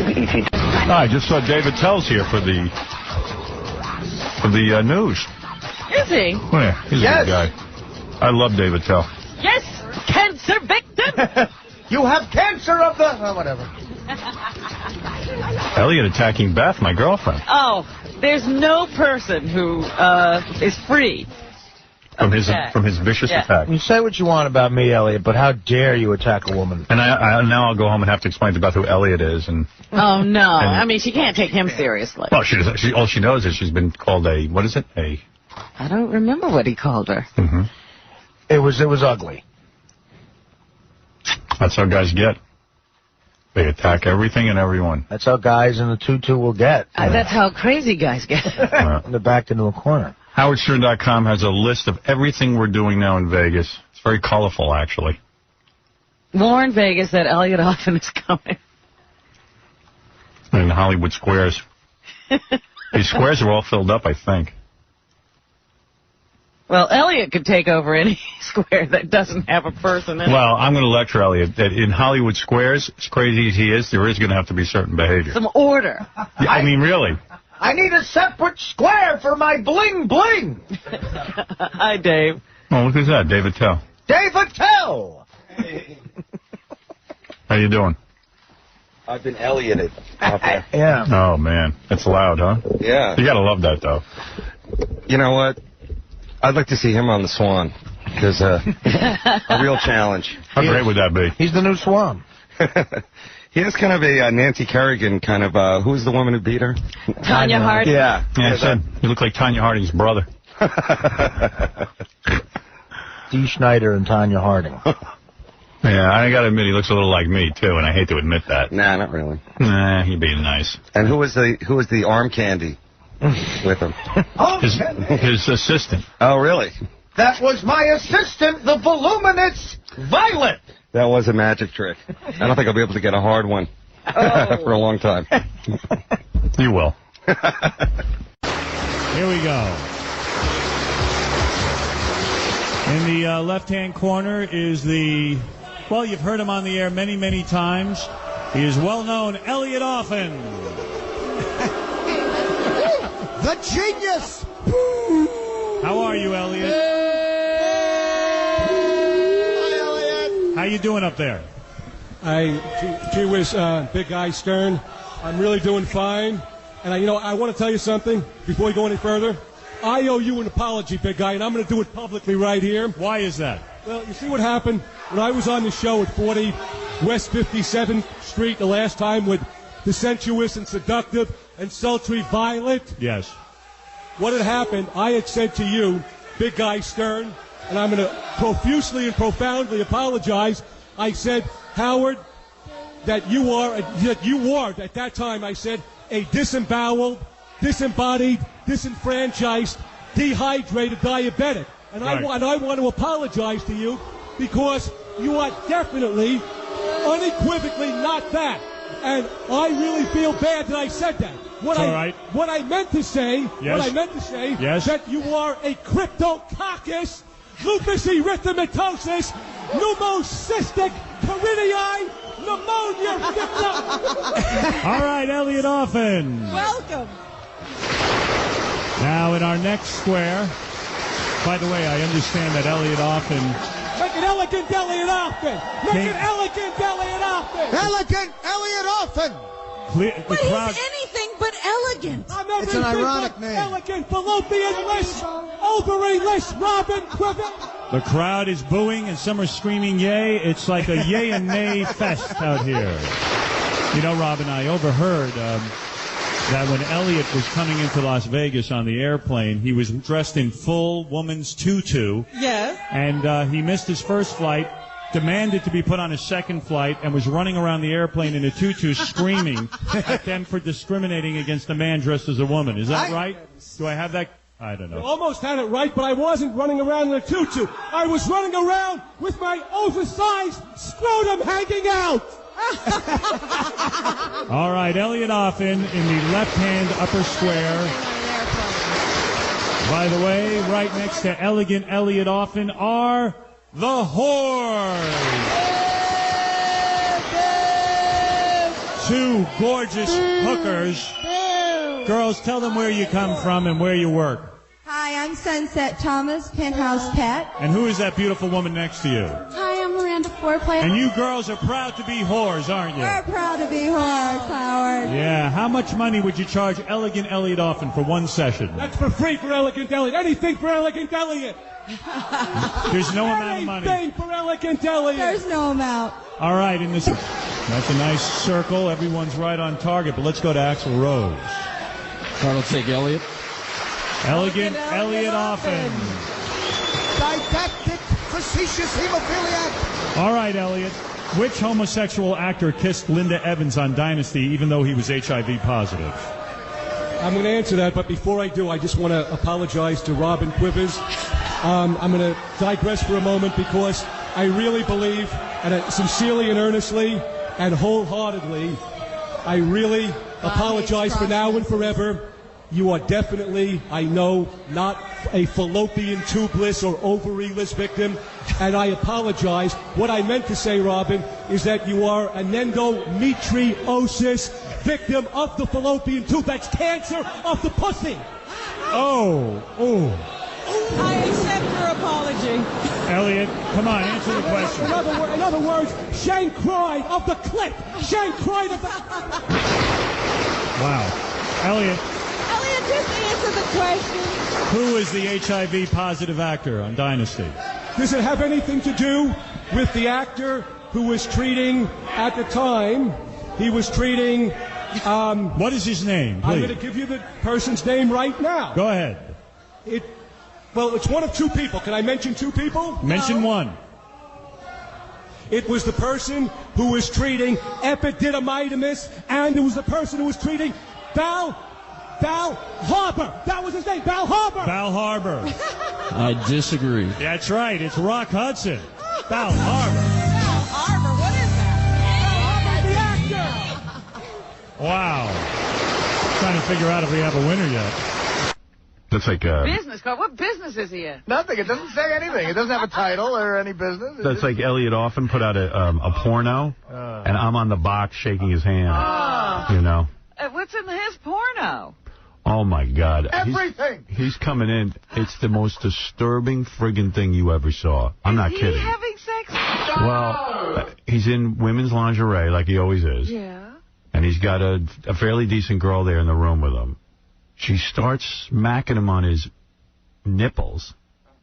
I just saw David Tell's here for the news. Is he? Oh, yeah, he's a good guy. I love David Tell. Yes, cancer victim. You have cancer of the... Oh, whatever. Eliot attacking Beth, my girlfriend. Oh, there's no person who is free from his vicious attack. You say what you want about me, Eliot, but how dare you attack a woman? And now I'll go home and have to explain to Beth who Eliot is. Oh, no. I mean, she can't take him seriously. Well, all she knows is she's been called a... What is it? I don't remember what he called her. Mm-hmm. It was ugly. That's how guys get. They attack everything and everyone. That's how guys in the tutu will get. That's how crazy guys get. They're backed into a corner. HowardStern.com has a list of everything we're doing now in Vegas. It's very colorful, actually. More in Vegas that Eliot Offen is coming. In Hollywood Squares. These squares are all filled up, I think. Well, Eliot could take over any square that doesn't have a person in it. Well, I'm going to lecture Eliot that in Hollywood Squares, as crazy as he is, there is going to have to be certain behavior. Some order. Yeah, I mean, really. I need a separate square for my bling-bling. Hi, Dave. Oh, look who's that, David Tell. David Tell! How you doing? I've been Elioted. Yeah. Oh, man. That's loud, huh? Yeah. You got to love that, though. You know what? I'd like to see him on the Swan, because a real challenge. How great would that be? He's the new Swan. He has kind of a Nancy Kerrigan kind of, who's the woman who beat her? Tanya Harding. Yeah. You look like Tanya Harding's brother. Dee Snider and Tanya Harding. Yeah, I got to admit, he looks a little like me, too, and I hate to admit that. Nah, not really. Nah, he'd be nice. And who was the arm candy with him? His assistant. Oh, really? That was my assistant, the voluminous Violet. That was a magic trick. I don't think I'll be able to get a hard one for a long time. You will. Here we go. In the left-hand corner is well, you've heard him on the air many, many times. He is well-known, Eliot Offen. The genius! How are you, Eliot? Hi, Eliot. How you doing up there? Gee whiz, big guy Stern. I'm really doing fine. And I want to tell you something before we go any further. I owe you an apology, big guy, and I'm going to do it publicly right here. Why is that? Well, you see what happened when I was on the show at 40 West 57th Street the last time with the sensuous and seductive and sultry Violet? Yes. What had happened, I had said to you, big guy Stern, and I'm going to profusely and profoundly apologize. I said, Howard, that you are, at that time, I said, a disemboweled, disembodied, disenfranchised, dehydrated diabetic. And right. I want to apologize to you because you are definitely, unequivocally not that. And I really feel bad that I said that. What I meant to say, yes. that you are a cryptococcus, lupus erythematosus, pneumocystic caridi pneumonia. All right, Eliot Offen. Welcome. Now in our next square, by the way, I understand that Eliot Offen... Make an elegant Eliot Offen! Make an elegant Eliot Offen! Elegant Eliot Offen! The crowd... He's anything but elegant. It's an ironic name. Elegant, fallopian-less, ovary-less, Robin Quiven. The crowd is booing and some are screaming yay. It's like a yay and nay fest out here. You know, Robin, I overheard that when Eliot was coming into Las Vegas on the airplane, he was dressed in full woman's tutu. Yes. And he missed his first flight, demanded to be put on a second flight, and was running around the airplane in a tutu screaming at them for discriminating against a man dressed as a woman. Is that right? Do I have that? I don't know. You almost had it right, but I wasn't running around in a tutu. I was running around with my oversized scrotum hanging out. All right, Eliot Offen in the left-hand upper square. By the way, right next to elegant Eliot Offen are the Whores. two gorgeous hookers. Girls, tell them where you come from and where you work. Hi, I'm Sunset Thomas, Penthouse Pet. And who is that beautiful woman next to you? Hi, I'm Miranda Foreplay. And you girls are proud to be whores, aren't you? We're proud to be whores, Howard. Yeah. How much money would you charge Elegant Eliot Offen for one session? That's for free for Elegant Elliot. Anything for Elegant Elliot. There's no amount of money. Anything for Elegant Elliot. There's no amount. All right, that's a nice circle. Everyone's right on target, but let's go to Axl Rose. I'll take Elliot. Elegant Eliot Offen. Didactic, facetious hemophiliac. All right, Elliot. Which homosexual actor kissed Linda Evans on Dynasty even though he was HIV positive? I'm going to answer that, but before I do, I just want to apologize to Robin Quivers. I'm going to digress for a moment because I really believe, and sincerely and earnestly and wholeheartedly, I really apologize for now and forever. You are definitely, I know, not a fallopian tubeless or ovary-less victim, and I apologize. What I meant to say, Robin, is that you are an endometriosis victim of the fallopian tube. That's cancer of the pussy. Oh. I accept your apology. Elliot, come on, answer the question. In other words, Shane cried of the clip. Shane cried of the... Wow. Elliot, Just answer the question. who is the HIV positive actor on Dynasty? Does it have anything to do with the actor who was treating, at the time, he was treating... what is his name, please? I'm going to give you the person's name right now. Go ahead. Well, it's one of two people. Can I mention two people? Mention one. It was the person who was treating epididymitis, and it was the person who was treating Val Harbor. That was his name, Val Harbor. Val Harbor. I disagree. That's right. It's Rock Hudson. Val Harbor. Val Harbor, what is that? The actor. Wow. Trying to figure out if we have a winner yet. That's like Business card. What business is he in? Nothing. It doesn't say anything. It doesn't have a title or any business. that's like Eliot Offen put out a porno, and I'm on the box shaking his hand. You know. What's in his porno? Oh my God. Everything. He's coming in. It's the most disturbing friggin' thing you ever saw. I'm not Is kidding. he having sex? Well, he's in women's lingerie like he always is. Yeah. And he's got a fairly decent girl there in the room with him. She starts smacking him on his nipples,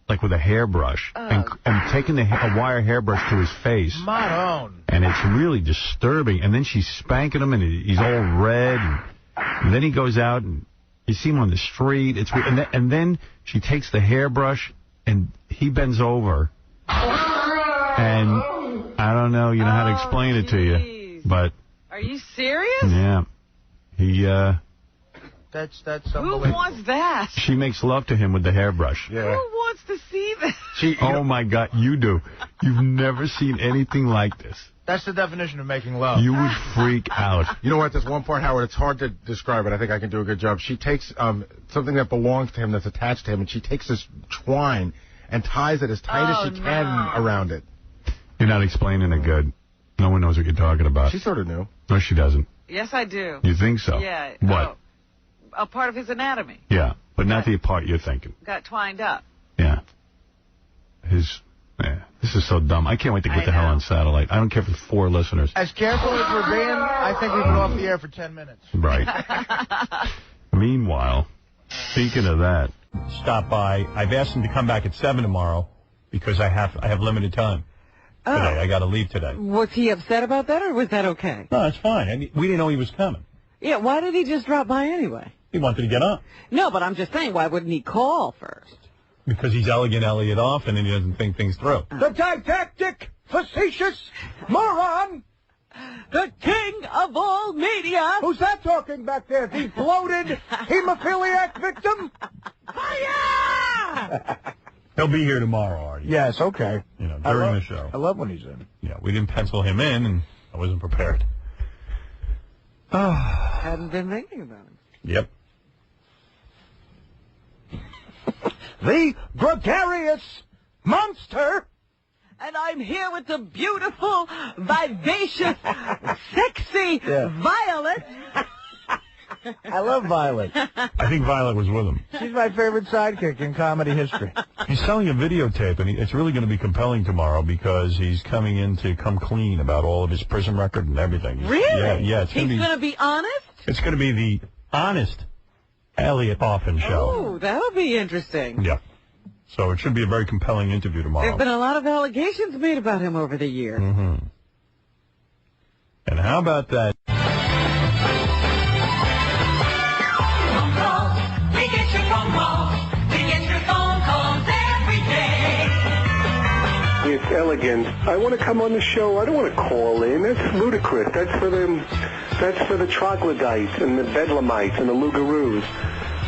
like with a hairbrush, and taking a wire hairbrush to his face. My own. And it's really disturbing. And then she's spanking him, and he's all red. And then he goes out, and you see him on the street. It's weird. And then she takes the hairbrush, and he bends over. And I don't know, you know how to explain it to you. But are you serious? yeah. That's Who unbelievable. wants that? She makes love to him with the hairbrush. Yeah. Who wants to see that? Oh, my God, you do. You've never seen anything like this. That's the definition of making love. You would freak out. You know what? There's one part, Howard, it's hard to describe it. I think I can do a good job. She takes something that belongs to him, that's attached to him, and she takes this twine and ties it as tight as she can around it. You're not explaining it good. No one knows what you're talking about. She sort of knew. No, she doesn't. Yes, I do. You think so? Yeah. What? A part of his anatomy. Yeah, but not the part you're thinking. Got twined up. Yeah. This is so dumb. I can't wait to get the hell on satellite. I don't care if it's 4 listeners. As careful as we're being, I think we can go off the air for 10 minutes. Right. Meanwhile, speaking of that, stop by. I've asked him to come back at 7 tomorrow because I have limited time today. I got to leave today. Was he upset about that, or was that okay? No, it's fine. I mean, we didn't know he was coming. Yeah, why did he just drop by anyway? He wanted to get up. No, but I'm just saying, why wouldn't he call first? Because he's Elegant Eliot Offen and he doesn't think things through. The didactic, facetious moron. The king of all media. Who's that talking back there? The bloated hemophiliac victim? Hiya! He'll be here tomorrow, Artie. Yes, okay. You know, during the show. I love when he's in. Yeah, we didn't pencil him in, and I wasn't prepared. Hadn't been thinking about it. Yep. The gregarious monster. and I'm here with the beautiful, vivacious, sexy Violet. I love Violet. I think Violet was with him. She's my favorite sidekick in comedy history. He's selling a videotape, and it's really going to be compelling tomorrow because he's coming in to come clean about all of his prison record and everything. Really? Yeah. He's going to be honest? It's going to be the honest Eliot Offen show. Oh, that'll be interesting. Yeah. So it should be a very compelling interview tomorrow. There's been a lot of allegations made about him over the years. Mm-hmm. And how about that? It's elegant. I want to come on the show. I don't want to call in. That's ludicrous. That's for the troglodytes and the bedlamites and the lugaroos.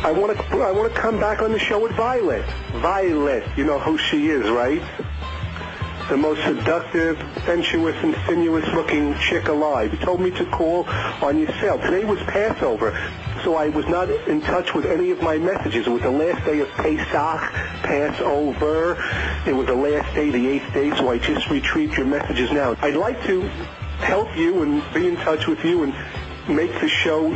I want to come back on the show with Violet. Violet, you know who she is, right? The most seductive, sensuous, and sinuous-looking chick alive. You told me to call on your cell. Today was Passover, so I was not in touch with any of my messages. It was the last day of Pesach, Passover. It was the last day, the 8th day, so I just retrieved your messages now. I'd like to help you and be in touch with you and make the show,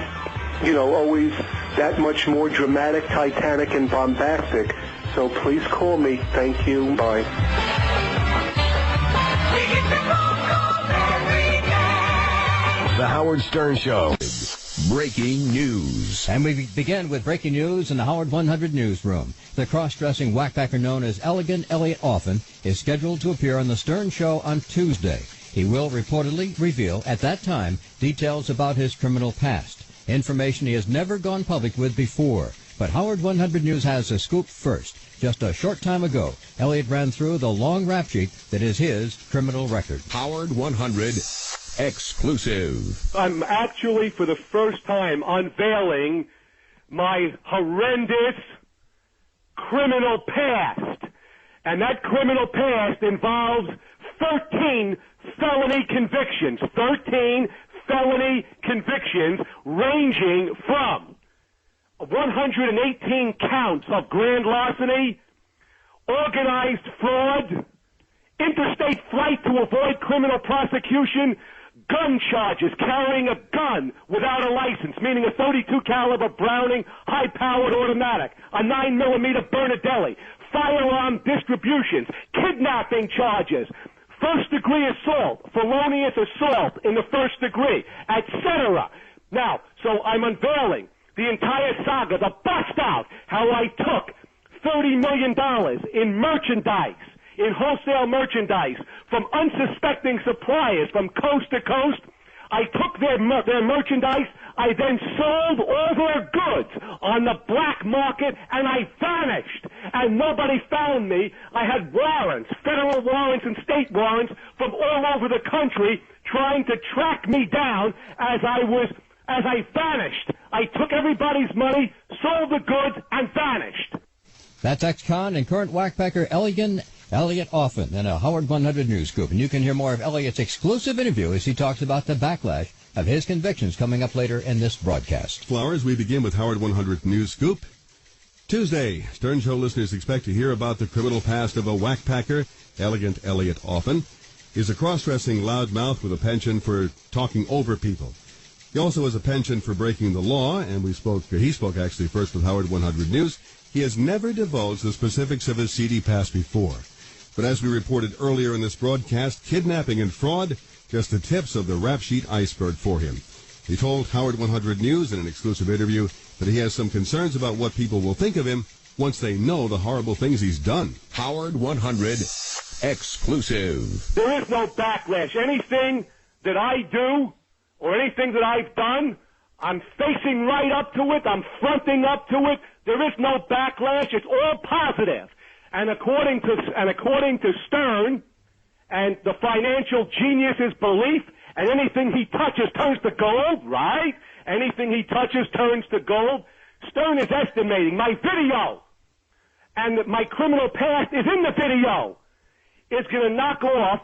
you know, always that much more dramatic, titanic, and bombastic. So please call me. Thank you. Bye. The Howard Stern Show. Breaking news. And we begin with breaking news in the Howard 100 newsroom. The cross-dressing whackpacker known as Elegant Eliot Offen is scheduled to appear on the Stern Show on Tuesday. He will reportedly reveal, at that time, details about his criminal past, information he has never gone public with before. But Howard 100 News has a scoop first. Just a short time ago, Eliot ran through the long rap sheet that is his criminal record. Howard 100 exclusive. I'm actually, for the first time, unveiling my horrendous criminal past. And that criminal past involves 13 felony convictions. 13 felony convictions ranging from 118 counts of grand larceny, organized fraud, interstate flight to avoid criminal prosecution, gun charges, carrying a gun without a license, meaning a .32 caliber Browning high-powered automatic, a 9mm Bernadelli, firearm distributions, kidnapping charges, first-degree assault, felonious assault in the first degree, etc. Now, so I'm unveiling the entire saga, the bust-out, how I took $30 million in merchandise, in wholesale merchandise, from unsuspecting suppliers from coast to coast. I took their merchandise, I then sold all their goods on the black market, and I vanished. And nobody found me. I had warrants, federal warrants and state warrants from all over the country trying to track me down as I vanished. I took everybody's money, sold the goods, and vanished. That's ex-con and current whackpacker Eliot Offen in a Howard 100 News Scoop. And you can hear more of Eliot's exclusive interview as he talks about the backlash of his convictions coming up later in this broadcast. Flowers, we begin with Howard 100 News Scoop. Tuesday, Stern Show listeners expect to hear about the criminal past of a whackpacker, Elegant Eliot Offen. He's a cross-dressing loudmouth with a penchant for talking over people. He also has a penchant for breaking the law, and he spoke actually first with Howard 100 News. He has never divulged the specifics of his seedy past before. But as we reported earlier in this broadcast, kidnapping and fraud, just the tips of the rap sheet iceberg for him. He told Howard 100 News in an exclusive interview that he has some concerns about what people will think of him once they know the horrible things he's done. Howard 100 exclusive. There is no backlash. Anything that I do or anything that I've done, I'm facing right up to it. I'm fronting up to it. There is no backlash. It's all positive. And according to Stern and the financial genius's belief, and anything he touches turns to gold, right? Anything he touches turns to gold. Stern is estimating my video, and my criminal past is in the video, is going to knock off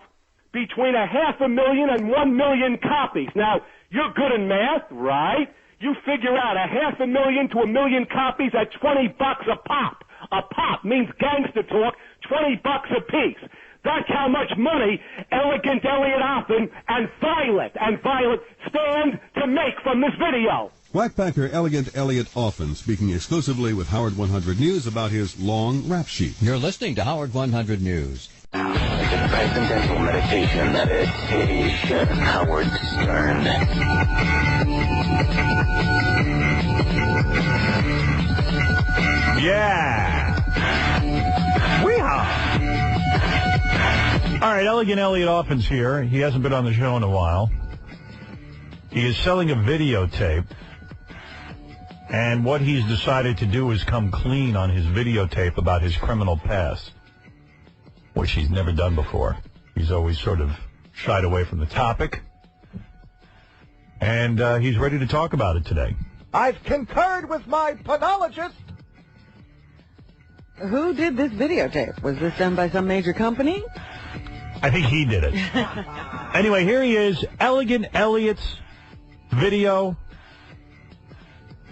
between 500,000 and 1 million copies. Now, you're good in math, right? You figure out 500,000 to 1 million copies at $20 a pop. A pop means gangster talk, $20 a piece. That's how much money Elegant Eliot Offen and Violet stand to make from this video. Whackpacker Elegant Eliot Offen speaking exclusively with Howard 100 News about his long rap sheet. You're listening to Howard 100 News. Transcendental meditation, Howard Stern. Yeah. Weehaw. All right, Elegant Eliot Offen's here. He hasn't been on the show in a while. He is selling a videotape, and what he's decided to do is come clean on his videotape about his criminal past, which he's never done before. He's always sort of shied away from the topic, and he's ready to talk about it today. I've concurred with my penologist. Who did this videotape? Was this done by some major company? I think he did it. Anyway, here he is, Elegant Eliot's video,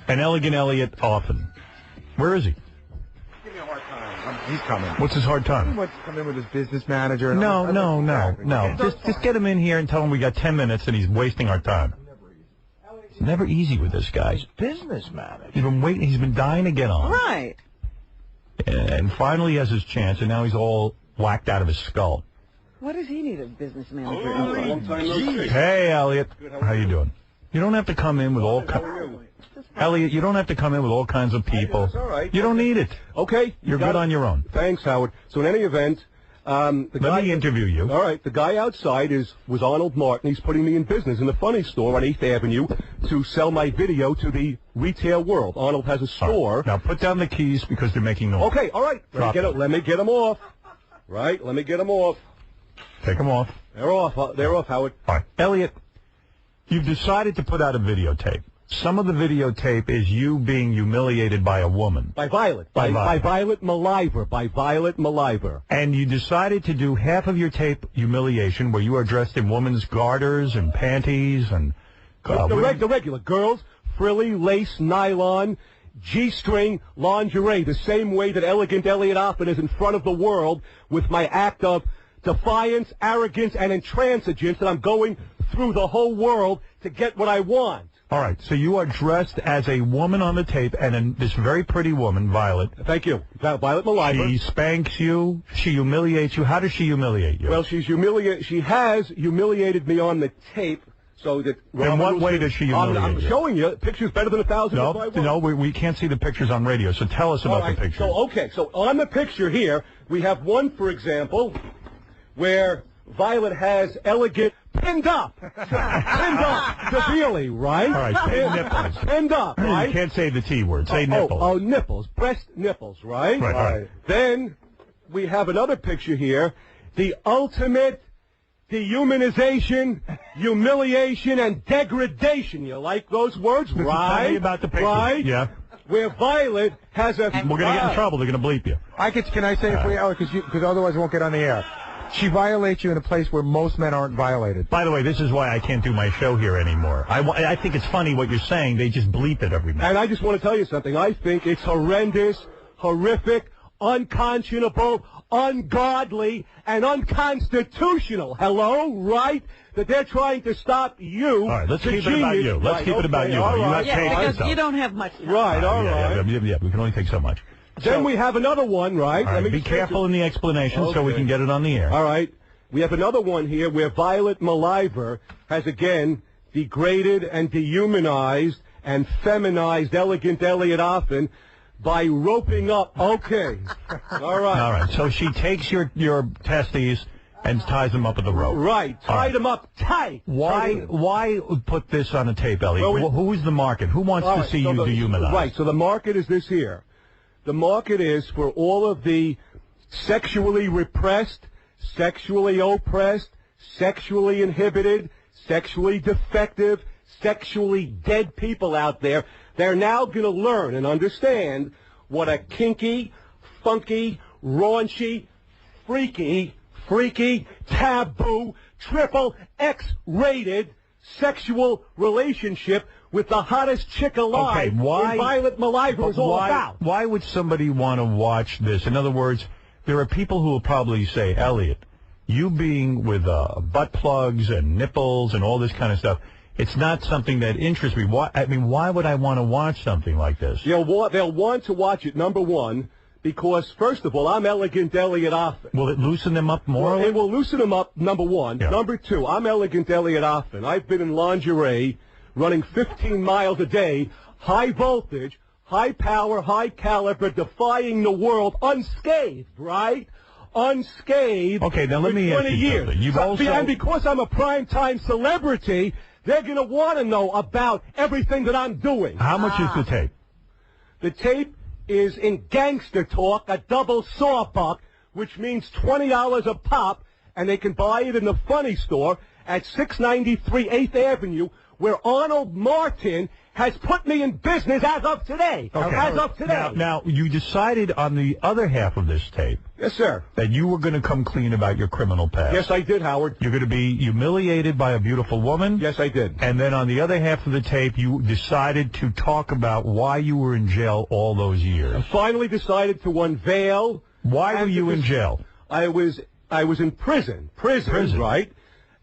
and Elegant Eliot Offen. Where is he? Give me a hard time. He's coming. What's his hard time? He wants to come in with his business manager. And No. Just get him in here and tell him we got 10 minutes and he's wasting our time. It's never easy with this guy. Business manager. He's been waiting. He's been dying to get on. Right. And finally he has his chance, and now he's all whacked out of his skull. What does he need a business manager? Hey, Eliot. How you doing? You don't have to come in with all Eliot, you don't have to come in with all kinds of people. It's all right. You don't need it. Okay. You're good on your own. Thanks, Howard. So in any event, Let me interview you. All right. The guy outside was Arnold Martin. He's putting me in business in the funny store on 8th Avenue to sell my video to the retail world. Arnold has a store. Right. Now put down the keys because they're making noise. Okay. All right. Let me get them off. Right. Let me get them off. Take them off. They're off. They're off, Howard. All right. Eliot, you've decided to put out a videotape. Some of the videotape is you being humiliated by a woman. By Violet. By Violet Maliver. By Violet Maliver. And you decided to do half of your tape humiliation where you are dressed in women's garters and panties and... the regular. Girls, frilly, lace, nylon, G-string, lingerie. The same way that Elegant Eliot Offen is in front of the world with my act of defiance, arrogance, and intransigence that I'm going through the whole world to get what I want. All right, so you are dressed as a woman on the tape, and this very pretty woman, Violet. Thank you. Violet Maliver. She spanks you. She humiliates you. How does she humiliate you? Well, she has humiliated me on the tape, so that... In what way does she humiliate I'm you? showing you. Picture's better than 1,000. No, we can't see the pictures on radio, so tell us about the pictures. So on the picture here, we have one, for example, where Violet has Elegant pinned up severely, right? All right, say nipples. Pinned up, right? You can't say the T word. Say nipples. Oh, nipples. Breast nipples, right? Right. Then we have another picture here. The ultimate dehumanization, humiliation, and degradation. You like those words, right? Tell me about the picture. Right? Yeah. Where Violet has a... We're going to get in trouble. They're going to bleep you. Can I say it for you, because otherwise I won't get on the air. She violates you in a place where most men aren't violated. By the way, this is why I can't do my show here anymore. I think it's funny what you're saying. They just bleep it every night. And I just want to tell you something. I think it's horrendous, horrific, unconscionable, ungodly, and unconstitutional. Hello? Right? That they're trying to stop you. All right, let's keep it about you. Let's keep it about you. All right. Because you don't have much time. Right, all right. Yeah, we can only take so much. Then we have another one, right? All right, be careful in the explanation so we can get it on the air. All right. We have another one here where Violet Maliver has, again, degraded and dehumanized and feminized Elegant Eliot Offen by roping up. Okay. All right. All right. So she takes your testes and ties them up with a rope. Right. Tied them up tight. Why put this on a tape, Eliot? Well, who is the market? Who wants to see you dehumanized? Right. So the market is this here. The market is for all of the sexually repressed, sexually oppressed, sexually inhibited, sexually defective, sexually dead people out there. They're now going to learn and understand what a kinky, funky, raunchy, freaky, taboo, triple X-rated sexual relationship with the hottest chick alive, Violet Maliver is all about. Why would somebody want to watch this? In other words, there are people who will probably say, Eliot, you being with butt plugs and nipples and all this kind of stuff, it's not something that interests me. Why would I want to watch something like this? They'll want to watch it, number one, because, first of all, I'm Elegant Eliot Offen. Will it loosen them up more? Well, it will loosen them up, number one. Yeah. Number two, I'm Elegant Eliot Offen. I've been in lingerie running 15 miles a day, high voltage, high power, high caliber, defying the world unscathed, right? Unscathed. Okay, now let me ask you something. And because I'm a primetime celebrity, they're going to want to know about everything that I'm doing. How much is the tape? The tape is in gangster talk, a double sawbuck, which means $20 a pop, and they can buy it in the Funny Store at 693 8th Avenue, where Arnold Martin has put me in business as of today. Okay. As of today. Now, you decided on the other half of this tape. Yes, sir. That you were going to come clean about your criminal past. Yes, I did, Howard. You're going to be humiliated by a beautiful woman. Yes, I did. And then on the other half of the tape, you decided to talk about why you were in jail all those years. I finally decided to unveil. Why were you in jail? I was in prison. Prison, right?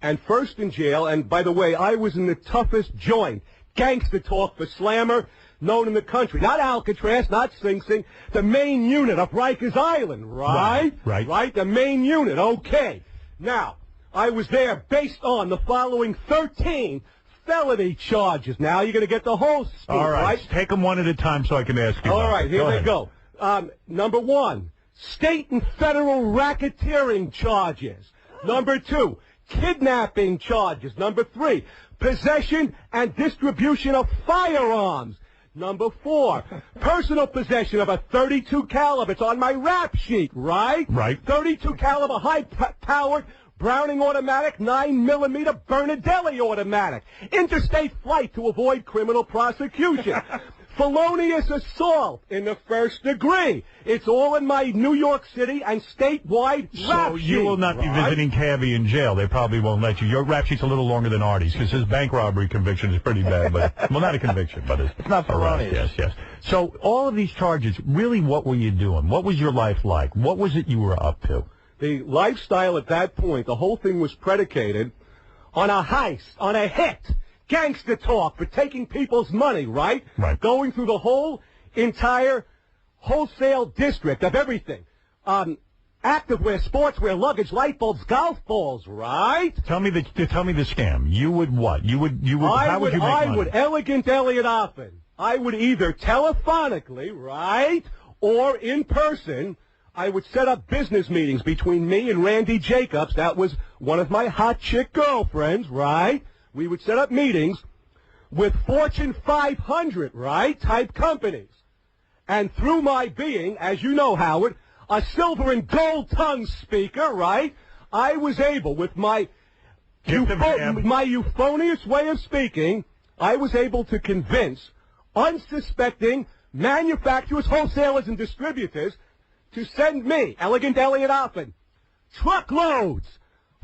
And first in jail, and by the way, I was in the toughest joint, gangster talk for Slammer, known in the country. Not Alcatraz, not Sing Sing, the main unit of Rikers Island, right? Right, the main unit, okay. Now, I was there based on the following 13 felony charges. Now you're going to get the whole scoop, all right? Take them one at a time so I can ask you. All right, here they go. Number one, state and federal racketeering charges. Number two, kidnapping charges. Number three, possession and distribution of firearms. Number four, personal possession of a .32 caliber. It's on my rap sheet, right? Right. .32 caliber, high-powered Browning automatic, 9mm Bernadelli automatic. Interstate flight to avoid criminal prosecution. Felonious assault in the first degree. It's all in my New York City and statewide rap sheet. So you will not be visiting Cabby in jail. They probably won't let you. Your rap sheet's a little longer than Artie's because his bank robbery conviction is pretty bad. But well, not a conviction, but it's not felonious. Yes. So all of these charges, really, what were you doing? What was your life like? What was it you were up to? The lifestyle at that point, the whole thing was predicated on a heist, on a hit. Gangster talk for taking people's money, right? Right. Going through the whole entire wholesale district of everything. Activewear, sportswear, luggage, light bulbs, golf balls, right? Tell me the scam. You would what? How would you make money? I would, Elegant Eliot Offen. I would either telephonically, right, or in person. I would set up business meetings between me and Randy Jacobs. That was one of my hot chick girlfriends, right? We would set up meetings with Fortune 500, right, type companies. And through my being, as you know, Howard, a silver and gold tongue speaker, right, I was able, with my euphonious way of speaking, I was able to convince unsuspecting manufacturers, wholesalers, and distributors to send me, Elegant Eliot Offen, truckloads,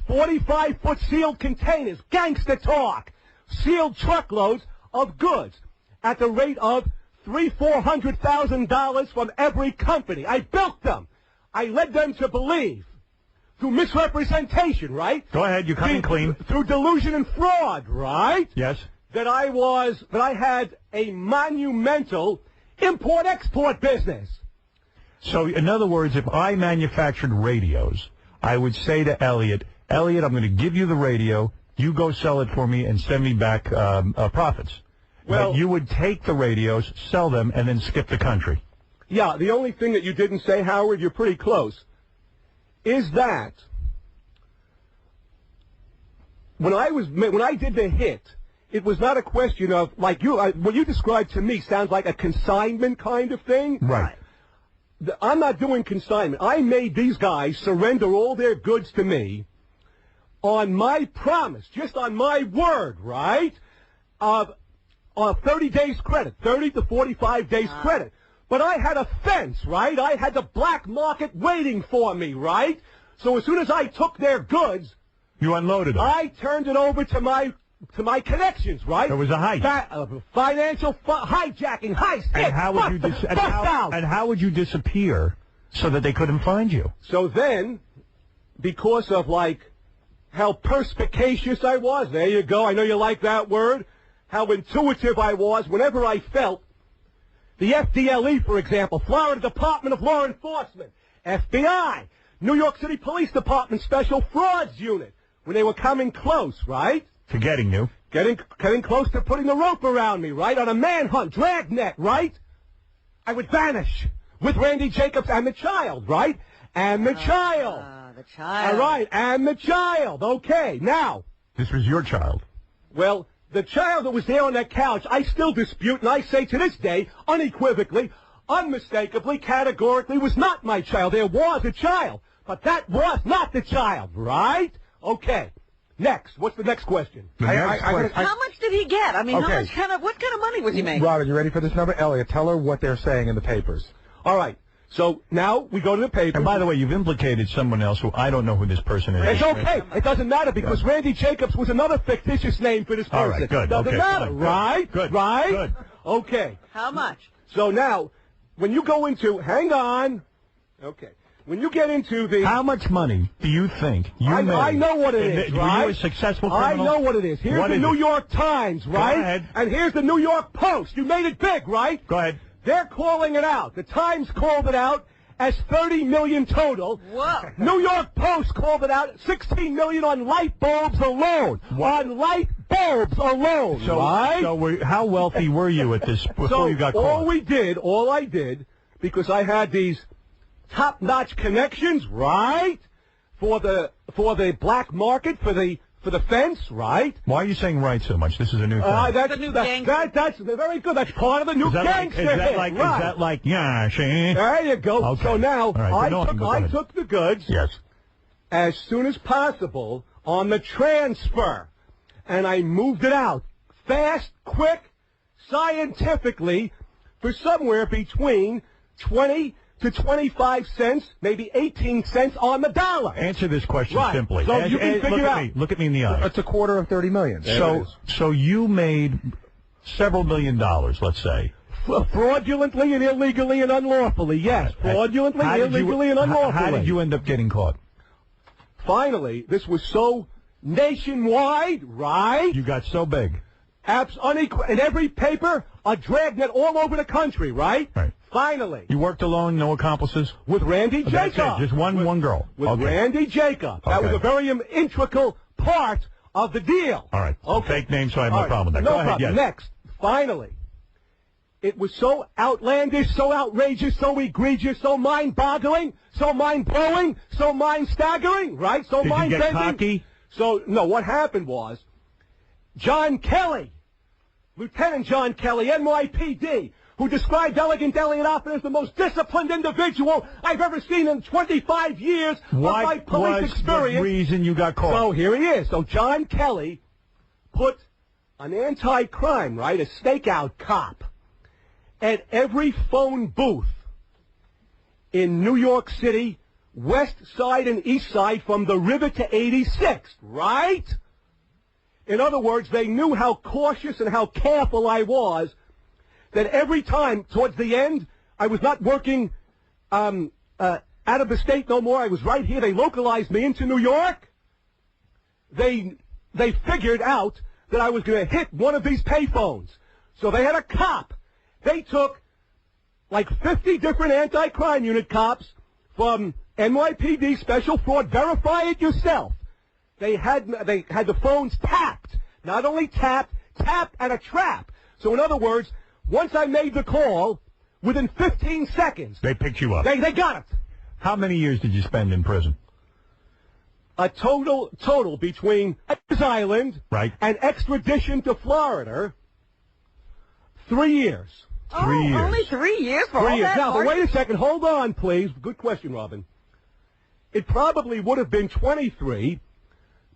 45-foot sealed containers, gangster talk, sealed truckloads of goods at the rate of $300,000-$400,000 from every company. I built them. I led them to believe through misrepresentation, right? Go ahead, you're coming clean. Through delusion and fraud, right? Yes. That I had a monumental import-export business. So, in other words, if I manufactured radios, I would say to Eliot, I'm going to give you the radio, you go sell it for me and send me back profits. Well, but you would take the radios, sell them, and then skip the country. Yeah, the only thing that you didn't say, Howard, you're pretty close, is that when I did the hit, it was not a question of, like what you described to me sounds like a consignment kind of thing. Right. I'm not doing consignment. I made these guys surrender all their goods to me on my promise, just on my word, right, of 30 days credit, 30 to 45 days credit. But I had a fence, right? I had the black market waiting for me, right? So as soon as I took their goods, you unloaded them. I turned it over to my connections, right? There was a heist. Financial hijacking, heist. And how would you disappear so that they couldn't find you? So then, because of, like, how perspicacious I was. There you go. I know you like that word. How intuitive I was whenever I felt the FDLE, for example, Florida Department of Law Enforcement, FBI, New York City Police Department Special Frauds Unit, when they were coming close, right? To getting you. Getting close to putting the rope around me, right? On a manhunt, dragnet, right? I would vanish with Randy Jacobs and the child, right? And the child. The child. All right, and the child. Okay, now. This was your child. Well, the child that was there on that couch, I still dispute, and I say to this day, unequivocally, unmistakably, categorically, was not my child. There was a child, but that was not the child, right? Okay. Next. What's the next question? How much did he get? I mean, Okay. what kind of money was he making? Robin, you ready for this number? Elliot, tell her what they're saying in the papers. All right. So now we go to the paper. And by the way, you've implicated someone else who I don't know who this person is. It's okay. It doesn't matter because Randy Jacobs was another fictitious name for this person. All right, good. Doesn't Okay, matter, good, right? good, Right? good. Okay. How much? So now, when you go into, hang on. Okay. When you get into the... How much money do you think you made? I know what it is, right? Were you a successful criminal? I know what it is. Here's the New York Times, right? Go ahead. And here's the New York Post. You made it big, right? Go ahead. They're calling it out. The Times called it out as 30 million total. Whoa. New York Post called it out 16 million on light bulbs alone. What? On light bulbs alone, So, right? how wealthy were you at this before you got caught? all I did, because I had these top-notch connections, right? For the black market, for the fence, right? Why are you saying right so much? This is a new thing. That's very good. That's part of the new gangster hit, right? Is that like, yeah, she? There you go. Okay. So now, Right, I took the goods as soon as possible on the transfer, and I moved it out fast, quick, scientifically, for somewhere between 20 to 25 cents, maybe 18 cents on the dollar. Answer this question simply. So you can figure out. Look at me in the eye. It's a quarter of 30 million. So you made several $1 million, let's say. Fraudulently and illegally and unlawfully, yes. Fraudulently, illegally, and unlawfully. How did you end up getting caught? Finally, this was so nationwide, right? You got so big. In every paper, a dragnet all over the country, right? Right. Finally. You worked alone, no accomplices? With Randy Jacobs. Just one girl. With Randy Jacobs. That was a very integral part of the deal. All right. Okay. Fake name, so I have no problem with that. No Go ahead, problem. yes. Next, finally. It was so outlandish, so outrageous, so egregious, so mind-boggling, so mind-blowing, so mind-staggering, right? So Did you mind-bending. get cocky? So, no, what happened was, John Kelly, Lieutenant John Kelly, NYPD, who described Elliot Offen as the most disciplined individual I've ever seen in 25 years of my police experience. What was the reason you got caught? So here he is. So John Kelly put an anti-crime, right, a stakeout cop, at every phone booth in New York City, west side and east side, from the river to 86th, right? In other words, they knew how cautious and how careful I was, that every time, towards the end, I was not working out of the state no more. I was right here. They localized me into New York. They figured out that I was going to hit one of these payphones. So they had a cop. They took like 50 different anti-crime unit cops from NYPD Special Fraud. Verify it yourself. They had the phones tapped. Not only tapped and a trap. So in other words, once I made the call, within 15 seconds... They picked you up. They got it. How many years did you spend in prison? A total between Rikers Island and extradition to Florida, 3 years. 3 years. Only 3 years for 3 all years. that? Now, but wait a second. Hold on, please. Good question, Robin. It probably would have been 23,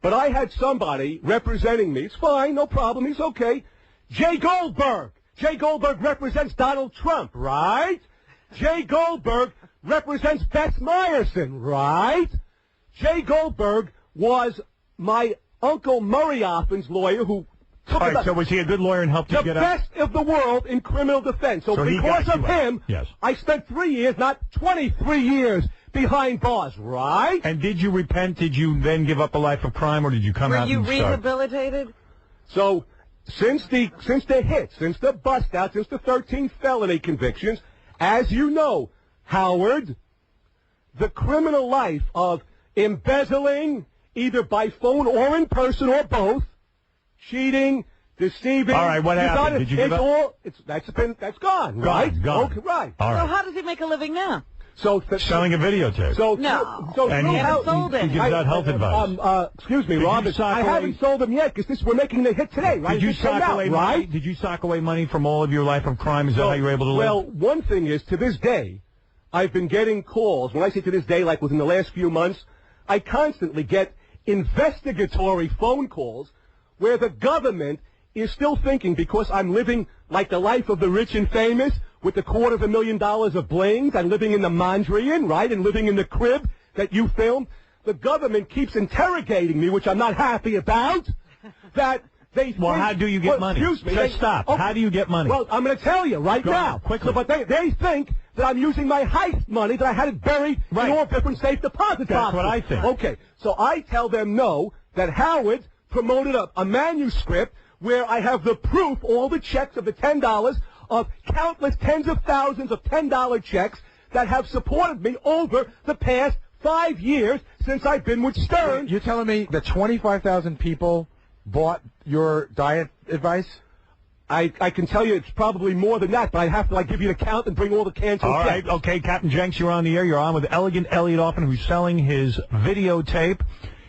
but I had somebody representing me. It's fine, no problem. He's okay. Jay Goldberg. Jay Goldberg represents Donald Trump, right? Jay Goldberg represents Bess Meyerson, right? Jay Goldberg was my Uncle Murray Offen's lawyer who took All right, so was he a good lawyer and helped you get out? the best of the world in criminal defense. So he because got of you out. him, Yes. I spent 3 years, not 23 years, behind bars, right? And did you repent? Did you then give up a life of crime, or did you come out and start? Were you rehabilitated? So, since the hit, since the bust out, since the 13 felony convictions, as you know, Howard, the criminal life of embezzling, either by phone or in person or both, cheating, deceiving. All right, what happened? Did you give up? That's gone, right? Gone. Okay, right. All right. So how does he make a living now? Selling a videotape. And he hasn't sold it. He gives out health advice. Excuse me, Rob. I haven't sold them yet because we're making the hit today, right? Did you sock away money? Did you sock away money from all of your life of crime? Is that how you were able to live? Well, one thing is, to this day, I've been getting calls. When I say to this day, like within the last few months, I constantly get investigatory phone calls where the government is still thinking, because I'm living like the life of the rich and famous with the $250,000 of blings, I'm living in the Mondrian, right, and living in the crib that you filmed, the government keeps interrogating me, which I'm not happy about, that they think... Well, how do you get money? Excuse me. Just stop. Okay. How do you get money? Well, I'm going to tell you right now. Quickly. So, but they think that I'm using my heist money, that I had it buried in all different safe deposit boxes. That's what I think. Okay, so I tell them no, that Howard promoted a manuscript where I have the proof, all the checks of the $10, of countless tens of thousands of $10 checks that have supported me over the past 5 years since I've been with Stern. You're telling me that 25,000 people bought your diet advice? I can tell you it's probably more than that, but I have to give you the count and bring all the cans. All right, okay, Captain Jenks, you're on the air. You're on with Elegant Eliot Offen, who's selling his videotape.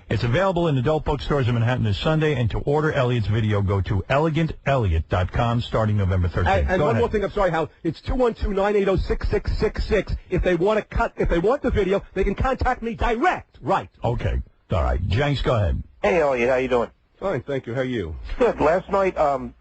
It's available in adult bookstores in Manhattan this Sunday, and to order Elliot's video, go to elegantelliot.com starting November 13th. And one more thing, I'm sorry, Hal. It's 212-980-6666. If they want the video, they can contact me direct. Right. Okay. All right. Jenks, go ahead. Hey, Elliot, how you doing? Fine, thank you. How are you? Good. Last night,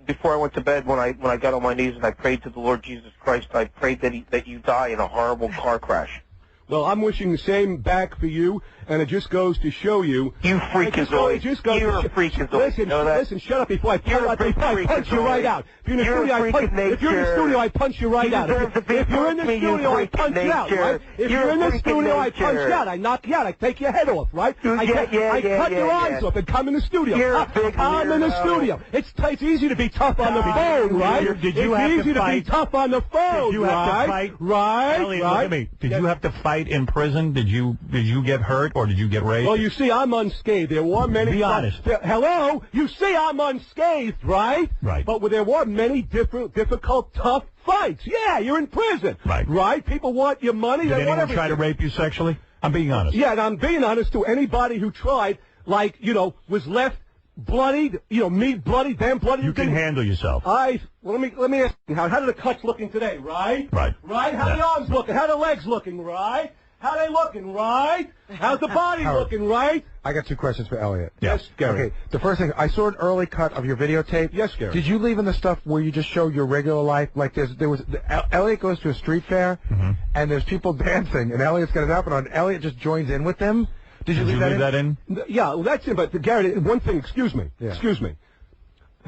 before I went to bed, when I got on my knees and I prayed to the Lord Jesus Christ, I prayed that you die in a horrible car crash. Well, I'm wishing the same back for you, and it just goes to show you. You freakazoid. You're a freakazoid. You know that? Listen, shut up before I punch you right out. If you're in the studio, I punch you right out. If you're in the studio, I punch you out, right? If you're in the studio, I punch you out. I knock you out. I take your head off, right? I cut your eyes off and come in the studio. Come in the studio. It's easy to be tough on the phone, right? It's easy to be tough on the phone, Did you have to fight? Right? Elliot, look at me. Did you have to fight in prison? Did you get hurt or did you get raped? Well, you see, I'm unscathed. There were many. Be honest. Hello? You see, I'm unscathed, right? Right. But there were many difficult, tough fights. Yeah, you're in prison. Right. Right? People want your money. Did They want anyone everything. try to rape you sexually? I'm being honest. Yeah, and I'm being honest to anybody who tried, was left bloodied, me bloodied, them bloodied. You can handle yourself. Let me ask you, how do the cuts looking today, right? Right. Right? How the arms looking? How the legs looking, right? How they looking, right? How's the body looking, right? I got 2 questions for Elliot. Yes, Gary. Okay, the first thing, I saw an early cut of your videotape. Yes, Gary. Did you leave in the stuff where you just show your regular life? Like Elliot goes to a street fair, and there's people dancing, and Elliot's got his outfit on. Elliot just joins in with them. Did you leave that in? Yeah, well, that's it. But Gary, one thing, excuse me.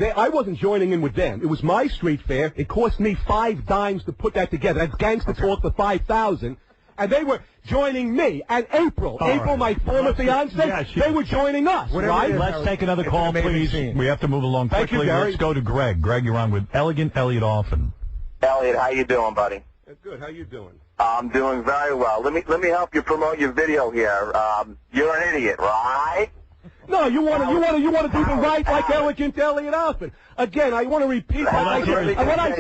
I wasn't joining in with them. It was my street fair. It cost me 5 dimes to put that together. That's gangster talk for 5,000. And they were joining me. And April, my former fiance, they were joining us, right? Let's take another call, please. We have to move along quickly. Thank you, Gary. Let's go to Greg. Greg, you're on with Elegant Eliot Offen. Elliot, how you doing, buddy? Good. How you doing? I'm doing very well. Let me help you promote your video here. You're an idiot, right? No, you want to do the right like Elegant Eliot Offen. Again, I want to repeat what I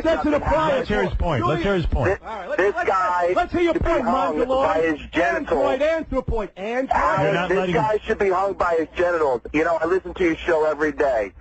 said to the prior. Let's hear his point. Let's hear his point. This guy let's hear your should be point, hung by his genitals. This guy should be hung by his genitals. You know, I listen to your show every day,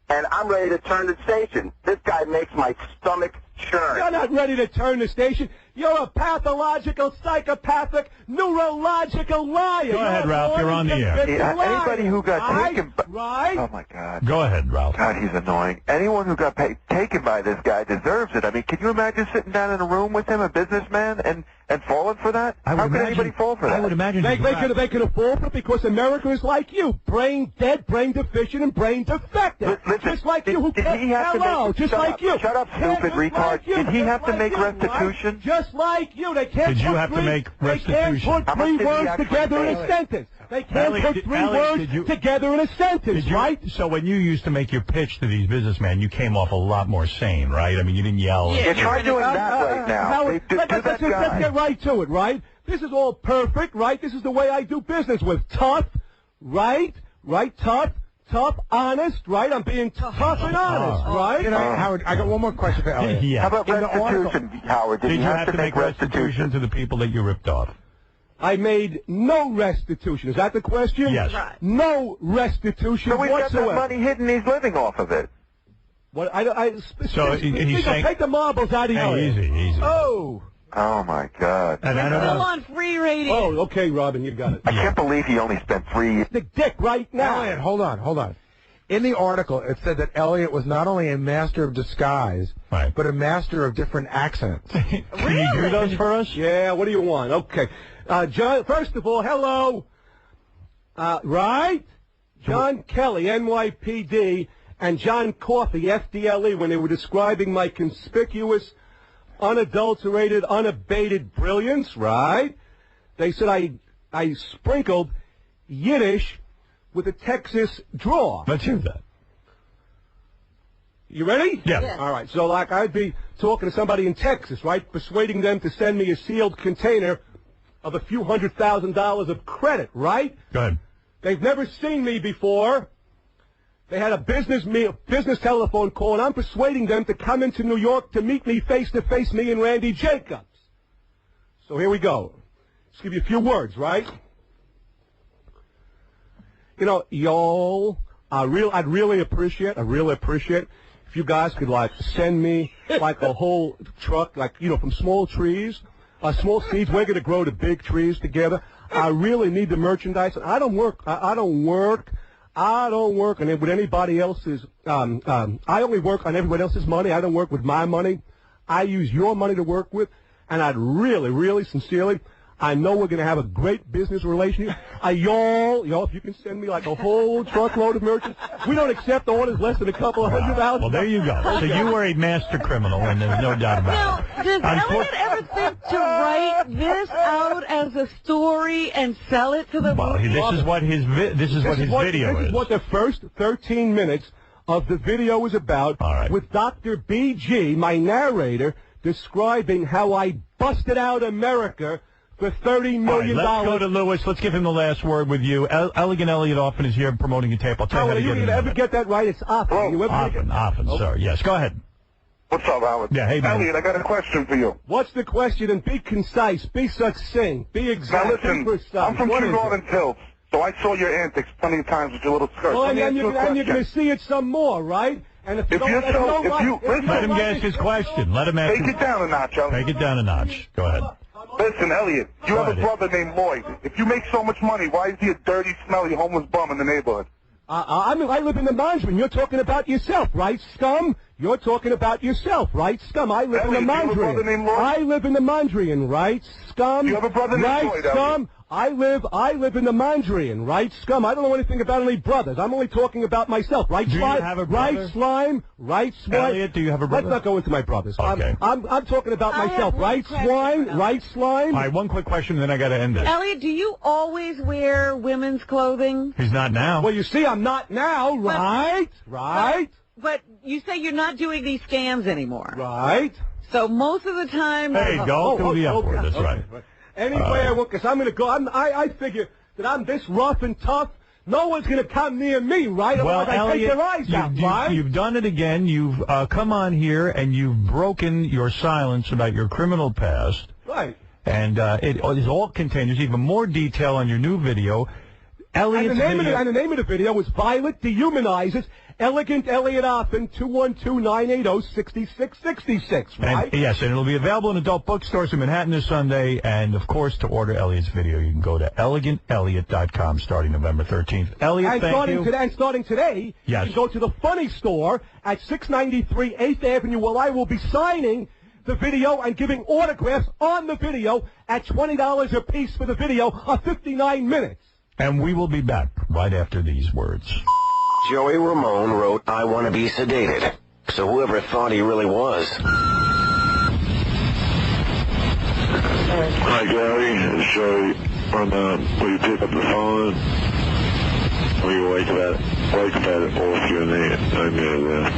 and I'm ready to turn the station. This guy makes my stomach churn. You're not ready to turn the station. You're a pathological, psychopathic, neurological liar. Go ahead, Ralph. You're on the air. Anybody who got taken by... Right? Oh, my God. Go ahead, Ralph. God, he's annoying. Anyone who got taken by this guy deserves it. I mean, can you imagine sitting down in a room with him, a businessman, and falling for that? How could anybody fall for that? I would imagine they could have fallen for it because America is like you. Brain dead, brain deficient, and brain defective. Listen, just like you. Did he have to make... Just like you. Shut up, stupid retard. Did he have to make restitution? Just just like you. They can't. Did you have to make restitution? They can't put three words together in a sentence. They can't put three words together in a sentence, right? So when you used to make your pitch to these businessmen, you came off a lot more sane, right? I mean, you didn't yell. Yeah, try doing that right now. Howard, let's get right to it, right? This is all perfect, right? This is the way I do business with tough, right? Right, tough, honest, right? I'm being tough and honest, right? You know, Howard, I got one more question for Eliot. How about restitution, Howard? Did you have to make restitution to the people that you ripped off? I made no restitution. Is that the question? Yes. Right. No restitution so we've whatsoever. got that money hidden. He's living off of it. What? So he's saying, take the marbles out of here. Easy. Oh. Oh, my God. And I don't know. on free radio. Oh, okay, Robin, you got it. I can't believe he only spent 3 years. The dick right now. Eliot, hold on. In the article, it said that Eliot was not only a master of disguise, but a master of different accents. Can you do those for us? Yeah, what do you want? Okay. John, first of all, hello. Right? John Kelly, NYPD, and John Coffey, FDLE, when they were describing my conspicuous, unadulterated, unabated brilliance, right? They said I sprinkled Yiddish with a Texas draw. Let's hear that. You ready? Yeah. All right. So, like, I'd be talking to somebody in Texas, right, persuading them to send me a sealed container of a few $100,000 of credit, right? Go ahead. They've never seen me before. They had a business telephone call, and I'm persuading them to come into New York to meet me face-to-face, me and Randy Jacobs. So here we go. Just give you a few words, right? You know, y'all, I'd really appreciate if you guys could, like, send me, like, a whole truck, like, you know, from small trees, small seeds. We're going to grow to big trees together. I really need the merchandise. I don't work with anybody else's, I only work on everybody else's money. I don't work with my money. I use your money to work with, and I'd really, really sincerely, I know we're going to have a great business relationship. Y'all, if you can send me like a whole truckload of merchandise. We don't accept orders less than a couple of $100,000. Well, there you go. So you were a master criminal, and there's no doubt about it. Does Eliot ever think to write this out as a story and sell it to the Well, this is what his video is. This is what the first 13 minutes of the video is about. All right. With Dr. B.G., my narrator, describing how I busted out America for $30 million. All right, let's go to Lewis. Let's give him the last word with you. Elegant Eliot Offen is here promoting a tape. I'll tell you how to get it. You ever get that right? It's Offen. Offen, sorry. Yes, go ahead. What's up, Howard? Yeah, hey, man. Eliot, I got a question for you. What's the question? And be concise, be succinct, be exact. Now listen, be precise. I'm from True Northern Hills, so I saw your antics plenty of times with your little skirt. Well, and you're going to see it some more, right? And if you let him ask his question. Let him ask. Take it down a notch, Eliot. Take it down a notch. Go ahead. Listen, Eliot, you have a brother named Lloyd. If you make so much money, why is he a dirty, smelly, homeless bum in the neighborhood? I live in the Mandarin. You're talking about yourself, right, scum? You're talking about yourself, right, scum? I live in the Mandarin. I live in the Mandarin, right, scum? You have a brother named Lloyd, scum? I live in the Mandarin, right, scum? I don't know anything about any brothers. I'm only talking about myself, right, Slime? Do you have a brother? Right, Slime? Right, Swine? Eliot, do you have a brother? Let's not go into my brothers. Okay. I'm talking about myself, right, Swine? Right, Slime? All right, one quick question, and then I got to end it. Eliot, do you always wear women's clothing? He's not now. Well, you see, I'm not now, right? Right? But you say you're not doing these scams anymore. Right. So most of the time... Hey, go through the upward, that's right. Anyway, I will, because I'm going to go. I figure that I'm this rough and tough. No one's going to come near me, right? Well, Otherwise I take their eyes out, right? You've done it again. You've come on here, and you've broken your silence about your criminal past. Right. And it is all contained. There's even more detail on your new video. And the name of the video was Violet Dehumanizes Elegant Eliot Offen, 212-980-6666, right? And, yes, and it'll be available in adult bookstores in Manhattan this Sunday. And, of course, to order Eliot's video, you can go to eleganteliot.com starting November 13th. Eliot, thank you. And starting today, yes, you can go to the Funny Store at 693 8th Avenue, where I will be signing the video and giving autographs on the video at $20 a piece for the video of 59 minutes. And we will be back right after these words. Joey Ramone wrote, "I want to be sedated." So whoever thought he really was. Hi, Gary. It's Joey. Will you pick up the phone? Will you wake about off your name there?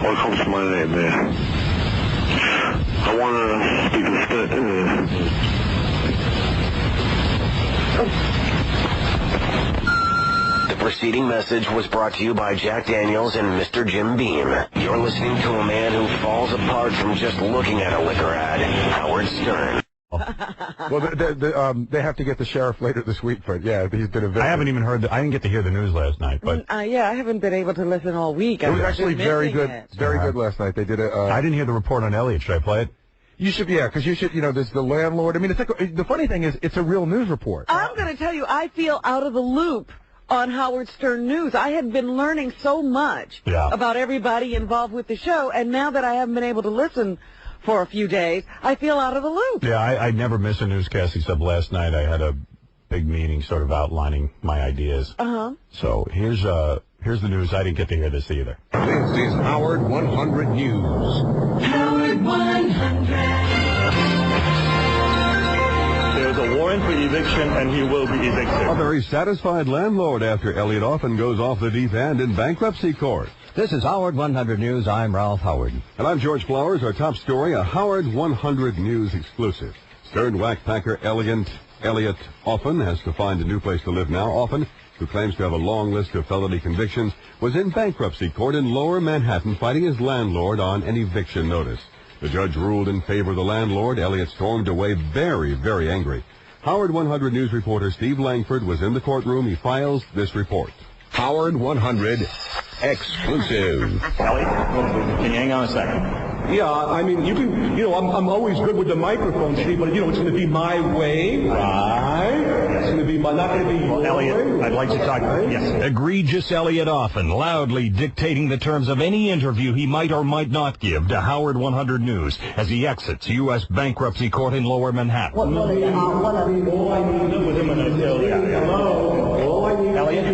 What comes to my name there? I want to speak The preceding message was brought to you by Jack Daniels and Mr. Jim Beam. You're listening to a man who falls apart from just looking at a liquor ad, Howard Stern. Well, they have to get the sheriff later this week, but yeah, he's been evicted. I haven't even heard. I didn't get to hear the news last night, but yeah, I haven't been able to listen all week. It was actually very good, very good last night. They did a. I didn't hear the report on Eliot. Should I play it? You should, yeah, because you should. You know, there's the landlord. I mean, it's like, the funny thing is, it's a real news report. I'm going to tell you, I feel out of the loop on Howard Stern News. I had been learning so much about everybody involved with the show, and now that I haven't been able to listen for a few days, I feel out of the loop. Yeah, I never miss a newscast except last night. I had a big meeting sort of outlining my ideas. So here's the news. I didn't get to hear this either. This is Howard 100 News. Howard 100. There's a warrant for eviction, and he will be evicted. A very satisfied landlord after Eliot Offen goes off the deep end in bankruptcy court. This is Howard 100 News. I'm Ralph Howard. And I'm George Flowers. Our top story, a Howard 100 News exclusive. Stern whackpacker Eliot Offen has to find a new place to live now. Offen, who claims to have a long list of felony convictions, was in bankruptcy court in Lower Manhattan fighting his landlord on an eviction notice. The judge ruled in favor of the landlord. Eliot stormed away very, very angry. Howard 100 News reporter Steve Langford was in the courtroom. He files this report. Howard 100 exclusive. Elliot, can you hang on a second? Yeah, I mean, you can, I'm always good with the microphone, Steve, but, it's going to be my way, right? It's going to be not going to be your Elliot, I'd like to talk. Yes. Egregious Eliot Offen, loudly dictating the terms of any interview he might or might not give to Howard 100 News as he exits U.S. bankruptcy court in Lower Manhattan. All I need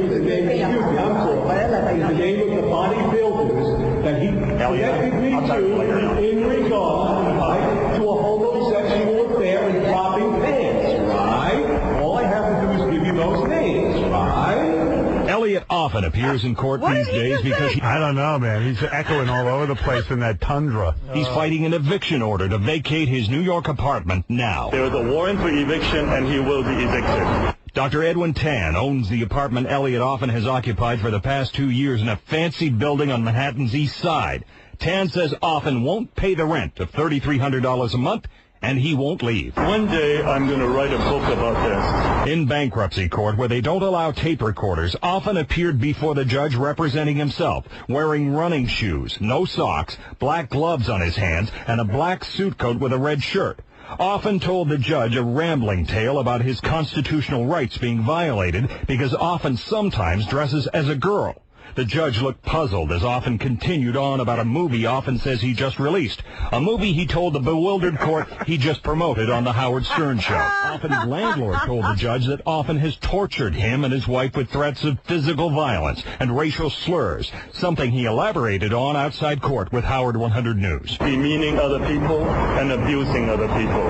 is the name, is the name of the bodybuilders that he connected me to in regard, to a homosexual affair and dropping pants, right? All I have to do is give you those names, right? Eliot Offen appears in court these days because I don't know, man. He's echoing all over the place in that tundra. He's fighting an eviction order to vacate his New York apartment now. There is a warrant for eviction, and he will be evicted. Dr. Edwin Tan owns the apartment Eliot Offen has occupied for the past 2 years in a fancy building on Manhattan's East Side. Tan says Offen won't pay the rent of $3,300 a month, and he won't leave. One day, I'm going to write a book about this. In bankruptcy court, where they don't allow tape recorders, Offen appeared before the judge representing himself, wearing running shoes, no socks, black gloves on his hands, and a black suit coat with a red shirt. Offen told the judge a rambling tale about his constitutional rights being violated because Offen sometimes dresses as a girl. The judge looked puzzled as Offen continued on about a movie Offen says he just released, a movie he told the bewildered court he just promoted on the Howard Stern Show. Offen's landlord told the judge that Offen has tortured him and his wife with threats of physical violence and racial slurs, something he elaborated on outside court with Howard 100 News. Demeaning other people and abusing other people.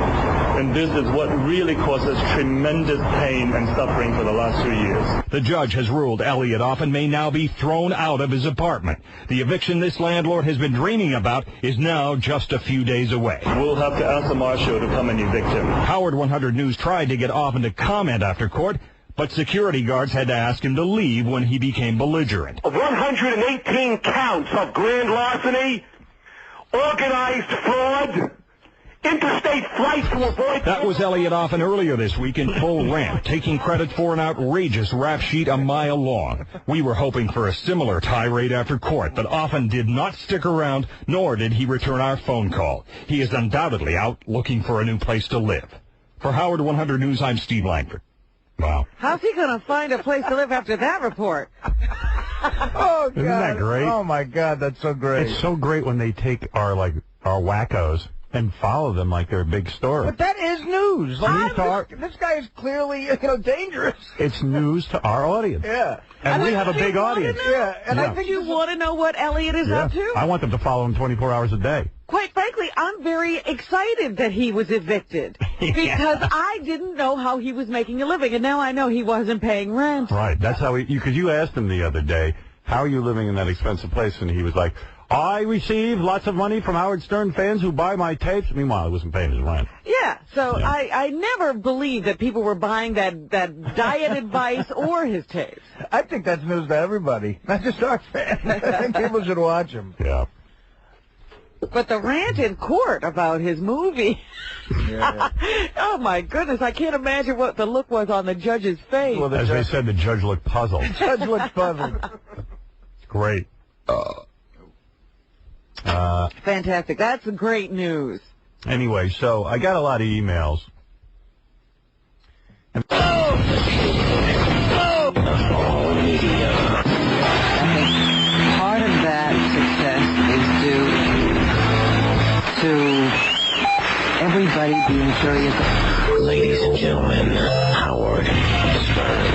And this is what really causes tremendous pain and suffering for the last 2 years. The judge has ruled Eliot Offen may now be thrown out of his apartment. The eviction this landlord has been dreaming about is now just a few days away. We'll have to ask the marshal to come and evict him. Howard 100 News tried to get Offen to comment after court, but security guards had to ask him to leave when he became belligerent. 118 counts of grand larceny, organized fraud, interstate flight to avoid... That was Eliot Offen earlier this week in full rant, taking credit for an outrageous rap sheet a mile long. We were hoping for a similar tirade after court, but Offen did not stick around, nor did he return our phone call. He is undoubtedly out looking for a new place to live. For Howard 100 News, I'm Steve Langford. Wow. How's he going to find a place to live after that report? Oh, God. Isn't that great? Oh, my God, that's so great. It's so great when they take our wackos and follow them like they're a big story. But that is news. This guy is clearly, dangerous. It's news to our audience. Yeah. And we have a big audience. Yeah. And I think you want to know what Eliot is up to? I want them to follow him 24 hours a day. Quite frankly, I'm very excited that he was evicted because I didn't know how he was making a living, and now I know he wasn't paying rent. Right. That's how because you asked him the other day, how are you living in that expensive place? And he was like, I receive lots of money from Howard Stern fans who buy my tapes. Meanwhile, he wasn't paying his rent. Yeah, so yeah. I never believed that people were buying that diet advice or his tapes. I think that's news to everybody, not just our fans. I think people should watch him. Yeah. But the rant in court about his movie, oh my goodness, I can't imagine what the look was on the judge's face. Well, as they said, the judge looked puzzled. The judge looked puzzled. Great. Fantastic. That's great news. Anyway, so I got a lot of emails. Part of that success is due to everybody being curious. Ladies and gentlemen, Howard Stern.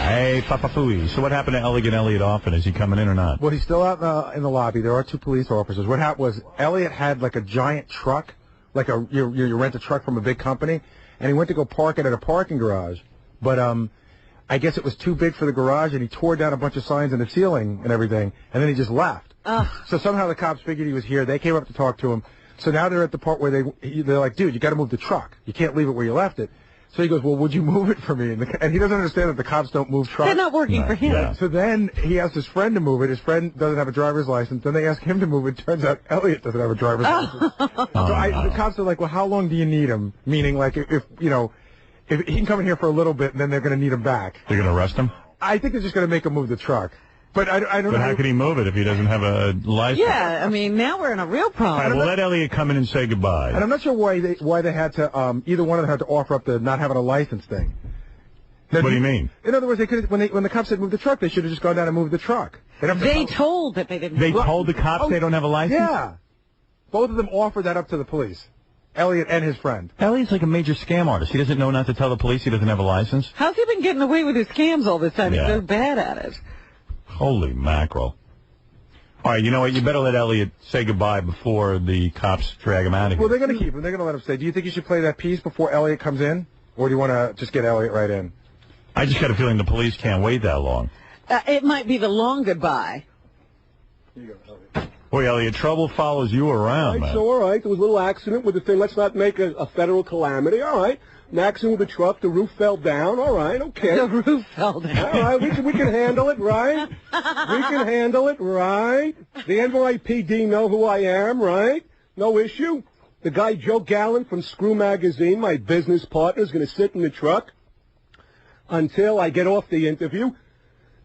Hey, Papa Pooey. So what happened to Elegant Eliot Offen? Is he coming in or not? Well, he's still out in the lobby. There are 2 police officers. What happened was Eliot had like a giant truck, like you rent a truck from a big company, and he went to go park it at a parking garage. But I guess it was too big for the garage, and he tore down a bunch of signs in the ceiling and everything, and then he just left. So somehow the cops figured he was here. They came up to talk to him. So now they're at the part where they're like, dude, you got to move the truck. You can't leave it where you left it. So he goes, well, would you move it for me? And he doesn't understand that the cops don't move trucks. They're not working for him. Yeah. So then he asked his friend to move it. His friend doesn't have a driver's license. Then they ask him to move it. Turns out Eliot doesn't have a driver's license. So the cops are like, well, how long do you need him? Meaning, like, if he can come in here for a little bit, and then they're going to need him back. They're going to arrest him? I think they're just going to make him move the truck. But I don't know. But how can he move it if he doesn't have a license? Yeah, I mean, now we're in a real problem. All right, well, let Eliot come in and say goodbye. And I'm not sure why they had to, either one of them had to offer up the not having a license thing. What do you mean? In other words, they could when the cops said move the truck, they should have just gone down and moved the truck. They told that they didn't. They told the cops they don't have a license? Yeah. Both of them offered that up to the police. Eliot and his friend. Eliot's like a major scam artist. He doesn't know not to tell the police he doesn't have a license. How's he been getting away with his scams all this time? Yeah. He's so bad at it. Holy mackerel. All right, you know what? You better let Eliot say goodbye before the cops drag him out of here. Well, they're going to keep him. They're going to let him stay. Do you think you should play that piece before Eliot comes in? Or do you want to just get Eliot right in? I just got a feeling the police can't wait that long. It might be the long goodbye. Here you go, Eliot. Boy, Eliot, trouble follows you around, man. So, all right, there was a little accident with the thing. Let's not make a federal calamity. All right. An accident with the truck. The roof fell down. All right, okay. The roof fell down. All right, we can handle it, right? We can handle it, right? The NYPD know who I am, right? No issue. The guy Joe Gallen from Screw Magazine, my business partner, is going to sit in the truck until I get off the interview.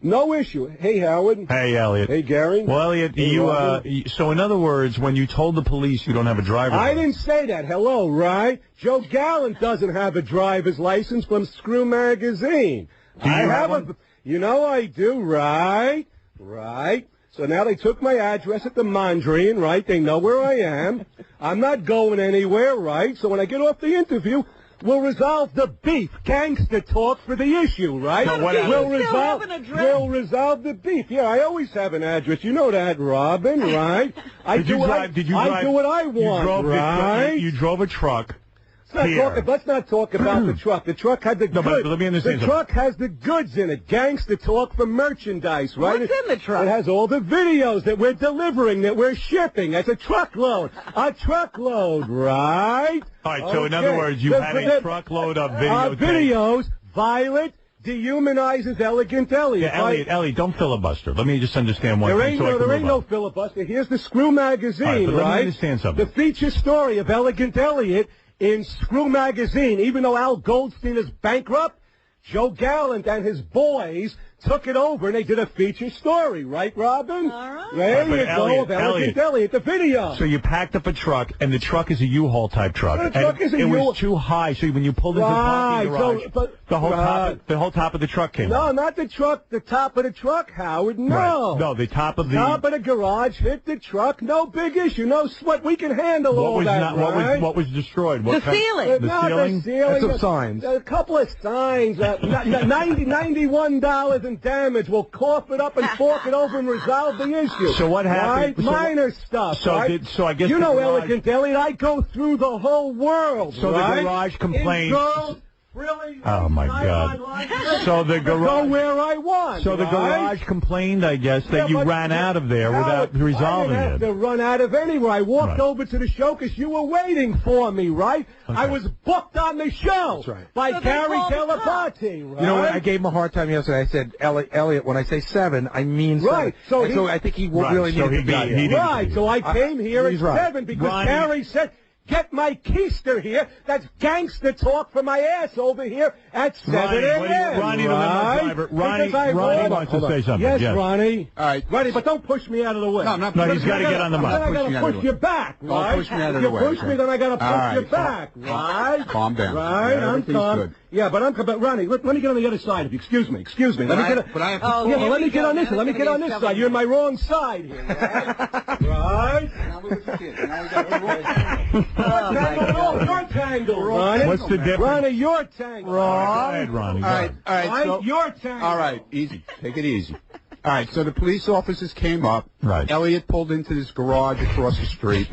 No issue. Hey, Howard. Hey, Eliot. Hey, Gary. Well, Eliot, Hey, so in other words, when you told the police you don't have a driver's license. I didn't say that. Hello, right? Joe Gallen doesn't have a driver's license from Screw Magazine. Do you have one? You know I do, right? Right. So now they took my address at the Mondrian, right? They know where I am. I'm not going anywhere, right? So when I get off the interview, we'll resolve the beef. Gangster talk for the issue, right? So We'll resolve the beef. Yeah, I always have an address. You know that, Robin, right? I do what I want, right? You drove a truck. Let's not talk about the truck. The truck had the goods. But let me understand. The truck has the goods in it. Gangster talk for merchandise, right? What's in the truck? It has all the videos that we're delivering, that we're shipping. It's a truckload. A truckload, right? All right, so in other words, you had a truckload of videos. Violet dehumanizes Elegant Eliot. Yeah, Eliot, don't filibuster. Let me just understand one thing. There ain't no filibuster. Here's the Screw Magazine, right? Let me understand something. The feature story of Elegant Eliot in Screw Magazine. Even though Al Goldstein is bankrupt, Joe Gallant and his boys took it over, and they did a feature story. Right, Robin? All right. There you go, of Elegant Eliot, the video. So you packed up a truck, and the truck is a U-Haul type truck. The truck is a U-Haul. Was too high, so when you pulled into the parking garage, the whole top of the truck came No, out. not the truck, the top of the truck, Howard, no. Right. No, the top of the garage hit the truck, no big issue, no sweat, we can handle all that, right? What was destroyed? The ceiling. The ceiling. And some signs. A couple of signs, $91.50 and damage. We'll cough it up and fork it over and resolve the issue. So what happened? Right? Minor stuff. So right? I guess you the know, garage, Elegant Elliot, I go through the whole world. So right? the garage complained. Girls, really? Oh my God! So the garage. Go where I want. So the garage complained, I guess, that you ran out of there without resolving I didn't have it. to run out of anywhere. I walked over to the show because you were waiting for me, right? Okay. I was booked on the show by Gary Dell'Abate, right? You know what? I gave him a hard time yesterday. I said, Elliot, when I say 7, I mean 7. Right. So I think he really needed to be here. Right. So I came here at 7 because Gary said, get my keister here. That's gangster talk for my ass over here at 7 a.m. Ronnie, the limo driver. Ronnie wants to say something. Yes, Ronnie. All right. Ronnie, but don't push me out of the way. No, I'm not No, he's got to get on the mic. Then I got to push you back, right? Don't push me out of the way. If you push me, then I got to push you back, right? Calm down. Right, Yeah, I'm calm. good. Yeah, but Ronnie, let me get on the other side of you. Excuse me. Let me get. But I have to. Oh, yeah, let me get on this. Let me get on this side. You're on my wrong side here, right? Right? Now we with the kid. Now we got Your tangle, Ronnie. What's the difference? Ronnie, your tangle. Go ahead, Ronnie. All right. So, your tangle. all right, easy. Take it easy. All right, so the police officers came up. Right. Elliot pulled into this garage across the street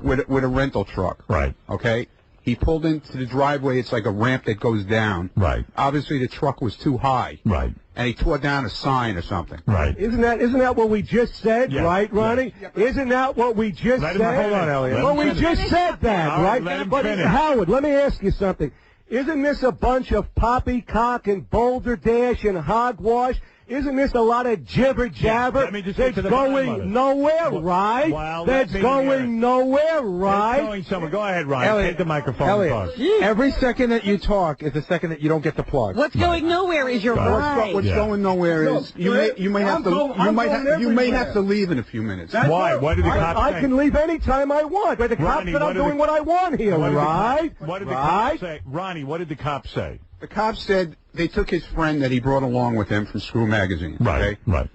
with a rental truck. Right. Okay. He pulled into the driveway. It's like a ramp that goes down. Right. Obviously, the truck was too high. Right. And he tore down a sign or something. Right. Isn't that what we just said, right, Ronnie? Isn't that what we just said? Hold on, Elliot. Well, we just said that, All right, right? let him But finish. Howard, let me ask you something. Isn't this a bunch of poppycock and boulder dash and hogwash? Isn't this a lot of jibber jabber? Let me just get That's to the bottom of going it. nowhere, right? Well, That's let me hear it. going nowhere, It's right? going somewhere. Go ahead, Ronnie. Elliot, Take the microphone. Elliot, and talk. every second that you talk is a second that you don't get the plug. What's going nowhere is your right. What's going nowhere is you may have to leave in a few minutes. Why? What did the cops say? I can leave any time I want. But the cops Ronnie, said I'm doing what I want here, right? What did the cops say? Ronnie, what did the cops say? The cops said they took his friend that he brought along with him from Screw Magazine. Right. Okay? Right.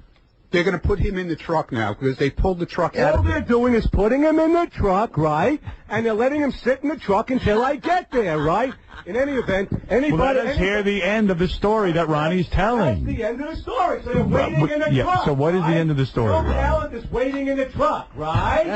They're going to put him in the truck now because they pulled the truck out All of they're doing is putting him in the truck, right? And they're letting him sit in the truck until I get there, right? In any event, anybody... Well, let us hear the end of the story that Ronnie's telling. That's the end of the story. So they're waiting in the Yeah, truck. so what is the right? end of the story, Joe Ronnie? Allen is waiting in the truck, right?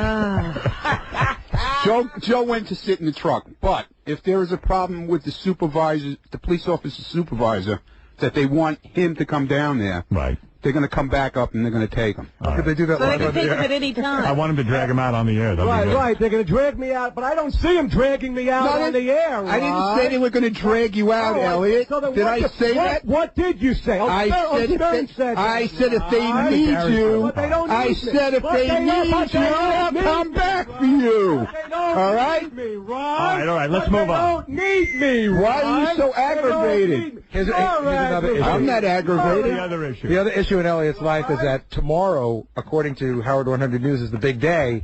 Joe went to sit in the truck. But if there is a problem with the supervisor, the police officer supervisor, that they want him to come down there, Right. they're going to come back up and they're going to take him. Could they do that So they live can on the take air? him at any time. I want him to drag him out on the air. That'd be good. Right. They're going to drag me out, but I don't see them dragging me out on the air, right? I didn't say they were going to drag you out, Elliot. So then Did what I say that? What did you say? I said if they need you, I said if they need you, I'll come back for you. All right? All right, let's move on. They don't need me, Why are you so aggravated? Here's another issue. I'm not aggravated. The other issue. The other issue in Elliot's life is that tomorrow, according to Howard 100 News, is the big day.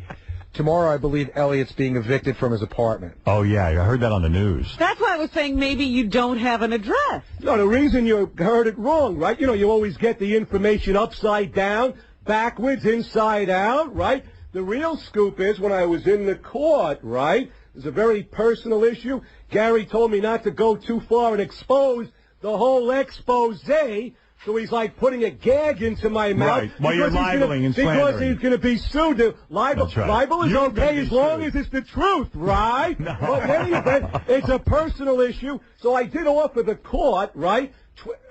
Tomorrow, I believe Elliot's being evicted from his apartment. Oh, yeah, I heard that on the news. That's why I was saying maybe you don't have an address. No, the reason you heard it wrong, right? You know, you always get the information upside down, backwards, inside out, right? The real scoop is when I was in the court, right? It's a very personal issue. Gary told me not to go too far and expose the whole expose. So he's like putting a gag into my mouth. Right. Well, you're libeling and because slandering. he's going to be sued. Libel, That's right. libel is You're gonna okay be as long sued. as it's the truth, right? No. But in any event, it's a personal issue. So I did offer the court, right?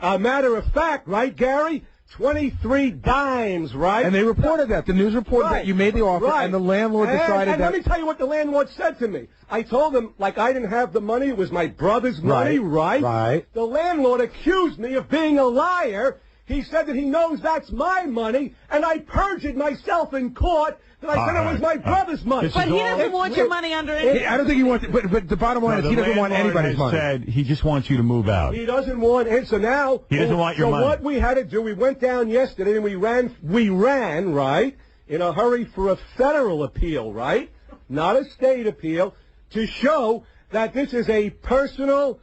A matter of fact, right, Gary? 23 dimes, right? And they reported that. The news reported Right. that you made the offer, Right. and the landlord decided and that... let me tell you what the landlord said to me. I told him, like, I didn't have the money. It was my brother's money, right? Right. The landlord accused me of being a liar. He said that he knows that's my money, and I perjured myself in court that I said it was my brother's money. But he doesn't want your money under any... I don't think he wants... But the bottom line is he doesn't want anybody's money. Said he just wants you to move out. He doesn't want it. So now... He doesn't want your money. So what we had to do, we went down yesterday and we ran, right, in a hurry for a federal appeal, right? Not a state appeal, to show that this is a personal...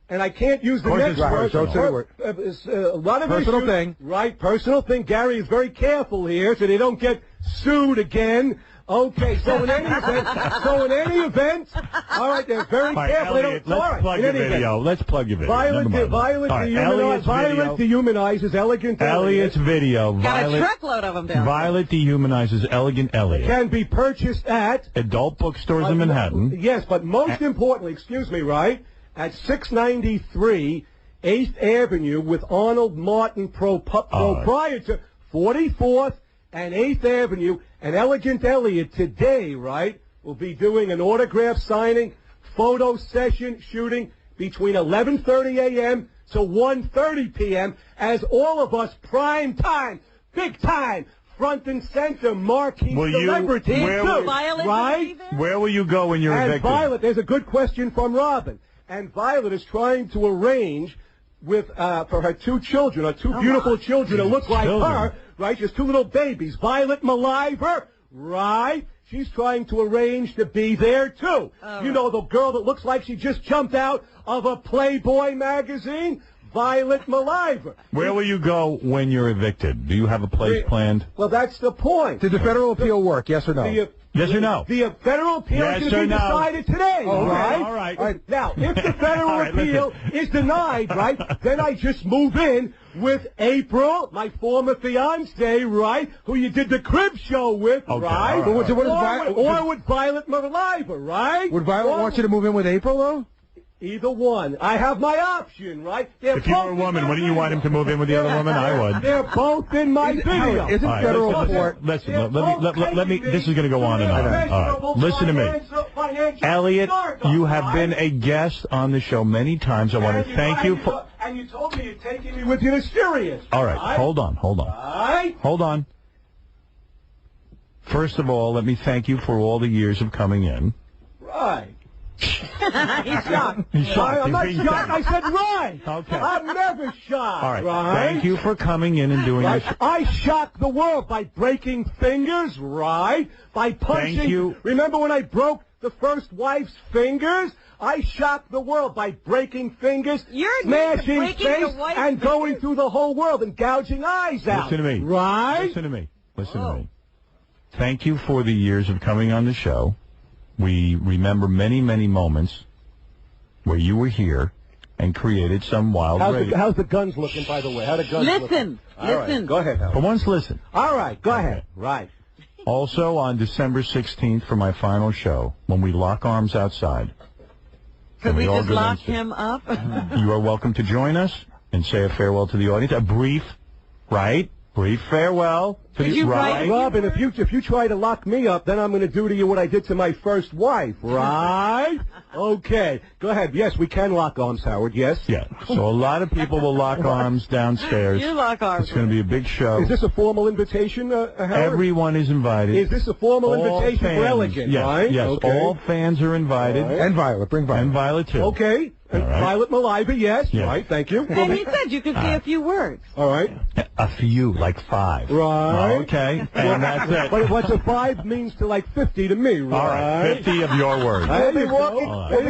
And I can't use the next word. Don't say the word. A lot of Personal issues, thing. Right, personal thing. Gary is very careful here so they don't get sued again Okay, so in any event, all right, they're very careful. Elliot, let's plug your video. Let's plug your video. Violet dehumanizes Elegant Elliot's video. Got a truckload of them down. Violet dehumanizes Elegant Elliot. Can be purchased at adult bookstores in Manhattan. Yes, but most importantly, excuse me, right, at 693 8th Avenue with Arnold Martin proprietor, 44th and 8th Avenue, and Elegant Elliot today, right, will be doing an autograph signing, photo session shooting between 11:30 a.m. to 1:30 p.m. as all of us prime time, big time, front and center marquee celebrities do, right? Where will you go when you're evicted? Violet, there's a good question from Robin. And Violet is trying to arrange with for her two children, her two beautiful children that look like her, right? She has two little babies. Violet Maliver, right? She's trying to arrange to be there, too. You know, the girl that looks like she just jumped out of a Playboy magazine? Violet Maliver. Where will you go when you're evicted? Do you have a place planned? Well, that's the point. Did the federal appeal work, yes or no? Yes or no? The federal appeal is going to be decided today, right? All right. Now, if the federal appeal is denied, right, then I just move in with April, my former fiancée, right, who you did the crib show with, right? Or with Violet Maliver, right? Would Violet want you to move in with April, though? Either one. I have my option, right? If you were a woman, wouldn't you want him to move in with the other woman? I would. They're both in my video. Isn't federal court... Listen, let me, this is going to go on and on. All right. Listen to me. Elliot, you have been a guest on the show many times. I want to thank you for... And you told me you're taking me with you to Sirius. All right, hold on. Hold on. First of all, let me thank you for all the years of coming in. Right. He's shocked. He's shocked. I'm not shocked. I said right. Okay. I'm never shocked. All right. Right? Thank you for coming in and doing this. I shock the world by breaking fingers, right? By punching. Thank you. Remember when I broke the first wife's fingers? I shocked the world by breaking fingers, smashing face, and going through the whole world and gouging eyes out. Listen to me. Right? Listen to me. Thank you for the years of coming on the show. We remember many, many moments where you were here and created some wild radio. How's the guns looking, by the way? How the guns looking? Listen. Right, go ahead, Howard. For once, listen. All right, go ahead. Right. Also, on December 16th for my final show, when we lock arms outside. Could we just lock him up? You are welcome to join us and say a farewell to the audience. A brief farewell to the right. Robin, if you try to lock me up, then I'm going to do to you what I did to my first wife, right? Okay. Go ahead. Yes, we can lock arms, Howard. Yes. Yeah. So a lot of people will lock arms downstairs. You lock arms. It's going to be a big show. Is this a formal invitation, Howard? Everyone is invited. Is this a formal invitation for Elegant, right? Yes. Okay. All fans are invited. Right. And Violet. Bring Violet. And Violet, too. Okay. And Violet Maliver, yes. Right, thank you. And he said you could say a few words. All right. A few, like 5. Right. Okay. And that's it. But what's a 5 means to like 50 to me, right? All right. 50 of your words. There you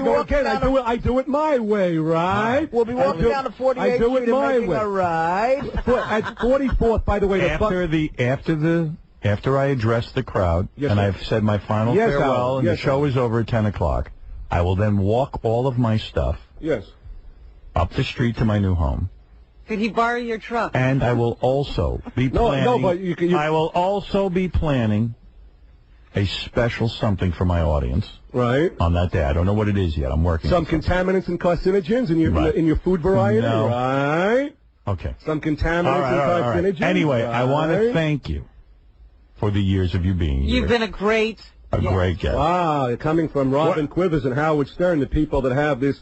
go. Again, I do it my way, right? We'll be walking down to 48th I do it Street my and making way. a ride. At 44th, by the way. After I address the crowd, yes, and sir. I've said my final Yes, farewell, Howard. and Yes, the show is over at 10 o'clock, I will then walk all of my stuff up the street to my new home. Could he borrow your truck? And I will also be planning. No, but you I will also be planning a special something for my audience. Right. On that day, I don't know what it is yet. I'm working. Some contaminants and carcinogens in your food variety. No. Right. Okay. Some contaminants and carcinogens. Anyway, right. I want to thank you for the years of you being here. You've been a great guest. Wow, coming from Robin Quivers and Howard Stern, the people that have this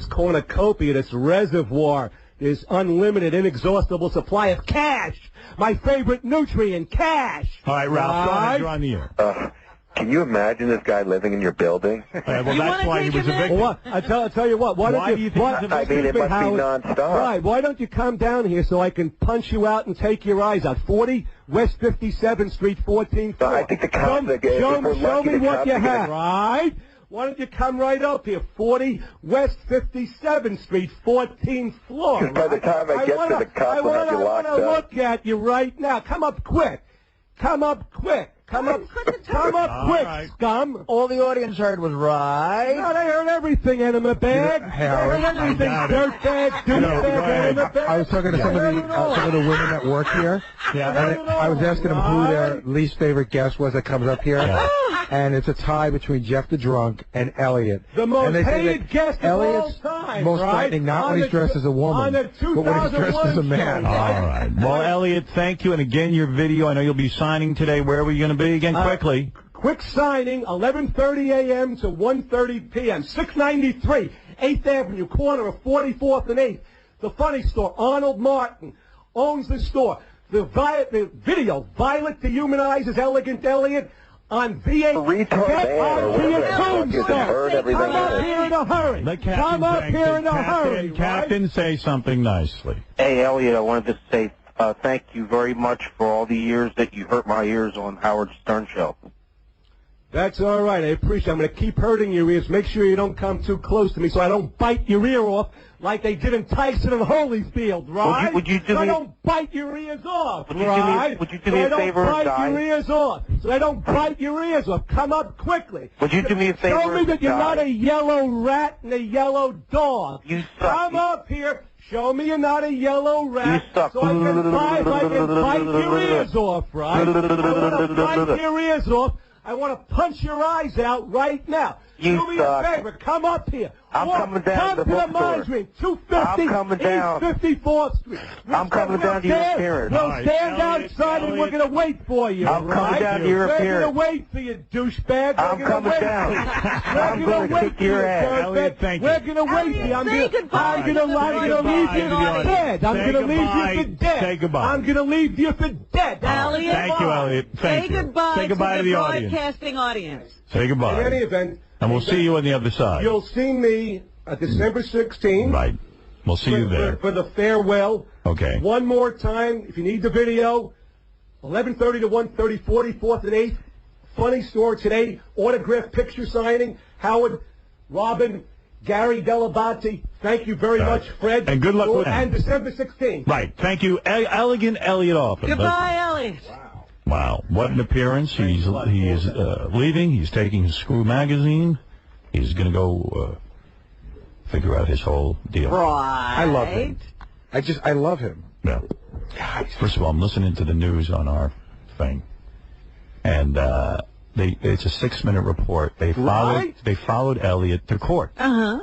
cornucopia, this reservoir, this unlimited, inexhaustible supply of cash. My favorite nutrient, cash. All right, Ralph, go ahead, you're on the air. Can you imagine this guy living in your building? Well, that's why he was evicted. Well, I tell you what. Why do you think he's evicted? I mean, it must be nonstop. Right. Why don't you come down here so I can punch you out and take your eyes out? 40 West 57th Street, 14th floor. I think the cops are getting Show me what you have. Right. Why don't you come right up here? 40 West 57th Street, 14th floor. Because by the time I get to the cops, I'll have you locked up. I want to look at you right now. Come up quick. Come up quick. Come up quick, scum. All the audience heard was right. No, they heard everything, enema bag. Howard. They heard everything, dirtbag, douchebag, enema bag. I was talking to some of the women that work here. Yeah. And I was asking them who their least favorite guest was that comes up here. Yeah. And it's a tie between Jeff the Drunk and Elliot. The most hated guest of Elliot's all time, most right? frightening, not when he's dressed as a woman, but when he's dressed as a man. All right. Well, Elliot, thank you. And again, your video, I know you'll be signing today. Where are we going to be again, quickly? Quick signing, 11:30 a.m. to 1:30 p.m. 693 8th Avenue, corner of 44th and 8th. The Funny Store. Arnold Martin owns the store. The video, Violet dehumanizes Elegant Elliot on V8. Get onto your tombstone. Come up here in a hurry. Come up here in a hurry. Captain, say something nicely. Hey, Elliot, I wanted to say thank you very much for all the years that you hurt my ears on Howard Stern Show. That's all right. I appreciate it. I'm going to keep hurting your ears. Make sure you don't come too close to me so I don't bite your ear off like they did in Tyson and Holyfield, right? Would you do so me... I don't bite your ears off, would you right? Would you do me a favor, Guy? Guy? Your ears off. So I don't bite your ears off. Come up quickly. Would you do me a favor, Show me that you're Guy? not a yellow rat and a yellow dog. You suck. Come up here. Show me you're not a yellow rat. You suck. So I can bite your ears off, right? I want to bite your ears off. I want to punch your eyes out right now. You do me suck. a favor. Come up here. I'm coming down to the Come to the Mines Ring, 250 I'm coming down. East 54th Street. I'm coming down to your appearance. We'll stand outside and we're going to wait for you. I'm coming down to your appearance. We're going to wait for you, douchebag. I'm coming down. I'm going to kick your ass. Elliot, thank you. We're going to wait for you. I'm going to leave you for dead. I'm going to leave you for dead. Say goodbye. I'm going to leave you for dead. Elliot, thank you, Elliot. Thank you. Say goodbye to the audience. Broadcasting audience. Say goodbye. In any event, and we'll see you on the other side. You'll see me December 16th. Right. We'll see you there. For the farewell. Okay. One more time, if you need the video, 11:30 to 1:30, 44th and 8th. Funny Store today. Autograph picture signing. Howard, Robin, Gary Delabate. Thank you very much, Fred. And good luck with And December 16th. Right. Thank you, Elegant Eliot Offen. Goodbye, Elliot. Wow, what an appearance. He is leaving. He's taking his Screw magazine. He's going to go figure out his whole deal. Right. I love him. I love him. Yeah. First of all, I'm listening to the news on our thing. And it's a 6-minute report. They followed Elliot to court. Uh-huh.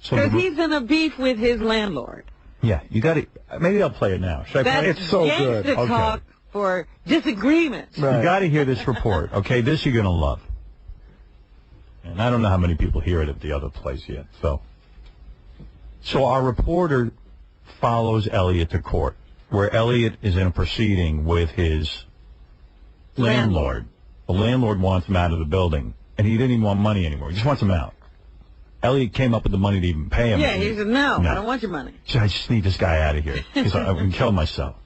So because he's in a beef with his landlord. Yeah, you got to. Maybe I'll play it now. Should I play it? It's so good. Okay. Talk for disagreements. Right. You got to hear this report, okay? This you're going to love. And I don't know how many people hear it at the other place yet. So our reporter follows Elliot to court, where Elliot is in a proceeding with his landlord. The landlord wants him out of the building, and he didn't even want money anymore. He just wants him out. Elliot came up with the money to even pay him. Yeah, he said, no, I don't want your money. So I just need this guy out of here because I'm going to kill myself.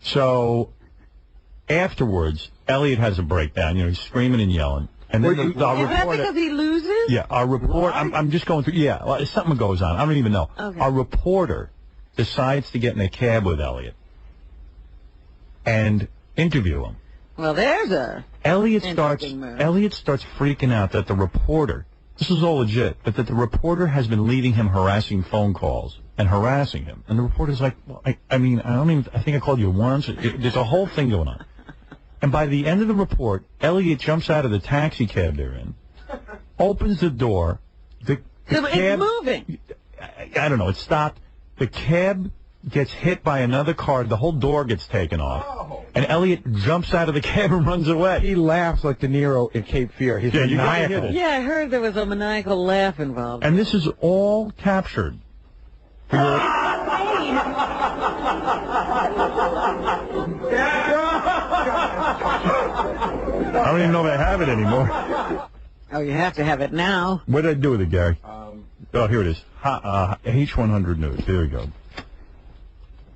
So afterwards, Elliot has a breakdown. You know, he's screaming and yelling. And then is that because he loses? Yeah, our reporter, I'm just going through, well, something goes on. I don't even know. Okay. Our reporter decides to get in a cab with Elliot and interview him. Well, there's a Elliot starts freaking out that the reporter, this is all legit, but that the reporter has been leaving him harassing phone calls and harassing him. And the reporter's like, well, I think I called you once. There's a whole thing going on. And by the end of the report, Elliot jumps out of the taxi cab they're in, opens the door. The cab, it's moving. I don't know. It stopped. The cab gets hit by another car. The whole door gets taken off. And Elliot jumps out of the cab and runs away. He laughs like De Niro in Cape Fear. He's maniacal. Yeah, I heard there was a maniacal laugh involved. And this is all captured. I don't even know if I have it anymore. Oh, you have to have it now. What did I do with it, Gary? Oh, here it is. H100 News. There we go.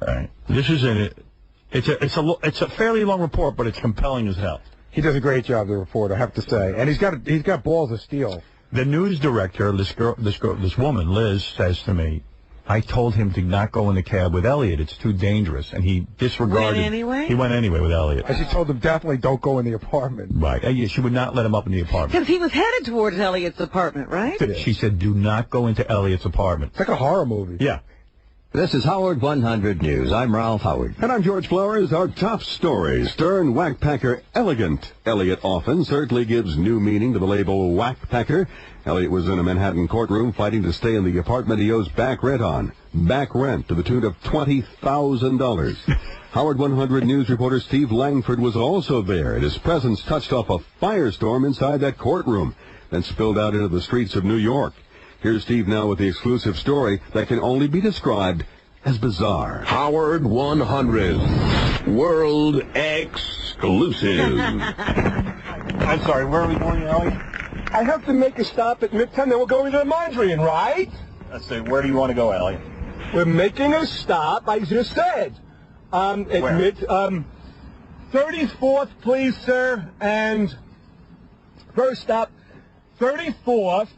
All right. This is it. It's a fairly long report, but it's compelling as hell. He does a great job, the reporter, I have to say, and he's got balls of steel. The news director, this woman, Liz, says to me, I told him to not go in the cab with Elliot. It's too dangerous. And he disregarded. Went anyway? He went anyway with Elliot. And she told him definitely don't go in the apartment. Right. She would not let him up in the apartment. Because he was headed towards Elliot's apartment, right? She said, do not go into Elliot's apartment. It's like a horror movie. Yeah. This is Howard 100 News. I'm Ralph Howard. And I'm George Flowers. Our top story. Stern whackpacker Elegant Eliot Offen certainly gives new meaning to the label whackpacker. Eliot was in a Manhattan courtroom fighting to stay in the apartment he owes back rent on. Back rent to the tune of $20,000. Howard 100 News reporter Steve Langford was also there, and his presence touched off a firestorm inside that courtroom, then spilled out into the streets of New York. Here's Steve now with the exclusive story that can only be described as bizarre. Howard 100, world exclusive. I'm sorry, where are we going, Elliot? I have to make a stop at Midtown, then we're going to the Mondrian, right? Let's say, where do you want to go, Elliot? We're making a stop, I just said. At Where? 34th, please, sir, and first stop, 34th.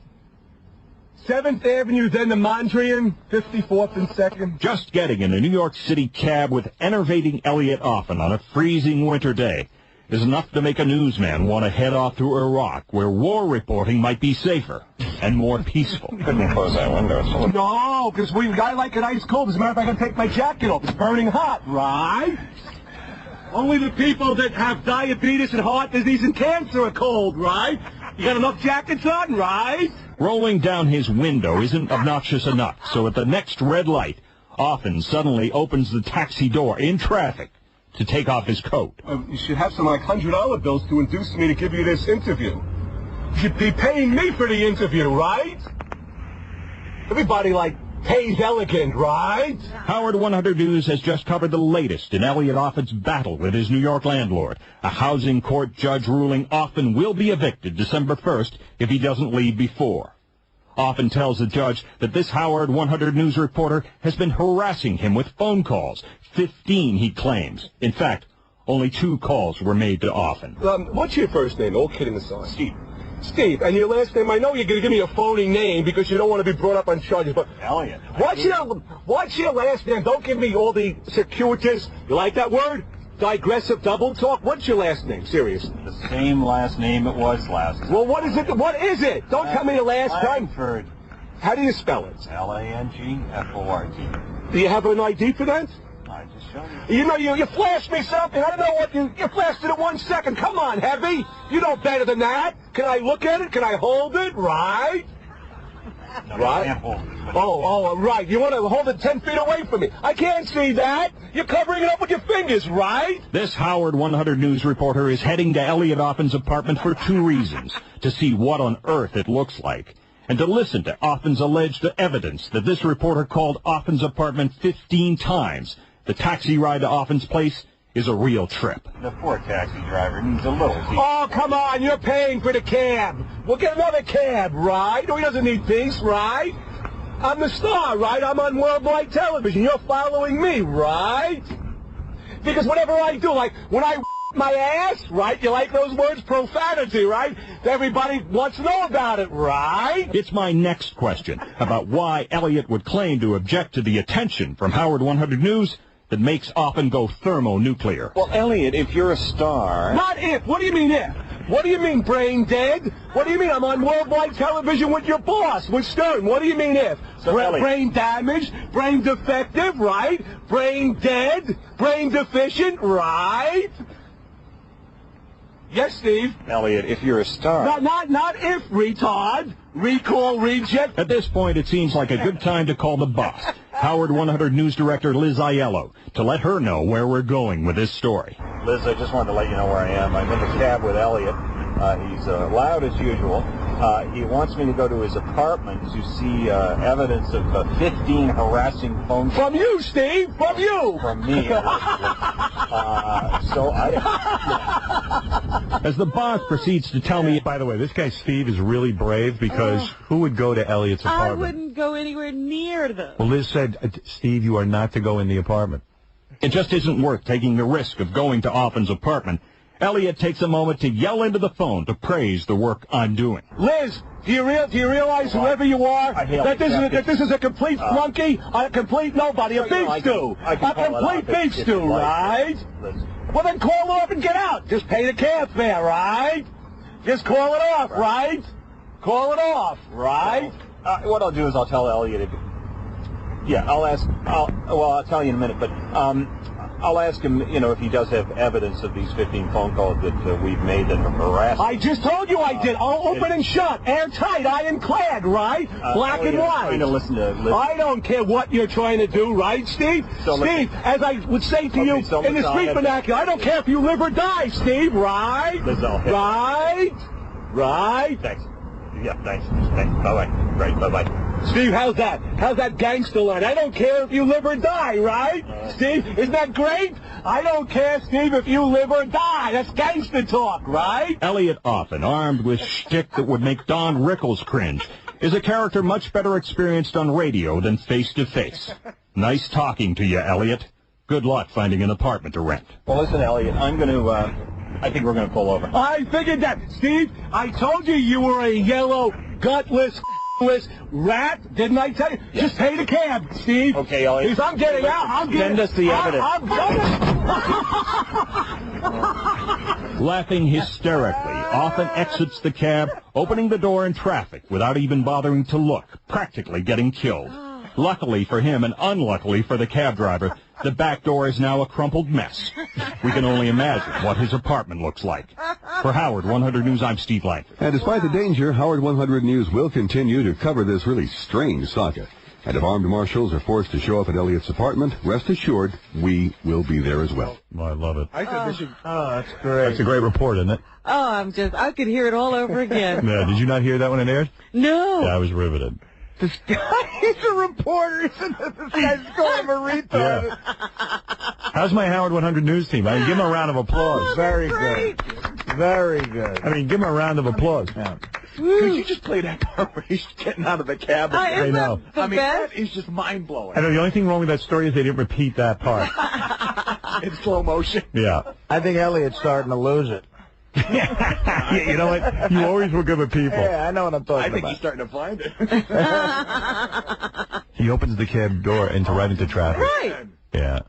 7th Avenue, then the Mondrian, 54th and 2nd. Just getting in a New York City cab with enervating Eliot Offen on a freezing winter day is enough to make a newsman want to head off to Iraq, where war reporting might be safer and more peaceful. Couldn't close that window. No, because I like it ice cold. As a matter of fact, I can take my jacket off. It's burning hot, right? Only the people that have diabetes and heart disease and cancer are cold, right? You got enough jackets on, right? Rolling down his window isn't obnoxious enough, so at the next red light, Offen suddenly opens the taxi door in traffic to take off his coat. You should have some like $100 bills to induce me to give you this interview. You should be paying me for the interview, right? Everybody pays Elegant, right? Howard 100 News has just covered the latest in Eliot Offen's battle with his New York landlord. A housing court judge ruling Offen will be evicted December 1st if he doesn't leave before. Offen tells the judge that this Howard 100 News reporter has been harassing him with phone calls. 15, he claims. In fact, only 2 calls were made to Offen. What's your first name? All kidding aside. Steve, and your last name, I know you're going to give me a phony name because you don't want to be brought up on charges, but... Elliot. What's your last name? Don't give me all the circuitous, you like that word? Digressive double talk? What's your last name? Seriously. The same last name it was last time. Well, what is it? What is it? Don't tell me the last time. Langford. How do you spell it? Langfort. Do you have an ID for that? I just showed You know, you flashed me something. I don't know what you flashed it in 1 second. Come on, Heavy. You know better than that. Can I look at it? Can I hold it? Right? No, right? You can't hold it. Right. You want to hold it 10 feet away from me. I can't see that. You're covering it up with your fingers, right? This Howard 100 News reporter is heading to Eliot Offen's apartment for 2 reasons. To see what on earth it looks like, and to listen to Offen's alleged evidence that this reporter called Offen's apartment 15 times. The taxi ride to Offen's place is a real trip. The poor taxi driver needs a little peace. Oh, come on. You're paying for the cab. We'll get another cab, right? No, he doesn't need peace, right? I'm the star, right? I'm on worldwide television. You're following me, right? Because whatever I do, like when I my ass, right? You like those words? Profanity, right? Everybody wants to know about it, right? It's my next question about why Eliot would claim to object to the attention from Howard 100 News that makes Offen go thermonuclear. Well, Elliot, if you're a star... Not if. What do you mean if? What do you mean brain dead? What do you mean I'm on worldwide television with your boss, with Stern? What do you mean if? So, brain damaged, brain defective, right? Brain dead, brain deficient, right? Yes, Steve? Elliot, if you're a star... Not if, retard. Recall, reject. At this point, it seems like a good time to call the boss, Howard 100 News Director Liz Aiello, to let her know where we're going with this story. Liz, I just wanted to let you know where I am. I'm in the cab with Elliot. He's loud as usual. He wants me to go to his apartment to see evidence of 15 harassing phone calls. From you, Steve! From you! From me. So I... As the boss proceeds to tell me... By the way, this guy Steve is really brave because who would go to Elliot's apartment? I wouldn't go anywhere near them. Well, Liz said, Steve, you are not to go in the apartment. It just isn't worth taking the risk of going to Offen's apartment Elliot takes a moment to yell into the phone to praise the work I'm doing. Liz, do you realize, whoever you are, that this is a complete flunky, a complete nobody, a beef stew, a complete beef stew, right? Well, then call it off and get out. Just pay the cab fare, right? Just call it off, right? Call it off, right? What I'll do is I'll tell Elliot. I'll tell you in a minute, but I'll ask him, if he does have evidence of these 15 phone calls that we've made that are harassing. I just told you I did. Open and shut, airtight, ironclad, right? Black and white. I don't care what you're trying to do, right, Steve? Steve, as I would say to you in the street vernacular, I don't care if you live or die, Steve, right? Right? Right? Thanks. Yeah, thanks. Bye-bye. Right, bye-bye. Steve, how's that? How's that gangster line? I don't care if you live or die, right? Steve, isn't that great? I don't care, Steve, if you live or die. That's gangster talk, right? Eliot Offen, armed with shtick that would make Don Rickles cringe, is a character much better experienced on radio than face-to-face. Nice talking to you, Elliot. Good luck finding an apartment to rent. Well, listen, Elliot, I think we're going to pull over. I figured that. Steve, I told you were a yellow, gutless, rat, didn't I tell you? Yeah. Just pay the cab, Steve. Okay, Elliot. Because I'm getting out. Send us the evidence. Laughing hysterically, Offen exits the cab, opening the door in traffic without even bothering to look, practically getting killed. Luckily for him and unluckily for the cab driver, the back door is now a crumpled mess. We can only imagine what his apartment looks like. For Howard 100 News, I'm Steve Langford. And despite the danger, Howard 100 News will continue to cover this really strange saga. And if armed marshals are forced to show up at Elliot's apartment, rest assured, we will be there as well. Oh, I love it. I think this should... Oh, that's great. That's a great report, isn't it? Oh, I could hear it all over again. Yeah, did you not hear that when it aired? No. Yeah, I was riveted. This guy is a reporter, isn't it? This guy's calling him a retard. Yeah. How's my Howard 100 News team? I mean, give him a round of applause. Oh, very good. Very good. I mean, give him a round of applause. Yeah. Could you just play that part where he's getting out of the cab? I know. I mean, that is just mind-blowing. I know. The only thing wrong with that story is they didn't repeat that part. In slow motion. Yeah. I think Elliot's starting to lose it. Yeah, you know what? You always were good with people. Yeah, I know what I'm talking about. I think he's starting to find it. He opens the cab door right into traffic. Right. Yeah.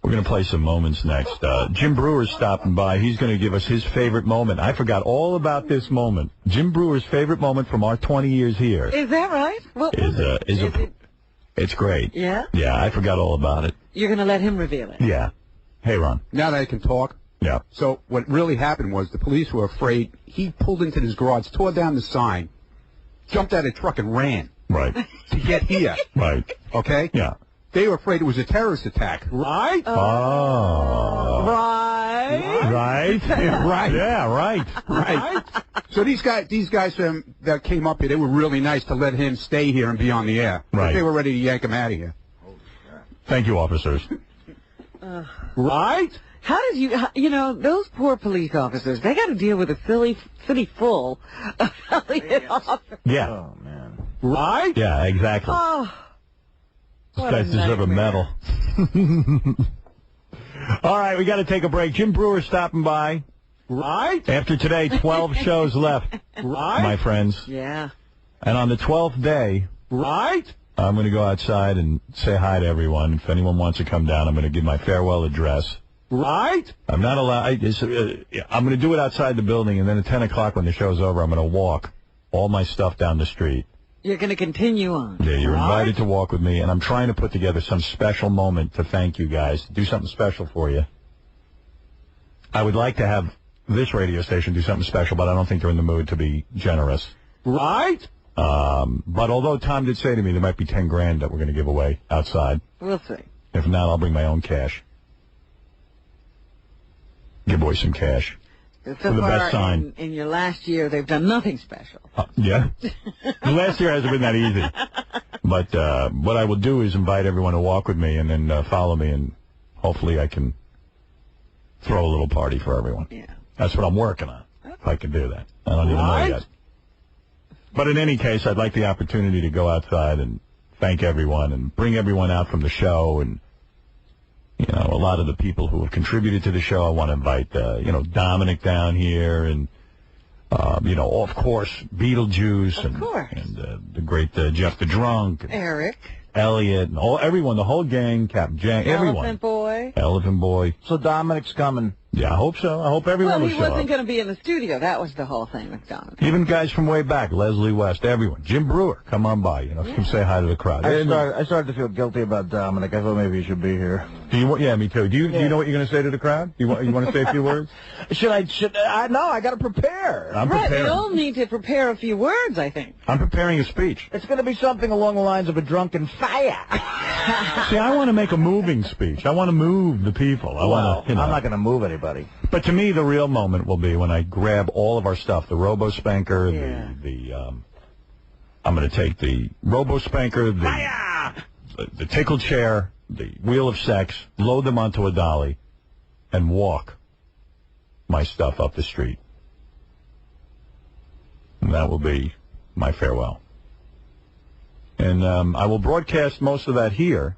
We're going to play some moments next. Jim Brewer's stopping by. He's going to give us his favorite moment. I forgot all about this moment. Jim Brewer's favorite moment from our 20 years here. Is that right? What was it? It's great. Yeah? Yeah, I forgot all about it. You're going to let him reveal it? Yeah. Hey, Ron. Now that I can talk. Yeah. So what really happened was the police were afraid. He pulled into his garage, tore down the sign, jumped out of the truck and ran. Right. To get here. Right. Okay? Yeah. They were afraid it was a terrorist attack. Right? Oh. Right. Right. Right. Yeah, right. Right. So these guys that came up here, they were really nice to let him stay here and be on the air. Right. They were ready to yank him out of here. Thank you, officers. Right? How did those poor police officers, they got to deal with a city full of Eliot Offen. Yeah. Oh, man. Right? Yeah, exactly. Oh. These guys deserve a medal. All right, we got to take a break. Jim Brewer's stopping by. Right? After today, 12 shows left. Right? My friends. Yeah. And on the 12th day. Right? I'm going to go outside and say hi to everyone. If anyone wants to come down, I'm going to give my farewell address. Right? I'm not allowed. I'm going to do it outside the building, and then at 10 o'clock when the show's over, I'm going to walk all my stuff down the street. You're going to continue on. Yeah, you're invited to walk with me, and I'm trying to put together some special moment to thank you guys, do something special for you. I would like to have this radio station do something special, but I don't think they're in the mood to be generous. Right? But although Tom did say to me there might be 10 grand that we're going to give away outside. We'll see. If not, I'll bring my own cash. Give away some cash. So for the best sign. In your last year, they've done nothing special. Yeah. The last year hasn't been that easy. But what I will do is invite everyone to walk with me and then follow me, and hopefully I can throw a little party for everyone. Yeah. That's what I'm working on, if I can do that. I don't even know yet. But in any case, I'd like the opportunity to go outside and thank everyone and bring everyone out from the show and You know, a lot of the people who have contributed to the show. I want to invite, Dominic down here and, of course, Beetlejuice and the great Jeff the Drunk. Eric. Elliot, and everyone, the whole gang, Captain Jack, everyone. Elephant Boy. So Dominic's coming. Yeah, I hope so. I hope everyone will show up. Well, he wasn't going to be in the studio. That was the whole thing with Dominic. Even guys from way back, Leslie West, everyone. Jim Brewer, come on by, come say hi to the crowd. I started to feel guilty about Dominic. I thought maybe he should be here. Yeah, me too. Do you know what you're going to say to the crowd? You want to say a few words? No, I got to prepare. I'm preparing. We all need to prepare a few words, I think. I'm preparing a speech. It's going to be something along the lines of a drunken fire. See, I want to make a moving speech. I want to move the people. I'm not going to move anybody. But to me, the real moment will be when I grab all of our stuff, the Robo Spanker, I'm going to take the Robo Spanker, the tickle chair, the wheel of sex, load them onto a dolly, and walk my stuff up the street. And that will be my farewell. And I will broadcast most of that here,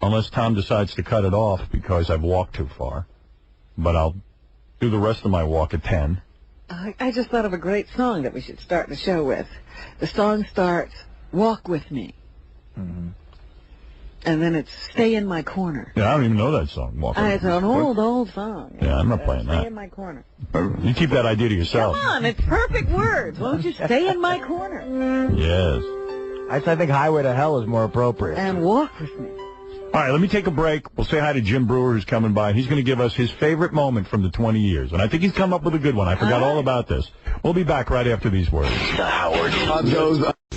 unless Tom decides to cut it off because I've walked too far. But I'll do the rest of my walk at 10. I just thought of a great song that we should start the show with. The song starts, Walk With Me. Mm-hmm. And then it's Stay in My Corner. Yeah, I don't even know that song. It's an old song. Yeah, I'm not playing that. Stay in My Corner. You keep that idea to yourself. Come on, it's perfect words. Why don't you stay in my corner? Yes. I think Highway to Hell is more appropriate. And Walk With Me. All right, let me take a break. We'll say hi to Jim Brewer, who's coming by. He's going to give us his favorite moment from the 20 years. And I think he's come up with a good one. I forgot all about this. We'll be back right after these words. The Howard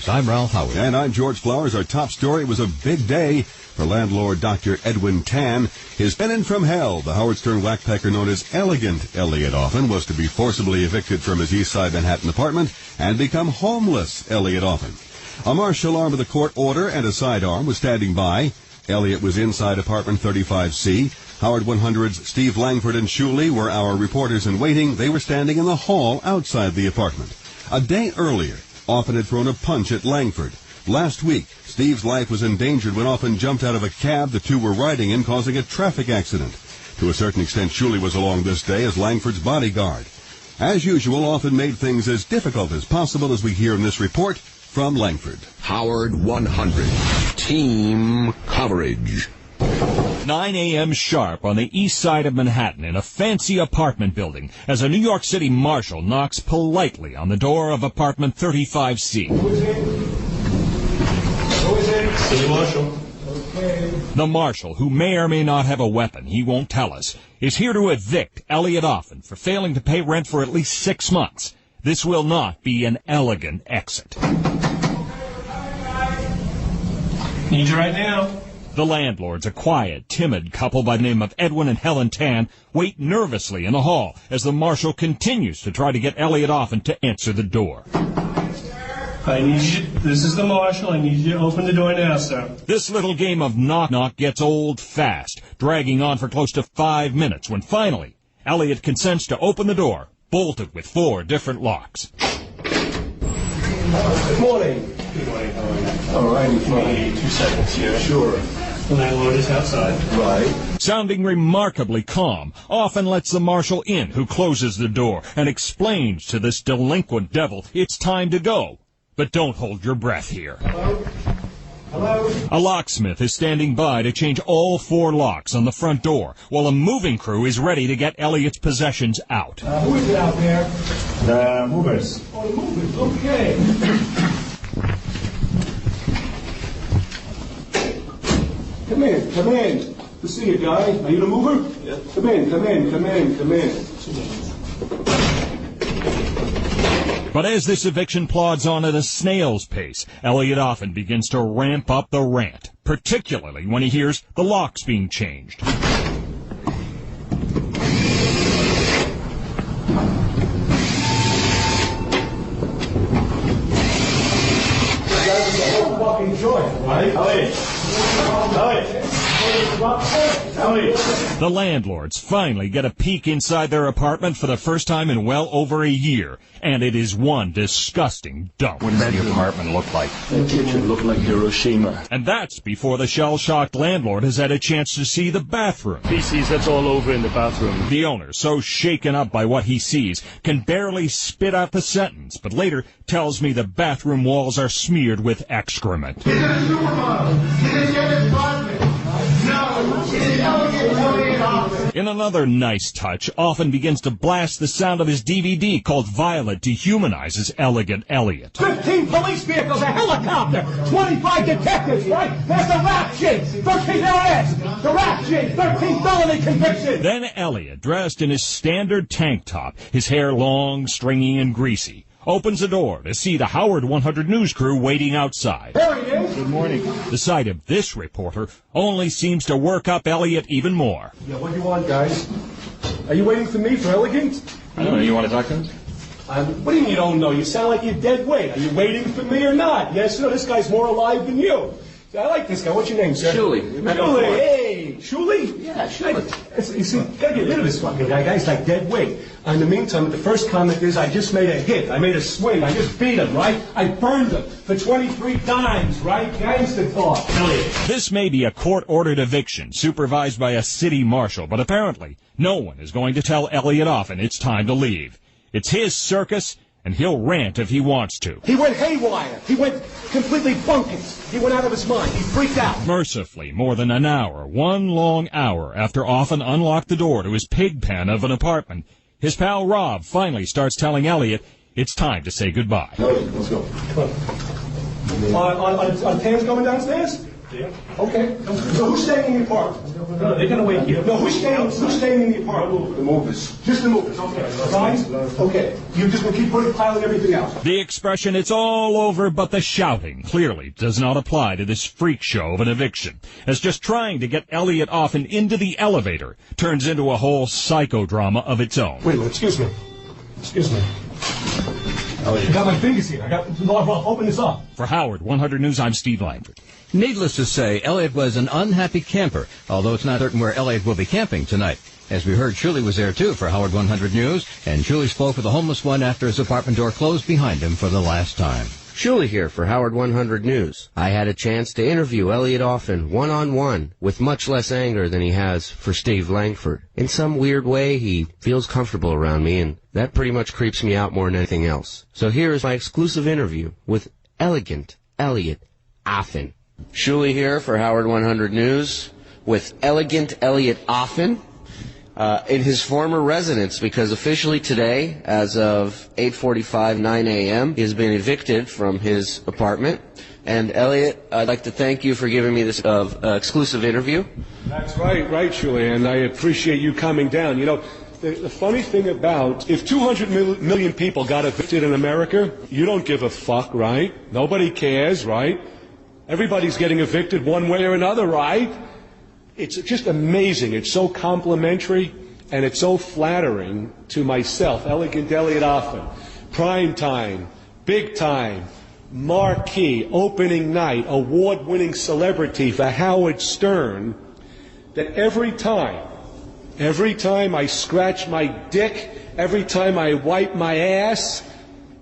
I'm Ralph Howard. And I'm George Flowers. Our top story was a big day for landlord Dr. Edwin Tan. His tenant from hell, the Howard Stern whackpacker known as Elegant Eliot Offen, was to be forcibly evicted from his East Side Manhattan apartment and become homeless Eliot Offen. A martial arm of the court order and a sidearm was standing by. Eliot was inside apartment 35C. Howard 100's Steve Langford and Shuley were our reporters in waiting. They were standing in the hall outside the apartment. A day earlier, Offen had thrown a punch at Langford. Last week, Steve's life was endangered when Offen jumped out of a cab the two were riding in, causing a traffic accident. To a certain extent, Shuley was along this day as Langford's bodyguard. As usual, Offen made things as difficult as possible, as we hear in this report from Langford. Howard 100. Team coverage. 9 a.m. sharp on the east side of Manhattan in a fancy apartment building as a New York City marshal knocks politely on the door of apartment 35C. Who is it? City Marshal. Okay. The marshal, who may or may not have a weapon, he won't tell us, is here to evict Eliot Offen for failing to pay rent for at least 6 months. This will not be an elegant exit. Need you right now. The landlords, a quiet, timid couple by the name of Edwin and Helen Tan, wait nervously in the hall as the marshal continues to try to get Eliot Offen to answer the door. I need you. This is the marshal. I need you to open the door now, sir. This little game of knock-knock gets old fast, dragging on for close to 5 minutes when finally Eliot consents to open the door, bolted with 4 different locks. Good morning. Good morning. How are you? All right. Maybe 2 seconds here. Sure. The landlord is outside. Right. Sounding remarkably calm, Offen lets the marshal in, who closes the door and explains to this delinquent devil it's time to go. But don't hold your breath here. Hello? Hello? A locksmith is standing by to change all 4 locks on the front door, while a moving crew is ready to get Eliot's possessions out. Who is it out there? The movers. Oh, the movers. Okay. Come in, come in. Good to see you, guy. Are you the mover? Yeah. Come in, come in, come in, come in. But as this eviction plods on at a snail's pace, Eliot Offen begins to ramp up the rant, particularly when he hears the locks being changed. Fucking joy, right? Eliot. The landlords finally get a peek inside their apartment for the first time in well over a year, and it is one disgusting dump. What does the apartment look like? The kitchen looked like Hiroshima. And that's before the shell-shocked landlord has had a chance to see the bathroom. Feces, that's all over in the bathroom. The owner, so shaken up by what he sees, can barely spit out the sentence, but later tells me the bathroom walls are smeared with excrement. Is it a supermodel? Is it Janet Rodman? No, it is Eliot Offen. In another nice touch, Offen begins to blast the sound of his DVD called Violet dehumanizes Elegant Elliot. 15 police vehicles, a helicopter, 25 detectives, right? There's the rap sheet, 13 arrests, the rap sheet, 13 felony convictions. Then Elliot, dressed in his standard tank top, his hair long, stringy, and greasy, opens the door to see the Howard 100 News crew waiting outside. There he is. Good morning. The sight of this reporter only seems to work up Elliot even more. Yeah, what do you want, guys? Are you waiting for me for Elegant? I don't know. You want to talk to him? What do you mean you don't know? You sound like you're dead weight. Are you waiting for me or not? Yes or no? This guy's more alive than you. I like this guy. What's your name, sir? Shuli. Shuli. Hey, Shuli? Yeah, Shuli. You see, gotta get rid of this fucking guy. Guy's like dead weight. In the meantime, the first comment is, I just made a hit. I made a swing. I just beat him, right? I burned him for 23 dimes, right? Gangster talk. This may be a court-ordered eviction supervised by a city marshal, but apparently no one is going to tell Eliot Offen it's time to leave. It's his circus, and he'll rant if he wants to. He went haywire. He went completely bonkers. He went out of his mind. He freaked out. Mercifully, more than an hour, one long hour after Offen unlocked the door to his pig pen of an apartment, his pal Rob finally starts telling Elliot it's time to say goodbye. Let's go. Come on. Are Pam's going downstairs? Yeah. Okay. So who's staying in the apartment? No, they're going to wait here. No, who's staying in the apartment? The movers. Just the movers. Okay. Guys? Okay. You just will keep piling everything out. The expression, it's all over, but the shouting clearly does not apply to this freak show of an eviction, as just trying to get Eliot Offen into the elevator turns into a whole psychodrama of its own. Wait a minute. Excuse me. I got my fingers here. Open this up. For Howard 100 News, I'm Steve Langford. Needless to say, Elliot was an unhappy camper, although it's not certain where Elliot will be camping tonight. As we heard, Shuli was there too for Howard 100 News, and Shuli spoke with the homeless one after his apartment door closed behind him for the last time. Shuli here for Howard 100 News. I had a chance to interview Eliot Offen one-on-one with much less anger than he has for Steve Langford. In some weird way, he feels comfortable around me, and that pretty much creeps me out more than anything else. So here is my exclusive interview with Elegant Eliot Offen. Shuli here for Howard 100 News with Elegant Eliot Offen. In his former residence, because officially today, as of 8:45, 9 a.m., he has been evicted from his apartment. And Elliot, I'd like to thank you for giving me this exclusive interview. That's right, Shuli, and I appreciate you coming down. You know, the funny thing about, if 200 million people got evicted in America, you don't give a fuck, right? Nobody cares, right? Everybody's getting evicted one way or another, right? It's just amazing. It's so complimentary, and it's so flattering to myself, Elegant Eliot Offen. Prime time, big time, marquee, opening night, award-winning celebrity for Howard Stern, that every time I scratch my dick, every time I wipe my ass,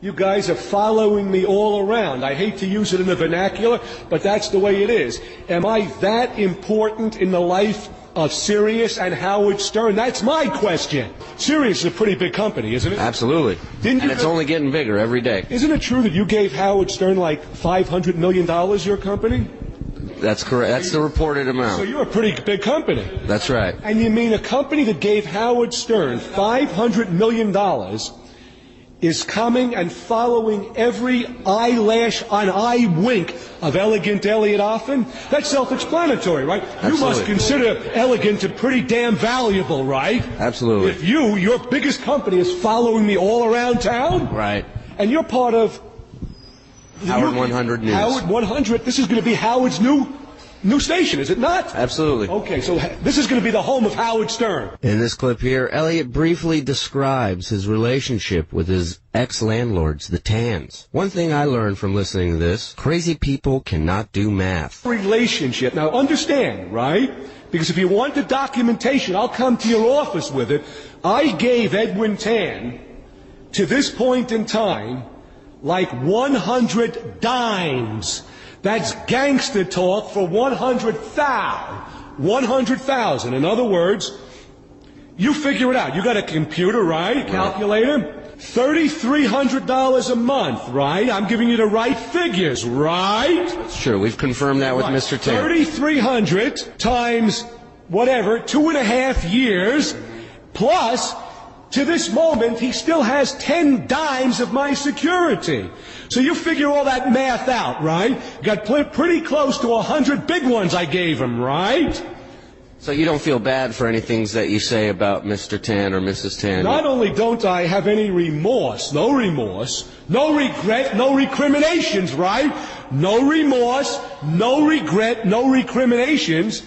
you guys are following me all around. I hate to use it in the vernacular, but that's the way it is. Am I that important in the life of Sirius and Howard Stern? That's my question. Sirius is a pretty big company, isn't it? Absolutely. And it's only getting bigger every day. Isn't it true that you gave Howard Stern like $500 million, your company? That's correct. That's the reported amount. So you're a pretty big company. That's right. And you mean a company that gave Howard Stern $500 million is coming and following every eyelash and eye wink of Elegant Eliot Offen? That's self-explanatory, right? Absolutely. You must consider Elegant pretty damn valuable, right? Absolutely. If your biggest company is following me all around town? Right. And you're part of Howard 100 News. Howard 100. This is going to be Howard's new new station, is it not? Absolutely. Okay, so this is going to be the home of Howard Stern. In this clip here, Eliot briefly describes his relationship with his ex-landlords, the Tans. One thing I learned from listening to this, crazy people cannot do math. Relationship. Now, understand, right? Because if you want the documentation, I'll come to your office with it. I gave Edwin Tan, to this point in time, like 100 dimes. That's gangster talk for 100,000. 100,000. In other words, you figure it out. You got a computer, right? Calculator? $3,300 a month, right? I'm giving you the right figures, right? That's true. We've confirmed that with Mr. Tan. 3,300 times whatever, 2.5 years, plus, to this moment, he still has 10 dimes of my security. So you figure all that math out, right? Got pretty close to 100 big ones I gave him, right? So you don't feel bad for any things that you say about Mr. Tan or Mrs. Tan? Not only don't I have any remorse, no regret, no recriminations, right? No remorse, no regret, no recriminations.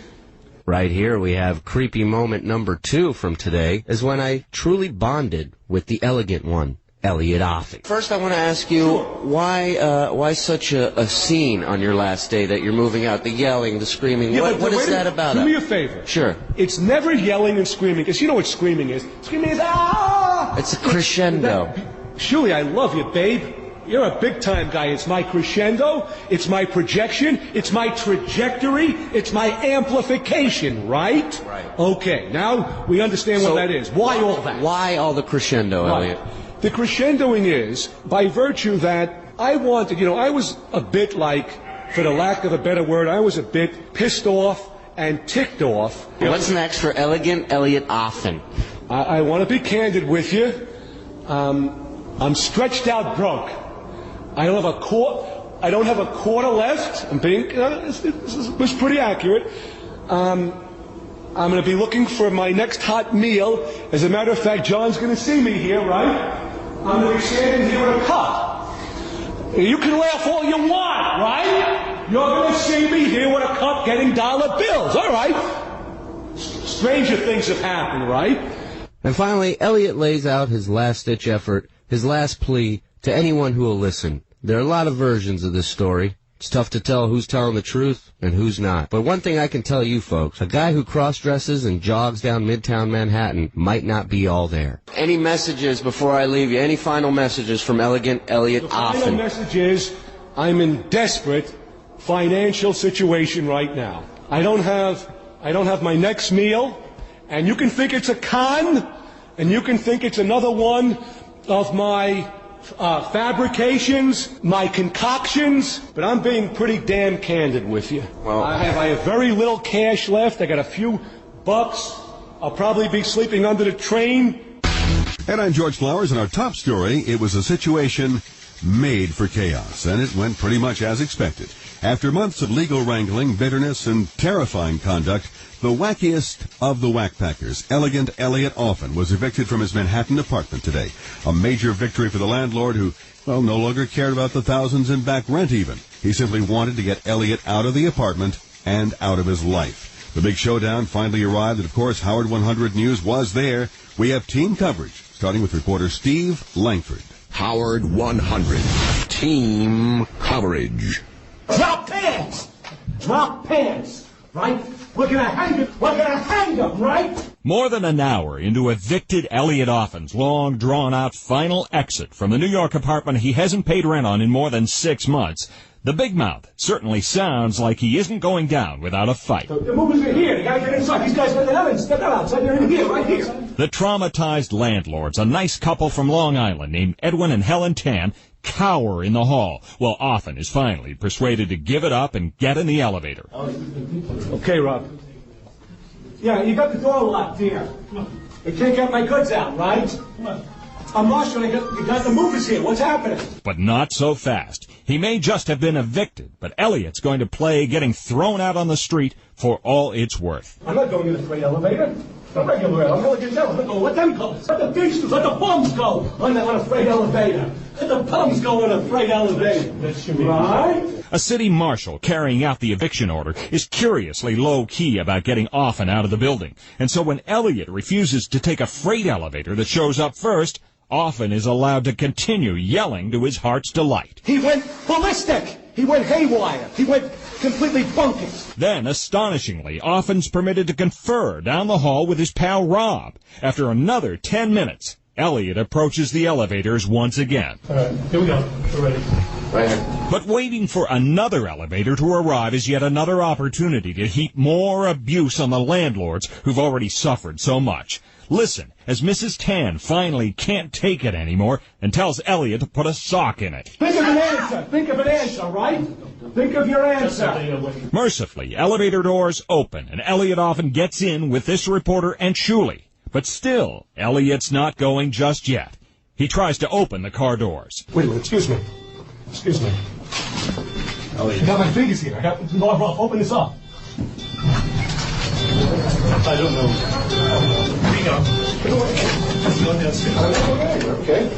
Right here we have creepy moment number 2 from today, is when I truly bonded with the elegant one, Eliot Offen. First I want to ask you, why such a scene on your last day that you're moving out, the yelling, the screaming, Yeah, what is that about? Do me a favor. Sure. It's never yelling and screaming, because you know what screaming is. Screaming is, ah! It's a crescendo. Shuli, I love you, babe. You're a big-time guy. It's my crescendo, it's my projection, it's my trajectory, it's my amplification, right? Right. Okay, now we understand what that is. Why all that? Why all the crescendo, Eliot? The crescendoing is, by virtue that I wanted, I was a bit like, for the lack of a better word, I was a bit pissed off and ticked off. What's next for elegant Eliot Offen? I want to be candid with you. I'm stretched out broke. I don't have a quarter left. I'm being, this was pretty accurate. I'm going to be looking for my next hot meal. As a matter of fact, John's going to see me here, right? I'm going to be standing here with a cup. You can laugh all you want, right? You're going to see me here with a cup getting dollar bills, all right? Stranger things have happened, right? And finally, Eliot lays out his last-ditch effort, his last plea to anyone who will listen. There are a lot of versions of this story. It's tough to tell who's telling the truth and who's not. But one thing I can tell you folks, a guy who cross-dresses and jogs down Midtown Manhattan might not be all there. Any messages before I leave you? Any final messages from elegant Eliot Offen? The final message is, I'm in desperate financial situation right now. I don't have my next meal, and you can think it's a con, and you can think it's another one of my fabrications, my concoctions, but I'm being pretty damn candid with you. Well, I have very little cash left. I got a few bucks. I'll probably be sleeping under the train. And I'm George Flowers, and our top story, it was a situation made for chaos, and it went pretty much as expected. After months of legal wrangling, bitterness, and terrifying conduct, the wackiest of the whackpackers, elegant Eliot Offen, was evicted from his Manhattan apartment today. A major victory for the landlord who, well, no longer cared about the thousands in back rent even. He simply wanted to get Eliot out of the apartment and out of his life. The big showdown finally arrived, and of course, Howard 100 News was there. We have team coverage, starting with reporter Steve Langford. Howard 100 team coverage. Drop pants! Drop pants! Right? We're gonna hang him, right? More than an hour into evicted Eliot Offen's long, drawn-out final exit from the New York apartment he hasn't paid rent on in more than 6 months, the big mouth certainly sounds like he isn't going down without a fight. The movers are here. You gotta get inside. These guys got the heavens. They're outside. They're in here, right here. The traumatized landlords, a nice couple from Long Island named Edwin and Helen Tan, cower in the hall, while Offen is finally persuaded to give it up and get in the elevator. Okay, Rob. Yeah, you got the door locked here. They can't get my goods out, right? I'm Marshall. You got the movers here. What's happening? But not so fast. He may just have been evicted, but Eliot's going to play getting thrown out on the street for all it's worth. I'm not going in the freight elevator. A regular elevator. Let them go. Let the beasters, let the bums go on a freight elevator. Let the bums go on a freight elevator. Right? A city marshal carrying out the eviction order is curiously low-key about getting Offen out of the building. And so when Eliot refuses to take a freight elevator that shows up first, Offen is allowed to continue yelling to his heart's delight. He went ballistic. He went haywire. He went completely bonkers. Then, astonishingly, Offen's permitted to confer down the hall with his pal Rob. After another 10 minutes, Eliot approaches the elevators once again. All right, here we go. We're ready. Right here. But waiting for another elevator to arrive is yet another opportunity to heap more abuse on the landlords who've already suffered so much. Listen, as Mrs. Tan finally can't take it anymore and tells Eliot to put a sock in it. Think of an answer. Think of an answer, right? Think of your answer. Mercifully, elevator doors open, and Eliot Offen gets in with this reporter and Shuley. But still, Eliot's not going just yet. He tries to open the car doors. Wait a minute, excuse me. Excuse me. Elliot. I got my fingers here. Open this up. I don't know. Here you go. Okay.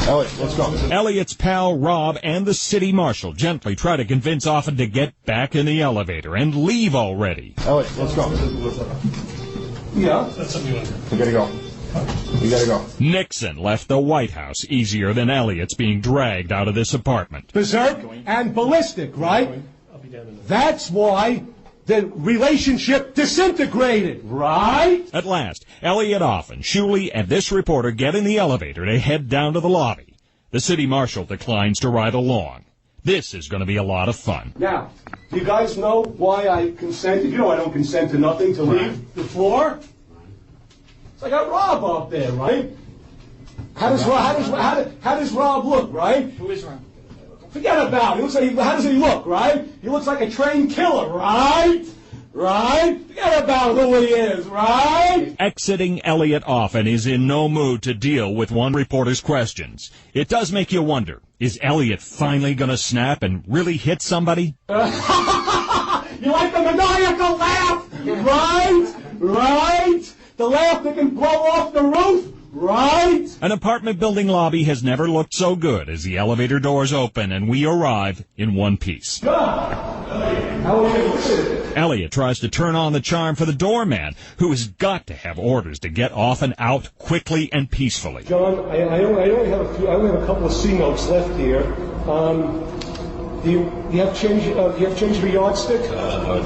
Elliot, let's go. Eliot's pal Rob and the city marshal gently try to convince Offen to get back in the elevator and leave already. Elliot, let's go. Yeah? That's something you want to do. We gotta go. We gotta go. Nixon left the White House easier than Eliot's being dragged out of this apartment. Berserk and ballistic, right? That's why the relationship disintegrated, right? At last, Eliot Offen, Shuley, and this reporter get in the elevator to head down to the lobby. The city marshal declines to ride along. This is going to be a lot of fun. Now, do you guys know why I consented? You know I don't consent to nothing to leave the floor. So I got Rob up there, right? How does Rob look, right? Who is Rob? Forget about it. How does he look, right? He looks like a trained killer, right? Right? Forget about who he is, right? Exiting Eliot Offen is in no mood to deal with one reporter's questions. It does make you wonder, is Eliot finally going to snap and really hit somebody? You like the maniacal laugh? Right? Right? The laugh that can blow off the roof? Right? An apartment building lobby has never looked so good as the elevator doors open and we arrive in one piece. How are you? Eliot tries to turn on the charm for the doorman, who has got to have orders to get Offen out quickly and peacefully. John, I only have a couple of C notes left here. Do you have change? Do you have change for yardstick? No.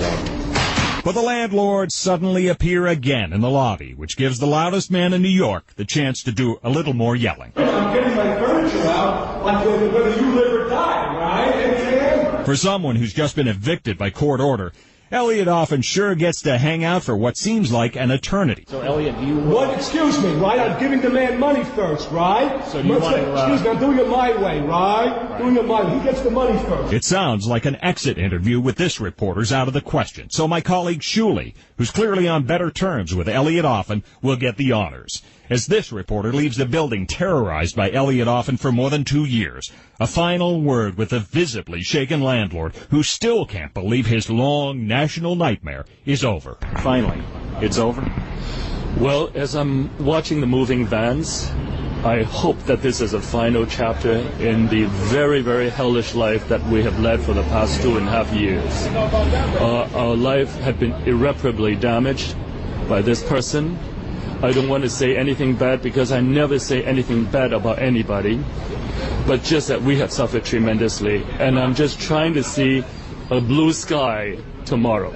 But the landlords suddenly appear again in the lobby, which gives the loudest man in New York the chance to do a little more yelling. I'm getting my furniture out like whether you live or die, right? For someone who's just been evicted by court order, Eliot Offen sure gets to hang out for what seems like an eternity. So, Eliot, do you... What? Excuse me, right? I'm giving the man money first, right? So do you want to... Excuse me, I'm doing it my way, right? Doing it my way. He gets the money first. It sounds like an exit interview with this reporter's out of the question. So my colleague Shuley, who's clearly on better terms with Eliot Offen, will get the honors. As this reporter leaves the building terrorized by Eliot Offen for more than 2 years. A final word with the visibly shaken landlord who still can't believe his long national nightmare is over. Finally, it's over? Well, as I'm watching the moving vans, I hope that this is a final chapter in the very, very hellish life that we have led for the past 2.5 years. Our life had been irreparably damaged by this person. I don't want to say anything bad because I never say anything bad about anybody, but just that we have suffered tremendously, and I'm just trying to see a blue sky tomorrow.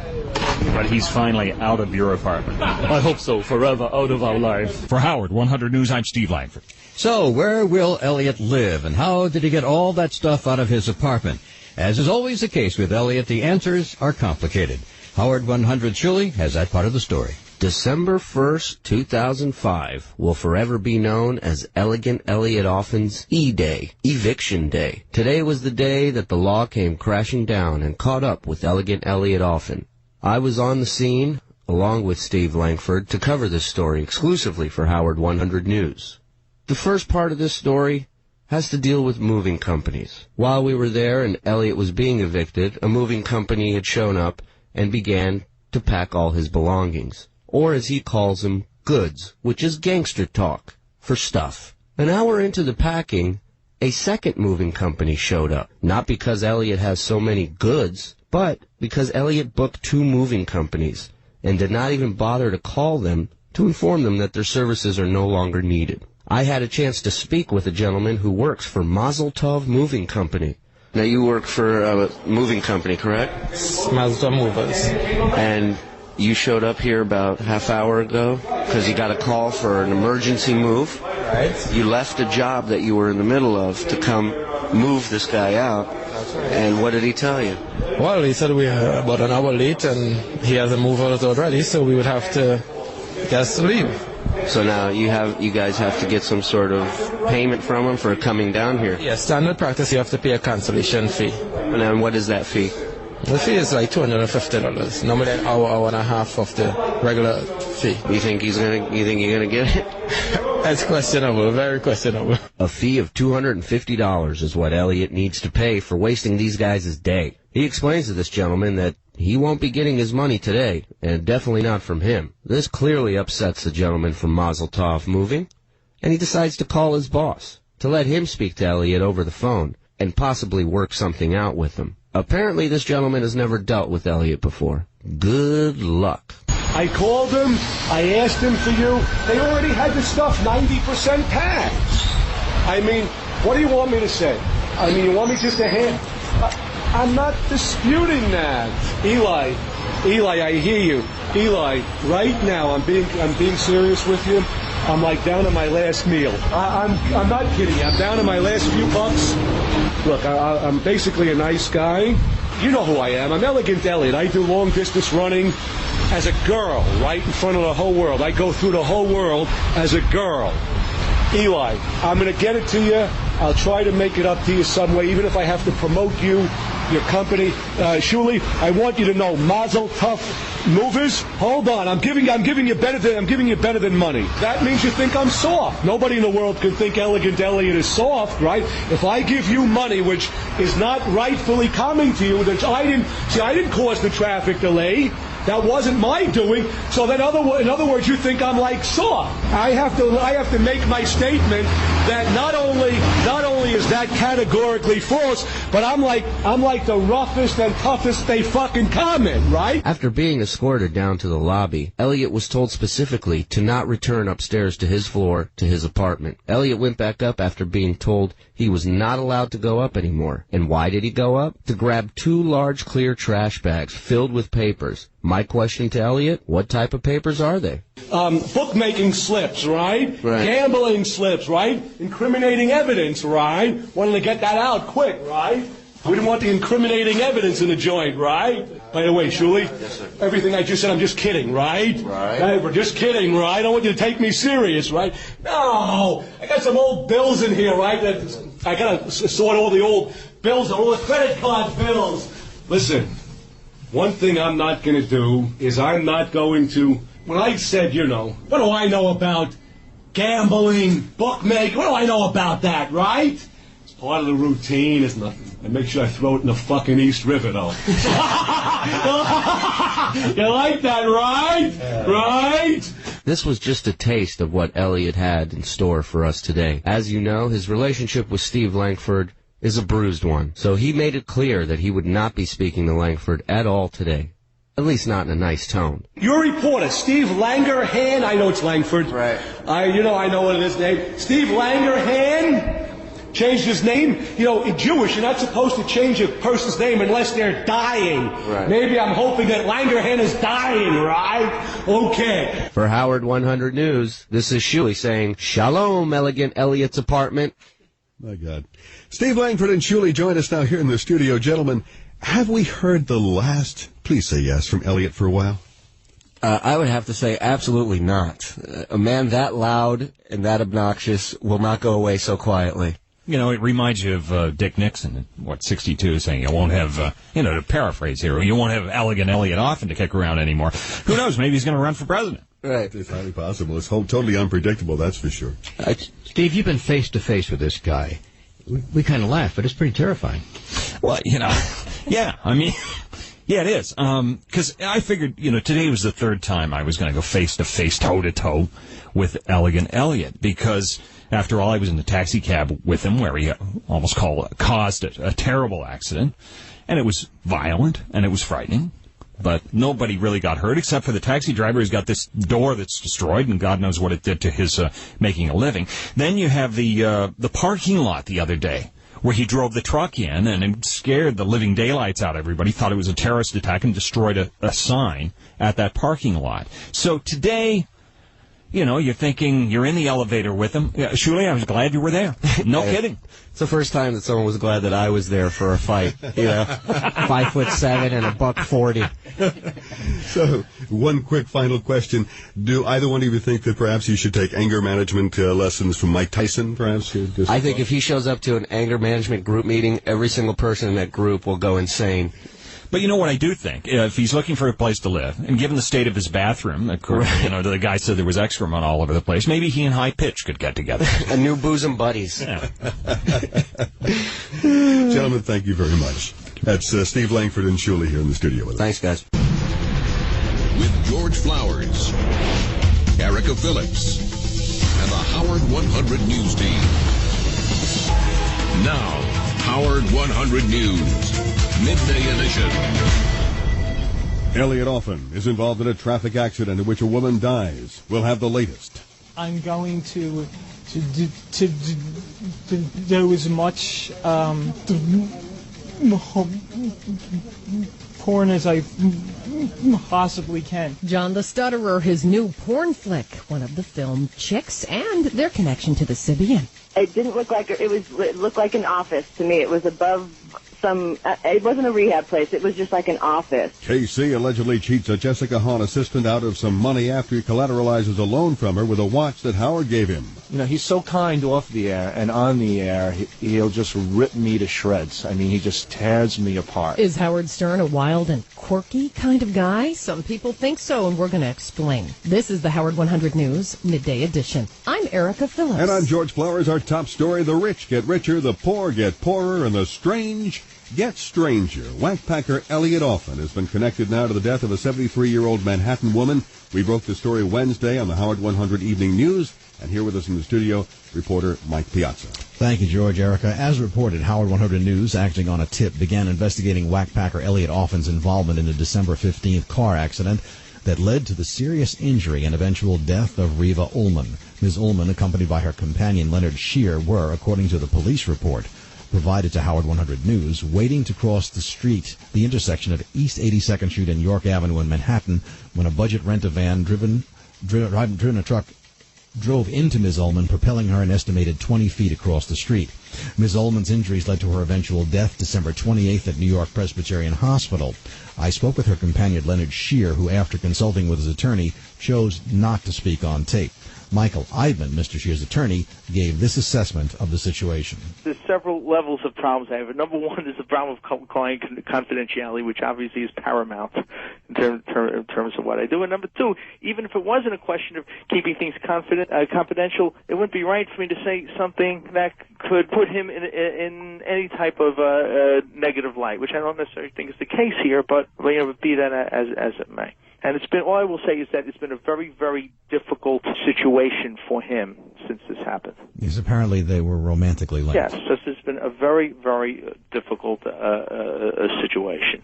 But he's finally out of your apartment. I hope so, forever out of our life. For Howard 100 News, I'm Steve Langford. So, where will Eliot live, and how did he get all that stuff out of his apartment? As is always the case with Eliot, the answers are complicated. Howard 100 Shuley has that part of the story. December 1st, 2005 will forever be known as Elegant Eliot Offen's E-Day, Eviction Day. Today was the day that the law came crashing down and caught up with Elegant Eliot Offen. I was on the scene, along with Steve Langford, to cover this story exclusively for Howard 100 News. The first part of this story has to deal with moving companies. While we were there and Eliot was being evicted, a moving company had shown up and began to pack all his belongings. or as he calls them, goods, which is gangster talk for stuff. An hour into the packing, a second moving company showed up, not because Eliot has so many goods, but because Eliot booked 2 moving companies and did not even bother to call them to inform them that their services are no longer needed. I had a chance to speak with a gentleman who works for Mazel Tov Moving Company. Now, you work for a moving company, correct? Mazel Tov Movers. And you showed up here about half hour ago because you got a call for an emergency move. Right. You left a job that you were in the middle of to come move this guy out. That's right. And what did he tell you? Well, he said we are about an hour late and he has a move out already, so we would have to just leave. So now you guys have to get some sort of payment from him for coming down here. Yes, standard practice, you have to pay a cancellation fee. And then what is that fee? The fee is like $250. Normally an hour and a half of the regular fee. You think you're gonna get it? That's questionable, very questionable. A fee of $250 is what Eliot needs to pay for wasting these guys' day. He explains to this gentleman that he won't be getting his money today, and definitely not from him. This clearly upsets the gentleman from Mazel Tov Moving, and he decides to call his boss to let him speak to Eliot over the phone and possibly work something out with him. Apparently this gentleman has never dealt with Eliot before. Good luck. I called him, I asked him for you. They already had the stuff 90% packed. I mean, what do you want me to say? I mean, you want me just to hand... I'm not disputing that. Eli, I hear you. Eli, right now, I'm being serious with you. I'm like down to my last meal. I'm not kidding you. I'm down to my last few bucks. Look, I'm basically a nice guy. You know who I am. I'm Elegant Eliot. I do long distance running as a girl, right in front of the whole world. I go through the whole world as a girl. Eli, I'm going to get it to you. I'll try to make it up to you some way, even if I have to promote you, your company. Shuli, I want you to know, Mazel Tov Movers. Hold on, I'm giving you better than money. That means you think I'm soft. Nobody in the world can think Elegant Eliot is soft, right? If I give you money, which is not rightfully coming to you, that I didn't cause the traffic delay. That wasn't my doing. So then, in other words, you think I'm like soft. I have to make my statement that not only is that categorically false, but I'm like the roughest and toughest they fucking come in, right? After being escorted down to the lobby, Eliot was told specifically to not return upstairs to his floor to his apartment. Eliot went back up after being told he was not allowed to go up anymore. And why did he go up? To grab 2 large clear trash bags filled with papers. My question to Eliot, what type of papers are they? Bookmaking slips, right? Gambling slips, right? Incriminating evidence, right? Wanted to get that out quick, right? We didn't want the incriminating evidence in the joint, right? By the way, Shuli, yes, sir. Everything I just said, I'm just kidding, right? Right. Hey, we're just kidding, right? I don't want you to take me serious, right? No, I got some old bills in here, right? I gotta sort all the old bills, all the credit card bills. Listen, one thing I'm not gonna do is I'm not going to. When I said, what do I know about gambling, bookmaking? What do I know about that, right? It's part of the routine, isn't it? I make sure I throw it in the fucking East River, though. You like that, right? Yeah. Right? This was just a taste of what Eliot had in store for us today. As you know, his relationship with Steve Langford is a bruised one, so he made it clear that he would not be speaking to Langford at all today. At least not in a nice tone. Your reporter, Steve Langerhan, I know it's Langford. Right. I know what it is, name. Steve Langerhan changed his name. In Jewish, you're not supposed to change a person's name unless they're dying. Right. Maybe I'm hoping that Langerhan is dying, right? Okay. For Howard 100 News, this is Shuli saying, Shalom, Elegant Eliot's apartment. My God. Steve Langford and Shuli join us now here in the studio. Gentlemen, have we heard the last, please say yes, from Eliot for a while? I would have to say absolutely not. A man that loud and that obnoxious will not go away so quietly. It reminds you of Dick Nixon, 62, saying you won't have, to paraphrase here, you won't have Elegant Eliot Offen to kick around anymore. Who knows, maybe he's going to run for president. Right. It's highly possible. It's totally unpredictable, that's for sure. Steve, you've been face-to-face with this guy. We kind of laugh, but it's pretty terrifying. Well, yeah, I mean... Yeah, it is. Because I figured, today was the third time I was going to go face-to-face, toe-to-toe with Elegant Elliot. Because, after all, I was in the taxi cab with him where he almost caused a terrible accident. And it was violent, and it was frightening. But nobody really got hurt except for the taxi driver who's got this door that's destroyed, and God knows what it did to his making a living. Then you have the parking lot the other day, where he drove the truck in and it scared the living daylights out of everybody, thought it was a terrorist attack, and destroyed a sign at that parking lot. So today, you're thinking you're in the elevator with him. Yeah, Shuli, I was glad you were there. No kidding. It's the first time that someone was glad that I was there for a fight. 5'7" and $140. So, one quick final question. Do either one of you think that perhaps you should take anger management lessons from Mike Tyson, perhaps? I think if he shows up to an anger management group meeting, every single person in that group will go insane. But you know what I do think? If he's looking for a place to live, and given the state of his bathroom, of course, the guy said there was excrement all over the place, maybe he and High Pitch could get together. A new bosom buddies. Yeah. Gentlemen, thank you very much. That's Steve Langford and Shuli here in the studio with us. Thanks, guys. With George Flowers, Erica Phillips, and the Howard 100 News Team. Now, Howard 100 News. Midday Edition. Eliot Offen is involved in a traffic accident in which a woman dies. We'll have the latest. I'm going to do as much porn as I possibly can. John the Stutterer, his new porn flick, one of the film Chicks, and their connection to the Sibian. It didn't look like it looked like an office to me. It was above some. It wasn't a rehab place. It was just like an office. KC allegedly cheats a Jessica Hahn assistant out of some money after he collateralizes a loan from her with a watch that Howard gave him. He's so kind off the air, and on the air, he'll just rip me to shreds. I mean, he just tears me apart. Is Howard Stern a wild and quirky kind of guy? Some people think so, and we're going to explain. This is the Howard 100 News Midday Edition. I'm Erica Phillips. And I'm George Flowers. Our top story: the rich get richer, the poor get poorer, and the strange get stranger. Whackpacker Eliot Offen has been connected now to the death of a 73-year-old Manhattan woman. We broke the story Wednesday on the Howard 100 Evening News. And here with us in the studio, reporter Mike Piazza. Thank you, George. Erica. As reported, Howard 100 News, acting on a tip, began investigating whackpacker Eliot Offen's involvement in a December 15th car accident that led to the serious injury and eventual death of Reva Ullman. Ms. Ullman, accompanied by her companion Leonard Shear, were, according to the police report provided to Howard 100 News, waiting to cross the street, the intersection of East 82nd Street and York Avenue in Manhattan, when a budget rent-a-van driven a truck drove into Ms. Ullman, propelling her an estimated 20 feet across the street. Ms. Ullman's injuries led to her eventual death December 28th at New York Presbyterian Hospital. I spoke with her companion Leonard Shear, who, after consulting with his attorney, chose not to speak on tape. Michael Eidman, Mr. Shear's attorney, gave this assessment of the situation. There's several levels of problems I have. Number one is the problem of client confidentiality, which obviously is paramount in terms of what I do. And number two, even if it wasn't a question of keeping things confidential, it wouldn't be right for me to say something that could put him in any type of negative light, which I don't necessarily think is the case here, but be that as it may. And all I will say is that it's been a very, very difficult situation for him since this happened. Yes, apparently they were romantically linked. Yes, this has been a very, very difficult situation.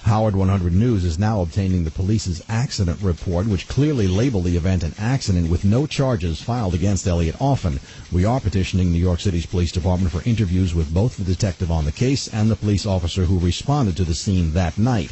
Howard 100 News is now obtaining the police's accident report, which clearly labeled the event an accident with no charges filed against Eliot Offen. We are petitioning New York City's police department for interviews with both the detective on the case and the police officer who responded to the scene that night.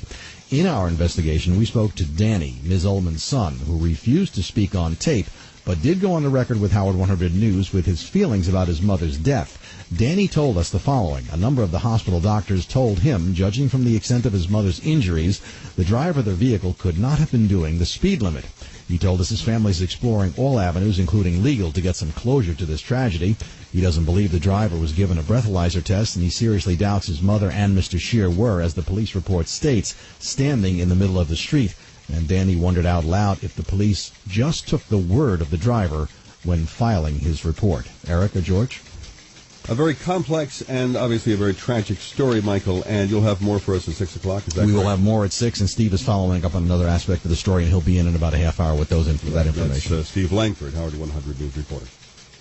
In our investigation, we spoke to Danny, Ms. Ullman's son, who refused to speak on tape, but did go on the record with Howard 100 News with his feelings about his mother's death. Danny told us the following. A number of the hospital doctors told him, judging from the extent of his mother's injuries, the driver of the vehicle could not have been doing the speed limit. He told us his family is exploring all avenues, including legal, to get some closure to this tragedy. He doesn't believe the driver was given a breathalyzer test, and he seriously doubts his mother and Mr. Shear were, as the police report states, standing in the middle of the street. And Danny wondered out loud if the police just took the word of the driver when filing his report. Eric or George? A very complex and obviously a very tragic story, Michael, and you'll have more for us at 6 o'clock, is that We correct? will have more at 6, and Steve is following up on another aspect of the story, and he'll be in about a half hour with that information. That's Steve Langford, Howard 100 News reporter.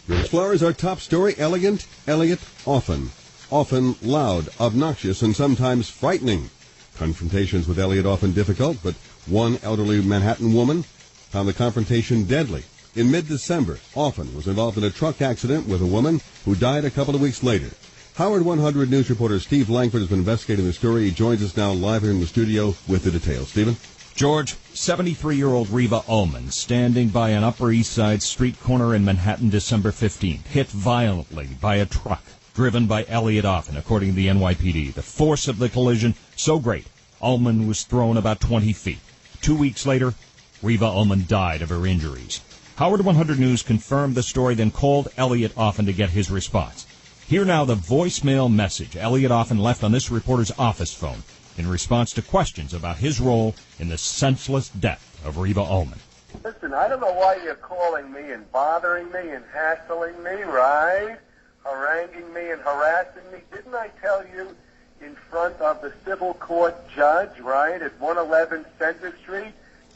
Your Explorers, our top story, elegant, Eliot Offen. Often loud, obnoxious, and sometimes frightening. Confrontations with Eliot Offen difficult, but one elderly Manhattan woman found the confrontation deadly. In mid-December, Offen was involved in a truck accident with a woman who died a couple of weeks later. Howard 100 News reporter Steve Langford has been investigating the story. He joins us now live here in the studio with the details. Stephen? George, 73-year-old Reva Ullman, standing by an Upper East Side street corner in Manhattan December 15th, hit violently by a truck driven by Eliot Offen, according to the NYPD. The force of the collision so great, Ullman was thrown about 20 feet. 2 weeks later, Reva Ullman died of her injuries. Howard 100 News confirmed the story, then called Eliot Offen to get his response. Here now the voicemail message Eliot Offen left on this reporter's office phone in response to questions about his role in the senseless death of Reva Ullman. Listen, I don't know why you're calling me and bothering me and hassling me, right? Haranguing me and harassing me. Didn't I tell you in front of the civil court judge, right, at 111 Center Street?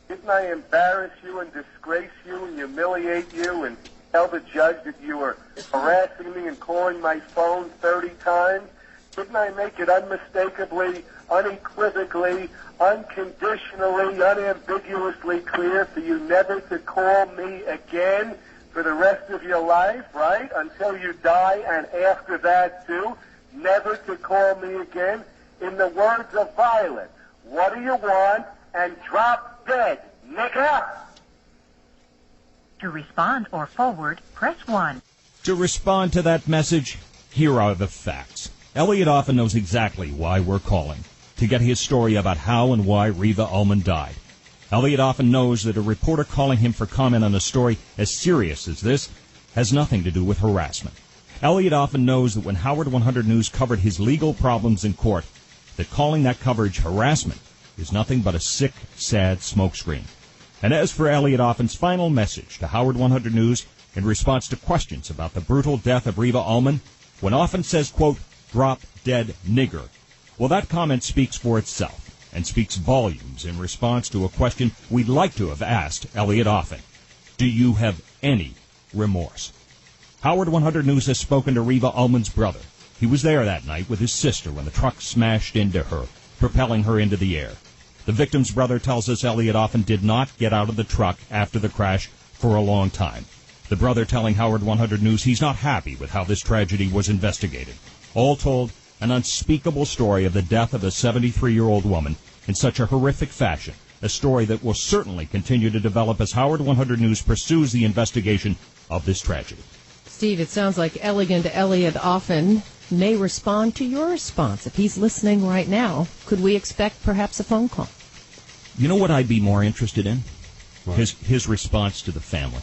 Didn't I embarrass you and disgrace you and humiliate you and tell the judge that you were harassing me and calling my phone 30 times? Didn't I make it unmistakably, unequivocally, unconditionally, unambiguously clear for you never to call me again for the rest of your life, right? Until you die, and after that too, never to call me again. In the words of Violet, what do you want? And drop dead, nigga! To respond or forward, press 1. To respond to that message, here are the facts. Eliot Offen knows exactly why we're calling, to get his story about how and why Reva Ullman died. Eliot Offen knows that a reporter calling him for comment on a story as serious as this has nothing to do with harassment. Eliot Offen knows that when Howard 100 News covered his legal problems in court, that calling that coverage harassment is nothing but a sick, sad smokescreen. And as for Eliot Offen's final message to Howard 100 News in response to questions about the brutal death of Reva Ullman, when Offen says, quote, drop dead nigger, well, that comment speaks for itself and speaks volumes in response to a question we'd like to have asked Eliot Offen. Do you have any remorse? Howard 100 News has spoken to Reva Ullman's brother. He was there that night with his sister when the truck smashed into her, propelling her into the air. The victim's brother tells us Eliot Offen did not get out of the truck after the crash for a long time. The brother telling Howard 100 News he's not happy with how this tragedy was investigated. All told, an unspeakable story of the death of a 73-year-old woman in such a horrific fashion, a story that will certainly continue to develop as Howard 100 News pursues the investigation of this tragedy. Steve, it sounds like elegant Eliot Offen may respond to your response. If he's listening right now, could we expect perhaps a phone call? You know what I'd be more interested in? His response to the family.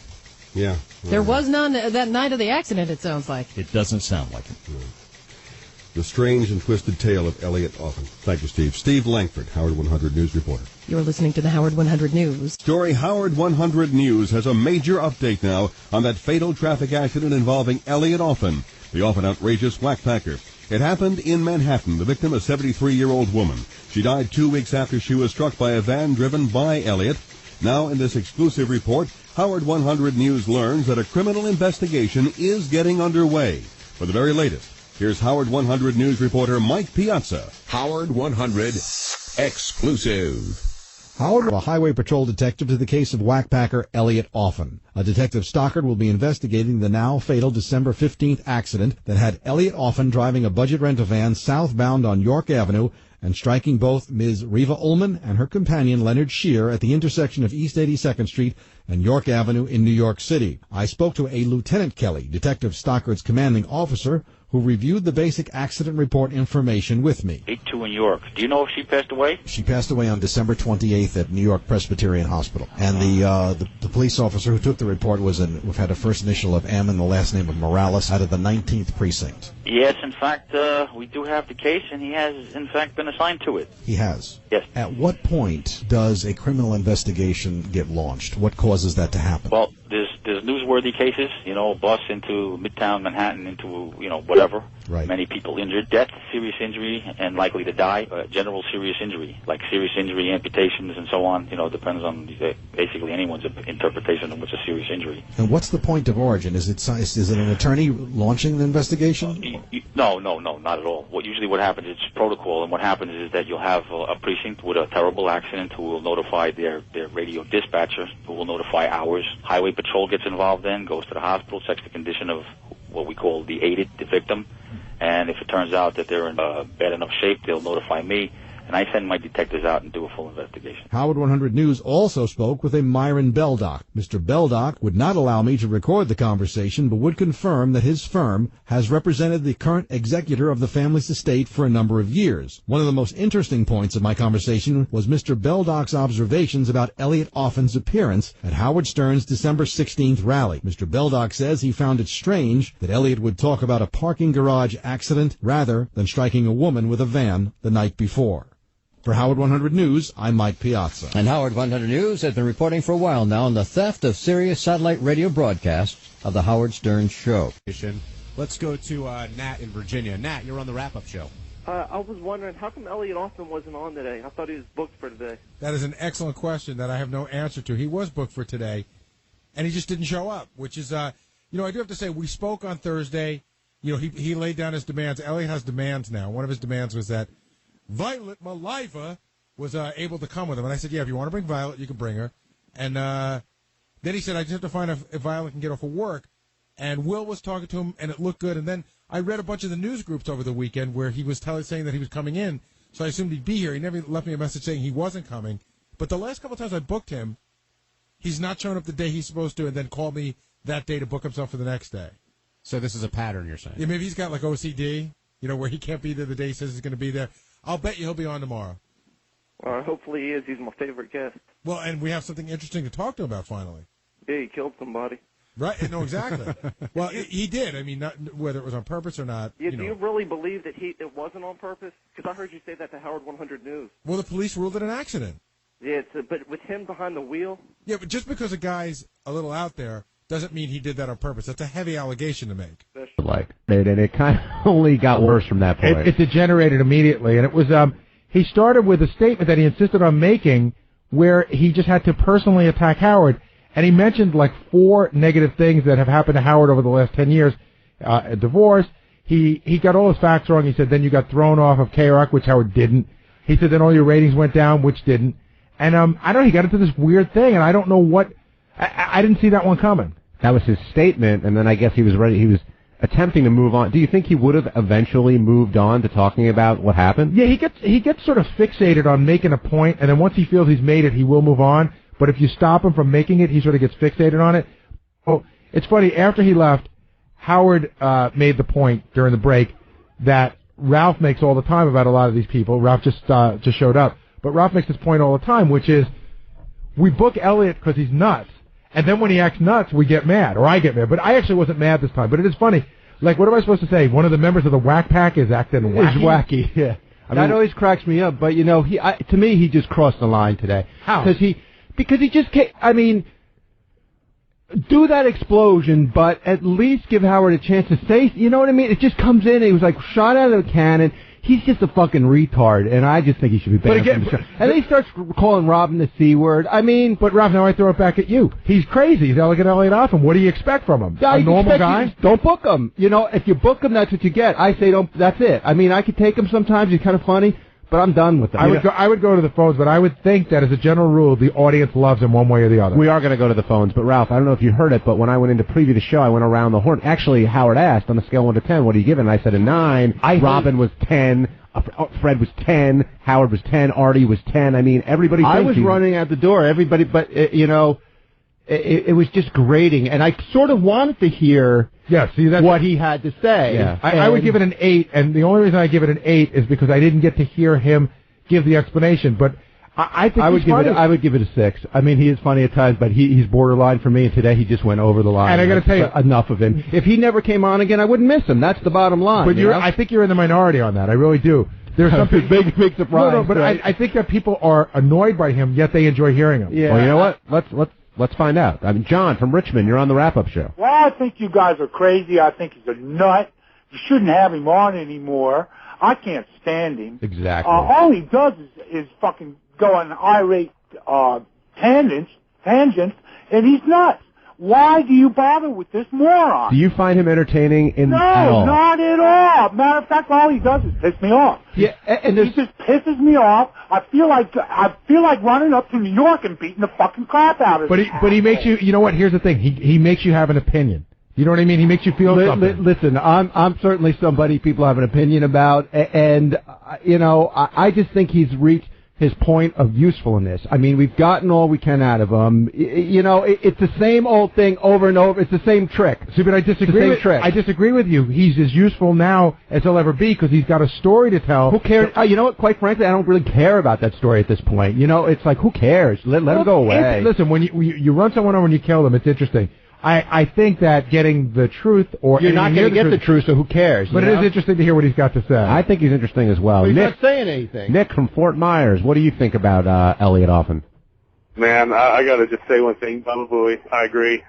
Yeah. There was none that night of the accident, it sounds like. It doesn't sound like it. The strange and twisted tale of Eliot Offen. Thank you, Steve. Steve Langford, Howard 100 News reporter. You're listening to the Howard 100 News. Story Howard 100 News has a major update now on that fatal traffic accident involving Eliot Offen, the often outrageous whackpacker. It happened in Manhattan. The victim, a 73-year-old woman. She died 2 weeks after she was struck by a van driven by Eliot. Now, in this exclusive report, Howard 100 News learns that a criminal investigation is getting underway. For the very latest, here's Howard 100 News reporter Mike Piazza. Howard 100 Exclusive. Howard, a highway patrol detective to the case of whackpacker Eliot Offen. A Detective Stockard will be investigating the now fatal December 15th accident that had Eliot Offen driving a budget rental van southbound on York Avenue and striking both Ms. Reva Ullman and her companion Leonard Shear at the intersection of East 82nd Street and York Avenue in New York City. I spoke to a Lieutenant Kelly, Detective Stockard's commanding officer, who reviewed the basic accident report information with me. 82 in York. Do you know if she passed away? She passed away on December 28th at New York Presbyterian Hospital. And the police officer who took the report had a first initial of M and the last name of Morales out of the 19th precinct. Yes, in fact, we do have the case, and he has, in fact, been assigned to it. He has? Yes. At what point does a criminal investigation get launched? What causes that to happen? Well, there's there's newsworthy cases, a bus into Midtown Manhattan into, whatever. Right. Many people injured, death, serious injury, and likely to die. General serious injury, like serious injury, amputations, and so on. Depends on basically anyone's interpretation of what's a serious injury. And what's the point of origin? Is it an attorney launching the investigation? No, not at all. What happens is protocol, and what happens is that you'll have a precinct with a terrible accident who will notify their radio dispatcher, who will notify ours. Highway patrol gets involved then, goes to the hospital, checks the condition of what we call the victim, and if it turns out that they're in bad enough shape, they'll notify me, and I send my detectives out and do a full investigation. Howard 100 News also spoke with a Myron Beldock. Mr. Beldock would not allow me to record the conversation, but would confirm that his firm has represented the current executor of the family's estate for a number of years. One of the most interesting points of my conversation was Mr. Beldock's observations about Eliot Offen's appearance at Howard Stern's December 16th rally. Mr. Beldock says he found it strange that Eliot would talk about a parking garage accident rather than striking a woman with a van the night before. For Howard 100 News, I'm Mike Piazza. And Howard 100 News has been reporting for a while now on the theft of Sirius satellite radio broadcasts of the Howard Stern Show. Let's go to Nat in Virginia. Nat, you're on the wrap-up show. I was wondering, how come Eliot Offen wasn't on today? I thought he was booked for today. That is an excellent question that I have no answer to. He was booked for today, and he just didn't show up, which is, I do have to say, we spoke on Thursday. He laid down his demands. Eliot has demands now. One of his demands was that Violet Maliva was able to come with him. And I said, yeah, if you want to bring Violet, you can bring her. And then he said, I just have to find out if Violet can get off of work. And Will was talking to him, and it looked good. And then I read a bunch of the news groups over the weekend where he was saying that he was coming in. So I assumed he'd be here. He never left me a message saying he wasn't coming. But the last couple of times I booked him, he's not showing up the day he's supposed to and then called me that day to book himself for the next day. So this is a pattern, you're saying? Yeah, maybe he's got like OCD, where he can't be there the day he says he's going to be there. I'll bet you he'll be on tomorrow. Well, hopefully he is. He's my favorite guest. Well, and we have something interesting to talk to him about finally. Yeah, he killed somebody. Right? No, exactly. Well, he did. I mean, not, whether it was on purpose or not. Yeah, do you really believe that it wasn't on purpose? Because I heard you say that to Howard 100 News. Well, the police ruled it an accident. Yeah, but with him behind the wheel? Yeah, but just because a guy's a little out there doesn't mean he did that on purpose. That's a heavy allegation to make. And it kind of only got worse from that point. It degenerated immediately, and it was he started with a statement that he insisted on making where he just had to personally attack Howard, and he mentioned like 4 negative things that have happened to Howard over the last 10 years. A divorce. He got all his facts wrong. He said then you got thrown off of KROC, which Howard didn't. He said then all your ratings went down, which didn't. And I don't know, he got into this weird thing, and I don't know what. I didn't see that one coming. That was his statement, and then I guess he was ready. He was attempting to move on. Do you think he would have eventually moved on to talking about what happened? Yeah, he gets sort of fixated on making a point, and then once he feels he's made it, he will move on. But if you stop him from making it, he sort of gets fixated on it. Oh, it's funny. After he left, Howard made the point during the break that Ralph makes all the time about a lot of these people. Ralph just showed up, but Ralph makes this point all the time, which is we book Eliot because he's nuts. And then when he acts nuts, we get mad, or I get mad. But I actually wasn't mad this time. But it is funny. Like, what am I supposed to say? One of the members of the Whack Pack is acting wacky? Is wacky, yeah. That always cracks me up. But, to me, he just crossed the line today. How? Because he just can't, do that explosion, but at least give Howard a chance to say, you know what I mean? It just comes in, and he was like shot out of a cannon. He's just a fucking retard, and I just think he should be banned from the show. And then he starts calling Robin the C word. But Rob, now I throw it back at you. He's crazy. He's Eliot Offen. What do you expect from him? A normal guy? Don't book him. If you book him, that's what you get. I say don't. That's it. I could take him sometimes. He's kind of funny, but I'm done with him. I would go to the phones, but I would think that as a general rule, the audience loves him one way or the other. We are going to go to the phones, but Ralph, I don't know if you heard it, but when I went in to preview the show, I went around the horn. Actually, Howard asked on a scale of 1 to 10, what do you give it? And I said a 9. Robin was 10. Fred was 10, Howard was 10, Artie was 10. Everybody. I was running out the door. Everybody, but it was just grating, and I sort of wanted to hear. Yeah, see that's what he had to say. Yeah. I would give it an 8, and the only reason I give it an 8 is because I didn't get to hear him give the explanation. But I think I would give it a 6. He is funny at times, but he's borderline for me. And today he just went over the line. And I got to tell you, enough of him. If he never came on again, I wouldn't miss him. That's the bottom line. But I think you're in the minority on that. I really do. There's something big surprise. No, but right? I think that people are annoyed by him, yet they enjoy hearing him. Yeah. Well, you know what? Let's Let's find out. I mean, John from Richmond, you're on the wrap-up show. Well, I think you guys are crazy. I think he's a nut. You shouldn't have him on anymore. I can't stand him. Exactly. All he does is fucking go on irate tangents, and he's nuts. Why do you bother with this moron? Do you find him entertaining No, at all? not at all. Matter of fact, all he does is piss me off. Yeah, and he just pisses me off. I feel like running up to New York and beating the fucking crap out of him. But he makes you. You know what? Here's the thing. He makes you have an opinion. You know what I mean? He makes you feel something. Listen, I'm certainly somebody people have an opinion about, and you know, I just think he's reached his point of usefulness. I mean, we've gotten all we can out of him. You know, it's the same old thing over and over. It's the same trick. See, but I disagree. I disagree with you. He's as useful now as he'll ever be because he's got a story to tell. Who cares? You know what? Quite frankly, I don't really care about that story at this point. You know, it's like, who cares? Let him go away. Listen, when you run someone over and you kill them, it's interesting. I think that getting the truth or you're not going to get the truth, so who cares? But it is interesting to hear what he's got to say. I think he's interesting as well. He's Nick, not saying anything. Nick from Fort Myers, what do you think about Eliot Offen? Man, I got to just say one thing, Baba Booey. I agree.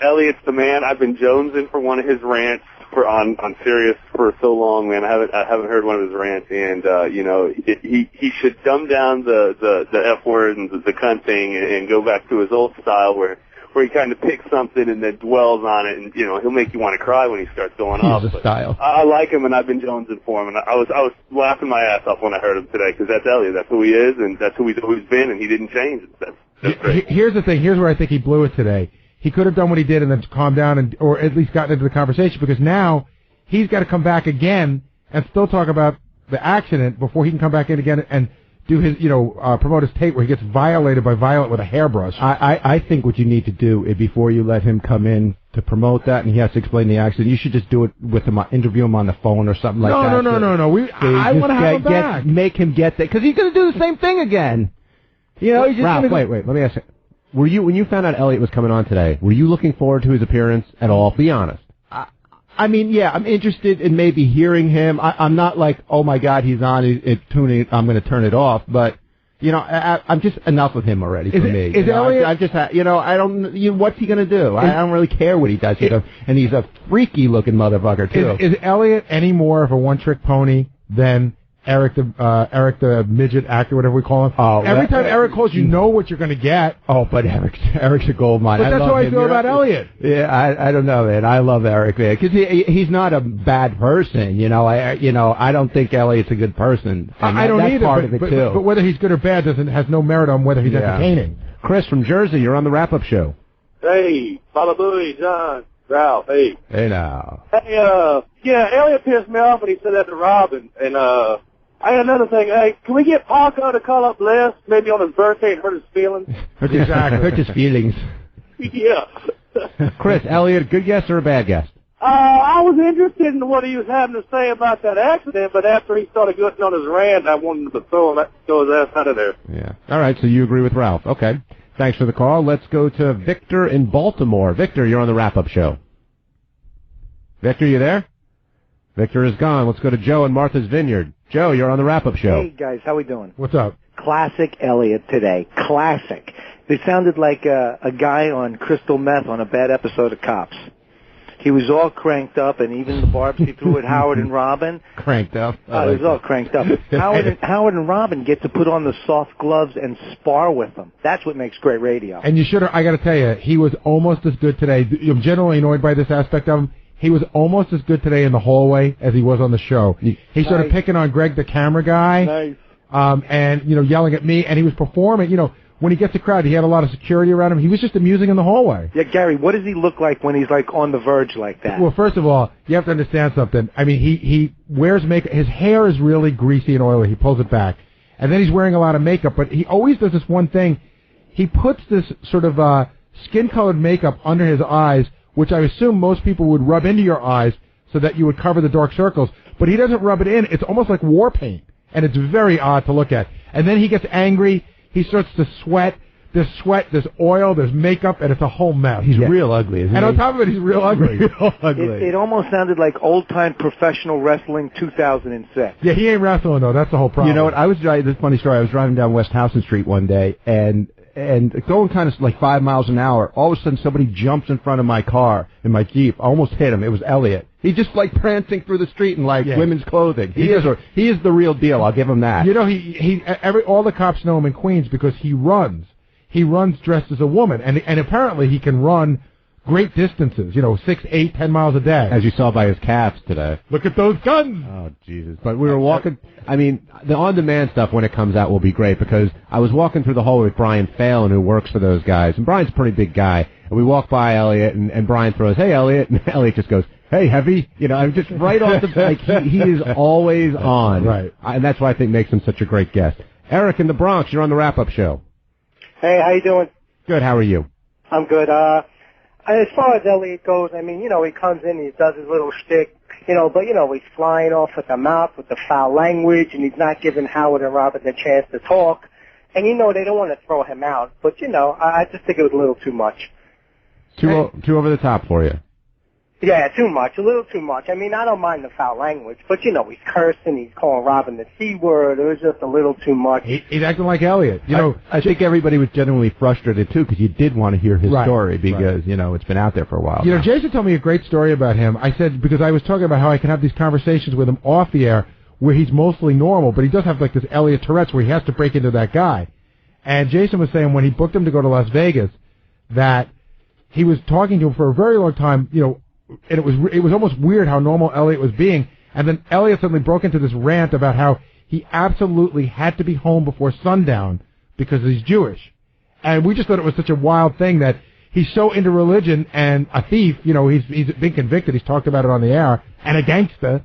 Eliot's the man. I've been jonesing for one of his rants on Sirius for so long, man. I haven't heard one of his rants, and you know, he should dumb down the F word and the cunt thing and go back to his old style where he kind of picks something and then dwells on it, and you know, he'll make you want to cry when he starts going off. He's a style. I like him, and I've been jonesing for him, and I was laughing my ass off when I heard him today, because that's Eliot. That's who he is, and that's who he's always been, and he didn't change. That's great. Here's the thing. Here's where I think he blew it today. He could have done what he did and then calmed down or at least gotten into the conversation, because now he's got to come back again and still talk about the accident before he can come back in again and do his, promote his tape where he gets violated by Violet with a hairbrush. I think what you need to do is before you let him come in to promote that and he has to explain the accident, you should just do it with him, interview him on the phone or something like that. No. I want to have him back. Make him get that, because he's going to do the same thing again. You know, he's just Ralph, wait, let me ask you. When you found out Eliot was coming on today, were you looking forward to his appearance at all? Be honest. I mean, yeah, I'm interested in maybe hearing him. I'm not like, oh my God, he's on, tuning, I'm going to turn it off. But, you know, I'm just enough of him already for me. Is Eliot? I just, I don't, what's he going to do? I don't really care what he does. And he's a freaky looking motherfucker too. Is Eliot any more of a one-trick pony than Eric the midget actor, whatever we call him? Oh, every time Eric calls, you know what you're going to get. Oh, but Eric's a gold mine. But that's how I feel about Eliot. Yeah, I don't know, man. I love Eric, man, because he's not a bad person. You know, I don't think Eliot's a good person. I don't that's either. Part of it too. But whether he's good or bad has no merit on whether he's entertaining. Chris from Jersey, you're on the wrap-up show. Hey, Baba Booey, John, Ralph, hey. Hey now. Hey, Eliot pissed me off when he said that to Robin, and I had another thing. Hey, can we get Parker to call up Les, maybe on his birthday, and hurt his feelings? Hurt his feelings. Yeah. Chris, Eliot, good guess or a bad guess? I was interested in what he was having to say about that accident, but after he started going on his rant, I wanted to throw his ass out of there. Yeah. All right, so you agree with Ralph. Okay. Thanks for the call. Let's go to Victor in Baltimore. Victor, you're on the wrap-up show. Victor, you there? Victor is gone. Let's go to Joe in Martha's Vineyard. Joe, you're on the wrap-up show. Hey, guys, how we doing? What's up? Classic Eliot today. Classic. It sounded like a guy on crystal meth on a bad episode of Cops. He was all cranked up, and even the barbs he threw at Howard and Robin. Cranked up? He was all cranked up. Howard and Robin get to put on the soft gloves and spar with them. That's what makes great radio. And you should have, I got to tell you, he was almost as good today. I'm generally annoyed by this aspect of him. He was almost as good today in the hallway as he was on the show. He started picking on Greg, the camera guy. Nice. And, yelling at me, and he was performing, when he gets a crowd, he had a lot of security around him. He was just amusing in the hallway. Yeah, Gary, what does he look like when he's, on the verge like that? Well, first of all, you have to understand something. I mean, he wears makeup. His hair is really greasy and oily. He pulls it back. And then he's wearing a lot of makeup, but he always does this one thing. He puts this sort of skin-colored makeup under his eyes, which I assume most people would rub into your eyes so that you would cover the dark circles. But he doesn't rub it in. It's almost like war paint. And it's very odd to look at. And then he gets angry. He starts to sweat. There's sweat, there's oil, there's makeup, and it's a whole mess. He's real ugly, isn't he? And on top of it, he's real ugly. Real ugly. It almost sounded like old-time professional wrestling 2006. Yeah, he ain't wrestling, though. That's the whole problem. You know what? This is a funny story. I was driving down West Howson Street one day, and and going kind of like 5 miles an hour. All of a sudden, somebody jumps in front of my car in my Jeep. I almost hit him. It was Elliot. He just like prancing through the street in like women's clothing. He is the real deal. I'll give him that. You know, all the cops know him in Queens because he runs. He runs dressed as a woman, and apparently he can run great distances, 6, 8, 10 miles a day. As you saw by his calves today. Look at those guns! Oh, Jesus. But we were walking, I mean, the on-demand stuff when it comes out will be great because I was walking through the hallway with Brian Phelan, who works for those guys, and Brian's a pretty big guy, and we walk by Elliot, and Brian throws, "Hey, Elliot," and Elliot just goes, "Hey, heavy," I'm just right off the, like, he is always on. Right. And that's why I think makes him such a great guest. Eric in the Bronx, you're on the wrap-up show. Hey, how you doing? Good, how are you? I'm good. As far as Elliot goes, I mean, he comes in, he does his little shtick, but, he's flying off at the mouth with the foul language, and he's not giving Howard and Robert the chance to talk. And, they don't want to throw him out. But, I just think it was a little too much. Too over the top for you. Yeah, too much, a little too much. I mean, I don't mind the foul language, but, he's cursing, he's calling Robin the C word. It was just a little too much. He's acting like Elliot. I think everybody was genuinely frustrated, too, because you did want to hear his story because, it's been out there for a while. Jason told me a great story about him. I said, because I was talking about how I can have these conversations with him off the air where he's mostly normal, but he does have, like, this Elliot Tourette's where he has to break into that guy. And Jason was saying when he booked him to go to Las Vegas that he was talking to him for a very long time, and it was almost weird how normal Elliot was being, and then Elliot suddenly broke into this rant about how he absolutely had to be home before sundown because he's Jewish. And we just thought it was such a wild thing that he's so into religion and a thief, he's been convicted, he's talked about it on the air, and a gangster.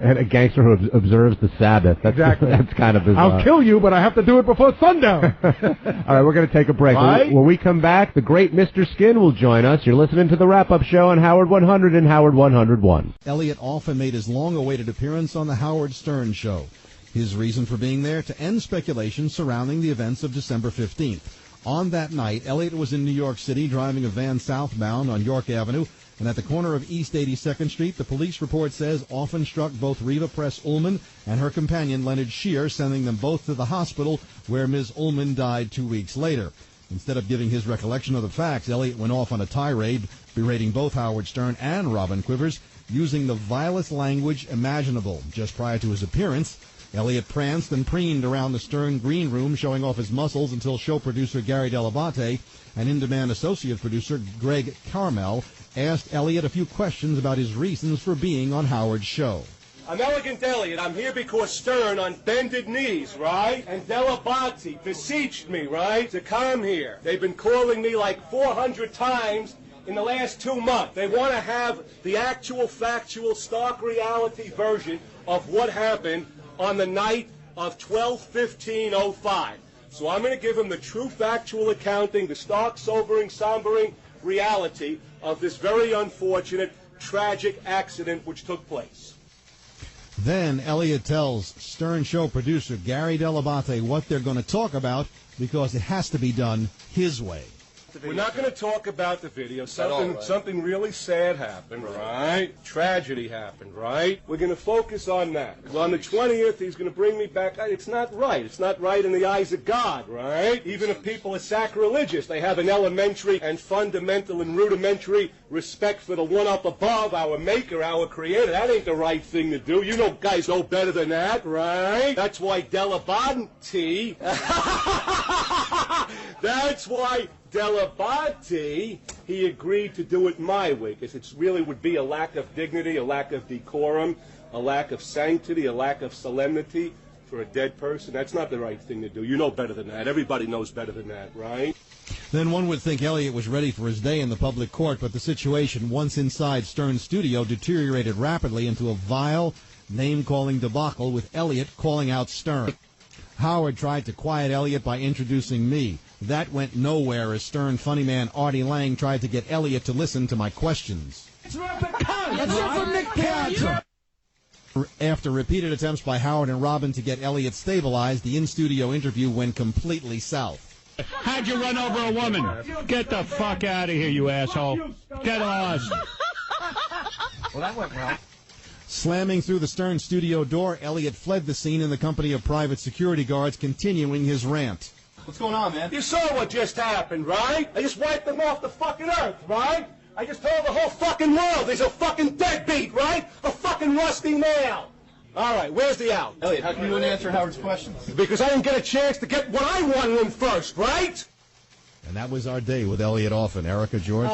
And a gangster who observes the Sabbath. That's, exactly. That's kind of bizarre. I'll kill you, but I have to do it before sundown. All right, we're going to take a break. When we come back, the great Mr. Skin will join us. You're listening to the wrap-up show on Howard 100 and Howard 101. Eliot Offen made his long-awaited appearance on the Howard Stern Show. His reason for being there, to end speculation surrounding the events of December 15th. On that night, Eliot was in New York City driving a van southbound on York Avenue, and at the corner of East 82nd Street, the police report says Offen struck both Reva Press-Ullman and her companion Leonard Shear, sending them both to the hospital, where Ms. Ullman died 2 weeks later. Instead of giving his recollection of the facts, Eliot went off on a tirade, berating both Howard Stern and Robin Quivers, using the vilest language imaginable. Just prior to his appearance, Eliot pranced and preened around the Stern green room, showing off his muscles until show producer Gary Dell'Abate and in-demand associate producer Greg Carmel asked Eliot a few questions about his reasons for being on Howard's show. I'm Elegant Elliot. I'm here because Stern on bended knees, right? And Dell'Abate beseeched me, right, to come here. They've been calling me like 400 times in the last 2 months. They want to have the actual, factual, stark reality version of what happened on the night of 12/15/05. So I'm going to give them the true factual accounting, the stark, sobering, sombering reality of this very unfortunate, tragic accident which took place. Then Eliot tells Stern Show producer Gary Dell'Abate what they're going to talk about because it has to be done his way. We're not going to talk about the video. Something really sad happened, right? Tragedy happened, right? We're going to focus on that. Well, on the 20th, he's going to bring me back. It's not right. It's not right in the eyes of God, right? Even if people are sacrilegious, they have an elementary and fundamental and rudimentary respect for the one up above, our maker, our creator. That ain't the right thing to do. You know guys know better than that, right? That's why Dell'Abate... That's why Dell'Abate, he agreed to do it my way, because it really would be a lack of dignity, a lack of decorum, a lack of sanctity, a lack of solemnity for a dead person. That's not the right thing to do. You know better than that. Everybody knows better than that, right? Then one would think Eliot was ready for his day in the public court, but the situation, once inside Stern's studio, deteriorated rapidly into a vile, name-calling debacle with Eliot calling out Stern. Howard tried to quiet Eliot by introducing me. That went nowhere as Stern funny man Artie Lang tried to get Eliot to listen to my questions. After repeated attempts by Howard and Robin to get Eliot stabilized, the in-studio interview went completely south. How'd you run over a woman? Get the fuck out of here, you asshole. Get lost. Well, that went well. Slamming through the Stern studio door, Eliot fled the scene in the company of private security guards, continuing his rant. What's going on, man? You saw what just happened, right? I just wiped them off the fucking earth, right? I just told the whole fucking world he's a fucking deadbeat, right? A fucking rusty nail. All right, where's the out? Elliot, how come you wouldn't answer Howard's questions? Because I didn't get a chance to get what I wanted in first, right? And that was our day with Eliot Offen. Erica, George?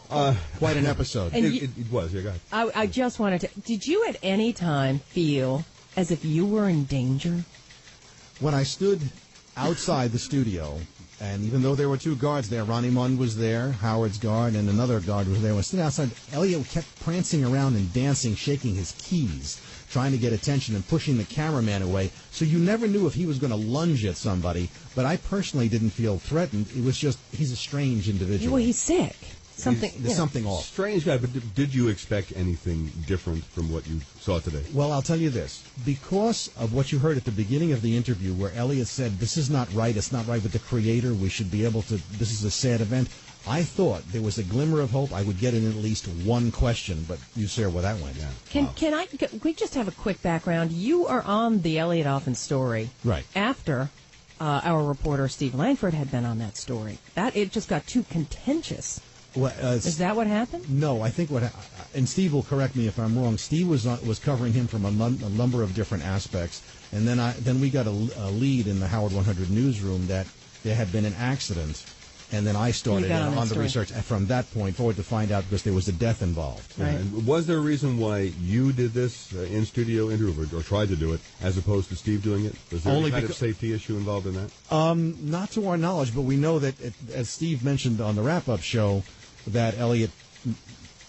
Quite an episode. It was, yeah, go ahead. I just wanted to... Did you at any time feel as if you were in danger? When I stood outside the studio, and even though there were two guards there, Ronnie Munn was there, Howard's guard, and another guard was there. When I stood outside, Elliot kept prancing around and dancing, shaking his keys, trying to get attention and pushing the cameraman away. So you never knew if he was going to lunge at somebody. But I personally didn't feel threatened. It was just, he's a strange individual. Well, he's sick. There's something off. Strange guy, but did you expect anything different from what you saw today? Well, I'll tell you this. Because of what you heard at the beginning of the interview where Elliot said, this is not right, it's not right with the creator, we should be able to, this is a sad event, I thought there was a glimmer of hope I would get in at least one question, but you saw where that went. Yeah. Can we just have a quick background? You are on the Eliot Offen story. Right. After our reporter Steve Langford had been on that story. It just got too contentious. Well, is that what happened? No, I think and Steve will correct me if I'm wrong. Steve was covering him from a number of different aspects, and then we got a lead in the Howard 100 newsroom that there had been an accident, and then I started on the research from that point forward to find out because there was a death involved. Right. And was there a reason why you did this in-studio interview or tried to do it as opposed to Steve doing it? Was there any kind of safety issue involved in that? Not to our knowledge, but we know that, as Steve mentioned on the wrap-up show, that Elliot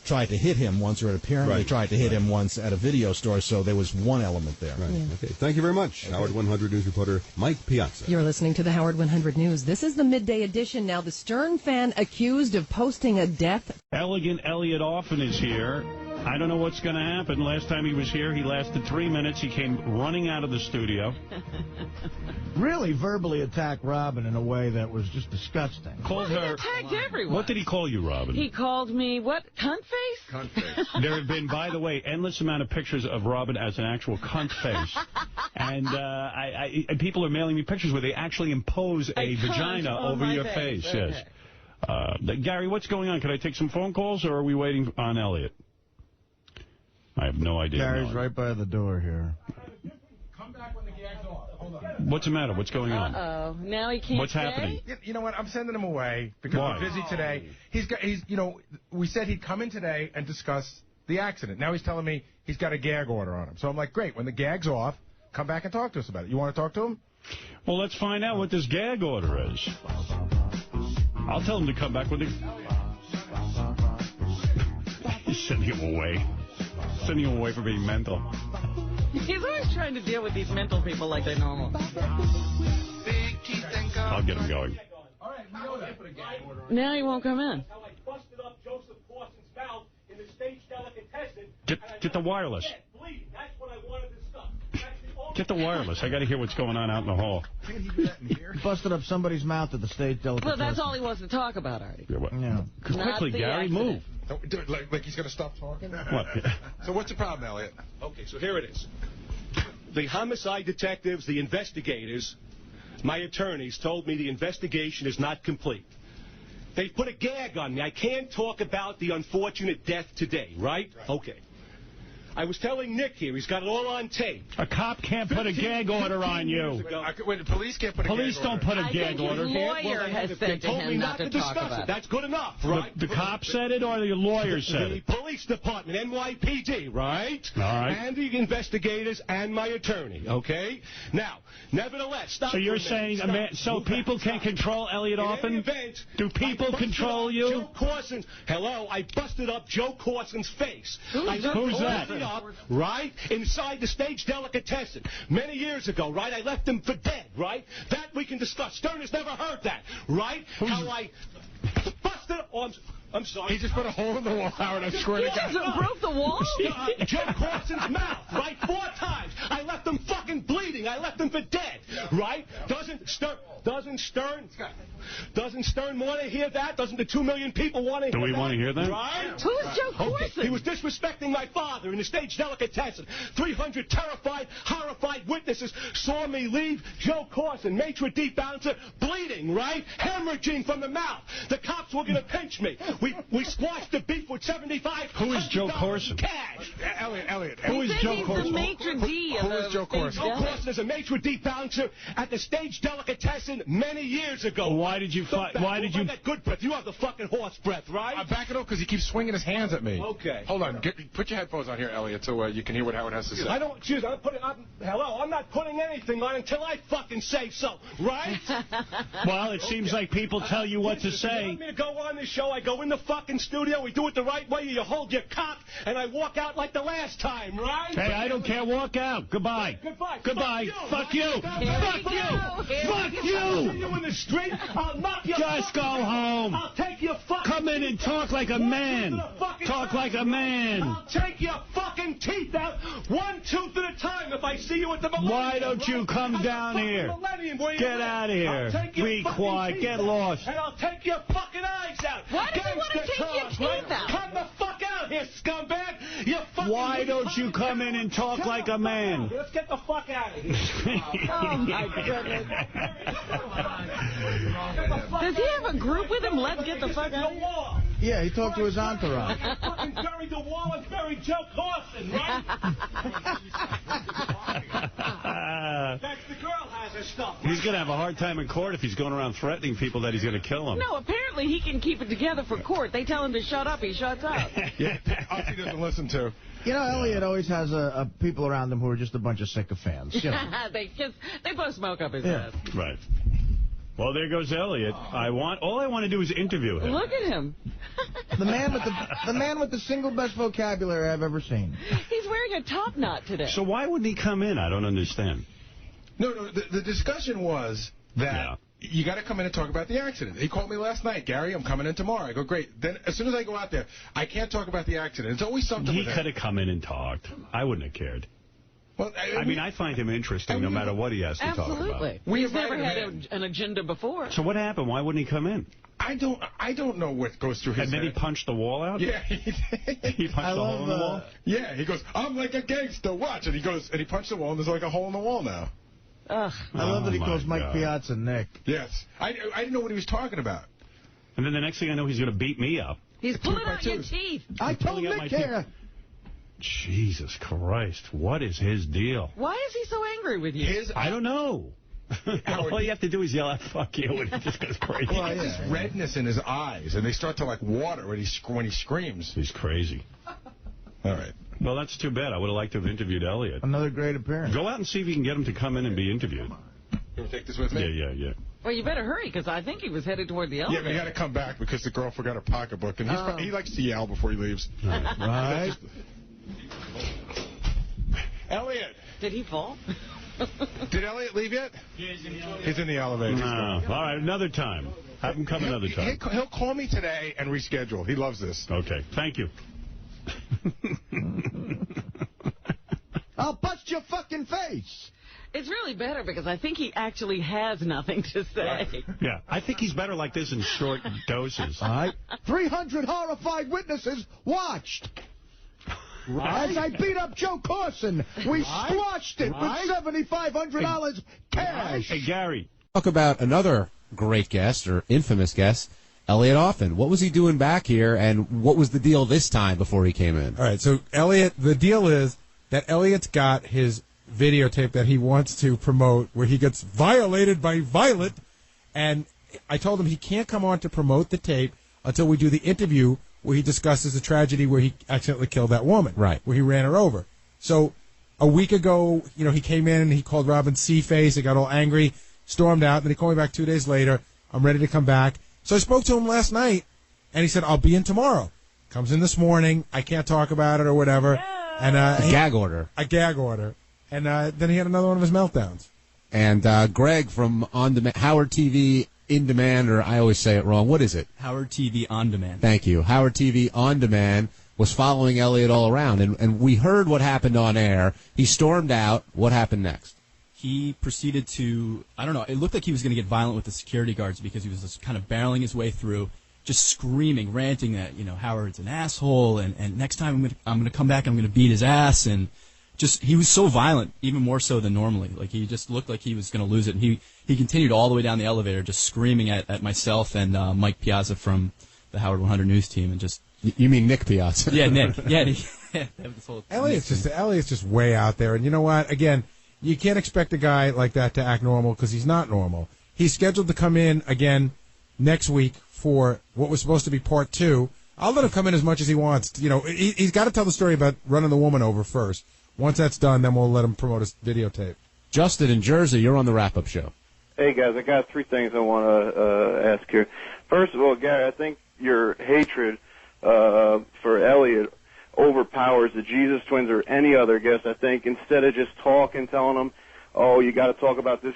tried to hit him once, or apparently tried to hit him once at a video store, so there was one element there. Right. Yeah. Okay. Thank you very much, Howard 100 News reporter Mike Piazza. You're listening to the Howard 100 News. This is the midday edition. Now, the Stern fan accused of posting a death. Elegant Eliot Offen is here. I don't know what's going to happen. Last time he was here, he lasted 3 minutes. He came running out of the studio. Really verbally attacked Robin in a way that was just disgusting. Called her. He attacked everyone. What did he call you, Robin? He called me, what, cunt face? Cunt face. There have been, by the way, endless amount of pictures of Robin as an actual cunt face. And and people are mailing me pictures where they actually impose a vagina over your face. Okay. Yes. Gary, what's going on? Can I take some phone calls, or are we waiting on Elliot? I have no idea. Gary's right by the door here. Come back when the gag's off. Hold on. What's the matter? What's going on? Uh-oh. Now he can't What's happening? You know what? I'm sending him away because Why? we're busy today. We said he'd come in today and discuss the accident. Now he's telling me he's got a gag order on him. So I'm like, great. When the gag's off, come back and talk to us about it. You want to talk to him? Well, let's find out what this gag order is. I'll tell him to come back with the... He's sending him away. Sending him away for being mental. He's always trying to deal with these mental people like they're normal. I'll get him going. Now he won't come in. Get the wireless. Get the wireless. I got to hear what's going on out in the hall. He busted up somebody's mouth at the stage delicatessen. Well, that's all he wants to talk about, Artie. Yeah. Quickly, Gary, move. Like he's going to stop talking? What? So what's the problem, Elliot? Okay, so here it is. The homicide detectives, the investigators, my attorneys told me the investigation is not complete. They put a gag on me. I can't talk about the unfortunate death today, right? Okay. I was telling Nick here, he's got it all on tape. A cop can't put a gag order on you. The police can't put a gag order. Police don't put a gag order. His lawyer has said to him not to talk about it. That's good enough, right? The cop said it or the lawyer said it? The police department, NYPD, right? All right. And the investigators and my attorney, okay? Now, nevertheless, stop. So you're saying people can control Eliot Offen? Do people control you? Joe Corson's. Hello, I busted up Joe Corson's face. Who's that? Up, right, inside the stage delicatessen many years ago, right? I left him for dead, right? That we can discuss. Stern has never heard that, right? How I busted up. Oh, I'm sorry. He just put a hole in the wall, Howard. I swear to God. He just broke the wall? Joe Corson's mouth, right? 4 times. I left him fucking bleeding. I left him for dead, right? Doesn't Stern want to hear that? Doesn't the 2 million people want to hear that? Do we want to hear that? Right? Who's Joe Corson? He was disrespecting my father in the stage delicatessen. 300 terrified, horrified witnesses saw me leave Joe Corson, maitre d' bouncer, bleeding, right? Hemorrhaging from the mouth. The cops were going to pinch me. We squashed the beef with 75. Who is Joe Corson? Cash. Elliot. Who is Joe Corson? The maitre d' Who is Joe Corson? Joe Corson is a maitre d' bouncer at the stage delicatessen many years ago. Why did you that good breath? You have the fucking horse breath, right? I'm backing up because he keeps swinging his hands at me. Okay. Hold on. Put your headphones on here, Elliot, so you can hear what Howard has to say. I'm not putting anything on until I fucking say so, right? Well, it seems like people tell you what to If you say. want me to go on the show, I go in the fucking studio, we do it the right way, you hold your cock, and I walk out like the last time, right? Hey, I don't care. Walk out. Goodbye. Goodbye. Fuck you. Fuck you. Fuck you. I'll see you in the street. I'll knock you. Just go home. I'll take your fucking. Come in and talk like a man. Talk like a man. I'll take your fucking teeth out one tooth at a time if I see you at the Millennium. Why don't you come down here? Get out of here. Be quiet. Get lost. And I'll take your fucking eyes out. Why does he want to take your teeth out? Come the fuck out here, scumbag. You fucking. Why don't you come in and talk like a man? Let's get the fuck out of here. Oh, my goodness. Does he have a group with him? Let's get the fuck out. Yeah, he talked to his entourage. Fucking bury the wall and bury Joe Corson, right? That's the girl has her stuff. He's going to have a hard time in court if he's going around threatening people that he's going to kill them. No, apparently he can keep it together for court. They tell him to shut up, he shuts up. Yeah, he doesn't listen to. You know, Elliot always has people around him who are just a bunch of sycophants. You know. they blow smoke up his ass. Right. Well, there goes Elliot. All I want to do is interview him. Look at him. The man with the single best vocabulary I've ever seen. He's wearing a top knot today. So why wouldn't he come in? I don't understand. No, the discussion was that you got to come in and talk about the accident. He called me last night. Gary, I'm coming in tomorrow. I go, great. Then as soon as I go out there, I can't talk about the accident. It's always something He could have come in and talked. I wouldn't have cared. Well, I mean, I find him interesting no matter what he has to talk about. Absolutely. He's never had an agenda before. So what happened? Why wouldn't he come in? I don't know what goes through his head. And then he punched the wall out? Yeah, he did. He punched the hole in the wall? Yeah, he goes, I'm like a gangster, watch. And he punched the wall, and there's like a hole in the wall now. Ugh. I love that he calls Mike Piazza Nick. Yes. I didn't know what he was talking about. And then the next thing I know, he's going to beat me up. He's pulling out your teeth. I told Nick here. Jesus Christ, what is his deal? Why is he so angry with you? I don't know. All you have to do is yell out, fuck you, and he just goes crazy. Well, he has this redness in his eyes, and they start to, like, water when he screams. He's crazy. All right. Well, that's too bad. I would have liked to have interviewed Elliot. Another great appearance. Go out and see if you can get him to come in and be interviewed. You want to take this with me? Yeah. Well, you better hurry, because I think he was headed toward the elevator. Yeah, but he had to come back because the girl forgot her pocketbook, and he likes to yell before he leaves. Right. Elliot. Did he fall? Did Elliot leave yet? Yeah, he's in the elevator. No. All right, another time. Have him come another time. He'll call me today and reschedule. He loves this. Okay, thank you. I'll bust your fucking face. It's really better because I think he actually has nothing to say. Yeah, I think he's better like this in short doses. All right. 300 horrified witnesses watched. Right. As I beat up Joe Corson, we squashed it with $7,500 cash. Hey, Gary. Talk about another great guest, or infamous guest, Eliot Offen. What was he doing back here, and what was the deal this time before he came in? All right, so Eliot, the deal is that Eliot's got his videotape that he wants to promote where he gets violated by Violet, and I told him he can't come on to promote the tape until we do the interview where he discusses the tragedy where he accidentally killed that woman. Right. Where he ran her over. So a week ago, he came in and he called Robin C-face. He got all angry, stormed out. Then he called me back 2 days later. I'm ready to come back. So I spoke to him last night, and he said, I'll be in tomorrow. Comes in this morning. I can't talk about it or whatever. And a gag order. A gag order. And then he had another one of his meltdowns. And Greg from Howard TV In Demand, or I always say it wrong. What is it? Howard TV On Demand. Thank you. Howard TV On Demand was following Eliot all around, and we heard what happened on air. He stormed out. What happened next? he proceeded to, I don't know, it looked like he was going to get violent with the security guards because he was just kind of barreling his way through, just screaming, ranting that, Howard's an asshole, and next time I'm going to come back, I'm going to beat his ass, and just, he was so violent, even more so than normally. Like, he just looked like he was going to lose it, and he continued all the way down the elevator, just screaming at myself and Mike Piazza from the Howard 100 News team, and just... You mean Nick Piazza? Yeah, Nick. Yeah, Elliot's just way out there, and you know what? Again, you can't expect a guy like that to act normal because he's not normal. He's scheduled to come in again next week for what was supposed to be part 2. I'll let him come in as much as he wants. He's got to tell the story about running the woman over first. Once that's done, then we'll let him promote his videotape. Justin in Jersey, you're on the wrap-up show. Hey, guys, I got 3 things I want to ask here. First of all, Gary, I think your hatred for Eliot overpowers the Jesus Twins or any other guest. I think instead of just talking, telling them, oh, you got to talk about this,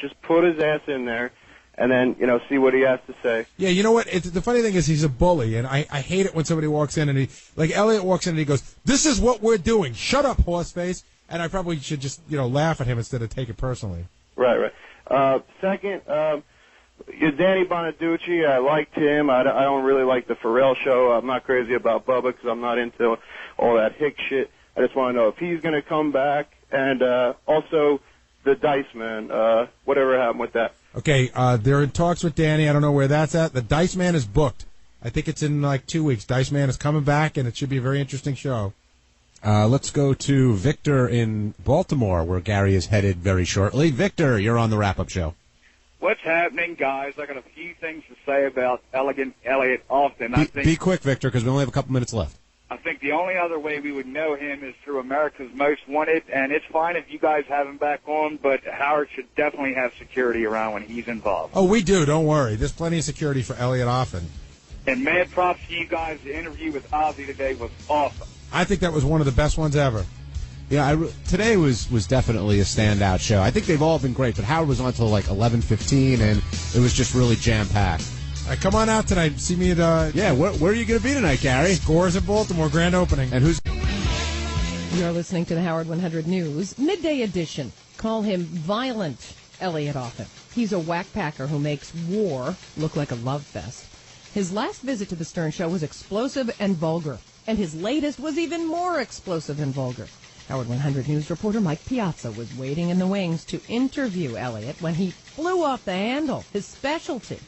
just put his ass in there and then, see what he has to say. Yeah, you know what? The funny thing is he's a bully, and I hate it when somebody walks in and Eliot walks in and he goes, this is what we're doing. Shut up, horseface. And I probably should just, laugh at him instead of take it personally. Right. Second, Danny Bonaducci, I liked him. I don't really like the Pharrell show. I'm not crazy about Bubba because I'm not into all that hick shit. I just want to know if he's going to come back. And also the Dice Man, whatever happened with that. Okay, they're in talks with Danny. I don't know where that's at. The Dice Man is booked. I think it's in like 2 weeks. Dice Man is coming back, and it should be a very interesting show. Let's go to Victor in Baltimore, where Gary is headed very shortly. Victor, you're on the wrap-up show. What's happening, guys? I got a few things to say about Elegant Eliot Offen. Be quick, Victor, because we only have a couple minutes left. I think the only other way we would know him is through America's Most Wanted, and it's fine if you guys have him back on, but Howard should definitely have security around when he's involved. Oh, we do. Don't worry. There's plenty of security for Eliot Offen. And mad props to you guys. The interview with Ozzy today was awesome. I think that was one of the best ones ever. Yeah, today was definitely a standout show. I think they've all been great, but Howard was on until like 11:15, and it was just really jam-packed. All right, come on out tonight. See me at... Yeah, where are you going to be tonight, Gary? Scores at Baltimore, grand opening. And who's... You're listening to the Howard 100 News, Midday Edition. Call him Violent Eliot Offen. He's a whack-packer who makes war look like a love fest. His last visit to the Stern Show was explosive and vulgar, and his latest was even more explosive and vulgar. Howard 100 News reporter Mike Piazza was waiting in the wings to interview Eliot when he flew off the handle, his specialty.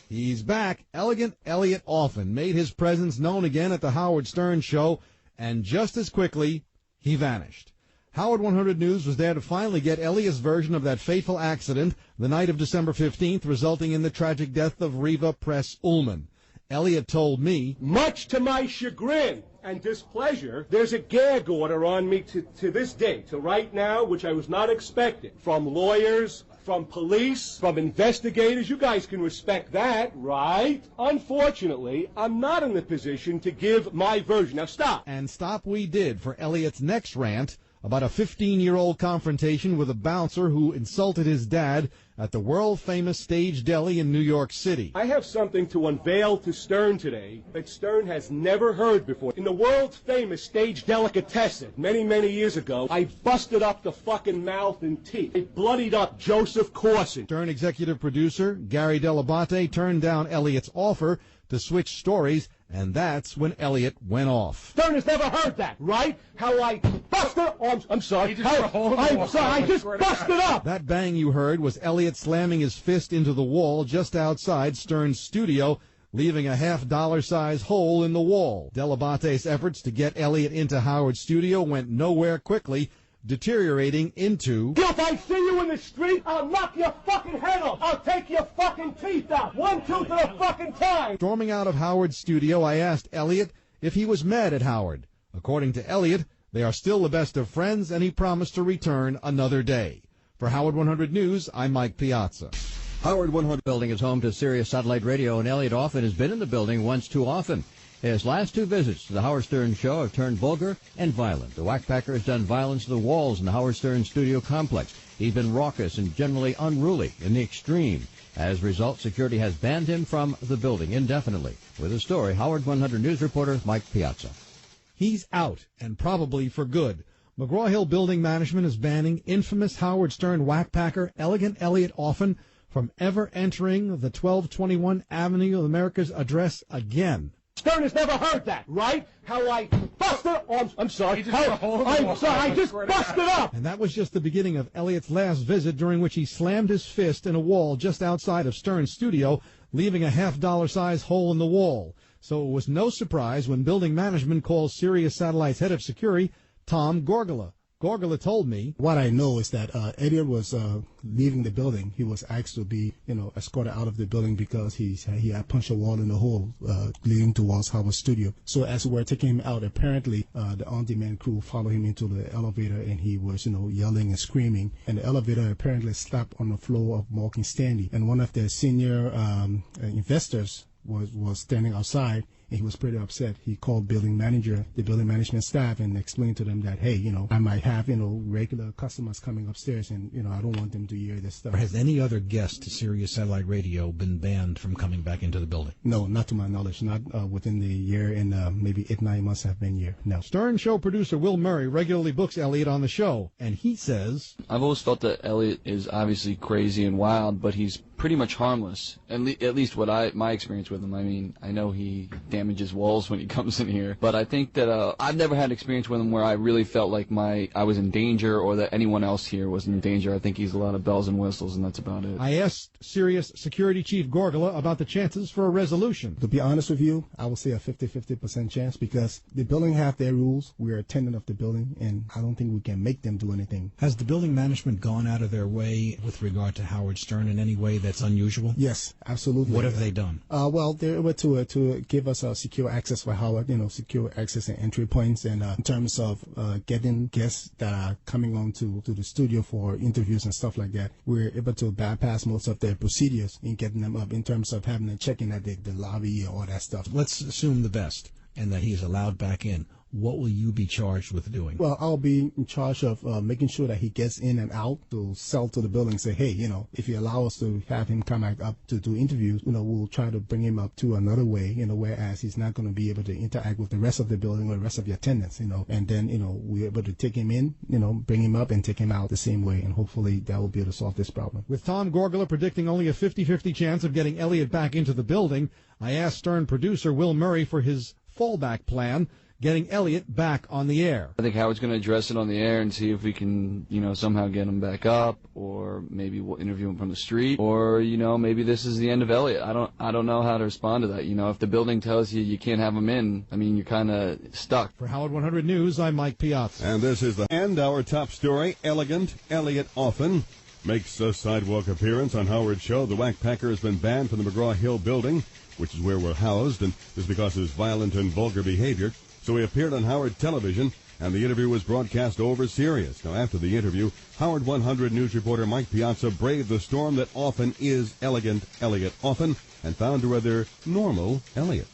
He's back. Elegant Eliot Offen made his presence known again at the Howard Stern Show, and just as quickly, he vanished. Howard 100 News was there to finally get Eliot's version of that fateful accident the night of December 15th, resulting in the tragic death of Reva Press Ullman. Eliot told me, much to my chagrin and displeasure, there's a gag order on me to this day, to right now, which I was not expecting, from lawyers, from police, from investigators. You guys can respect that, right? Unfortunately, I'm not in the position to give my version. Now stop. And stop we did for Eliot's next rant about a 15-year-old confrontation with a bouncer who insulted his dad at the world-famous Stage Deli in New York City. I have something to unveil to Stern today that Stern has never heard before. In the world-famous Stage Delicatessen, many, many years ago, I busted up the fucking mouth and teeth. It bloodied up Joseph Corson. Stern executive producer Gary Dell'Abate turned down Eliot's offer to switch stories, and that's when Eliot went off. Stern has never heard that, right? How I busted up. Oh, I'm sorry. I just busted up. That bang you heard was Eliot slamming his fist into the wall just outside Stern's studio, leaving a half-dollar-size hole in the wall. Dell'Abate's efforts to get Eliot into Howard's studio went nowhere quickly, deteriorating into... If I see you in the street, I'll knock your fucking head off. I'll take your fucking teeth out. One tooth at a fucking time. Storming out of Howard's studio, I asked Eliot if he was mad at Howard. According to Eliot, they are still the best of friends, and he promised to return another day. For Howard 100 News, I'm Mike Piazza. Howard 100 building is home to Sirius Satellite Radio, and Eliot Offen has been in the building once too often. His last 2 visits to the Howard Stern Show have turned vulgar and violent. The whackpacker has done violence to the walls in the Howard Stern studio complex. He's been raucous and generally unruly in the extreme. As a result, security has banned him from the building indefinitely. With a story, Howard 100 News reporter Mike Piazza. He's out, and probably for good. McGraw-Hill Building Management is banning infamous Howard Stern whackpacker Elegant Eliot Offen from ever entering the 1221 Avenue of America's address again. Stern has never heard that, right? How I busted. Oh, I'm sorry. I just busted up. And that was just the beginning of Eliot's last visit, during which he slammed his fist in a wall just outside of Stern's studio, leaving a $half size hole in the wall. So it was no surprise when building management called Sirius Satellite's head of security, Tom Gorgala. Gorgala told me, what I know is that Eliot was leaving the building. He was asked to be, escorted out of the building because he had punched a wall in the hole leading towards Howard's studio. So as we were taking him out, apparently the on-demand crew followed him into the elevator, and he was, yelling and screaming. And the elevator apparently slapped on the floor of Morgan Stanley. And one of the senior investors was standing outside, and he was pretty upset. He called the building management staff, and explained to them that, hey, I might have, regular customers coming upstairs, and, I don't want them to hear this stuff. Has any other guest to Sirius Satellite Radio been banned from coming back into the building? No, not to my knowledge. Not within the year, and maybe 8-9 months have been here. No. Stern show producer Will Murray regularly books Eliot on the show, and he says, I've always felt that Eliot is obviously crazy and wild, but he's pretty much harmless. At least my experience with him. I mean, I know he damages walls when he comes in here, but I think that I've never had experience with him where I really felt like I was in danger, or that anyone else here was in danger. I think he's a lot of bells and whistles, and that's about it. I asked Sirius Security Chief Gorgala about the chances for a resolution. To be honest with you, I would say a 50% chance, because the building have their rules. We're a tenant of the building, and I don't think we can make them do anything. Has the building management gone out of their way with regard to Howard Stern in any way that's unusual? Yes, absolutely. What have they done? Well, they're able to give us a secure access for Howard, secure access and entry points, and in terms of getting guests that are coming on to the studio for interviews and stuff like that, we're able to bypass most of their procedures in getting them up, in terms of having a check-in at the lobby and all that stuff. Let's assume the best, and that he is allowed back in. What will you be charged with doing? Well, I'll be in charge of making sure that he gets in and out, to sell to the building, say, hey, if you allow us to have him come back up to do interviews, we'll try to bring him up to another way, whereas he's not going to be able to interact with the rest of the building or the rest of your tenants, and then, we're able to take him in, bring him up and take him out the same way, and hopefully that will be able to solve this problem. With Tom Gorgala predicting only a 50-50 chance of getting Eliot back into the building, I asked Stern producer Will Murray for his fallback plan, getting Eliot back on the air. I think Howard's going to address it on the air and see if we can, somehow get him back up, or maybe we'll interview him from the street, or, maybe this is the end of Eliot. I don't know how to respond to that. If the building tells you can't have him in, you're kind of stuck. For Howard 100 News, I'm Mike Piazza. And this is our top story. Elegant Eliot Offen makes a sidewalk appearance on Howard's show. The whackpacker has been banned from the McGraw-Hill building, which is where we're housed, and this is because of his violent and vulgar behavior. So he appeared on Howard television, and the interview was broadcast over Sirius. Now, after the interview, Howard 100 News reporter Mike Piazza braved the storm that often is Elegant Eliot Offen, and found a rather normal Eliot.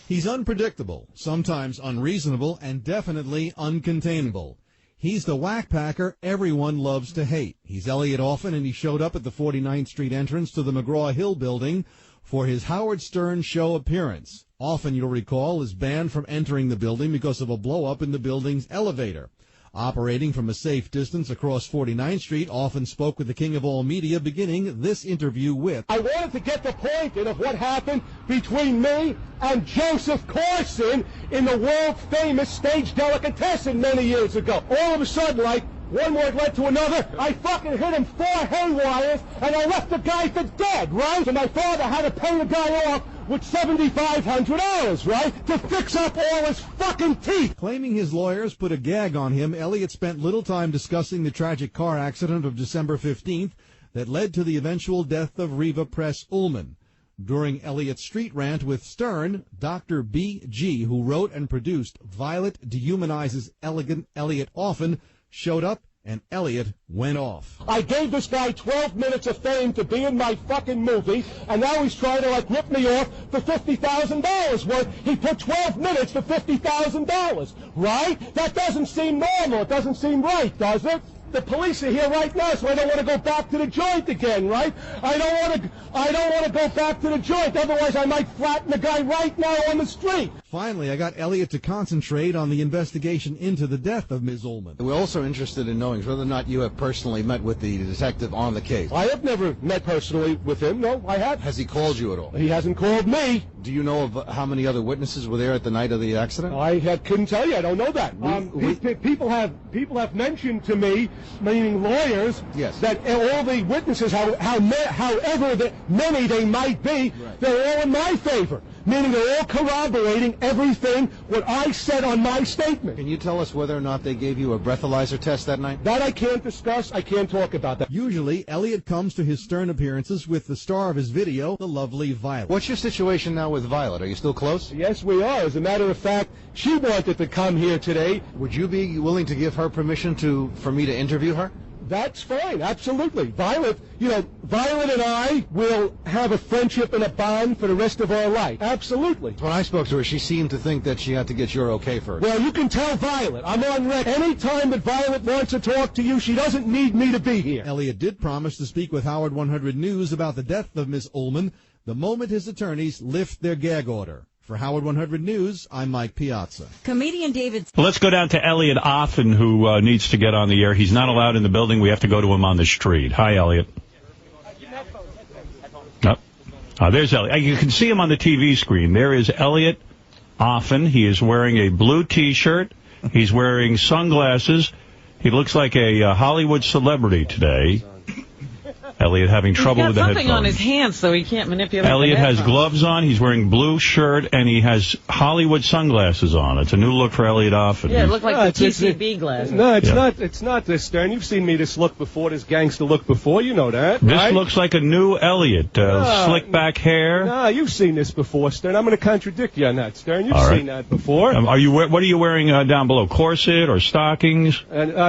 He's unpredictable, sometimes unreasonable, and definitely uncontainable. He's the whackpacker everyone loves to hate. He's Eliot Offen, and he showed up at the 49th Street entrance to the McGraw-Hill building for his Howard Stern show appearance. Offen, you'll recall, is banned from entering the building because of a blow-up in the building's elevator. Operating from a safe distance across 49th Street, Offen spoke with the king of all media, beginning this interview with, I wanted to get the point in of what happened between me and Joseph Corson in the world-famous stage delicatessen many years ago. All of a sudden, one word led to another. I fucking hit him 4 haywires, and I left the guy for dead, right? So my father had to pay the guy off with $7,500, right? To fix up all his fucking teeth. Claiming his lawyers put a gag on him, Eliot spent little time discussing the tragic car accident of December 15th that led to the eventual death of Reva Press Ullman. During Eliot's street rant with Stern, Dr. B.G., who wrote and produced Violet Dehumanizes Elegant Eliot Offen, showed up, and Eliot went off. I gave this guy 12 minutes of fame to be in my fucking movie, and now he's trying to, rip me off for $50,000 worth. He put 12 minutes for $50,000, right? That doesn't seem normal. It doesn't seem right, does it? The police are here right now, so I don't want to go back to the joint again, right? I don't want to go back to the joint, otherwise I might flatten the guy right now on the street. Finally, I got Eliot to concentrate on the investigation into the death of Ms. Ullman. We're also interested in knowing whether or not you have personally met with the detective on the case. I have never met personally with him. No, I have. Has he called you at all? He hasn't called me. Do you know of how many other witnesses were there at the night of the accident? Couldn't tell you. I don't know that. People have mentioned to me, meaning lawyers, yes, that all the witnesses, however many they might be, they're all in my favor. Meaning they're all corroborating everything what I said on my statement. Can you tell us whether or not they gave you a breathalyzer test that night? That I can't discuss. I can't talk about that. Usually, Eliot comes to his Stern appearances with the star of his video, the lovely Violet. What's your situation now with Violet? Are you still close? Yes, we are. As a matter of fact, she wanted to come here today. Would you be willing to give her permission for me to interview her? That's fine, absolutely. Violet and I will have a friendship and a bond for the rest of our life. Absolutely. When I spoke to her, she seemed to think that she had to get your okay first. Well, you can tell Violet. I'm on record. Any time that Violet wants to talk to you, she doesn't need me to be here. Eliot did promise to speak with Howard 100 News about the death of Miss Ullman the moment his attorneys lift their gag order. For Howard 100 News, I'm Mike Piazza. Comedian David. Well, let's go down to Eliot Offen, who needs to get on the air. He's not allowed in the building. We have to go to him on the street. Hi, Eliot. There's Eliot. You can see him on the TV screen. There is Eliot Offen. He is wearing a blue T-shirt. He's wearing sunglasses. He looks like a Hollywood celebrity today. Eliot having trouble with the headphones. He's got something on his hands, so he can't manipulate Eliot has gloves on. He's wearing blue shirt, and he has Hollywood sunglasses on. It's a new look for Eliot Offen. Yeah, it looked like the TCB glasses. No, it's not. It's not this, Stern. You've seen me this look before, this gangster look before. You know that, This right? looks like a new Eliot. Slick back hair. No, you've seen this before, Stern. I'm going to contradict you on that, Stern. You've seen that before. What are you wearing down below? Corset or stockings?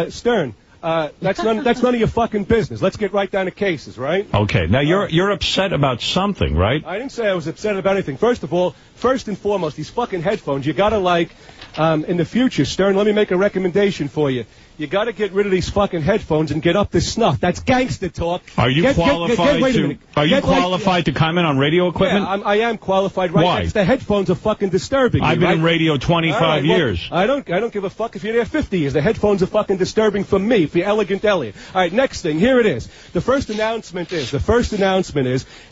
Stern. That's none of your fucking business. Let's get right down to cases, right? Okay. Now, you're upset about something, right? I didn't say I was upset about anything. First and foremost, these fucking headphones, you gotta in the future, Stern, let me make a recommendation for you. You got to get rid of these fucking headphones and get up to snuff. That's gangster talk. Are you qualified to comment on radio equipment? Yeah, I am qualified. Right? Why? The headphones are fucking disturbing. I've been in radio 25 years. I don't give a fuck if you're there 50 years. The headphones are fucking disturbing for me, for Elegant Eliot. All right, next thing. Here it is. The first announcement is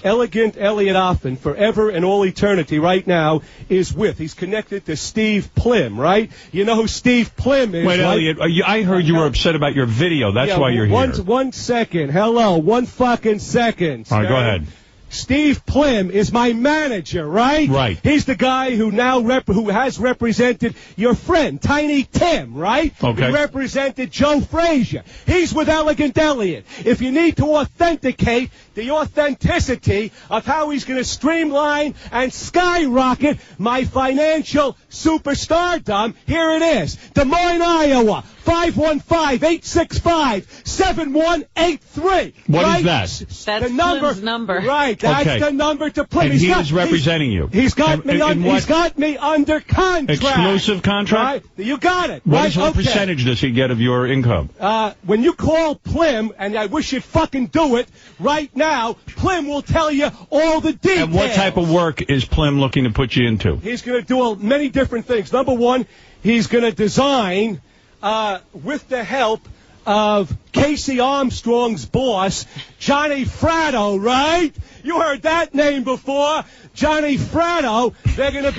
Elegant Eliot Offen, forever and all eternity, right now, is with. He's connected to Steve Plim, right? You know who Steve Plim is? Wait, right? Eliot, I heard you were upset about your video. That's why you're here. 1 second. Hello. 1 fucking second. All right, go ahead. Steve Plim is my manager, right? Right. He's the guy who who has represented your friend, Tiny Tim, right? Okay. He represented Joe Frazier. He's with Elegant Eliot. If you need to authenticate the authenticity of how he's going to streamline and skyrocket my financial superstardom, here it is. Des Moines, Iowa, 515-865-7183. What right? is that? That's Plim's number. Right. That's the number to Plim. And he is representing you. He's got me under contract. Exclusive contract? Right? You got it. What percentage does he get of your income? When you call Plim, and I wish you'd fucking do it right now, Plim will tell you all the details. And what type of work is Plim looking to put you into? He's going to do many different things. Number one, he's going to design, with the help of Casey Armstrong's boss, Johnny Fratto, right? You heard that name before. Johnny Fratto. They're going to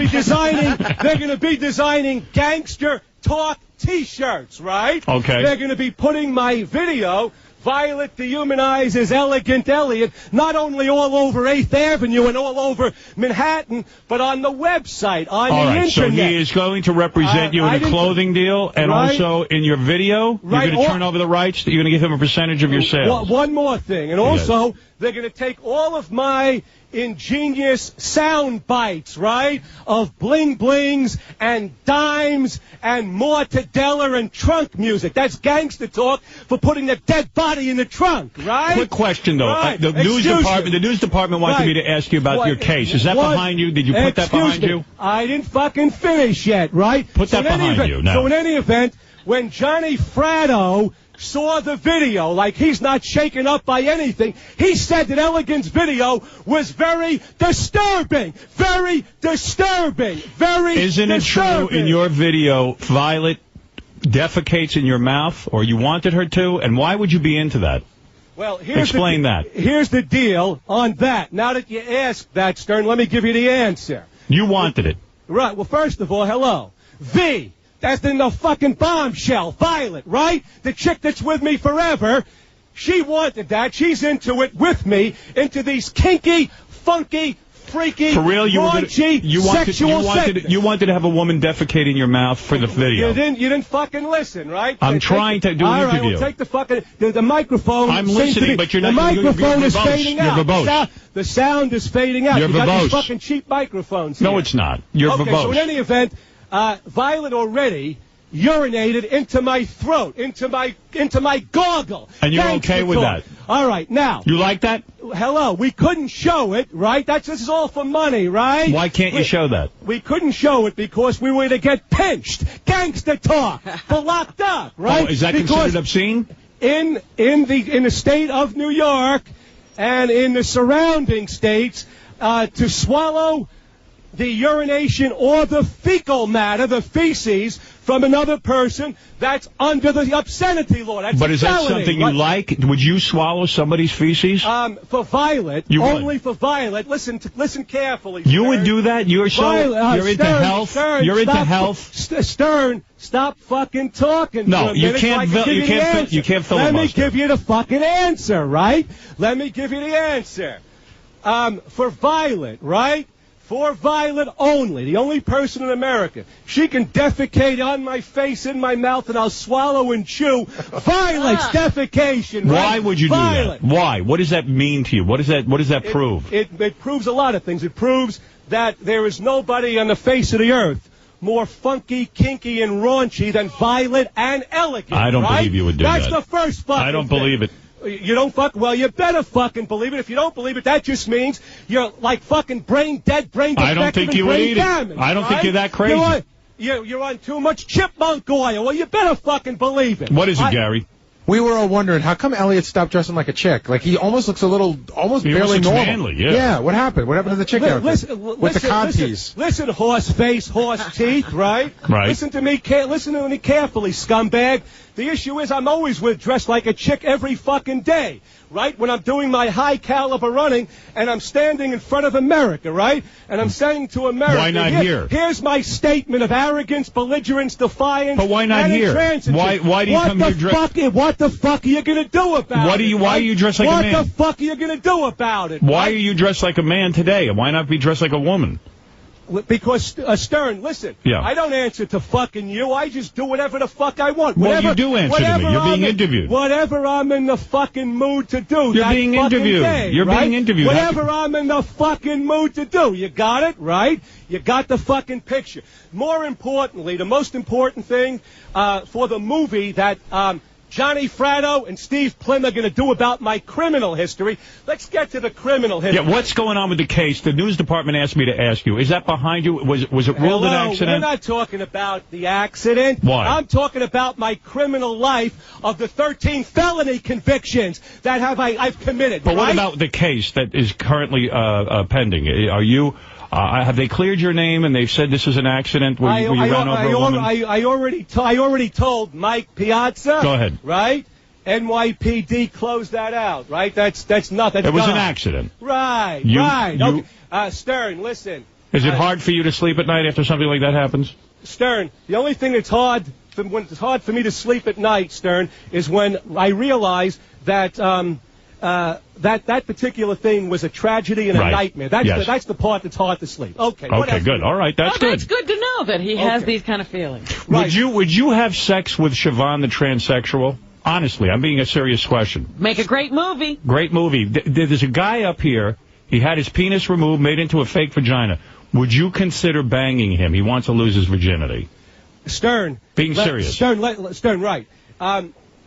be designing gangster talk T-shirts, right? Okay. They're going to be putting my video, Violet Dehumanizes Elegant Eliot, not only all over 8th Avenue and all over Manhattan, but on the website, on the internet. So he is going to represent you in a clothing deal and also in your video? Right. You're going to turn over the rights? You're going to give him a percentage of your sales? One more thing. And also, they're going to take all of my ingenious sound bites, right, of bling-blings and dimes and mortadella and trunk music. That's gangster talk for putting a dead body in the trunk, right? Quick question, though. Right. The news department wanted me to ask you about your case. Is that behind you? Did you put that behind you? I didn't fucking finish yet, right? Put that behind you now. So in any event, when Johnny Fratto saw the video, like he's not shaken up by anything. He said that Elegant's video was very disturbing. Very disturbing. Very Isn't it true in your video, Violet defecates in your mouth, or you wanted her to? And why would you be into that? Well, Explain that. Here's the deal on that. Now that you asked that, Stern, let me give you the answer. You wanted it. Right. Well, first of all, hello. V. That's in the fucking bombshell. Violet, right? The chick that's with me forever. She wanted that. She's into it with me. Into these kinky, funky, freaky, For real, raunchy, you wanted to have a woman defecate in your mouth for the video. You didn't fucking listen, right? I'm trying to do an interview. All right, well, take the fucking the microphone. I'm listening, but you're not. The microphone you're is verbose. fading You're out. verbose. The sound is fading out. You're You got verbose. these fucking cheap microphones No, here. it's not. You're okay, verbose. So in any event, Violet already urinated into my throat, into my goggle. And you're Thanks okay for with talking. that? All right, now. You like that? Hello, we couldn't show it, right? This is all for money, right? Why can't you show that? We couldn't show it because we were to get pinched, gangster talk, for locked up, right? Oh, is that because considered obscene? In the state of New York and in the surrounding states, to swallow the urination or the fecal matter, the feces, from another person, that's under the obscenity law. That's But a is that felony, something you right? like? Would you swallow somebody's feces? For Violet, You would. only for Violet. Listen carefully. You Stern. would do that? You're so you're into Stern, health. Stern, You're into stop, health. Stern, stop fucking talking. No, for a you minute can't so I can you give the can't answer. you can't Let me filibuster. give you the fucking answer, right? Let me give you the answer. For Violet, right? For Violet only, the only person in America. She can defecate on my face, in my mouth, and I'll swallow and chew. Violet's defecation, right? Why would you Violet. do that? Why? What does that mean to you? What does that prove? It proves a lot of things. It proves that there is nobody on the face of the earth more funky, kinky, and raunchy than Violet and Elegant. I don't right? believe you would do That's that. the first fucking I don't thing. believe it. You don't well, you better fucking believe it. If you don't believe it, that just means you're like fucking brain dead, brain defective, I don't think and you would brain eat it. damaged, I don't think right? you're that crazy. You're on too much chipmunk oil. Well, you better fucking believe it. What is it, Gary? We were all wondering, how come Elliot stopped dressing like a chick? Like, he almost looks almost He barely almost looks normal. manly, yeah. What happened? What happened to the chick outfit? With the cod piece? Listen, horse face, horse teeth, right? Right. Listen to me carefully, scumbag. The issue is I'm always dressed like a chick every fucking day, right? When I'm doing my high caliber running and I'm standing in front of America, right? And I'm saying to America, Why not here? Here's my statement of arrogance, belligerence, defiance. But why not and here? intransigence. Why do you come here dressed? What the fuck are you gonna do about it? Why are you dressed like a man? What the fuck are you gonna do about it? Why are you dressed like a man today? Why not be dressed like a woman? Because, Stern, listen, Yeah. I don't answer to fucking you. I just do whatever the fuck I want. Well, Whatever, you do answer to me. You're being interviewed. Whatever I'm in the fucking mood to do. You're that being fucking interviewed. day, You're right? being interviewed. Whatever I'm in the fucking mood to do. You got it, right? You got the fucking picture. More importantly, the most important thing for the movie that Johnny Fratto and Steve Plim are going to do about my criminal history. Let's get to the criminal history. Yeah, what's going on with the case? The news department asked me to ask you. Is that behind you? Was it ruled an accident? We're not talking about the accident. Why? I'm talking about my criminal life of the 13 felony convictions that I've committed. But what right? about the case that is currently pending? Are you? Have they cleared your name and they've said this is an accident where you ran over a woman? I already told Mike Piazza. Go ahead. Right? NYPD closed that out. Right? That's nothing. It was an accident. Right. You- right. you- Okay. Stern, listen. Is it hard for you to sleep at night after something like that happens? Stern, the only thing that's hard when it's hard for me to sleep at night, Stern, is when I realize that that particular thing was a tragedy and a Right. nightmare. That's Yes. that's the part that's hard to sleep. Okay. what Okay, else? good. All right, that's good. That's good to know that he has these kind of feelings. Would you have sex with Siobhan the transsexual? Honestly, I'm being a serious question. Make a great movie. Great movie. There's a guy up here. He had his penis removed, made into a fake vagina. Would you consider banging him? He wants to lose his virginity. Stern. Being serious. Stern, right.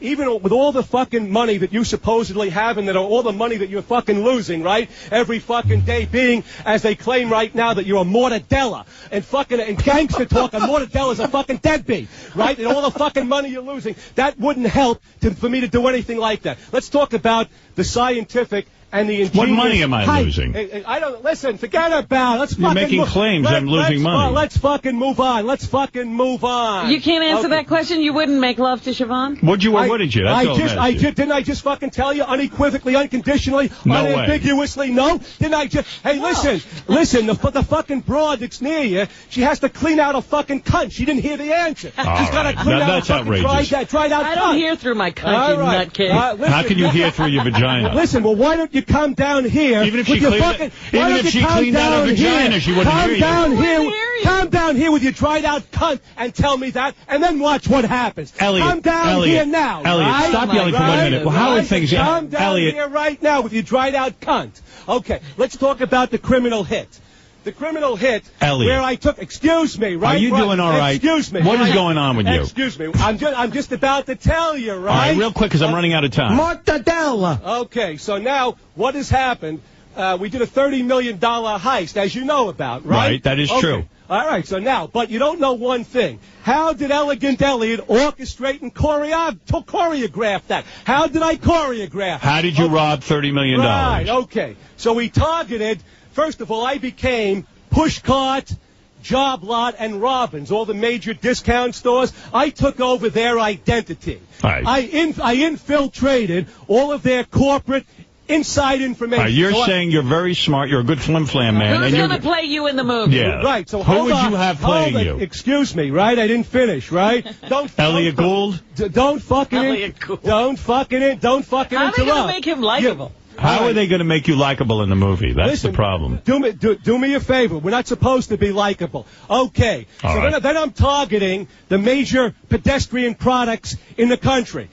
even with all the fucking money that you supposedly have and that are all the money that you're fucking losing, right? Every fucking day being, as they claim right now, that you're a mortadella and fucking and gangster talk. A mortadella's a fucking deadbeat, right? And all the fucking money you're losing, that wouldn't help for me to do anything like that. Let's talk about the scientific and the ingenious. What money am I losing? I don't listen. Forget about it. Let's You're fucking making claims. I'm losing money. Let's fucking move on. Let's fucking move on. You can't answer that question? You wouldn't make love to Siobhan? Would you or wouldn't you? That's all I'm asking. Didn't I just fucking tell you unequivocally, unconditionally, unambiguously? No? Didn't I just? Hey, listen. The fucking broad that's near you, she has to clean out a fucking cunt. She didn't hear the answer. She's got to clean out a fucking dried out cunt. I don't hear through my cunt, you nutcase. How can you hear through your vagina? Listen, well, why don't you come down here? Even if she cleaned out her vagina, she wouldn't hear you. Come down here with your dried out cunt and tell me that, and then watch what happens. Come down here now. Elliot, right? stop yelling for 1 minute. Well, how are things? Come down here right now with your dried out cunt. Okay, let's talk about the criminal hit. The criminal hit, Elliot, where I took, excuse me, right? Are you doing all right? Excuse me. What is going on with you? Excuse me. I'm just about to tell you, right? All right, real quick, because I'm running out of time. Mortadella. Okay, so now what has happened? We did a $30 million heist, as you know about, right? Right, that is true. All right, so now, but you don't know one thing. How did Elegant Elliot orchestrate and choreograph that? How did I choreograph? How did you rob $30 million? Right, okay. So we targeted, first of all, I became Pushcart, Job Lot, and Robbins, all the major discount stores. I took over their identity. Right. I infiltrated all of their corporate inside information. You're saying you're very smart. You're a good flim-flam man. Who's going to play you in the movie? Yeah. Right. So who would you have playing you? Excuse me. Right. I didn't finish. Right. Elliot Gould. Don't fucking interrupt. How are they going to make him likable? How are they going to make you likable in the movie? That's the problem. Do me a favor. We're not supposed to be likable. Okay. Then I'm targeting the major pedestrian products in the country.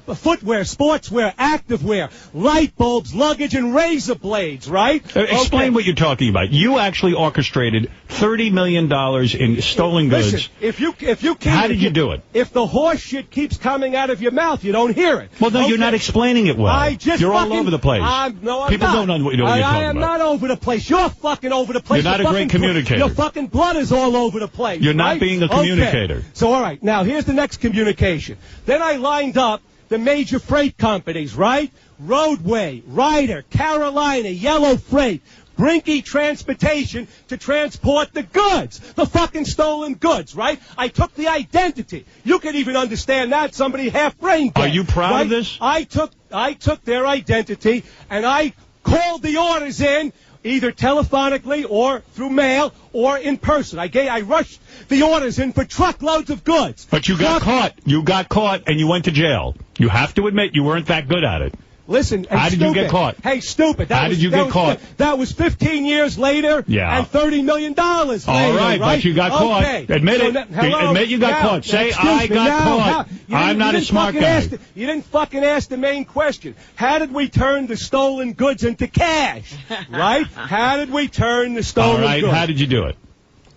Footwear, sportswear, activewear, light bulbs, luggage, and razor blades, right? Explain what you're talking about. You actually orchestrated $30 million in stolen goods. Listen, if you keep, how did you do it? If the horse shit keeps coming out of your mouth, you don't hear it. Well, no, you're not explaining it well. You're all over the place. No, I'm People not. don't know what you're talking about. I am not over the place. You're fucking over the place. You're not a great communicator. Your fucking blood is all over the place. You're not being a communicator. Okay. So, all right, now here's the next communication. Then I lined up the major freight companies, right? Roadway, Ryder, Carolina, Yellow Freight, Brinky Transportation to transport the goods, the fucking stolen goods, right? I took the identity. You can even understand that, somebody half brain dead. Are you proud right? of this? I took their identity and I called the orders in either telephonically or through mail or in person. I rushed the orders in for truckloads of goods. But you got caught. You got caught and you went to jail. You have to admit you weren't that good at it. Listen, how did you get caught? Hey, stupid. How did you get caught? That was 15 years later and $30 million later. All right, but you got caught. Admit it. Admit you got caught. Say, I got caught. I'm not a smart guy. You didn't fucking ask the main question. How did we turn the stolen goods into cash? Right? How did we turn the stolen goods? All right, how did you do it?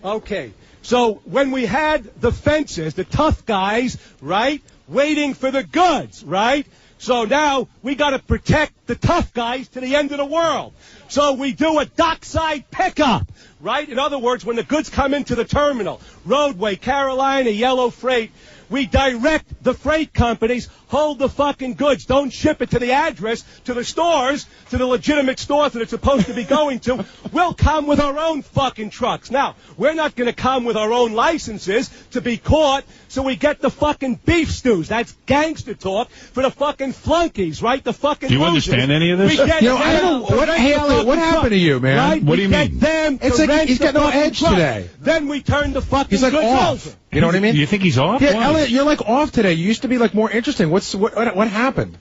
Okay. So when we had the fences, the tough guys, right, waiting for the goods, right? So now we got to protect the tough guys to the end of the world. So we do a dockside pickup, right? In other words, when the goods come into the terminal, Roadway, Carolina, Yellow Freight, we direct the freight companies, hold the fucking goods, don't ship it to the address, to the stores, to the legitimate stores that it's supposed to be going to. We'll come with our own fucking trucks. Now, we're not going to come with our own licenses to be caught, so we get the fucking beef stews. That's gangster talk for the fucking flunkies, right? The fucking Do you losers. understand any of this? I don't know. Hey, Elliot, what happened to you, man? Right? What do you mean? It's like he's got no edge today. Then we turn the fucking He's like goods off. over. You know what I mean? You think he's off? Yeah, Why? Elliot, you're like off today. You used to be like more interesting. What happened?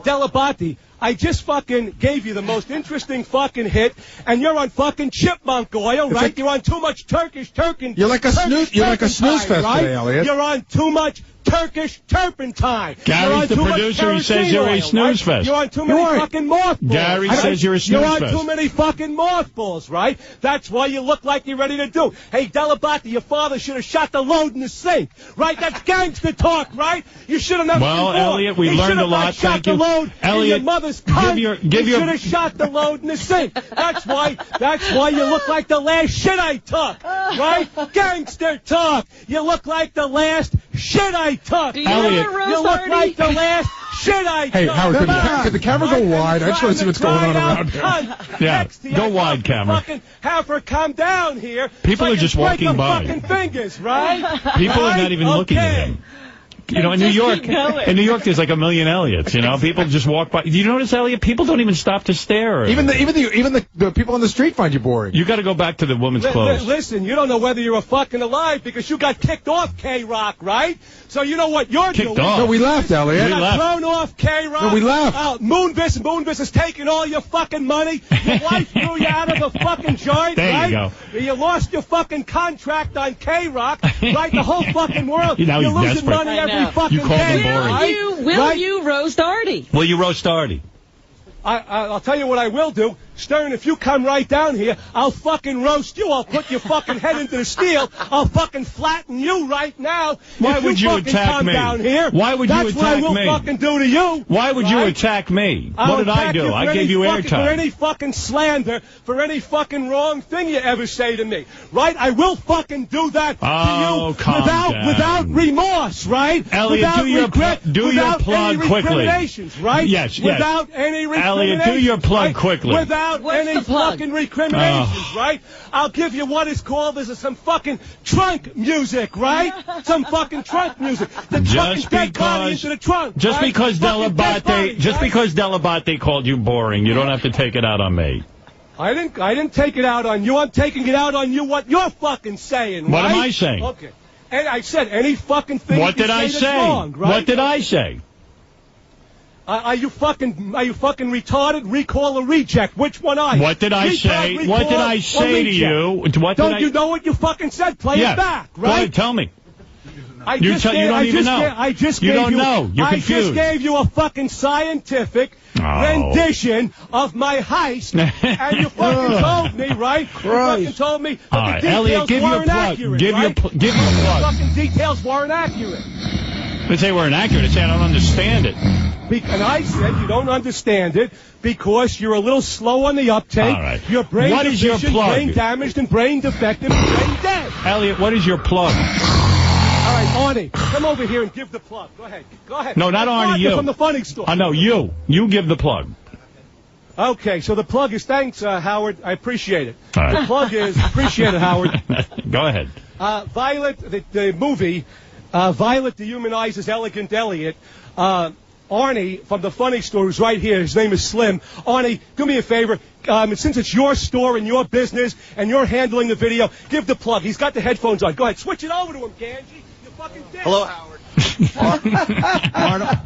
Delabate, I just fucking gave you the most interesting fucking hit, and you're on fucking chipmunk oil, right? You're on too much Turkish. You're like a snooze. You're like a snooze fest right? today, Elliot. You're on too much Turkish turpentine. Gary's the producer. He says you're a snooze fest. You're on too many fucking mothballs. Gary says you're a snooze You're on fest. too many fucking mothballs, right? That's why you look like you're ready to do. Hey, Delabate, your father should have shot the load in the sink, right? That's gangster talk, right? You should have never. Well, Elliot, we learned a lot. Thank you, Elliot. Your mother's cunt. Give your. Should have shot the load in the sink. That's why you look like the last shit I took, right? Gangster talk. You look like the last shit I took. Elliot, you look like the last shit I took. Hey, Howard, could the camera go wide? I just want to see what's going on around here. Yeah, go wide, camera. Fucking have her come down here. People are just walking by. Fucking fingers, right? People are not even looking at him. You know, in New York, there's like a million Elliots. You know, people just walk by. Do you notice, Elliot? People don't even stop to stare. Even the people on the street find you boring. You got to go back to the woman's clothes. Listen, you don't know whether you're fucking alive because you got kicked off K-Rock, right? So you know what you're doing. Off. No, we left, Elliot. You got thrown off K-Rock. No, we left. Moonvis is taking all your fucking money. Your wife threw you out of the fucking joint, there right? You go. You lost your fucking contract on K-Rock, right? The whole fucking world. Now you're he's losing desperate. money every fucking You called day. him boring. Will you roast Artie? Will you roast Artie? I'll tell you what I will do. Stern, if you come right down here, I'll fucking roast you. I'll put your fucking head into the steel. I'll fucking flatten you right now. Why if would you fucking attack come me? Down here. Why would you That's attack what I will me? fucking do to you. Why would you attack me? What did I do? I gave you airtime. For any fucking slander, for any fucking wrong thing you ever say to me, right? I will fucking do that to you without remorse, right? Elliot, without do your regret, do your plug any quickly. Right? Yes. Without any recriminations. Elliot, do your plug right? quickly. Without any fucking recriminations, right? I'll give you what is called some fucking trunk music, right? Some fucking trunk music. Just because Delabate called you boring, you don't have to take it out on me. I didn't take it out on you. I'm taking it out on you. What you're fucking saying, right? What am I saying? Okay. And I said any fucking thing. What did I say? Wrong, right? What did I say? Are you fucking retarded? Recall or reject? Which one are you? What did I say? What did I say to you? Don't you know what you fucking said? Play it back, right? Go ahead, tell me. You don't even know. You don't know. You're confused. I just gave you a fucking scientific rendition of my heist, and you fucking told me, right? You fucking told me that the Elliot, details weren't accurate, give your plug. Fucking details weren't accurate. They say we're inaccurate. They say I don't understand it. And I said you don't understand it because you're a little slow on the uptake. All right. Your brain what is your plug? Brain damaged and brain defective and brain dead. Elliot, what is your plug? All right, Arnie, come over here and give the plug. Go ahead. No, not Arnie, you. From the funny store. No, you. You give the plug. Okay, so the plug is thanks, Howard. I appreciate it. All right. The plug is appreciate it, Howard. Go ahead. Violet, the movie, Violet dehumanizes Elegant Elliot. Arnie from the funny store is right here. His name is Slim. Arnie, do me a favor. Since it's your store and your business and you're handling the video, give the plug. He's got the headphones on. Go ahead. Switch it over to him, Ganji. You fucking dick. Hello, Howard. Arnold.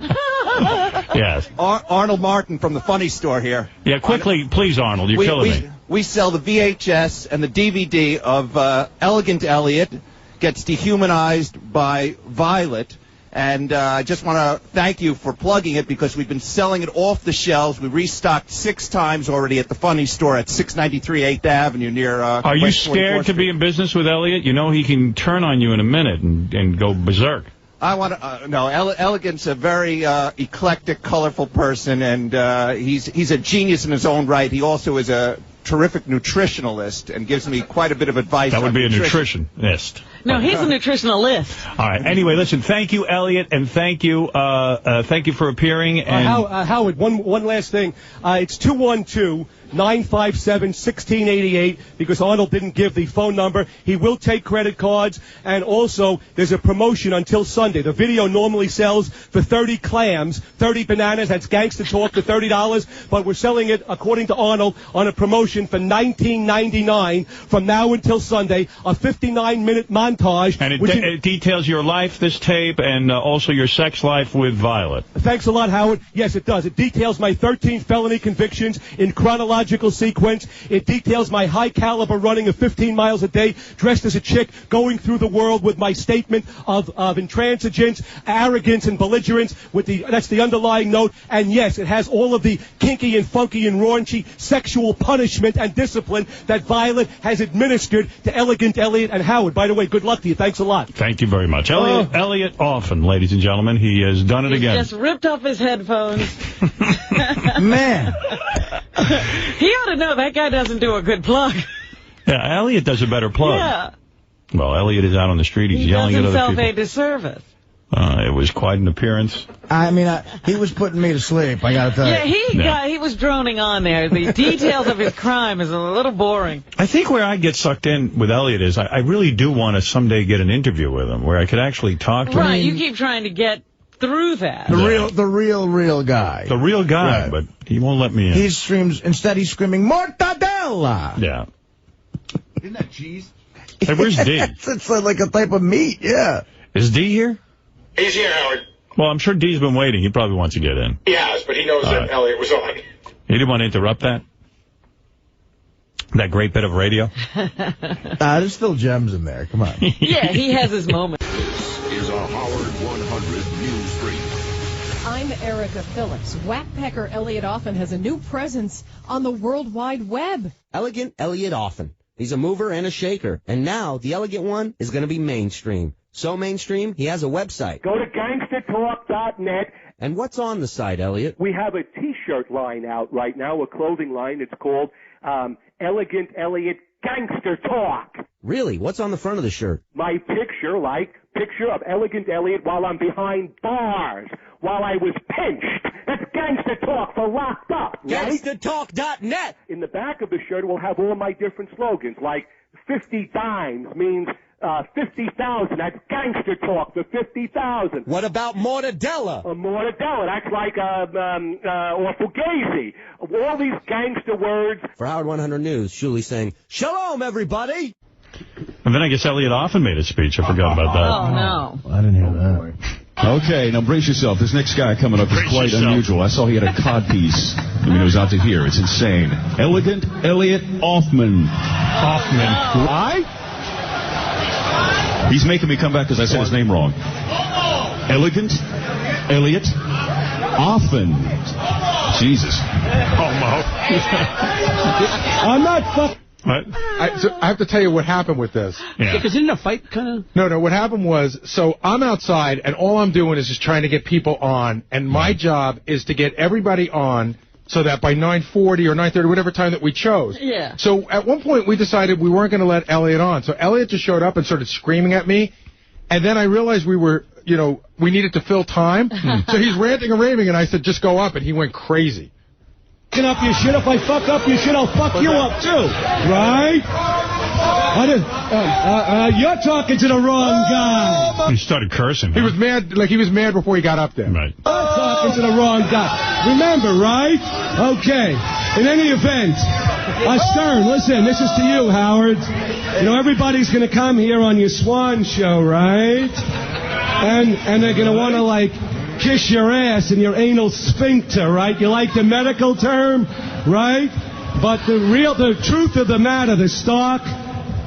Yes. Arnold Martin from the funny store here. Yeah, quickly, please, Arnold. You're killing me. We sell the VHS and the DVD of Elegant Elliot Gets Dehumanized by Violet. And I just want to thank you for plugging it because we've been selling it off the shelves. We restocked 6 times already at the funny store at 693 8th Avenue near Are you scared to be in business with Elliot? You know he can turn on you in a minute and go berserk. I want to no. Elegant's a very eclectic, colorful person, and he's a genius in his own right. He also is a terrific nutritionalist and gives me quite a bit of advice. That would be nutrition. A nutritionist. No, he's a nutritionalist. All right. Anyway, listen. Thank you, Elliot, and thank you for appearing. And Howard, one last thing. It's 212-957-1688 because Arnold didn't give the phone number. He will take credit cards, and also there's a promotion until Sunday. The video normally sells for 30 clams, 30 bananas. That's gangster talk for $30, but we're selling it, according to Arnold, on a promotion for $19.99 from now until Sunday. A 59-minute montage montage. And it details your life, this tape, and also your sex life with Violet. Thanks a lot, Howard. Yes, it does. It details my 13 felony convictions in chronological sequence. It details my high-caliber running of 15 miles a day, dressed as a chick, going through the world with my statement of intransigence, arrogance, and belligerence. That's the underlying note. And yes, it has all of the kinky and funky and raunchy sexual punishment and discipline that Violet has administered to Elegant Elliot and Howard. By the way, good luck to you. Thanks a lot. Thank you very much. Eliot Offen, ladies and gentlemen. He has done it again. Just ripped off his headphones. Man. He ought to know that guy doesn't do a good plug. Yeah, Eliot does a better plug. Yeah. Well, Eliot is out on the street. He's yelling at other people. He does himself a disservice. It was quite an appearance. I mean, he was putting me to sleep, I got to tell you. Yeah, he was droning on there. The details of his crime is a little boring. I think where I get sucked in with Eliot is I really do want to someday get an interview with him where I could actually talk to him. Right, you keep trying to get through that. The real guy. The real guy, right. But he won't let me in. He's screaming, mortadella! Isn't that cheese? Hey, where's D? It's like a type of meat, yeah. Is D here? He's here, Howard. Well, I'm sure D's been waiting. He probably wants to get in. He has, but he knows that Elliot was on. He didn't want to interrupt that? That great bit of radio? There's still gems in there. Come on. Yeah, he has his moment. This is a Howard 100 News Brief. I'm Erica Phillips. Whackpacker Eliot Offen has a new presence on the World Wide Web. Elegant Eliot Offen. He's a mover and a shaker. And now the elegant one is going to be mainstream. So mainstream, he has a website. Go to gangstertalk.net. And what's on the site, Eliot? We have a T-shirt line out right now, a clothing line. It's called Elegant Elliot Gangster Talk. Really? What's on the front of the shirt? My picture of Elegant Elliot while I'm behind bars, while I was pinched. That's Gangster Talk for locked up, right? Gangstertalk.net. In the back of the shirt, we'll have all my different slogans, like 50 dimes means 50,000. That's Gangster Talk for 50,000. What about Mortadella? Mortadella. That's like or Fugazi. All these gangster words. For Howard 100 News, Shuli saying, "Shalom, everybody." And then I guess Eliot Offen made a speech. I forgot about that. Oh, no. I didn't hear that. Okay, now brace yourself. This next guy coming up is quite unusual. I saw he had a codpiece. I mean, it was out to here. It's insane. Elegant Eliot Offen. Why? He's making me come back because I said his name wrong. Elegant Eliot Offen. Jesus. I'm not fucking... I have to tell you what happened with this. Yeah, because isn't a fight kind of... No, what happened was, so I'm outside, and all I'm doing is just trying to get people on, and my job is to get everybody on so that by 9:40 or 9:30, whatever time that we chose. Yeah. So at one point, we decided we weren't going to let Eliot on. So Eliot just showed up and started screaming at me, and then I realized we were, we needed to fill time. So he's ranting and raving, and I said, just go up, and he went crazy. Up your shit. If I fuck up your shit, I'll fuck you up too, right? You're talking to the wrong guy. He started cursing. He was mad, he was mad before he got up there. Right. You're talking to the wrong guy. Remember, right? Okay. In any event, Stern, listen, this is to you, Howard. Everybody's going to come here on your Swan show, right? And they're going to want to, kiss your ass and your anal sphincter, right? You like the medical term, right? But the truth of the matter, the stark,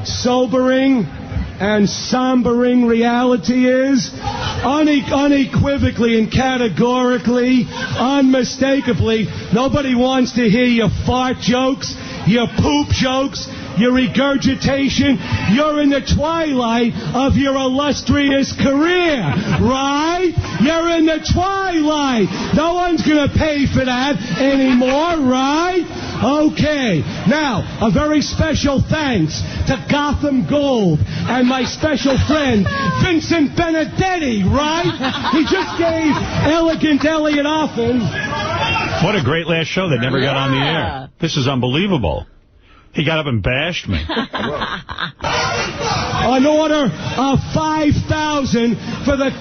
sobering, and sombering reality is, unequivocally and categorically, unmistakably, nobody wants to hear your fart jokes, your poop jokes, your regurgitation. You're in the twilight of your illustrious career, right? You're in the twilight. No one's going to pay for that anymore, right? Okay. Now, a very special thanks to Gotham Gold and my special friend, Vincent Benedetti, right? He just gave Elegant Eliot Offen. What a great last show that never got on the air. This is unbelievable. He got up and bashed me. An order of 5,000 for the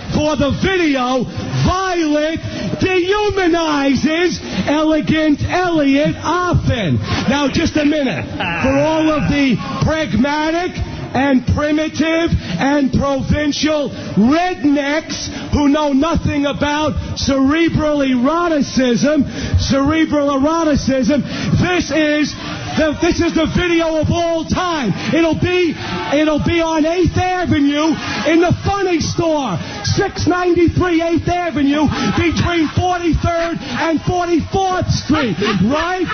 video. Violet dehumanizes Elegant Eliot Offen. Now, just a minute. For all of the pragmatic and primitive and provincial rednecks who know nothing about cerebral eroticism. This is the video of all time. It'll be on 8th Avenue in the Funny Store, 693 8th Avenue, between 43rd and 44th Street. Right?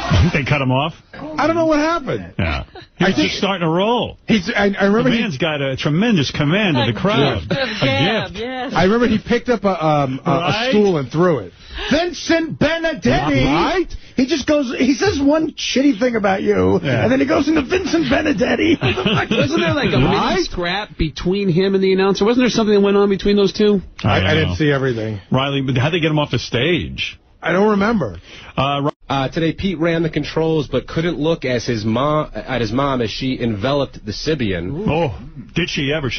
I think they cut him off. I don't know what happened. Yeah. He's just starting to roll. I remember the man's got a tremendous command of the crowd. A gift. Yes. I remember he picked up a stool and threw it. Vincent Benedetti. Right? He just goes, he says one shitty thing about you, and then he goes into Vincent Benedetti. Wasn't there like a mini scrap between him and the announcer? Wasn't there something that went on between those two? I didn't see everything. Riley, but how'd they get him off the stage? I don't remember. Today, Pete ran the controls, but couldn't look at his mom as she enveloped the Sybian. Oh, did she ever?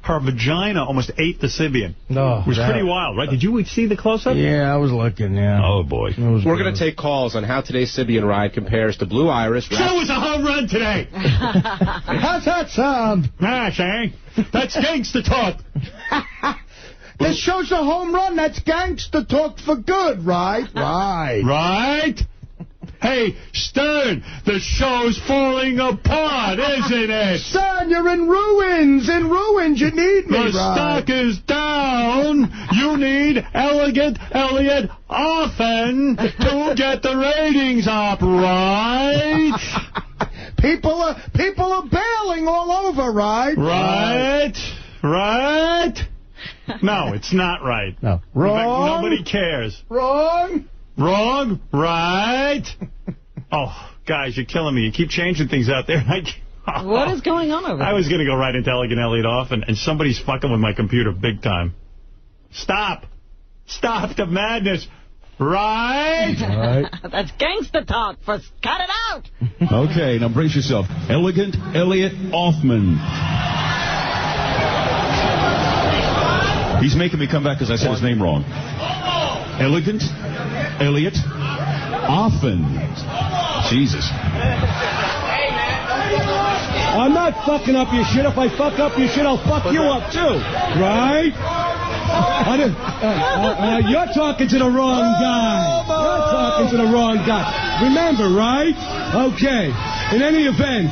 Her vagina almost ate the Sybian. No, it was pretty wild, right? Did you see the close-up? Yeah, I was looking, yeah. Oh, boy. We're going to take calls on how today's Sybian ride compares to Blue Iris. That was a home run today. How's that sound? That's gangster talk. This show's a home run. That's gangster talk for good, right? Right? Hey, Stern, the show's falling apart, isn't it? Son, you're in ruins. In ruins, you need me, The stock is down. You need Elegant Eliot Offen to get the ratings up, right? People are bailing all over, right? Right? No, it's not right. No. Wrong. Nobody cares. Wrong. Right? Oh, guys, you're killing me. You keep changing things out there. What is going on over there? I was going to go right into Elegant Eliot Offen, and somebody's fucking with my computer big time. Stop the madness. Right? That's gangster talk. Cut it out. Okay, now brace yourself. Elegant Eliot Offen. He's making me come back because I said his name wrong. Elegant Eliot Offen. Jesus. I'm not fucking up your shit. If I fuck up your shit, I'll fuck you up too. Right? You're talking to the wrong guy. Remember, right? Okay. In any event,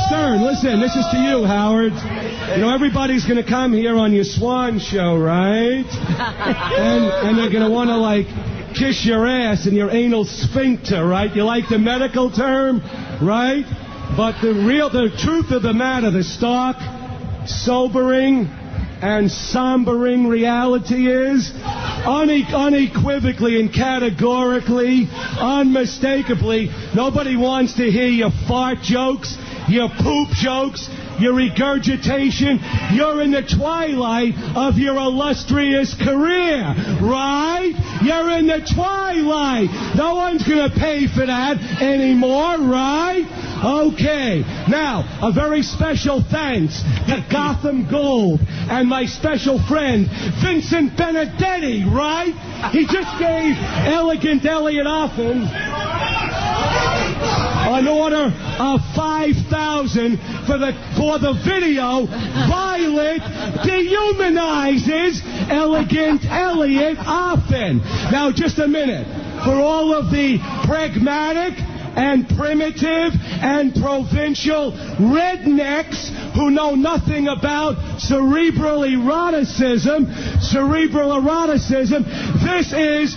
Stern, listen, this is to you, Howard. You know, everybody's going to come here on your Swan show, right? And they're going to want to, like, kiss your ass and your anal sphincter, right? You like the medical term, right? But the truth of the matter, the stark, sobering, and sombering reality is, unequivocally and categorically, unmistakably, nobody wants to hear your fart jokes, your poop jokes, your regurgitation. You're in the twilight of your illustrious career, right? You're in the twilight. No one's going to pay for that anymore, right? Okay. Now, a very special thanks to Gotham Gold and my special friend, Vincent Benedetti, right? He just gave Elegant Eliot Offen an order of $5,000 for the video. Violet dehumanizes Elegant Eliot Offen. Now, just a minute. For all of the pragmatic and primitive and provincial rednecks who know nothing about cerebral eroticism, this is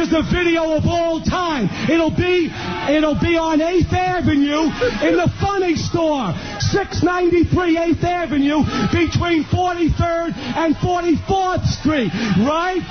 the video of all time. It'll be on 8th Avenue in the Funny Store, 693 8th Avenue, between 43rd and 44th Street. Right?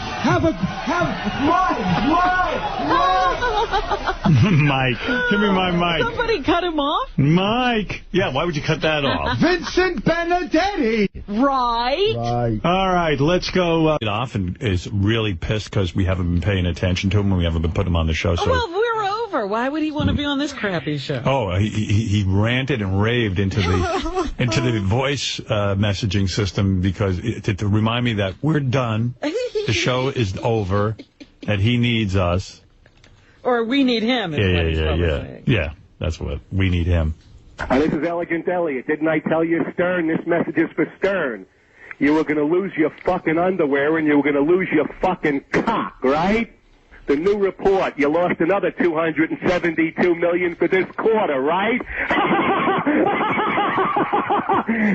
Mike, give me my mic. Somebody cut him off? Mike. Yeah, why would you cut that off? Vincent Benedetti. Right. All right, let's go. Offen is really pissed because we haven't been paying attention to him and we haven't been putting him on the show. So. Well, we're over. Why would he want to be on this crappy show? Oh, he ranted and raved into the voice messaging system because to remind me that we're done, the show is over, that he needs us. Or we need him. Is what he's probably saying. Yeah, that's what. We need him. This is Elegant Elliot. Didn't I tell you, Stern? This message is for Stern. You were going to lose your fucking underwear and you were going to lose your fucking cock, right? The new report, you lost another $272 million for this quarter, right?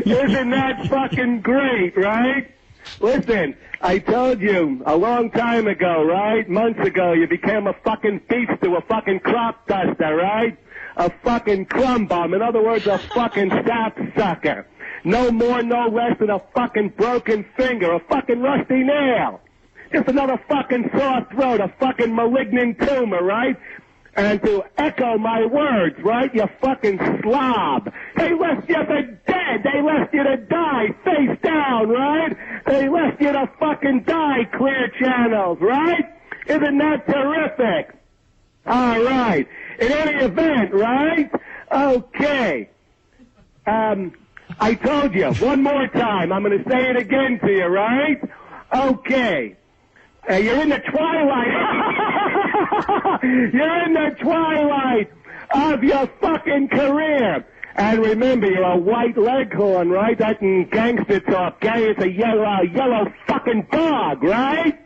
Isn't that fucking great, right? Listen, I told you a long time ago, right? Months ago, you became a fucking beast to a fucking crop duster, right? A fucking crumb bum. In other words, a fucking sap sucker. No more, no less than a fucking broken finger, a fucking rusty nail. Just another fucking sore throat, a fucking malignant tumor, right? And to echo my words, right, you fucking slob. They left you for dead. They left you to die face down, right? They left you to fucking die, Clear Channels, right? Isn't that terrific? All right. In any event, right? Okay. I told you, one more time, I'm going to say it again to you, right? Okay. You're in the twilight. You're in the twilight of your fucking career. And remember, you're a white leghorn, right? That in gangster talk, gay is a yellow fucking dog, right?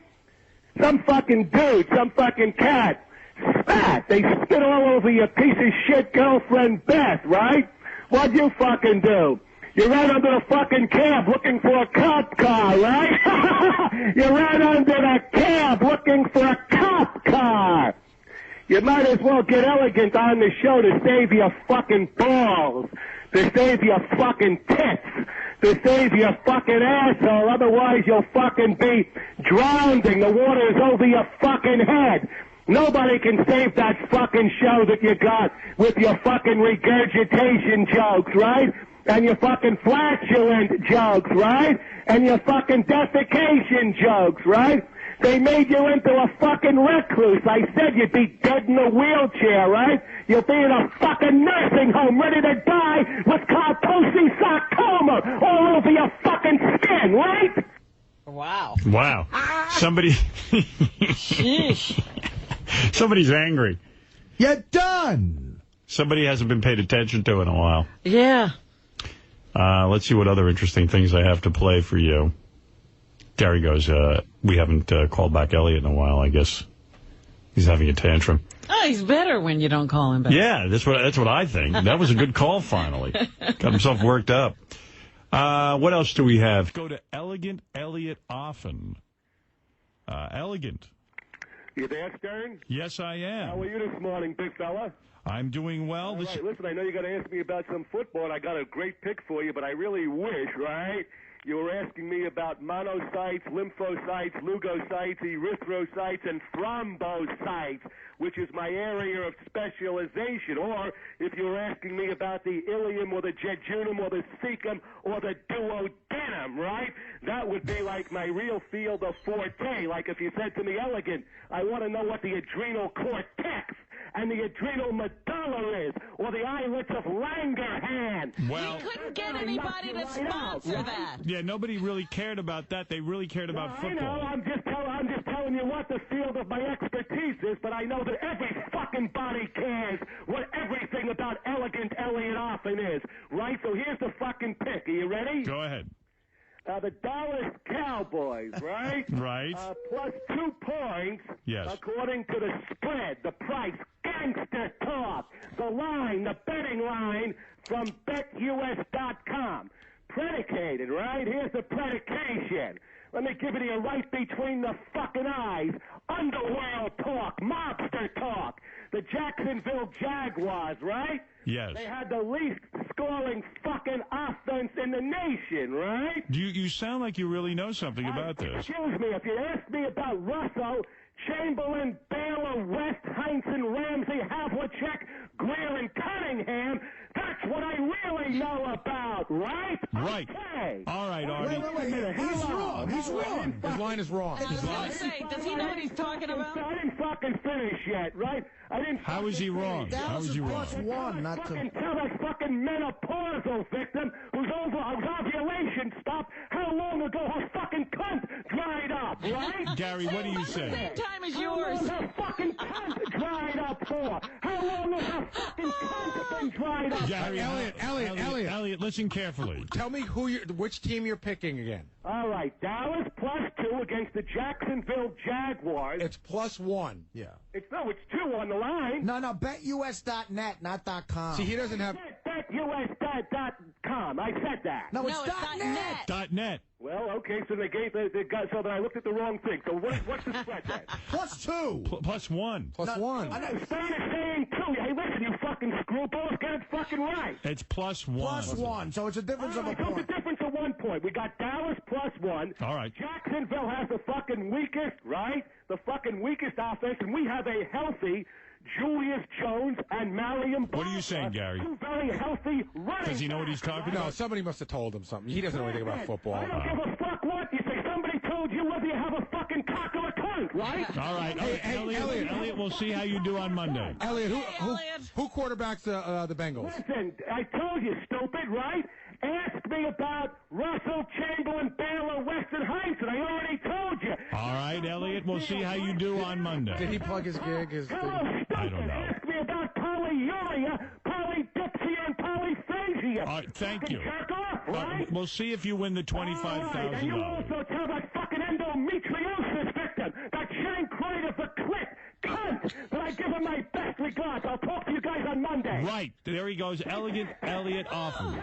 Some fucking dude, some fucking cat. Spat. They spit all over your piece of shit girlfriend Beth, right? What'd you fucking do? You ran under the fucking cab looking for a cop car, right? You ran under the cab looking for a cop car. You might as well get Elegant on the show to save your fucking balls, to save your fucking tits, to save your fucking asshole. Otherwise, you'll fucking be drowning. The water is over your fucking head. Nobody can save that fucking show that you got with your fucking regurgitation jokes, right? And your fucking flatulent jokes, right? And your fucking defecation jokes, right? They made you into a fucking recluse. I said you'd be dead in a wheelchair, right? You'll be in a fucking nursing home ready to die with Kaposi sarcoma all over your fucking skin, right? Wow. Wow. Somebody... Somebody's angry. You're done. Somebody hasn't been paid attention to in a while. Yeah. Let's see what other interesting things I have to play for you. Gary goes, we haven't called back Elliot in a while, I guess. He's having a tantrum. Oh, he's better when you don't call him back. Yeah, that's what I think. That was a good call, finally. Got himself worked up. What else do we have? Go to Elegant Eliot Offen. Elegant. You there, Stern? Yes, I am. How are you this morning, big fella? I'm doing well. All right, listen, I know you're going to ask me about some football, and I got a great pick for you, but I really wish, right, you were asking me about monocytes, lymphocytes, leukocytes, erythrocytes, and thrombocytes, which is my area of specialization. Or if you were asking me about the ileum or the jejunum or the cecum or the duodenum, right, that would be like my real field of forte. Like if you said to me, Elegant, I want to know what the adrenal cortex and the adrenal medulla is, or the islets of Langerhans. Well, we couldn't get anybody to sponsor that. Yeah, nobody really cared about that. They really cared about football. I know. I'm just telling you what the field of my expertise is, but I know that every fucking body cares what everything about Elegant Eliot Offen is, right? So here's the fucking pick. Are you ready? Go ahead. The Dallas Cowboys, right? Right. Plus 2 points. Yes. According to the spread, the price, gangster talk, the line, the betting line from BetUS.com. Predicated, right? Here's the predication. Let me give it to you right between the fucking eyes. Underworld talk, mobster talk. The Jacksonville Jaguars, right? Yes. They had the least scoring fucking offense in the nation, right? You sound like you really know something about this. Excuse me, if you ask me about Russell, Chamberlain, Baylor, West, Heinsohn, Ramsey, Havlicek, Greer, and Cunningham, that's what I really know about, right? Right. Okay. All right, Artie. Wait a minute. He's wrong. He's wrong. His line is wrong. I was going to say, does he know what he's talking about? I didn't fucking finish yet, right? I didn't. How is he wrong? How is he wrong? One, not to Tell that fucking menopausal victim whose ovulation stopped how long ago her fucking cunt dried up. right? Gary, what do you say? Same time as yours. How long has her fucking cunt dried up for? How long has her fucking cunt been dried up? Gary, Elliot, listen carefully. Tell me which team you're picking again. All right, Dallas +2 against the Jacksonville Jaguars. It's +1. Yeah. It's 2 on the line. No, betus.net, not .com. See, he doesn't have... BetUS.com. I said that. No, it's .net. .net. Well, okay, so they got so that I looked at the wrong thing. So what's the spread then? +2. +1. +1. Instead of saying 2, hey, listen, you fucking screwballs, get it fucking right. It's +1. +1, so it's a difference of a So point. it's a difference of 1 point. We got Dallas +1. All right. Jacksonville has the fucking weakest, right? The fucking weakest offense, and we have a healthy Julius Jones and Marion. What are you saying, Gary? Two very healthy running. Does he know what he's talking No, about? somebody must have told him something. He doesn't know anything about football. I don't give a fuck what you say. Somebody told you whether you have a fucking cock or a cunt, right? All right. Elliot, we'll see how you do on Monday. Elliot, who quarterbacks the Bengals? Listen, I told you, stupid, right? Ask me about Russell, Chamberlain, Baylor, Western Heights, and I already told you. All right, Elliot, we'll see how you do on Monday. Did he plug his gig? I don't know. Ask me about polyuria, polydipsia, and polyphagia. All right, thank you. Jerk off, right? We'll see if you win the $25,000. And you also tell that fucking endometriosis victim, that chancroid the clit, cunt, that I give him my best regards. I'll talk to you guys on Monday. Right. There he goes, Elegant Eliot Offen.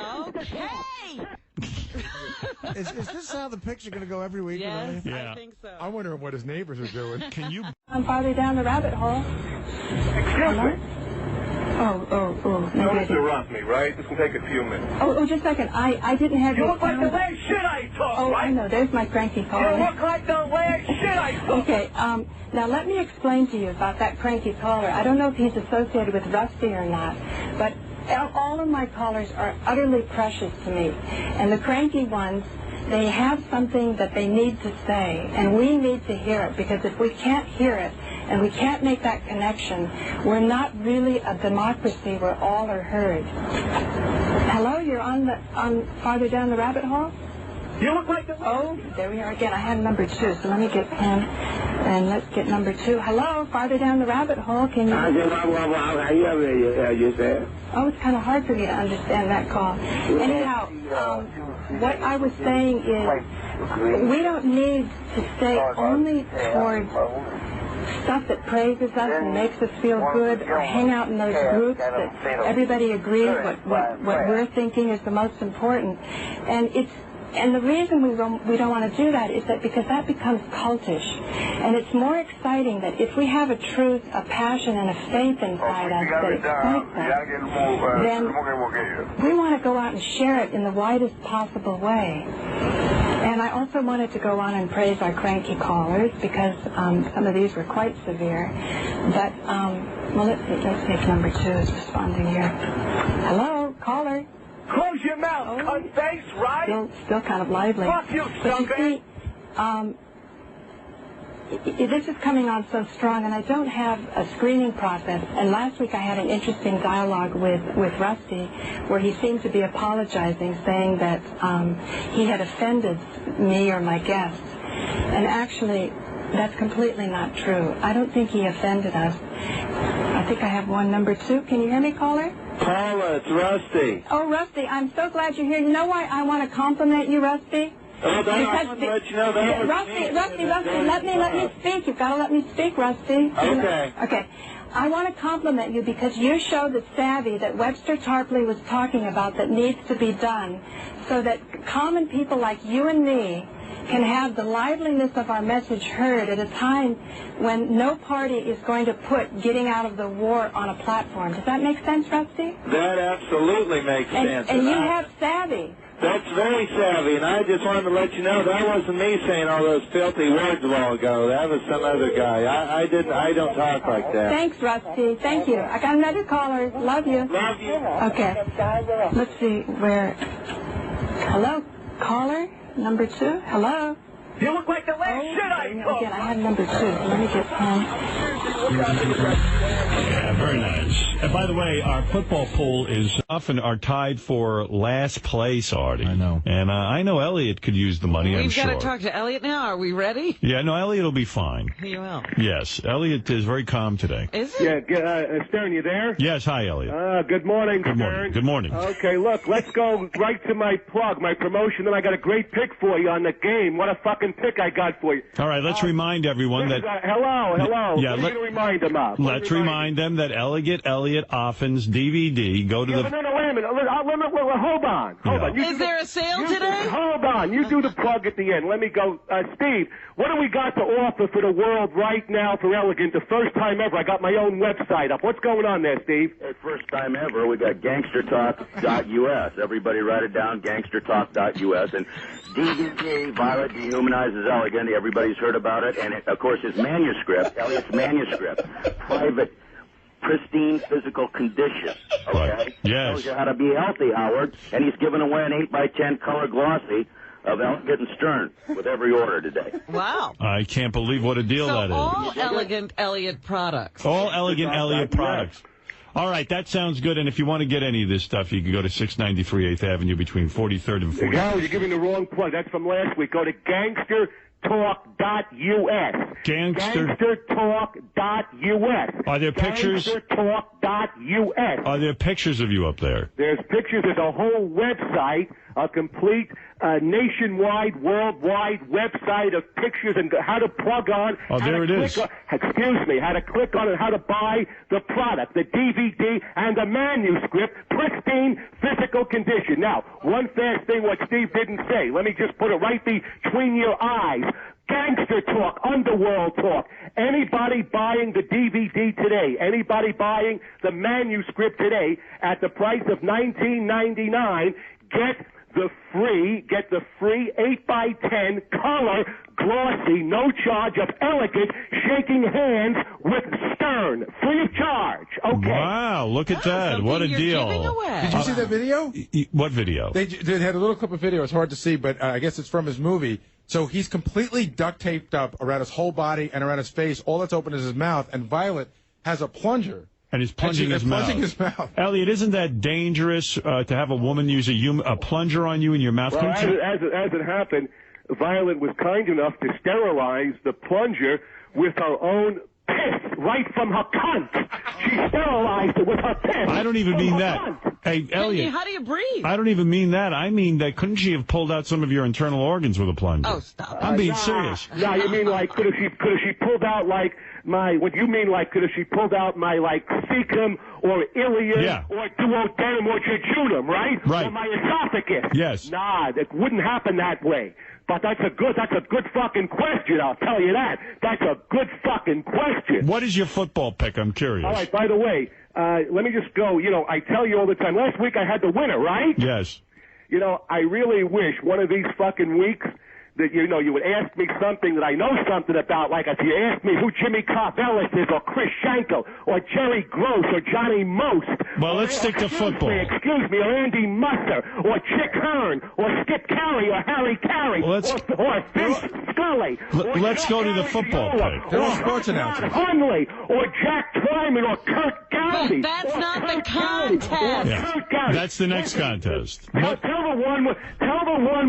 Okay. Is this how the picks are going to go every week? Yes, Yeah. I think so. I'm wondering what his neighbors are doing. Can you... I'm farther down the rabbit hole. Excuse me. Oh. No, Mr. Rosmi, right? This can take a few minutes. Oh, just a second. I didn't have You your look like the sound. way shit I talk, Oh, right? I know. There's my cranky caller. You look like the way shit I talk. Okay, now let me explain to you about that cranky caller. I don't know if he's associated with Rusty or not, but all of my callers are utterly precious to me. And the cranky ones, they have something that they need to say, and we need to hear it, because if we can't hear it, and we can't make that connection, we're not really a democracy where all are heard. Hello, you're on farther down the rabbit hole? You look like the... Oh, there we are again. I had number 2, so let me get him, and let's get number 2. Hello, farther down the rabbit hole, can you... Oh, it's kind of hard for me to understand that call. Anyhow, what I was saying is, we don't need to stay only towards stuff that praises us and makes us feel good, or hang out in those groups that everybody agrees what we're thinking is the most important. And the reason we don't want to do that is that because that becomes cultish. And it's more exciting that if we have a truth, a passion, and a faith inside us that excites us, then we want to go out and share it in the widest possible way. And I also wanted to go on and praise our cranky callers, because some of these were quite severe. But, well, let's see if number 2 is responding here. Hello, caller. Close your mouth, cunt face, right? Still kind of lively. Fuck you, but you see, this is coming on so strong, and I don't have a screening process. And last week I had an interesting dialogue with Rusty, where he seemed to be apologizing, saying that he had offended me or my guests. And actually, that's completely not true. I don't think he offended us. I think I have one number 2. Can you hear me, caller? Paula, it's Rusty. Oh, Rusty, I'm so glad you're here. You know why I want to compliment you, Rusty? I want to let you know that Rusty, let me speak. You've got to let me speak, Rusty. Okay. I want to compliment you because you show the savvy that Webster Tarpley was talking about that needs to be done, so that common people like you and me can have the liveliness of our message heard at a time when no party is going to put getting out of the war on a platform. Does that make sense, Rusty? That absolutely makes sense. And you have savvy. That's very savvy, and I just wanted to let you know that wasn't me saying all those filthy words a while ago. That was some other guy. I don't talk like that. Thanks, Rusty. Thank you. I got another caller. Love you. Love you. Okay. Let's see where... Hello, caller? Number 2? Hello? You look like the last shit I took. Again, I have number 2. Let me get pen. Yeah, very nice. And by the way, our football pool is often are tied for last place, Artie. I know. And I know Elliot could use the money, I'm We've sure. got to talk to Elliot now. Are we ready? Yeah, no, Elliot will be fine. He will. Yes, Elliot is very calm today. Is he? Yeah, Stern, you there? Yes, hi, Elliot. Good morning, Good Stern. morning. Good morning. Okay, look, let's go right to my plug, my promotion. Then I got a great pick for you on the game. What a fucking pick I got for you. All right, let's remind everyone that... Hello. Yeah, what are you going to remind them of? Let's remind them that Eliot Offen's DVD, go to the... No, wait a minute. Hold on. Is there a sale today? Hold on. You do the plug at the end. Let me go. Steve, what do we got to offer for the world right now for Elegant? The first time ever. I got my own website up. What's going on there, Steve? Hey, first time ever. We got gangstertalk.us. Everybody write it down, gangstertalk.us. And DVD, Violet Dehumanizes Elegant. Everybody's heard about it. And, of course, his manuscript, Eliot's manuscript, private, pristine physical condition. Okay? Yes. Tells you how to be healthy, Howard. And he's giving away an 8x10 color glossy of Elegant and Stern with every order today. Wow. I can't believe what a deal that is. All Elegant Elliot products. All Elegant Elliot products. All right, that sounds good. And if you want to get any of this stuff, you can go to 693 8th Avenue between 43rd and 44th. No, you're giving the wrong plug. That's from last week. Go to gangstertalk.us. Gangstertalk.us. Are there pictures? Gangstertalk.us. Are there pictures of you up there? There's pictures. There's a whole website, a complete nationwide, worldwide website of pictures and how to plug on. Oh, there it is. Excuse me. How to click on and how to buy the product, the DVD and the manuscript, pristine physical condition. Now, one fast thing what Steve didn't say. Let me just put it right between your eyes. Gangster talk, underworld talk. Anybody buying the DVD today, anybody buying the manuscript today at the price of $19.99, get the free 8x10 color glossy, no charge of Elegant shaking hands with Stern, free of charge. Okay. Wow, look at that. What a deal. Did you see that video? What video? They had a little clip of video. It's hard to see, but I guess it's from his movie. So he's completely duct taped up around his whole body and around his face. All that's open is his mouth, and Violet has a plunger. And he's plunging his mouth. Elliot, isn't that dangerous to have a woman use a plunger on you in your mouth? Well, as it happened, Violet was kind enough to sterilize the plunger with her own piss right from her cunt. She sterilized it with her piss. I don't even mean that. Hey, Elliot. How do you breathe? I don't even mean that. I mean that couldn't she have pulled out some of your internal organs with a plunger? Oh, stop. I'm being serious. No, you mean like could have she pulled out like what you mean like could have she pulled out my like cecum or ileum or duodenum or jejunum, right? Right. Or my esophagus. Yes. Nah, it wouldn't happen that way. But that's a good fucking question, I'll tell you that. That's a good fucking question. What is your football pick? I'm curious. All right, by the way, let me just go. You know, I tell you all the time, last week I had the winner, right? Yes. You know, I really wish one of these fucking weeks that, you know, you would ask me something that I know something about, like if you ask me who Jimmy Carvelis is, or Chris Schenkel, or Jerry Gross, or Johnny Most. Well, let's stick to football. Excuse me, or Andy Musser, or Chick Hearn, or Skip Carey, or Harry Carey, or Vince Scully. Let's go to the football pick. They're all sports announcers. Hundley, or Jack Twyman, or Kurt Gowdy. But that's not the contest. Yeah. That's the next contest. Tell the one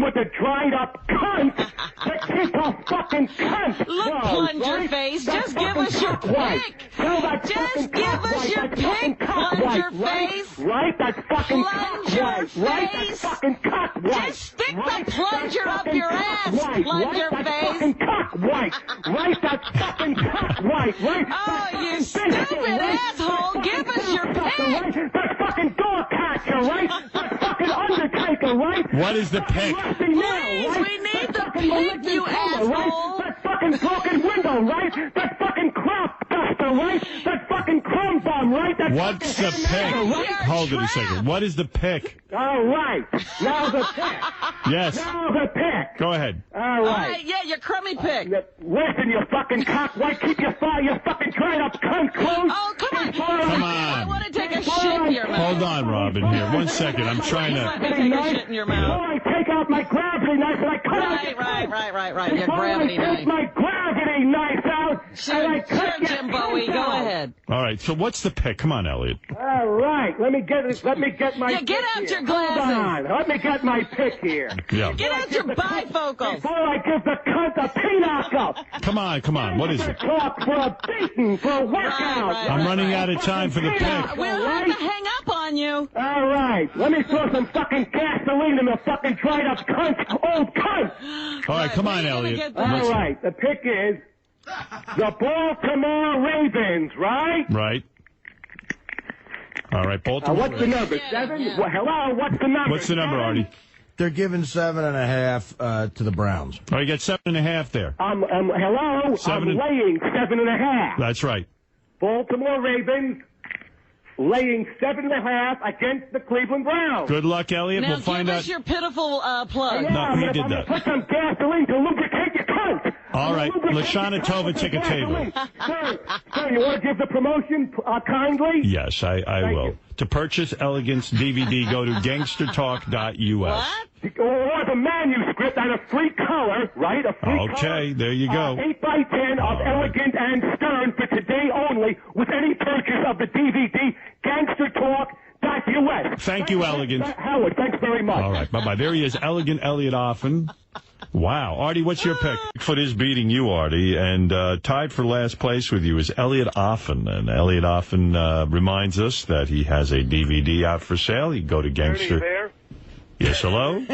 with the dried up cunt to keep her fucking cunt. Look, plunger face, just give us your pick. Just give us your pick, plunger face. Right, that's fucking plunger face. Right, that's fucking cock white. Just stick the plunger up your ass, plunger face. Fucking cock white. Right, that's fucking cock white. Right. Oh, you stupid asshole! Give us your pick. That's fucking dog catcher, right? That's fucking Undertaker, right? What is the pick? Please, we need the pick, you asshole. That fucking broken window, right? That fucking crop duster, right? That fucking crumb bum, right? What's the pick? Hold it a second. What is the pick? All right. Now the pick. Yes. Now the pick. Go ahead. All right. Yeah, your crummy pick. Listen, you fucking cock white. Keep your fucking dried up cunt closed. Oh, come on. Come on. I want to take a shit in your mouth. Hold on, Robin, here. 1 second. I'm trying to... Let me take a shit in your mouth. I take out my gravity knife and I cut out. Right. Right. Your gravity knife. My gravity knife out. Sure, Jim Bowie. Go ahead. All right, so what's the pick? Come on, Elliot. All right, let me get my. Yeah, get out your glasses. Hold on, let me get my pick here. Yeah. Get out your bifocals. Before I give the cunt a pinochle. Come on. What is it? Talk for a beating, for a workout. I'm running out of time for the pick. We'll have to hang up on you. All right, let me throw some fucking gasoline in the fucking dried up cunt, old cunt. All right, come on, Elliot. All right, the pick is the Baltimore Ravens, right? Right. All right, Baltimore. What's the number? 7? Well, hello, what's the number? What's the number, Artie? They're giving 7.5 to the Browns. Oh, you got 7.5 there. Hello, I'm laying 7.5. That's right. Baltimore Ravens laying 7.5 against the Cleveland Browns. Good luck, Elliot. Now We'll find give out. us your pitiful plug. No, he did that. Put some gasoline to lubricate your cunt. All right, Lashana Tova Ticketable. Sir, you want to give the promotion kindly? Yes, I will. To purchase Elegance DVD, go to gangstertalk.us. Or the manuscript on a free color, right? A free color. Okay, there you go. 8x10 of Elegant and Stern for today only with any purchase of the DVD, gangstertalk.us. Thank you, Elegant. Howard, thanks very much. All right, bye-bye. There he is, Elegant Eliot Offen. Wow. Artie, what's your pick? Bigfoot is beating you, Artie, and tied for last place with you is Eliot Offen. And Eliot Offen reminds us that he has a DVD out for sale. You go to Gangster. There? Yes, hello?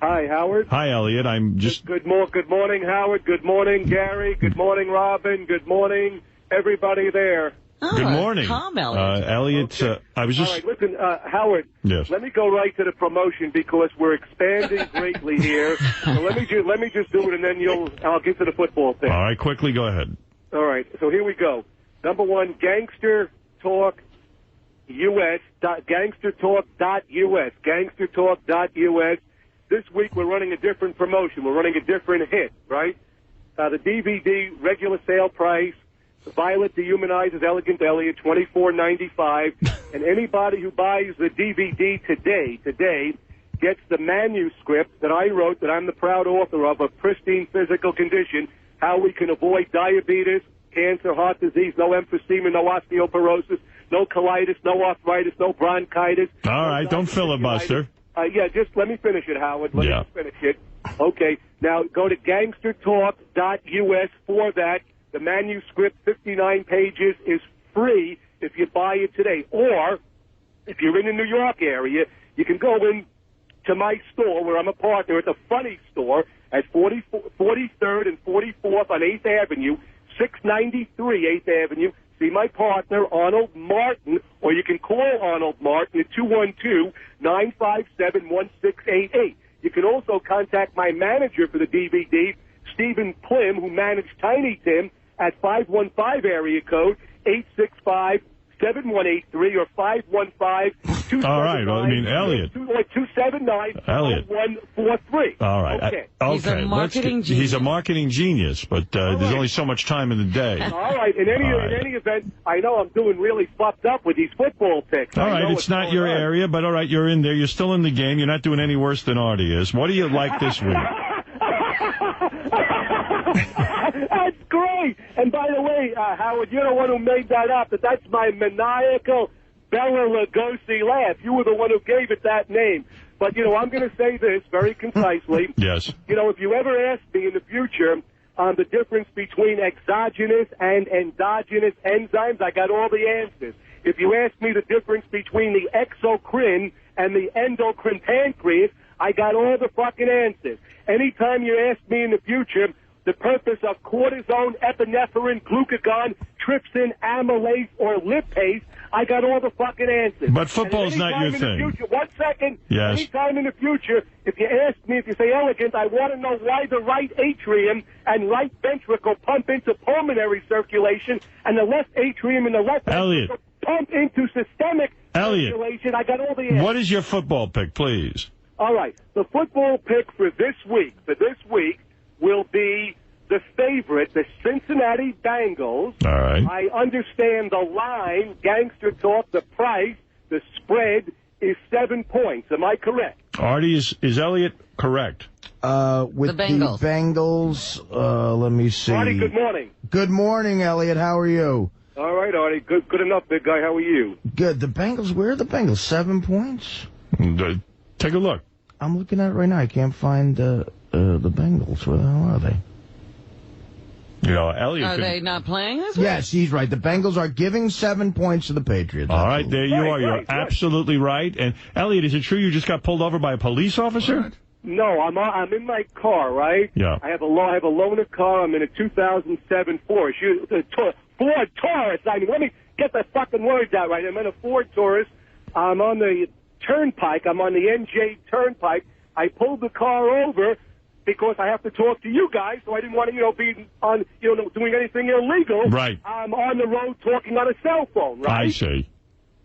Hi, Howard. Hi, Elliot. I'm just... Good morning, Howard. Good morning, Gary. Good morning, Robin. Good morning, everybody there. Good morning. Calm, Elliot. Elliot, I was just... All right, listen, Howard. Yes. Let me go right to the promotion because we're expanding greatly here. So let me just do it, and then I'll get to the football thing. All right, quickly, go ahead. All right, so here we go. Number one, Gangster Talk US, gangstertalk.us, gangstertalk.us. This week we're running a different promotion. We're running a different hit, right? The DVD regular sale price. Violet Dehumanizes Elegant Elliot, $24.95, and anybody who buys the DVD today gets the manuscript that I wrote, that I'm the proud author of pristine physical condition, how we can avoid diabetes, cancer, heart disease, no emphysema, no osteoporosis, no colitis, no arthritis, no bronchitis. All right, don't filibuster. Yeah, just let me finish it, Howard. Let me finish it. Okay, now go to gangstertalk.us for that. The manuscript, 59 pages, is free if you buy it today. Or, if you're in the New York area, you can go in to my store where I'm a partner. It's a funny store at 43rd and 44th on 8th Avenue, 693 8th Avenue. See my partner, Arnold Martin, or you can call Arnold Martin at 212-957-1688. You can also contact my manager for the DVD, Stephen Plim, who managed Tiny Tim, at 515 area code 865-7183 or 515-279. All right. Well, I mean, Elliot. 279-0143. All right. Okay. He's a marketing genius. He's a marketing genius, but there's only so much time in the day. All right. In any event, I know I'm doing really fucked up with these football picks. All right. It's not your area, but all right, you're in there. You're still in the game. You're not doing any worse than Artie is. What do you like this week? That's great. And by the way, Howard, you're the one who made that up. That's my maniacal Bela Lugosi laugh. You were the one who gave it that name. But, I'm going to say this very concisely. Yes. If you ever ask me in the future on the difference between exogenous and endogenous enzymes, I got all the answers. If you ask me the difference between the exocrine and the endocrine pancreas, I got all the fucking answers. Anytime you ask me in the future the purpose of cortisone, epinephrine, glucagon, trypsin, amylase, or lipase, I got all the fucking answers. But football's not your thing. Future, 1 second. Yes. Anytime in the future, if you ask me, if you say Elegant, I want to know why the right atrium and right ventricle pump into pulmonary circulation and the left atrium and the left ventricle pump into systemic circulation. I got all the answers. What is your football pick, please? All right. The football pick for this week will be the favorite, the Cincinnati Bengals. All right. I understand the line, Gangster Talk, the price, the spread is 7 points. Am I correct? Artie, is Elliot correct? With the Bengals, let me see. Artie, good morning. Good morning, Elliot. How are you? All right, Artie. Good enough, big guy. How are you? Good. The Bengals, where are the Bengals? 7 points? Take a look. I'm looking at it right now. I can't find the Bengals. Where the hell are they? You know, Elliot. Are they not playing this week? Yes, he's right. The Bengals are giving 7 points to the Patriots. All right, there you are. You're absolutely right. And, Elliot, is it true you just got pulled over by a police officer? No, I'm in my car, right? Yeah. I have a loaner car. I'm in a 2007 Ford. Ford Taurus. I mean, let me get the fucking words out right. I'm in a Ford Taurus. I'm on the Turnpike. I'm on the NJ Turnpike. I pulled the car over because I have to talk to you guys, so I didn't want to, be on, doing anything illegal. Right. I'm on the road talking on a cell phone, right? I see.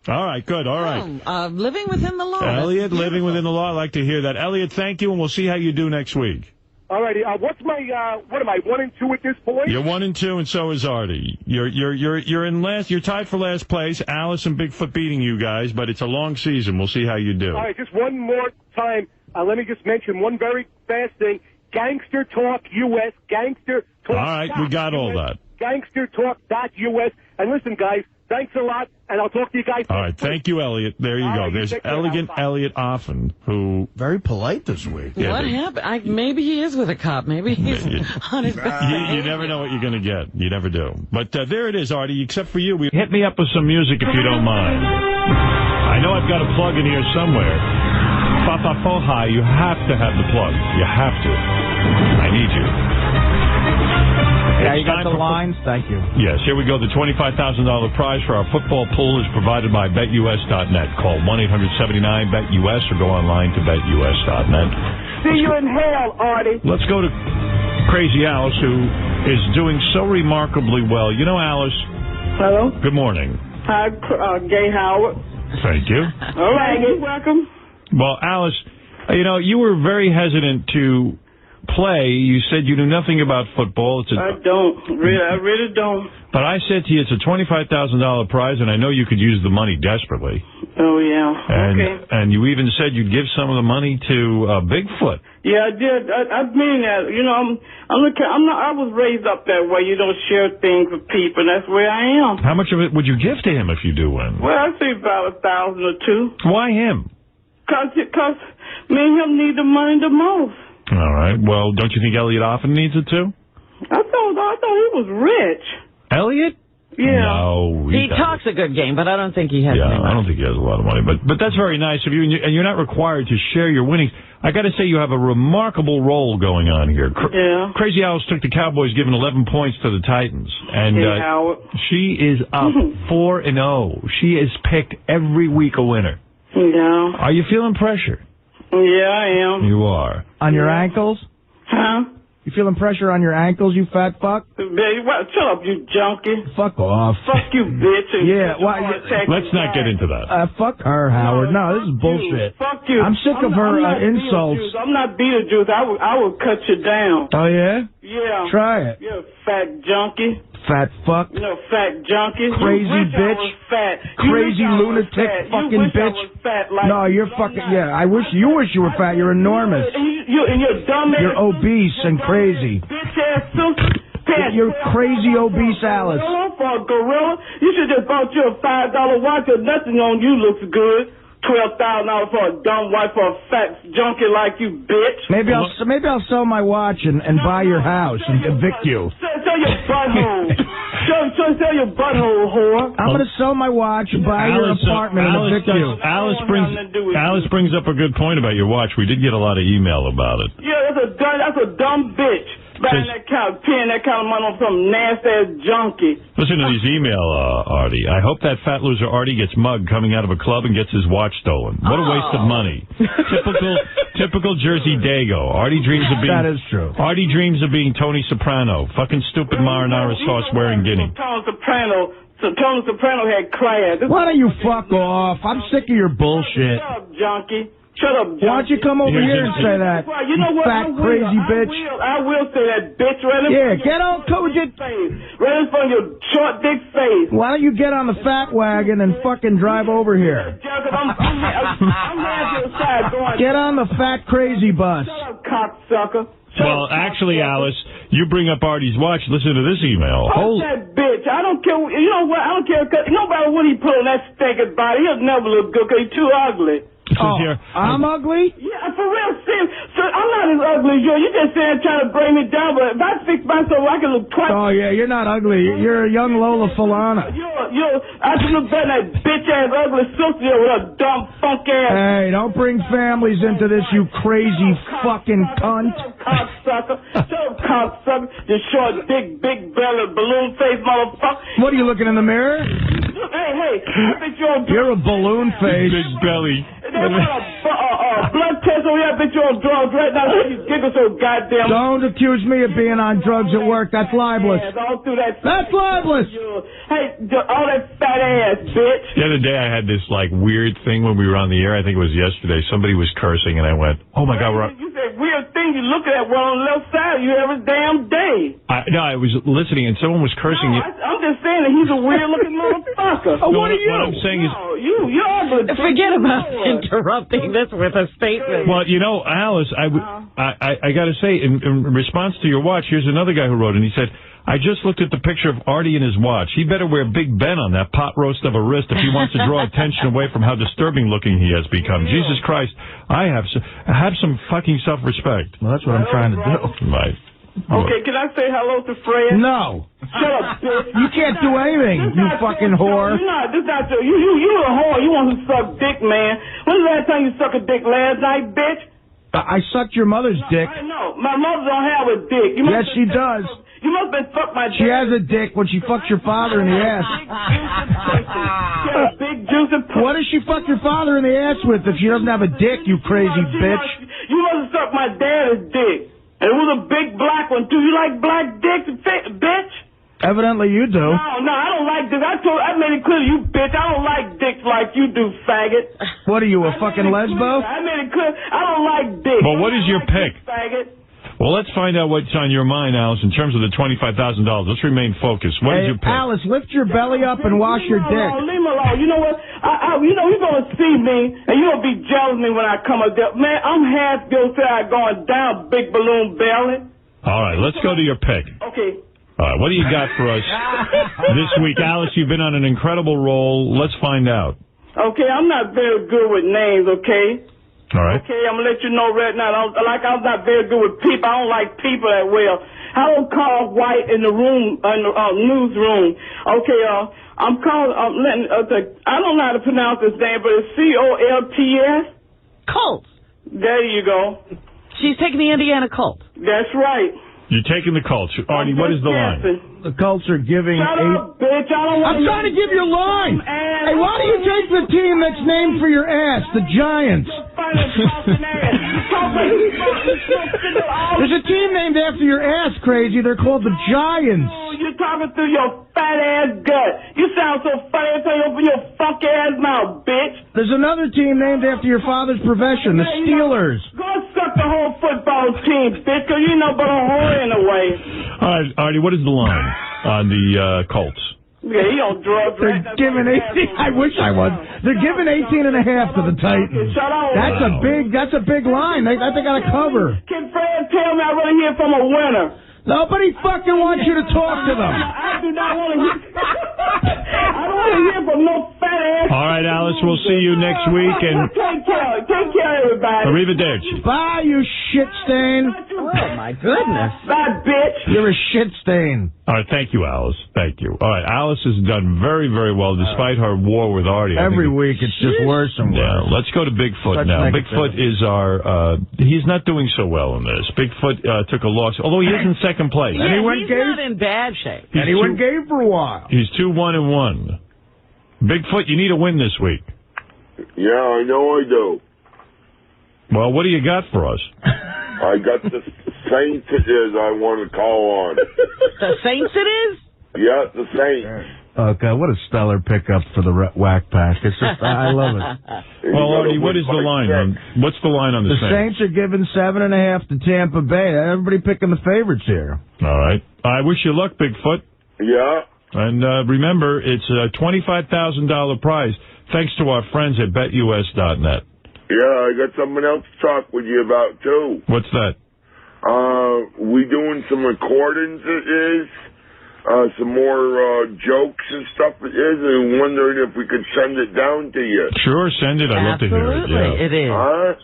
All right, good. All right. Living within the law. Elliot, living within the law. I'd like to hear that. Elliot, thank you, and we'll see how you do next week. All righty. What's my, what am I, 1 and 2 at this point? You're 1 and 2, and so is Artie. You're in last. You're tied for last place. Alice and Bigfoot beating you guys, but it's a long season. We'll see how you do. All right, just one more time. Let me just mention one very fast thing. Gangster Talk US, Gangster Talk. All right, we got all that. GangsterTalk.us. And listen, guys, thanks a lot, and I'll talk to you guys. All right, thank you, Elliot. There you go. There's elegant Eliot Offen, who... Very polite this week. Yeah, what happened? Maybe he is with a cop. Maybe he's on his back. You never know what you're going to get. You never do. But there it is, Artie. Except for you, hit me up with some music if you don't mind. I know I've got a plug in here somewhere. Fa-fa-fo-hi, you have to have the plug. You have to. I need you. Yeah, you got the lines? Thank you. Yes, here we go. The $25,000 prize for our football pool is provided by BetUS.net. Call 1-800-79-BET-US or go online to BetUS.net. See you in hell, Artie. Let's go to Crazy Alice, who is doing so remarkably well. You know, Alice. Hello. Good morning. Hi, Gay Howard. Thank you. All right, you're welcome. Well, Alice, you were very hesitant to play. You said you knew nothing about football. I don't. I really don't. But I said to you, it's a $25,000 prize, and I know you could use the money desperately. Oh, yeah. Okay. And you even said you'd give some of the money to Bigfoot. Yeah, I did. I mean that. I was raised up that way. You don't share things with people. That's where I am. How much of it would you give to him if you do win? Well, I'd say about $1,000 or $2,000. Why him? Because me and him need the money the most. All right. Well, don't you think Eliot Offen needs it too? I thought he was rich. Elliot? Yeah. No, he talks a good game, but I don't think he has any money. I don't think he has a lot of money. But that's very nice of you, and you're not required to share your winnings. I got to say, you have a remarkable role going on here. Yeah. Crazy Alice took the Cowboys, giving 11 points to the Titans. And she is up 4-0. She is picked every week a winner. Yeah. Are you feeling pressure? Yeah, I am. You are. On your ankles? Huh? You feeling pressure on your ankles, you fat fuck? Baby, shut up, you junkie. Fuck off. Fuck you, bitch. Yeah, let's not get into that. Fuck her, Howard. No, this is bullshit. Fuck you. I'm sick of her insults. I'm not Beetlejuice. I will cut you down. Oh, yeah? Yeah. Try it. You're a fat junkie. Fat fuck. You know, fat junkie. Crazy bitch. Fat. Crazy lunatic fucking bitch. No, you're fucking, I wish you were fat. You're enormous. You're dumb. You're obese and crazy. Bitch ass sister. You're crazy obese Alice. For a gorilla, you should just bought you a $5 watch. Nothing on you looks good. $12,000 for a dumb wife for a fat junkie like you, bitch. Maybe I'll sell my watch and buy your house and evict you. Sell your butthole. Sell your butthole, whore. I'm going to sell my watch, buy your apartment, and evict you. Alice brings up a good point about your watch. We did get a lot of email about it. Yeah, that's a dumb bitch. Buying that kind of money on some nasty-ass junkie. Listen to these email, Artie. I hope that fat loser Artie gets mugged coming out of a club and gets his watch stolen. What a waste of money. Typical Jersey Dago. Artie dreams of being... That is true. Artie dreams of being Tony Soprano. Fucking stupid marinara sauce wearing guinea. Tony Soprano had class. Why don't you fuck off? I'm sick of your bullshit. Shut up, junkie. Shut up, John. Why don't you come over here and say that? You know what? Fat, crazy bitch. I will say that, bitch, right in front of get on, your face. Right in front of your short dick face. Why don't you get on the fat wagon and fucking drive over here? I'm half your side going. Get on the fat, crazy bus. Shut up, cocksucker. Well, actually, Alice, you bring up Artie's watch. Listen to this email. Fuck that bitch. I don't care. You know what? I don't care. No matter what he put on that stinking body, he'll never look good because he's too ugly. I'm ugly? Yeah, for real, serious. So I'm not as ugly as you. You just saying trying to bring me down, but if I fix myself, I can look twice. Oh, yeah, you're not ugly. You're a young Lola Falana. I can look better than that bitch-ass ugly sister with a dumb funk-ass. Hey, don't bring families into this, you crazy fucking cunt. Cocksucker. Shut up, cocksucker. You short, big belly, balloon face motherfucker. What, are you looking in the mirror? Hey, I bet you're a balloon face. Big belly. They want a blood test on you. I bet you're on drugs right now. You giggle so goddamn. Don't accuse me of being on drugs at work. That's libelous. Yeah, don't do that. That's libelous. Hey, all that fat ass, bitch. The other day I had this, like, weird thing when we were on the air. I think it was yesterday. Somebody was cursing, and I went, oh, my God, we're on. You said weird thing. You look at one on the left side of you every damn day. No, I was listening, and someone was cursing. No, I'm just saying that he's a weird-looking motherfucker. No, what are you? What I'm saying is... You're ugly. Forget about interrupting this with a statement. Well, you know, Alice, I got to say, in response to your watch, here's another guy who wrote, and he said, I just looked at the picture of Artie and his watch. He better wear Big Ben on that pot roast of a wrist if he wants to draw attention away from how disturbing looking he has become. Jesus Christ, I have some fucking self-respect. Well, that's what I'm trying to do. Right. Okay, can I say hello to Fred? No. Shut up, bitch. You can't do anything, you fucking whore. You're not true. You a whore. You want to suck dick, man. When's the last time you sucked a dick? Last night, bitch? I sucked your mother's dick. I know. My mother don't have a dick. Yes, she does. You must have been fucked my dick. She has a dick when she fucks your father in the ass. Big juicy pussy. What does she fuck your father in the ass with if she doesn't have a dick, you crazy bitch? You must have sucked my dad's dick. And it was a big black one, too. You like black dicks, bitch? Evidently you do. No, I don't like dicks. I made it clear to you, bitch. I don't like dicks like you do, faggot. What are you, a fucking lesbo? I made it clear. I don't like dicks. Well, what is your pick? Faggot. Well, let's find out what's on your mind, Alice, in terms of the $25,000. Let's remain focused. What is your pick? Alice, lift your belly up and wash your dick. Leave me alone. You know what? You're going to see me, and you're going to be jealous of me when I come up there. Man, I'm half guilty of going down, big balloon belly. All right, let's go to your pick. Okay. All right, what do you got for us this week? Alice, you've been on an incredible roll. Let's find out. Okay, I'm not very good with names, okay? All right. Okay, I'm going to let you know right now. I'm not very good with people. I don't like people that well. I don't call White in the room, in the newsroom. Okay, I'm calling, I don't know how to pronounce his name, but it's Colts. Colts. There you go. She's taking the Indiana Colts. That's right. You're taking the Colts. Artie, what is the line? The Colts are giving Shut up, bitch. I don't want I'm trying to give you a line. Hey, why don't you take the team that's named for your ass, the Giants? There's a team named after your ass, crazy. They're called the Giants. You're talking through your fat ass gut. You sound so funny until you open your fuck ass mouth, bitch. There's another team named after your father's profession, the Steelers. Go suck the whole football team, bitch, because you know but a whore in a way. All right, Artie, what is the line on the Colts? Yeah, he on drugs. They're giving 18. I wish I was. They're giving 18.5 to the Titans. Shut up. That's a big line. They got a cover. Can Fred tell me I want to hear from a winner? Nobody fucking wants you to talk to them. I do not want to hear. I don't want to hear from no fat ass. All right, Alice, we'll see you next week. And Take care, everybody. arrivederci. Bye, you shit stain. Oh, my goodness. Bye, bitch. You're a shit stain. All right, thank you, Alice. Thank you. All right, Alice has done very, very well despite her war with Artie. Every week it's just worse and worse. Yeah, let's go to Bigfoot now. Bigfoot is he's not doing so well in this. Bigfoot took a loss, although he is in second place. Yeah, he's not in bad shape. And he went game for a while. He's 2-1-1. Bigfoot, you need a win this week. Yeah, I know I do. Well, what do you got for us? I got the Saints it is I want to call on. The Saints it is? Yeah, the Saints. Okay, what a stellar pickup for the Whack Pack. It's just, I love it. Well, Artie, what is the line on? What's the line on the Saints are giving 7.5 to Tampa Bay. Everybody picking the favorites here. All right. I wish you luck, Bigfoot. Yeah. And remember, it's a $25,000 prize, thanks to our friends at BetUS.net. Yeah, I got something else to talk with you about, too. What's that? We doing some recordings, it is. Some more jokes and stuff, it is. And wondering if we could send it down to you. Sure, send it. I'd love to hear it. Absolutely, it is. All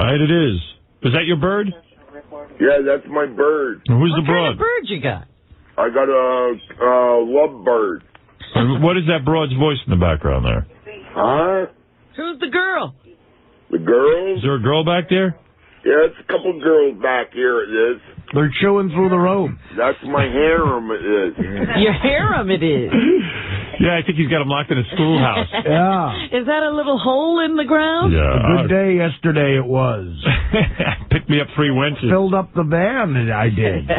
right, it is. Is that your bird? Yeah, that's my bird. Who's the broad? What kind of bird you got? I got a lovebird. And what is that broad's voice in the background there? Huh? Who's the girl? The girls? Is there a girl back there? Yeah, it's a couple girls back here, it is. They're chewing through the robe. That's my harem, it is. Your harem, it is. Yeah, I think he's got him locked in a schoolhouse. Yeah. Is that a little hole in the ground? Yeah. A good day yesterday it was. Pick me up 3 wenches. Filled up the van, and I did.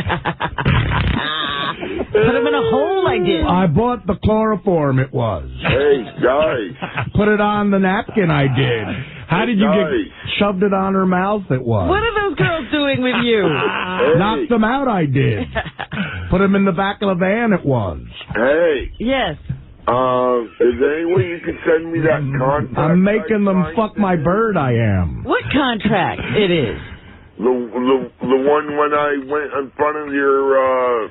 Put him in a hole, I did. I bought the chloroform, it was. Hey, guys. Put it on the napkin, I did. How did you get... Shoved it on her mouth, it was. What are those girls doing with you? Knocked them out, I did. Put them in the back of the van, it was. Hey. Yes. Is there any way you can send me that contract? I'm making them fuck my bird, I am. What contract it is? The one when I went in front of your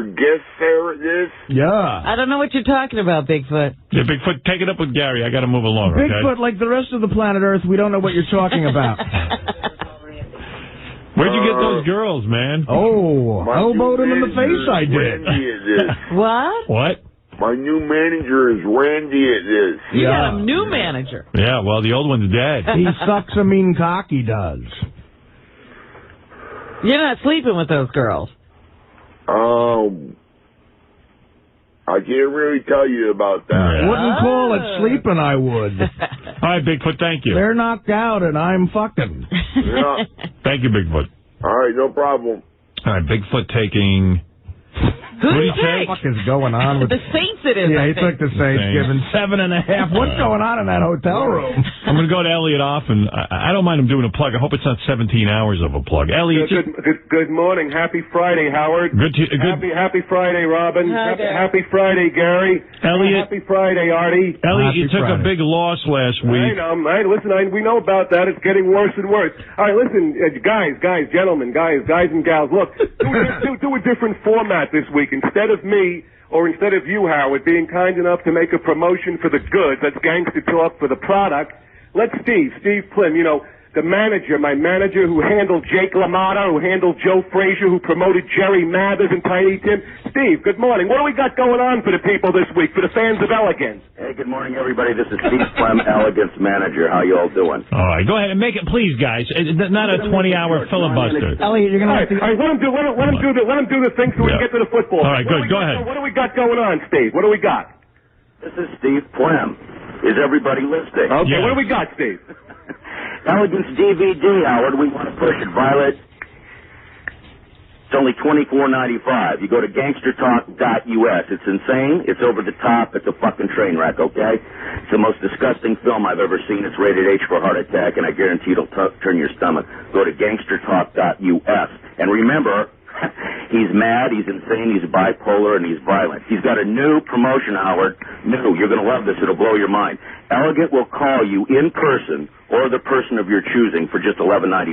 guest there, it is? Yeah. I don't know what you're talking about, Bigfoot. Yeah, Bigfoot, take it up with Gary. I got to move along, okay? Bigfoot, like the rest of the planet Earth, we don't know what you're talking about. Where'd you get those girls, man? Oh, elbowed him in the face, I did. Randy, it is. What? What? My new manager is Randy, it is. You got a new manager. Yeah, well, the old one's dead. He sucks a mean cock, he does. You're not sleeping with those girls. I can't really tell you about that. I wouldn't call it sleeping, I would. All right, Bigfoot, thank you. They're knocked out and I'm fucking. Yeah. Thank you, Bigfoot. All right, no problem. All right, Bigfoot taking... Who What do do you you say? take? What the fuck is going on with The Saints it is, Yeah, I he think. took the Saints, giving 7.5. What's going on in that hotel room? I'm going to go to Eliot Offen. I don't mind him doing a plug. I hope it's not 17 hours of a plug. Elliot, Good morning. Happy Friday, Howard. Happy Friday, Robin. Happy Friday, Gary. Elliot. Happy Friday, Artie. Elliot, you took a big loss last week. I know. Listen, we know about that. It's getting worse and worse. All right, listen, guys, gentlemen, guys and gals, look, do a different format this week. Instead of me, or instead of you, Howard, being kind enough to make a promotion for the goods, that's gangster talk for the product, let Steve Plym, the manager, my manager who handled Jake LaMotta, who handled Joe Frazier, who promoted Jerry Mathers and Tiny Tim. Steve, good morning. What do we got going on for the people this week, for the fans of Elegance? Hey, good morning, everybody. This is Steve Plym, Elegance manager. How you all doing? All right, go ahead and make it, please, guys. Not a 20-hour filibuster. Elliot, you're going to have to... All right, let him do the thing so we can get to the football. All right, good. Go ahead. What do we got going on, Steve? What do we got? This is Steve Plym. Is everybody listening? Okay, what do we got, Steve? Elegance DVD, Howard. We want to push it. Violet. It's only $24.95. You go to gangstertalk.us. It's insane. It's over the top. It's a fucking train wreck, okay? It's the most disgusting film I've ever seen. It's rated H for heart attack, and I guarantee it'll turn your stomach. Go to gangstertalk.us. And remember, he's mad, he's insane, he's bipolar, and he's violent. He's got a new promotion, Howard. New. You're going to love this. It'll blow your mind. Elegant will call you in person or the person of your choosing for just $11.95.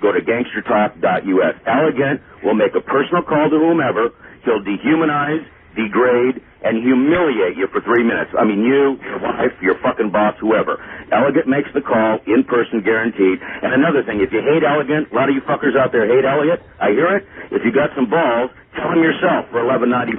Go to gangstertalk.us. Elegant will make a personal call to whomever. He'll dehumanize, degrade, and humiliate you for 3 minutes. I mean, you, your wife, your fucking boss, whoever. Elegant makes the call, in person, guaranteed. And another thing, if you hate Elegant, a lot of you fuckers out there hate Elliot. I hear it. If you got some balls, tell him yourself for $11.95.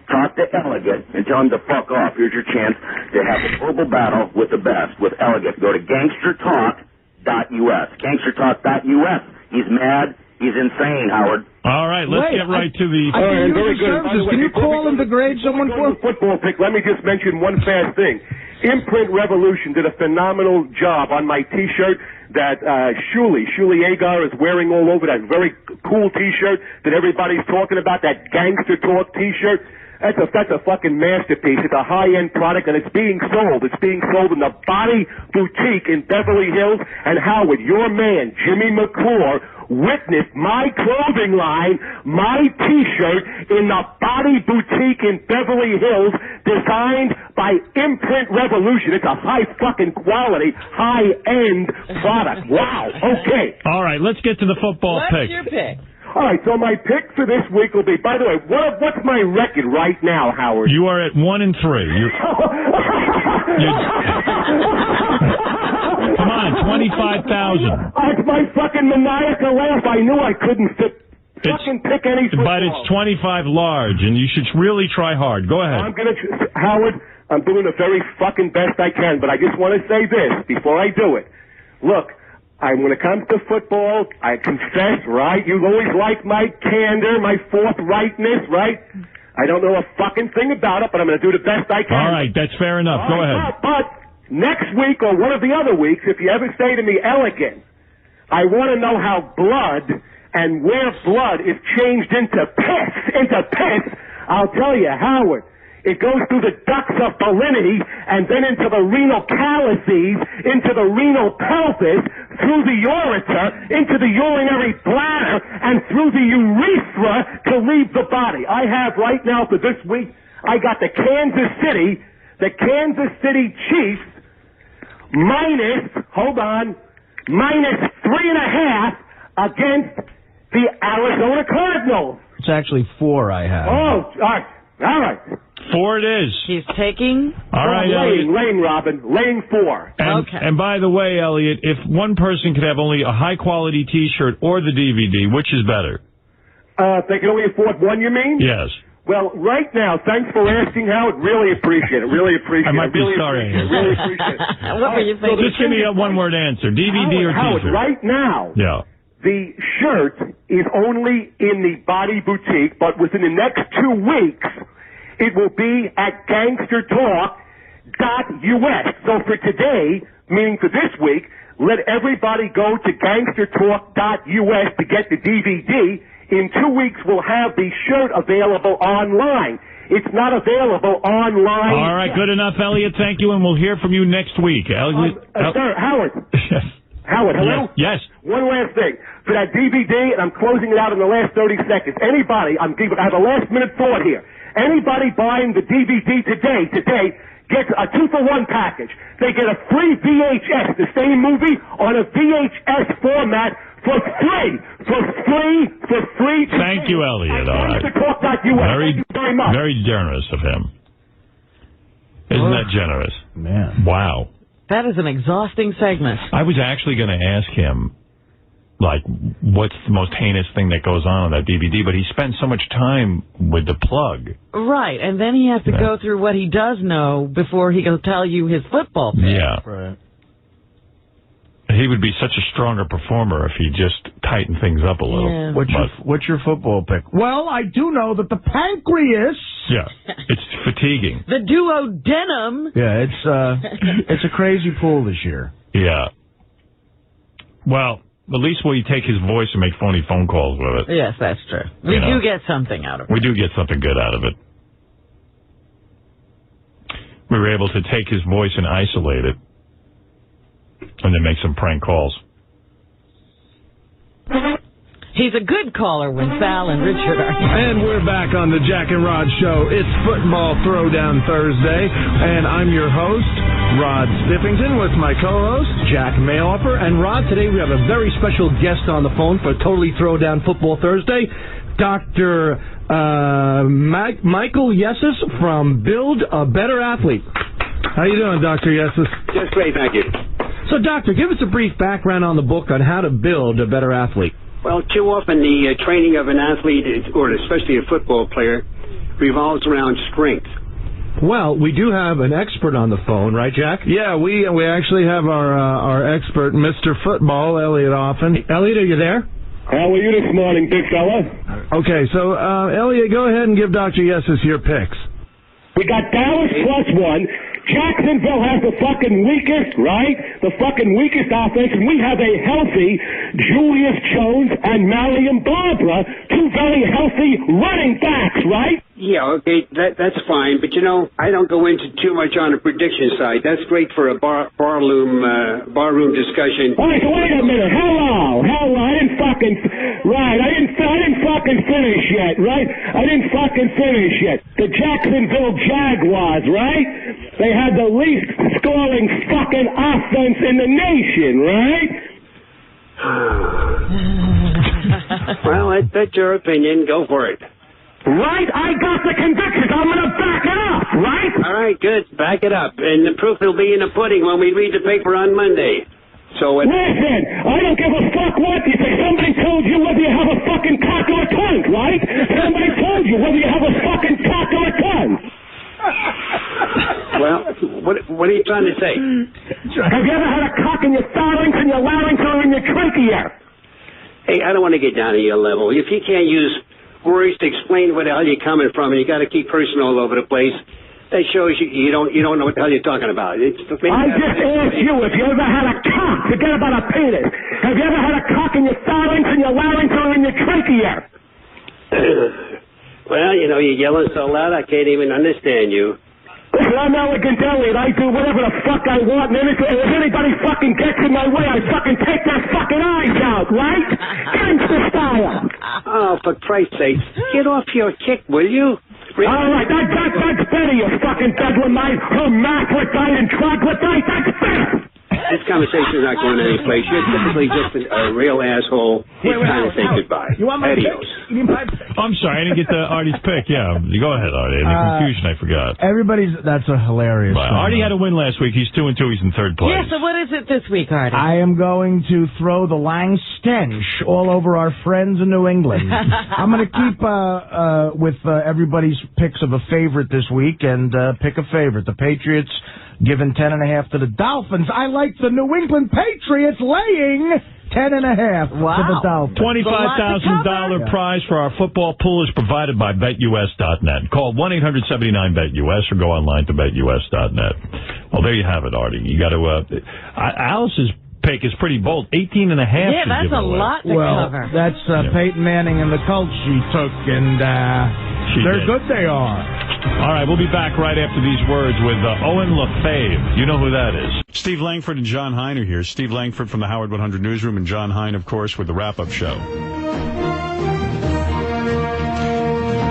Talk to Elegant and tell him to fuck off. Here's your chance to have a verbal battle with the best, with Elegant. Go to gangstertalk.us. Gangstertalk.us. He's mad. He's insane, Howard. All right, let's get right to the... Very good. Can you call him to grade someone for? Football pick. Let me just mention one fast thing. Imprint Revolution did a phenomenal job on my T-shirt that Shuli Agar is wearing all over, that very cool T-shirt that everybody's talking about, that Gangster Talk T-shirt. That's a fucking masterpiece. It's a high-end product, and it's being sold. It's being sold in the Body Boutique in Beverly Hills. And Howard, your man, Jimmy McClure, witnessed my clothing line, my T-shirt in the Body Boutique in Beverly Hills, designed by Imprint Revolution. It's a high fucking quality, high-end product. Wow. Okay. All right, let's get to the football pick. What's your pick? All right, so my pick for this week will be, by the way, what's my record right now, Howard? You are at 1-3. Come on, 25,000. That's my fucking maniacal laugh. I knew I couldn't fucking pick any football. But it's 25 large, and you should really try hard. Go ahead. Howard, I'm doing the very fucking best I can, but I just want to say this before I do it. Look, when it comes to football, I confess, right? You always like my candor, my forthrightness, right? I don't know a fucking thing about it, but I'm going to do the best I can. All right, that's fair enough. Go ahead. But next week or one of the other weeks, if you ever say to me, Elegant, I want to know how blood and where blood is changed into piss, I'll tell you, Howard. It goes through the ducts of Bellini and then into the renal calyces, into the renal pelvis, through the ureter, into the urinary bladder, and through the urethra to leave the body. I have right now for this week, I got the Kansas City Chiefs minus 3.5 against the Arizona Cardinals. It's actually 4 I have. Oh, all right. 4 it is. He's taking. All right, Elliot. Laying, Robin. Laying 4. Okay. And by the way, Elliot, if one person could have only a high-quality T-shirt or the DVD, which is better? They can only afford one, you mean? Yes. Well, right now, thanks for asking, Howard. Really appreciate it. Really appreciate it. I might be sorry. Really appreciate it. What were you thinking? Just give me a one-word answer. DVD or Howard, T-shirt? right now, the shirt is only in the Body Boutique, but within the next 2 weeks, it will be at gangstertalk.us. So for today, meaning for this week, let everybody go to gangstertalk.us to get the DVD. In 2 weeks, we'll have the shirt available online. It's not available online. All right, good enough, Elliot. Thank you, and we'll hear from you next week. Sir, Howard. Yes. Howard, hello? Yes. One last thing. For that DVD, and I'm closing it out in the last 30 seconds, anybody, I have a last-minute thought here. Anybody buying the DVD today gets a 2-for-1 package. They get a free VHS, the same movie, on a VHS format for free. Thank you, Elliot. All right. Thank you very much. Very generous of him. Isn't that generous? Man. Wow. That is an exhausting segment. I was actually going to ask him, like, what's the most heinous thing that goes on that DVD, but he spent so much time with the plug. Right, and then he has to go through what he does know before he can tell you his football pick. Yeah. Right. He would be such a stronger performer if he just tightened things up a little. Yeah. What's your football pick? Well, I do know that the pancreas. Yeah, it's fatiguing. The duodenum. Yeah, it's a crazy pool this year. Yeah. Well, at least we take his voice and make phony phone calls with it. Yes, that's true. We do get something out of it. We do get something good out of it. We were able to take his voice and isolate it, and then make some prank calls. He's a good caller when Sal and Richard are here. And we're back on the Jack and Rod Show. It's Football Throwdown Thursday, and I'm your host, Rod Stiffington, with my co-host, Jack Mayoffer. And Rod, today we have a very special guest on the phone for Totally Throwdown Football Thursday, Dr. Michael Yessis from Build a Better Athlete. How you doing, Dr. Yessis? Just great, thank you. So, Doctor, give us a brief background on the book on how to build a better athlete. Well, too often the training of an athlete, or especially a football player, revolves around strength. Well, we do have an expert on the phone, right, Jack? Yeah, we actually have our expert, Mr. Football, Eliot Offen. Eliot, are you there? How are you this morning, big fella? Okay, so, Eliot, go ahead and give Dr. Yessis your picks. We got Dallas +1, Jacksonville has the fucking weakest, right? The fucking weakest offense, and we have a healthy Julius Jones and Marion Barbara, two very healthy running backs, right? Yeah, okay, that's fine. But, you know, I don't go into too much on the prediction side. That's great for a barroom discussion. All right, so wait a minute. Hello. I didn't fucking finish yet, right? I didn't fucking finish yet. The Jacksonville Jaguars, right? They had the least scoring fucking offense in the nation, right? Well, that's your opinion. Go for it. Right? I got the convictions. I'm going to back it up, right? All right, good. Back it up. And the proof will be in the pudding when we read the paper on Monday. So listen, I don't give a fuck what you say. Somebody told you whether you have a fucking cock or a cunt, right? Somebody told you whether you have a fucking cock or a cunt. Well, what are you trying to say? Have you ever had a cock in your pharynx and your larynx or in your trachea? Hey, I don't want to get down to your level. If you can't use words to explain where the hell you're coming from, and you got to keep cursing all over the place, that shows you don't know what the hell you're talking about. I just asked you if you ever had a cock. Forget about a penis. Have you ever had a cock in your pharynx and your larynx or in your trachea? Well, you know, you're yelling so loud I can't even understand you. Listen, I'm Elegant Elliot. I do whatever the fuck I want, and if anybody fucking gets in my way, I fucking take their fucking eyes out, right? Gangsta style. Oh, for Christ's sake, get off your kick, will you? Really? All right, that's better, you fucking bedlamite, hermaphrodite and troglodyte. That's better. This conversation's not going any place. You're typically just a real asshole. It's time to say goodbye. You want my Adios. I'm sorry, I didn't get the Artie's pick. Yeah, you go ahead, Artie. In the confusion, I forgot. That's a hilarious Well, Artie had a win last week. He's 2-2. He's in third place. Yeah, so what is it this week, Artie? I am going to throw the Lang stench all over our friends in New England. I'm going to keep with everybody's picks of a favorite this week and pick a favorite. The Patriots giving 10.5 to the Dolphins. I like the New England Patriots laying 10.5 to the Dolphins. $25,000 prize for our football pool is provided by BetUS.net. Call 1-800-79-BET-US or go online to BetUS.net. Well, there you have it, Artie. You got to. Alice's pick is pretty bold. 18.5. Yeah, that's a lot to cover. That's Peyton Manning and the Colts she took, and they're good. They are. All right, we'll be back right after these words with Owen LaFave. You know who that is. Steve Langford and John Hein are here. Steve Langford from the Howard 100 Newsroom and John Hein, of course, with the wrap-up show.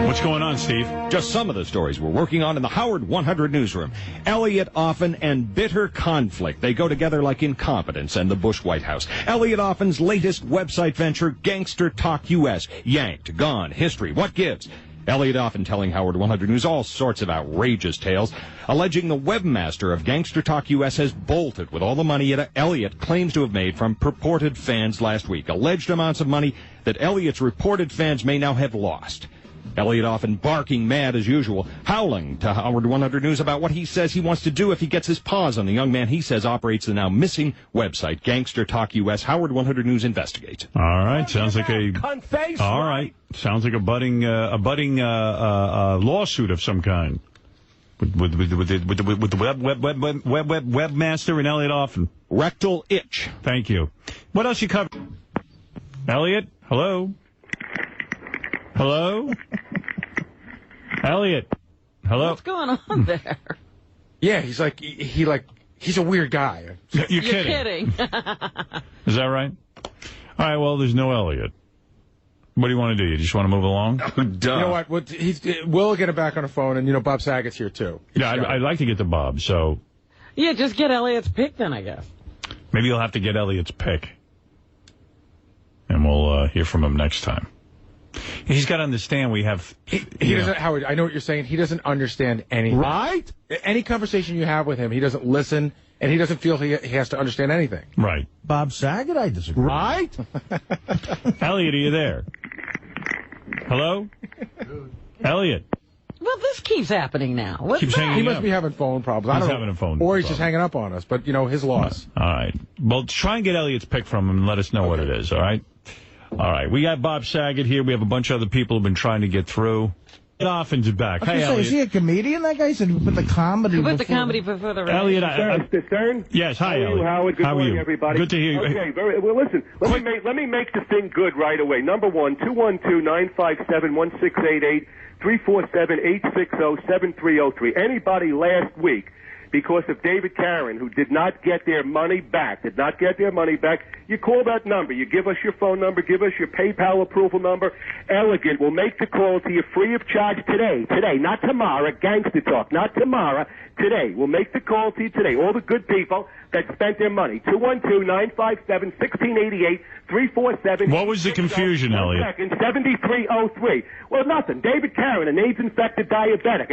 What's going on, Steve? Just some of the stories we're working on in the Howard 100 Newsroom. Eliot Offen and bitter conflict. They go together like incompetence and the Bush White House. Eliot Offen's latest website venture, Gangster Talk US. Yanked, gone, history, what gives? Eliot Offen telling Howard 100 News all sorts of outrageous tales, alleging the webmaster of Gangster Talk US has bolted with all the money Eliot claims to have made from purported fans last week. Alleged amounts of money that Eliot's reported fans may now have lost. Eliot Offen barking mad as usual, howling to Howard 100 News about what he says he wants to do if he gets his paws on the young man he says operates the now missing website, Gangster Talk US. Howard 100 News investigates. All right, sounds like a all right, sounds like a budding lawsuit of some kind with the webmaster and Eliot Offen. Rectal itch. Thank you. What else you covered? Eliot, hello. Hello? Eliot. Hello? What's going on there? Yeah, he's he's a weird guy. You're kidding. Is that right? All right, well, there's no Eliot. What do you want to do? You just want to move along? Oh, duh. You know what? We'll get him back on the phone, and, Bob Saget's here, too. Yeah, I'd like to get to Bob, so... Yeah, just get Eliot's pick, then, I guess. Maybe you'll have to get Eliot's pick. And we'll hear from him next time. He's got to understand we have... He doesn't, Howard, I know what you're saying. He doesn't understand anything. Right? Any conversation you have with him, he doesn't listen, and he doesn't feel he has to understand anything. Right. Bob Saget, I disagree. Right? Eliot, are you there? Hello? Eliot. Well, this keeps happening now. What's Keeps that? hanging He must up. be having phone problems. He's having a phone Or he's problem. just hanging up on us, but, his loss. All right. Well, try and get Eliot's pick from him and let us know what it is, all right? All right. We got Bob Saget here. We have a bunch of other people who've been trying to get through. Offen's back. I was Hey, gonna say, Elliot. is he a comedian? That guy said he put the comedy. Put the before comedy before the Elliot, Mr. Stern? Yes, hi, How are you, Elliot. Howard? Good How are morning, you? everybody. Good to hear you. Okay, well, listen. Let me make the thing good right away. Number one, 212-957-1688, 347-860-7303. Anybody last week, because of David Caron, who did not get their money back, you call that number. You give us your phone number, give us your PayPal approval number. Elegant will make the call to you free of charge today, not tomorrow. Gangster talk, not tomorrow. Today. We'll make the call to you today. All the good people that spent their money. 212-957-1688, 347. What was the confusion, Elliot? 7303. Well, nothing. David Caron, an AIDS-infected diabetic.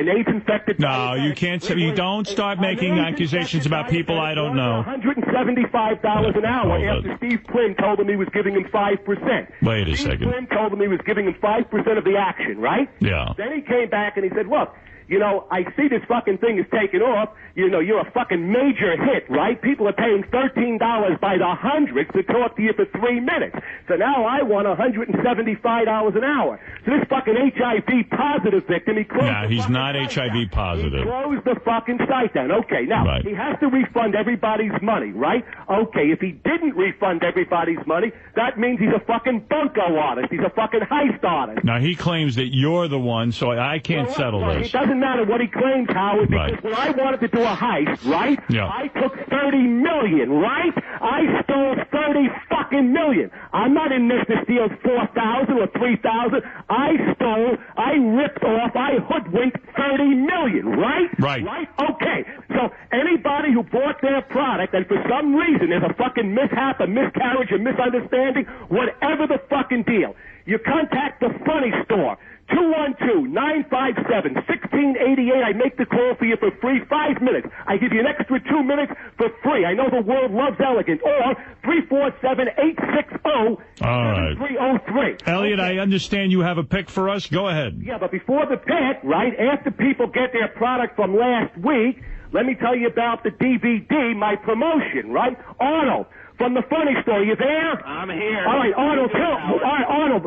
No, you can't say. You don't start making accusations about people I don't know. $175 an hour after Steve Quinn told him he was giving him 5%. Wait a Steve second. Quinn told him he was giving him 5% of the action, right? Yeah. Then he came back and he said, look, you know, I see this fucking thing is taking off. You know, you're a fucking major hit, right? People are paying $13 by the hundreds to talk to you for 3 minutes. So now I want $175 an hour. So this fucking HIV positive victim, he closed No, he's not HIV positive. He closed the fucking site down. Okay, now, Right. he has to refund everybody's money, right? Okay, if he didn't refund everybody's money, that means he's a fucking bunko artist. He's a fucking heist artist. Now, he claims that you're the one, so I can't settle It this. doesn't matter what he claims, Howard, because Right. when I wanted to do a heist, right? Yeah. I took $30 million, right? I stole 30 fucking million. I'm not in this to steal 4,000 or 3,000. I ripped off, I hoodwinked 30 million, right? Right. Right? Okay. So anybody who bought their product and for some reason there's a fucking mishap, a miscarriage, a misunderstanding, whatever the fucking deal, you contact the Funny Store. 212-957-1688. I make the call for you for free. 5 minutes. I give you an extra 2 minutes for free. I know the world loves Elegant. Or 347-860-7303. Elliot, I understand you have a pick for us. Go ahead. Yeah, but before the pick, right, after people get their product from last week, let me tell you about the DVD, my promotion, right? Arnold. From the Funny Store, you there? I'm here. All right, Arnold,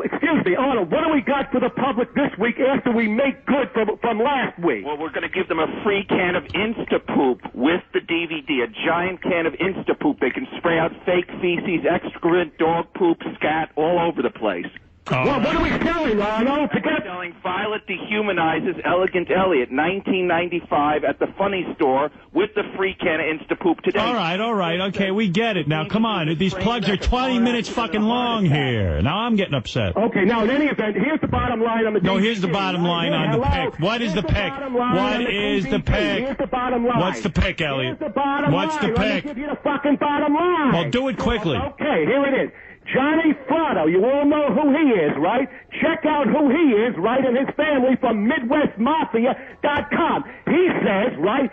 excuse me, Arnold, what do we got for the public this week after we make good from last week? Well, we're going to give them a free can of Instapoop with the DVD, a giant can of Instapoop. They can spray out fake feces, excrement, dog poop, scat all over the place. Well, what are we selling, Arnold? We're selling Violet Dehumanizes Elegant Elliot, $19.95 at the Funny Store with the free can of Instapoop today. All right. Okay, we get it. Now, come on. These plugs are 20 minutes fucking long here. Now I'm getting upset. Okay, now, in any event, here's the bottom line on the DVD. No, here's the bottom line on the pick. What is the pick? What is the pick? Here's the bottom line. What's the pick, Elliot? Here's the bottom What's the line. Let me pick? give you the fucking bottom line. Well, do it quickly. Okay, here it is. Johnny Fratto, you all know who he is, right? Check out who he is, right, and his family from MidwestMafia.com. He says, right,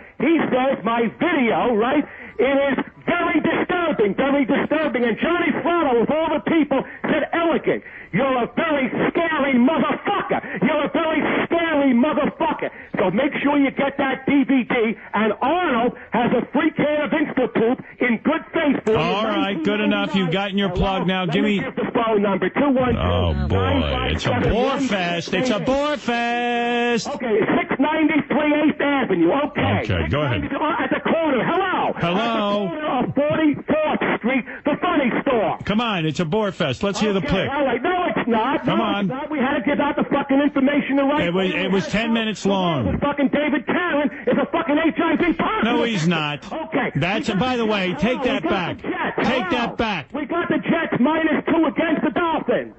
my video, right, it is very disturbing. And Johnny Fratto, of all the people, said, Elegant, you're a very scary motherfucker. So make sure you get that DVD, and Arnold has a free can of Instapoop in good faith for you. All right, good enough. You've gotten your plug now. Give me... Give the phone number, 212. Oh, boy. It's a bore fest. It's a bore fest. Okay, 693 8th Avenue. Okay, go ahead. At the corner. Hello. At the corner of 44th Street, the Funny Store. Come on, it's a bore fest. Let's hear the pick. All right, no, it's not. Come on. It's not. We had to give out the fucking information the right way. It was 10 minutes long. Fucking David Caron is a fucking HIV positive. No, he's not. Okay. That's, by the way, take that back. Take that back. We got the Jets -2 against the Dolphins.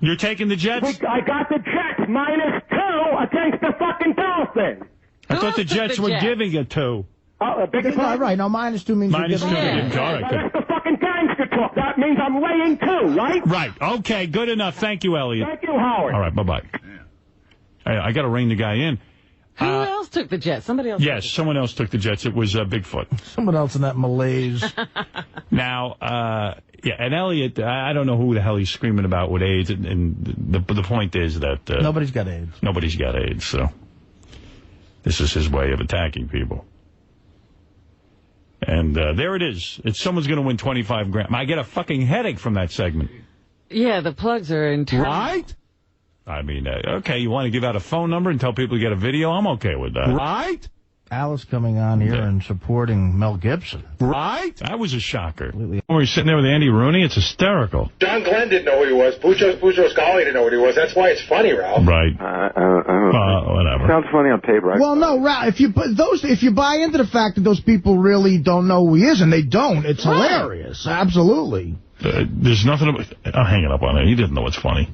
You're taking the Jets? I got the Jets -2 against the fucking Dolphins. I thought the Jets were giving it to. Right, no, -2 means -2. you're giving All right, good. That's the fucking gangster talk. That means I'm laying 2, right? Right. Okay, good enough. Thank you, Elliot. Thank you, Howard. All right, bye-bye. Hey, I got to rein the guy in. Who else took the Jets? Somebody else. Yes, someone else took the Jets. It was Bigfoot. Someone else in that malaise. Now, and Elliot, I don't know who the hell he's screaming about with AIDS, and the point is that... Nobody's got AIDS. Nobody's got AIDS, so this is his way of attacking people. And there it is. Someone's going to win 25 grand. I get a fucking headache from that segment. Yeah, the plugs are in turn. Right? I mean, okay, you want to give out a phone number and tell people to get a video? I'm okay with that. Right? Alice coming on here and supporting Mel Gibson. Right? That was a shocker. When we're sitting there with Andy Rooney, it's hysterical. John Glenn didn't know who he was. Pucho Scali didn't know what he was. That's why it's funny, Ralph. Right. Whatever. Sounds funny on paper. Well, no, Ralph, if you buy into the fact that those people really don't know who he is, and they don't, it's hilarious. Absolutely. There's nothing about... I'm hanging up on it. He didn't know what's funny.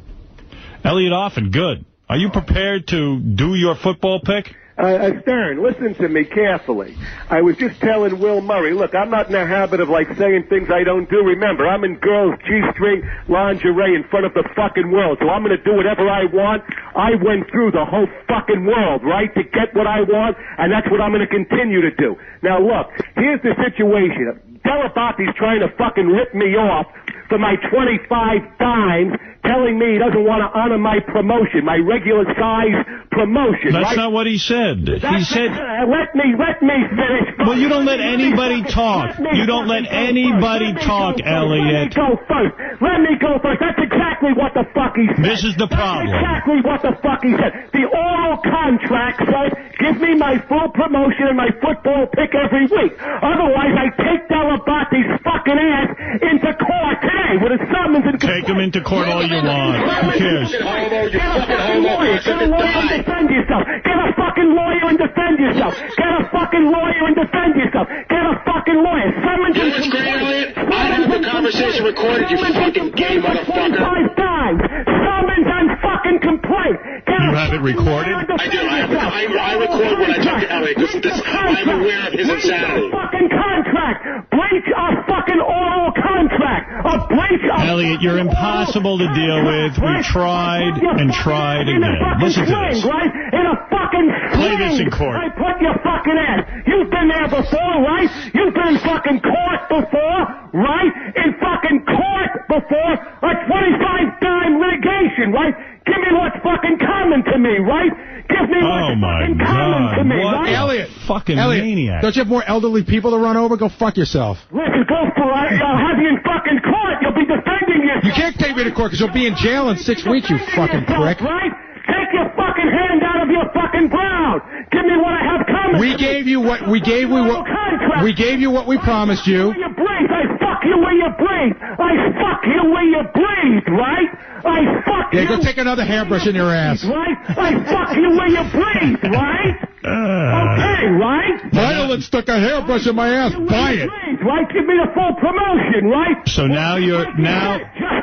Eliot Offen, good. Are you prepared to do your football pick? Stern, listen to me carefully. I was just telling Will Murray, look, I'm not in the habit of, saying things I don't do. Remember, I'm in girls' G-string lingerie in front of the fucking world, so I'm going to do whatever I want. I went through the whole fucking world, right, to get what I want, and that's what I'm going to continue to do. Now, look, here's the situation. Delabati's trying to fucking rip me off for my 25 dimes, telling me he doesn't want to honor my promotion, my regular size promotion. That's right? not what he said. He said... Let me finish. Well, you don't let anybody talk. You don't let anybody talk, Elliot. Let me go first. That's exactly what the fuck he said. This is the problem. That's exactly what the fuck he said. The oral contract says, give me my full promotion and my football pick every week. Otherwise, I take Delabati's fucking ass into court today with a summons and... Take him into court all you want. Who cares? Get a lawyer and defend yourself. Get a fucking lawyer and defend yourself. Get a fucking lawyer and defend yourself. Get a fucking lawyer. Summons and complaint. I have the conversation recorded, you fucking gay motherfucker. 25 times. Summons and fucking complaint. You have it recorded? I do. I record when I talk to Elliot because I'm aware of his insanity. Fucking contract. Breach of fucking oral contract. A breach of... Elliot, you're impossible to deal with. We tried and tried again. Listen to this. Right? In a fucking Play this in court. I put your fucking ass. You've been there before, right? You've been in fucking court before, right? In fucking court before. A 25-dime litigation, right? Give me what's fucking common to me, right? Give me what's fucking common to me, What right? Elliot. Fucking Elliot, maniac. don't you have more elderly people to run over? Go fuck yourself. Listen, go for it. I'll have you in fucking court. You'll be defending yourself. You can't take me to court because you'll be in jail in 6 weeks, you fucking prick. Right? Take your fucking hand out of your fucking brow. Give me what I have coming. We gave you what we gave what we promised you. I fuck you where you breathe. I fuck you where you breathe, right? I fuck you. Yeah, go take another hairbrush in your ass. Right? I fuck you where you breathe, right? Okay, right? Violet stuck a hairbrush in my ass. Buy it. Right? Give me the full promotion, right? So now just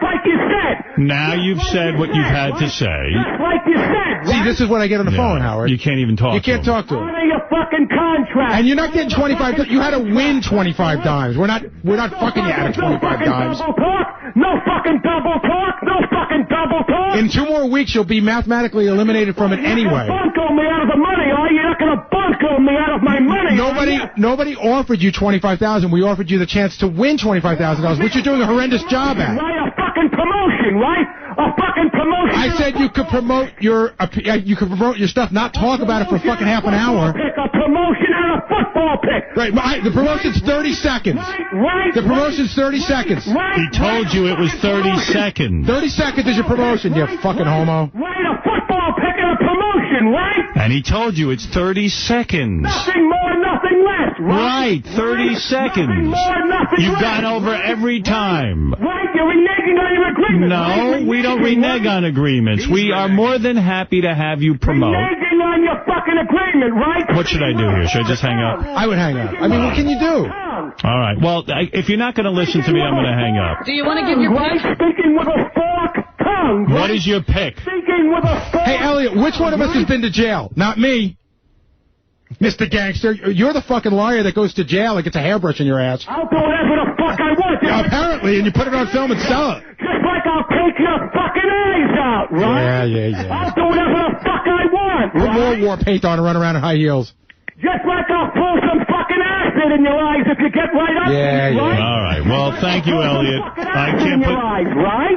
like you said. Now you've said what you've had to say. Just like you said. See, this is what I get on the phone, Howard. You can't even talk. You can't talk to him. Honor your fucking contract. And you're not getting 25. You had to win 25 dimes. We're not fucking you out of 25 dimes. No fucking double talk. No fucking double talk. In 2 more weeks, you'll be mathematically eliminated from it anyway. Bunko me out of the money, are you? You're not going to bunko me out of my money. Nobody offered you $25,000. We offered you the chance to win $25,000, which you're doing a horrendous job at. Right, a fucking promotion, right? A fucking promotion. I said you could promote your stuff, not talk about it for fucking half an hour. Pick a promotion and a football pick. Right, the promotion's 30 seconds. Right. The promotion's 30 seconds. Right. He told you it was 30 seconds. 30 seconds is your promotion, you fucking homo. Right, a football pick and a promotion, right? And he told you it's 30 seconds. Nothing more, nothing less, right? Right, 30 seconds. Nothing more, nothing You've less. gone over every time. Right, you're reneging on your agreement. No, we don't renege on agreements. We are more than happy to have you promote. Reneging on your fucking agreement, right? What should I do here? Should I just hang up? I would hang up. I mean, what can you do? All right. Well, if you're not going to listen to me, I'm going to hang up. Do you want to give your pick? Speaking with a forked tongue. What is your pick? Speaking with a forked... Hey, Elliot, which one of us has been to jail? Not me. Mr. Gangster, you're the fucking liar that goes to jail and gets a hairbrush in your ass. I'll do whatever the fuck I want. Yeah, apparently, and you put it on film and sell it. Just like I'll take your fucking eyes out, right? Yeah. I'll do whatever the fuck I want, Put more right? war paint on and run around in high heels. Just like I'll pull some fucking acid in your eyes if you get right up. Yeah. All right. Well, thank you, Elliot.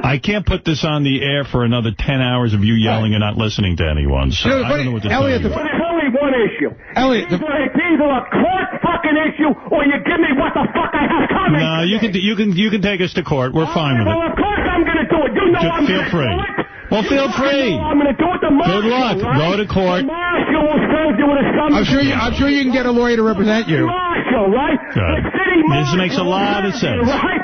I can't put this on the air for another 10 hours of you yelling and not listening to anyone. So I don't know what to tell you. There's only one issue. Elliot, it's either a court fucking issue or you give me what the fuck I have coming. No, you can take us to court. We're fine with Well, it. of course I'm going to do it. You know I'm Feel free. Well, feel free. I'm going to do it to Marshall. Good luck. Right? Go to court. Marshall will serve you with a summons. I'm sure you can get a lawyer to represent you. Marshall, right? Good. The city This makes a lot of sense. Right?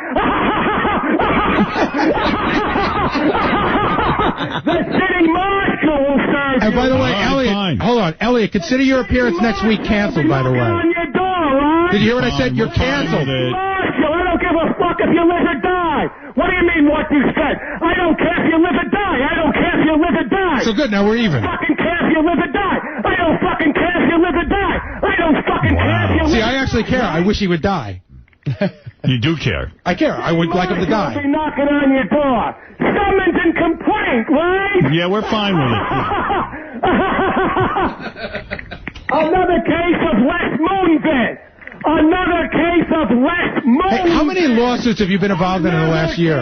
The city marshal will serve you. And by the way, Elliot, hold on. Elliot, consider your appearance next week canceled, by the way. On your door, right? Did you hear what I said? You're canceled. Marshall, I don't give a fuck if you live or die. What do you mean what you said? I don't care if you live or die. I don't care if you live or die. So good, now we're even. I don't fucking care if you live or die. I don't fucking care if you live or die. I don't fucking care if you live or die. See, I actually care. I wish he would die. You do care. I care. I would like him to die. I'll be knocking on your door. Summons and complaint, right? Yeah, we're fine with it. Another case of Les Moonves. Another case of Les Moonves. Hey, how many lawsuits have you been involved in the last year?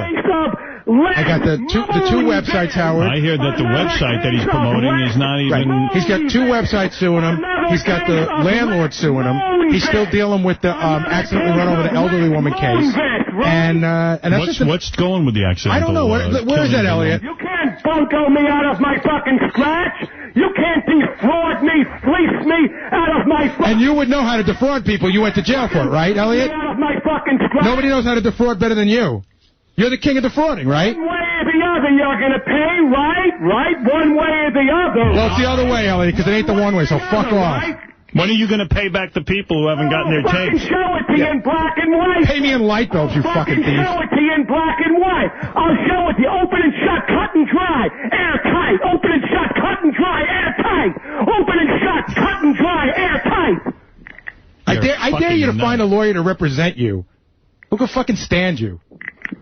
I got the two websites, Howard. I hear that the website that he's promoting is not even... Right. He's got 2 websites suing him. He's got the landlord suing him. He's still dealing with the accidentally run over the elderly woman case. And that's what's going with the accident? I don't know. Where is that, Elliot? You can't bunko me out of my fucking scratch. You can't defraud me, fleece me out of my fucking... And you would know how to defraud people. You went to jail for it, right, Elliot? Out of my fucking scratch. Nobody knows how to defraud better than you. You're the king of defrauding, right? One way or the other, you're going to pay, right? Right? One way or the other. Well, it's the other way, Elliot, because it ain't the one way, so fuck off. When are you going to pay back the people who haven't gotten their tapes? Show it to you in black and white. Pay me in light bulbs, you fucking thief. Show it to you in black and white. I'll show it to you. Open and shut, cut and dry, airtight. Open and shut, cut and dry, airtight. Open and shut, cut and dry, airtight. I dare you to find a lawyer to represent you. Who can fucking stand you?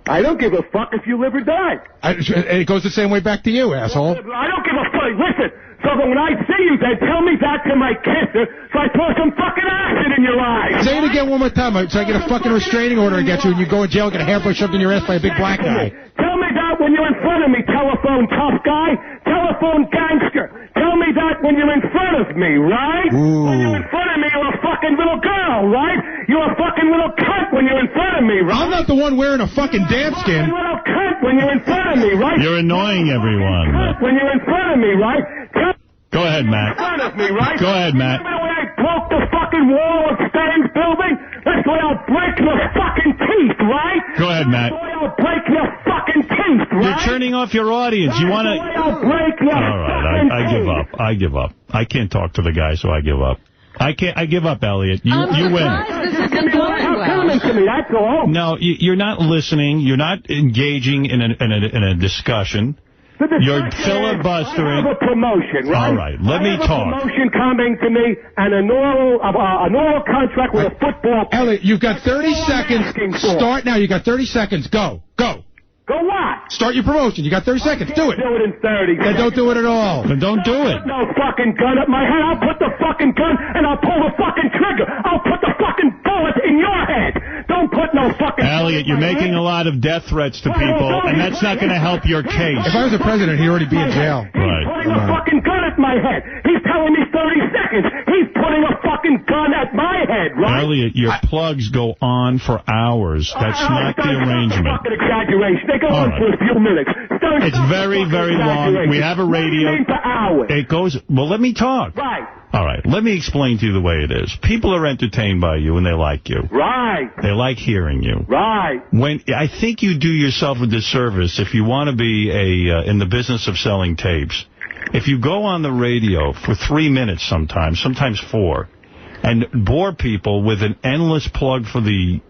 I don't give a fuck if you live or die. It goes the same way back to you, asshole. I don't give a fuck. Listen, so that when I see you, they tell me that to my kisser, so I throw some fucking acid in your eyes. Say it again one more time, so I get a fucking restraining order against you, and you go in jail and get a hairbrush shoved in your ass by a big black guy. Tell me that when you're in front of me, telephone tough guy, telephone gangster. Tell me that when you're in front of me, right? Ooh. When you're in front of me, you're a fucking little girl, right? You're a fucking little cunt when you're in front of me, right? I'm not the one wearing a fucking dance skin. You're a little cunt when you're in front of me, right? You're annoying everyone. When you're in front of me, right? Go ahead, Matt. In front of me, right? Go ahead, Matt. Remember when I broke the fucking wall of Stein's building? That's why I'll break your fucking teeth, right? Go ahead, Matt. That's why I'll break your fucking teeth, right? You're turning off your audience. You want to... I'll break your All right, I give up. I give up. I can't talk to the guy, so I give up. I give up, Elliot. You win. This isn't going well. To me, that's all. No, you're not listening. You're not engaging in a discussion. You're filibustering. I have a promotion, right? All right, let me talk. I have a promotion coming to me and a normal contract with a football. Elliot, you've got 30 seconds. Start now. You got 30 seconds. Go. Go what? Start your promotion. You got 30 seconds. Do it. Do it in 30 Then don't do it at all. Then don't do it. Put no fucking gun at my head. I'll put the fucking gun and I'll pull the fucking trigger. I'll put the fucking bullet in your head. Don't put no fucking... Elliot, you're making a lot of death threats to people, and that's not going to help your case. If I was the president, he'd already be in jail. Right. He's putting a fucking gun at my head. He's telling me 30 seconds. He's putting a fucking gun at my head, right? Elliot, your plugs go on for hours. That's not the arrangement. Fucking exaggeration. They go on for a few minutes. It's very, very long. We have a radio. For hours. It goes... Well, let me talk. Right. All right, let me explain to you the way it is. People are entertained by you, and they like you. Right. They like hearing you. Right. I think you do yourself a disservice if you want to be in the business of selling tapes. If you go on the radio for 3 minutes sometimes 4, and bore people with an endless plug for the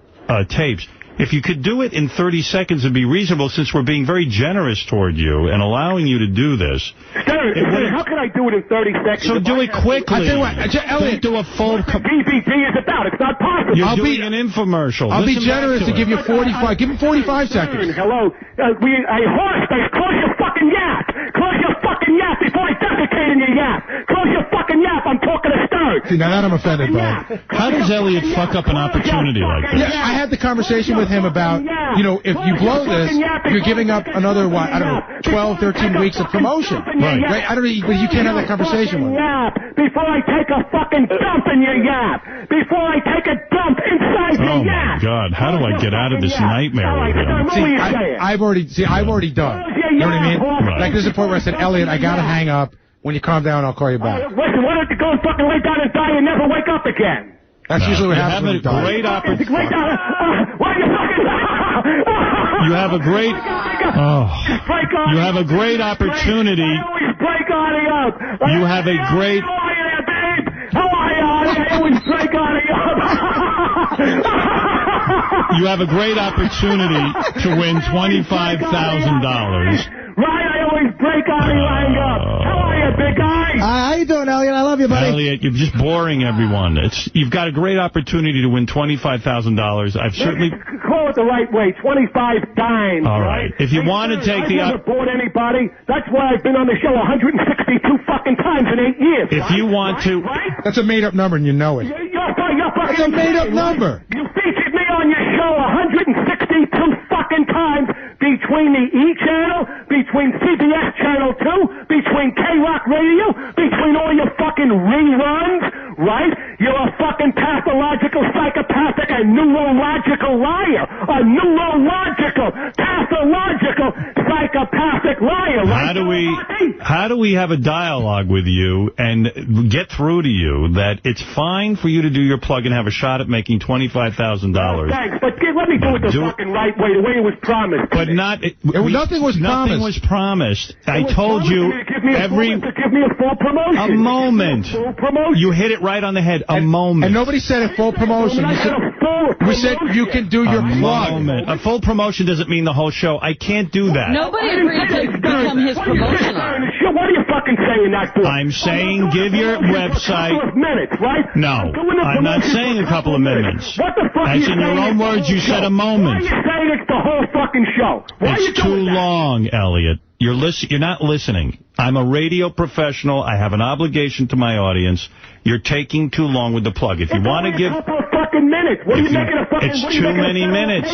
tapes, if you could do it in 30 seconds, it'd be reasonable, since we're being very generous toward you and allowing you to do this. How can I do it in 30 seconds? So do it quickly. I tell you what, Elliot, do a full... DVD is about. It's not possible. You're doing an infomercial. I'll be generous to give you 45. Give him 45 seconds. Hello. Horst, close your fucking yap. Close your fucking yap before I defecate in your yap. Close your fucking yap. I'm talking to Stern. church. See, now that I'm offended, Bob. How does Elliot fuck up an opportunity like this? Yeah, I had the conversation with him about, you know, if you blow this, you're giving up another, what, I don't know, 12, 13 weeks of promotion. Right. I don't know, but you can't have that conversation with him. Before I take a fucking dump in your yap. Before I take a dump inside your Oh, yap. my God. How do I get out of this nightmare with him? See, I've already done. You know what I mean? Right. Like, there's a point where I said, Elliot, I gotta hang up. When you calm down, I'll call you back. Listen, why don't you go and fucking lay down and die and never wake up again? That's usually what happens when you die. Great opportunity. You have a great... Oh. You have a great opportunity. You have a great... You have a great opportunity to win $25,000. Right, I always break Artie Lang up. How are you, big guy? How you doing, Elliot? I love you, buddy. Elliot, you're just boring everyone. You've got a great opportunity to win $25,000. I've certainly... Call it the right way, 25 dimes. All right. If you want to take the... I've never bored anybody. That's why I've been on the show 162 fucking times in 8 years. If you want to... That's a made-up number, and you know it. That's a made-up number. You featured me on your show 162 fucking times between the E channel, between CBS Channel 2, between K-Rock Radio, between all your fucking reruns, right? You're a fucking pathological, psychopathic, and neurological liar. A neurological, pathological, psychopathic liar, right? How do we have a dialogue with you and get through to you that it's fine for you to do your plug and have a shot at making $25,000? Thanks, but let me do it the fucking right way, the way it was promised. But nothing was promised. Nothing was promised. I told you every... To give me a full promotion. A moment. Full promotion. You hit it right on the head. A moment. And nobody said a full promotion. We said you can do your plug. Moment. A full promotion doesn't mean the whole show. I can't do that. Nobody agreed to become his promotioner. What are you fucking saying that for? I'm saying give your website... A couple of minutes, right? No, I'm not saying a couple of minutes. What the fuck? That's in your own words. You said a moment. Why are you saying it's the whole fucking show? It's too long, Elliot. You're not listening. I'm a radio professional. I have an obligation to my audience. You're taking too long with the plug. If you want to give... A couple of fucking minutes. What are you making a fucking... It's too many minutes.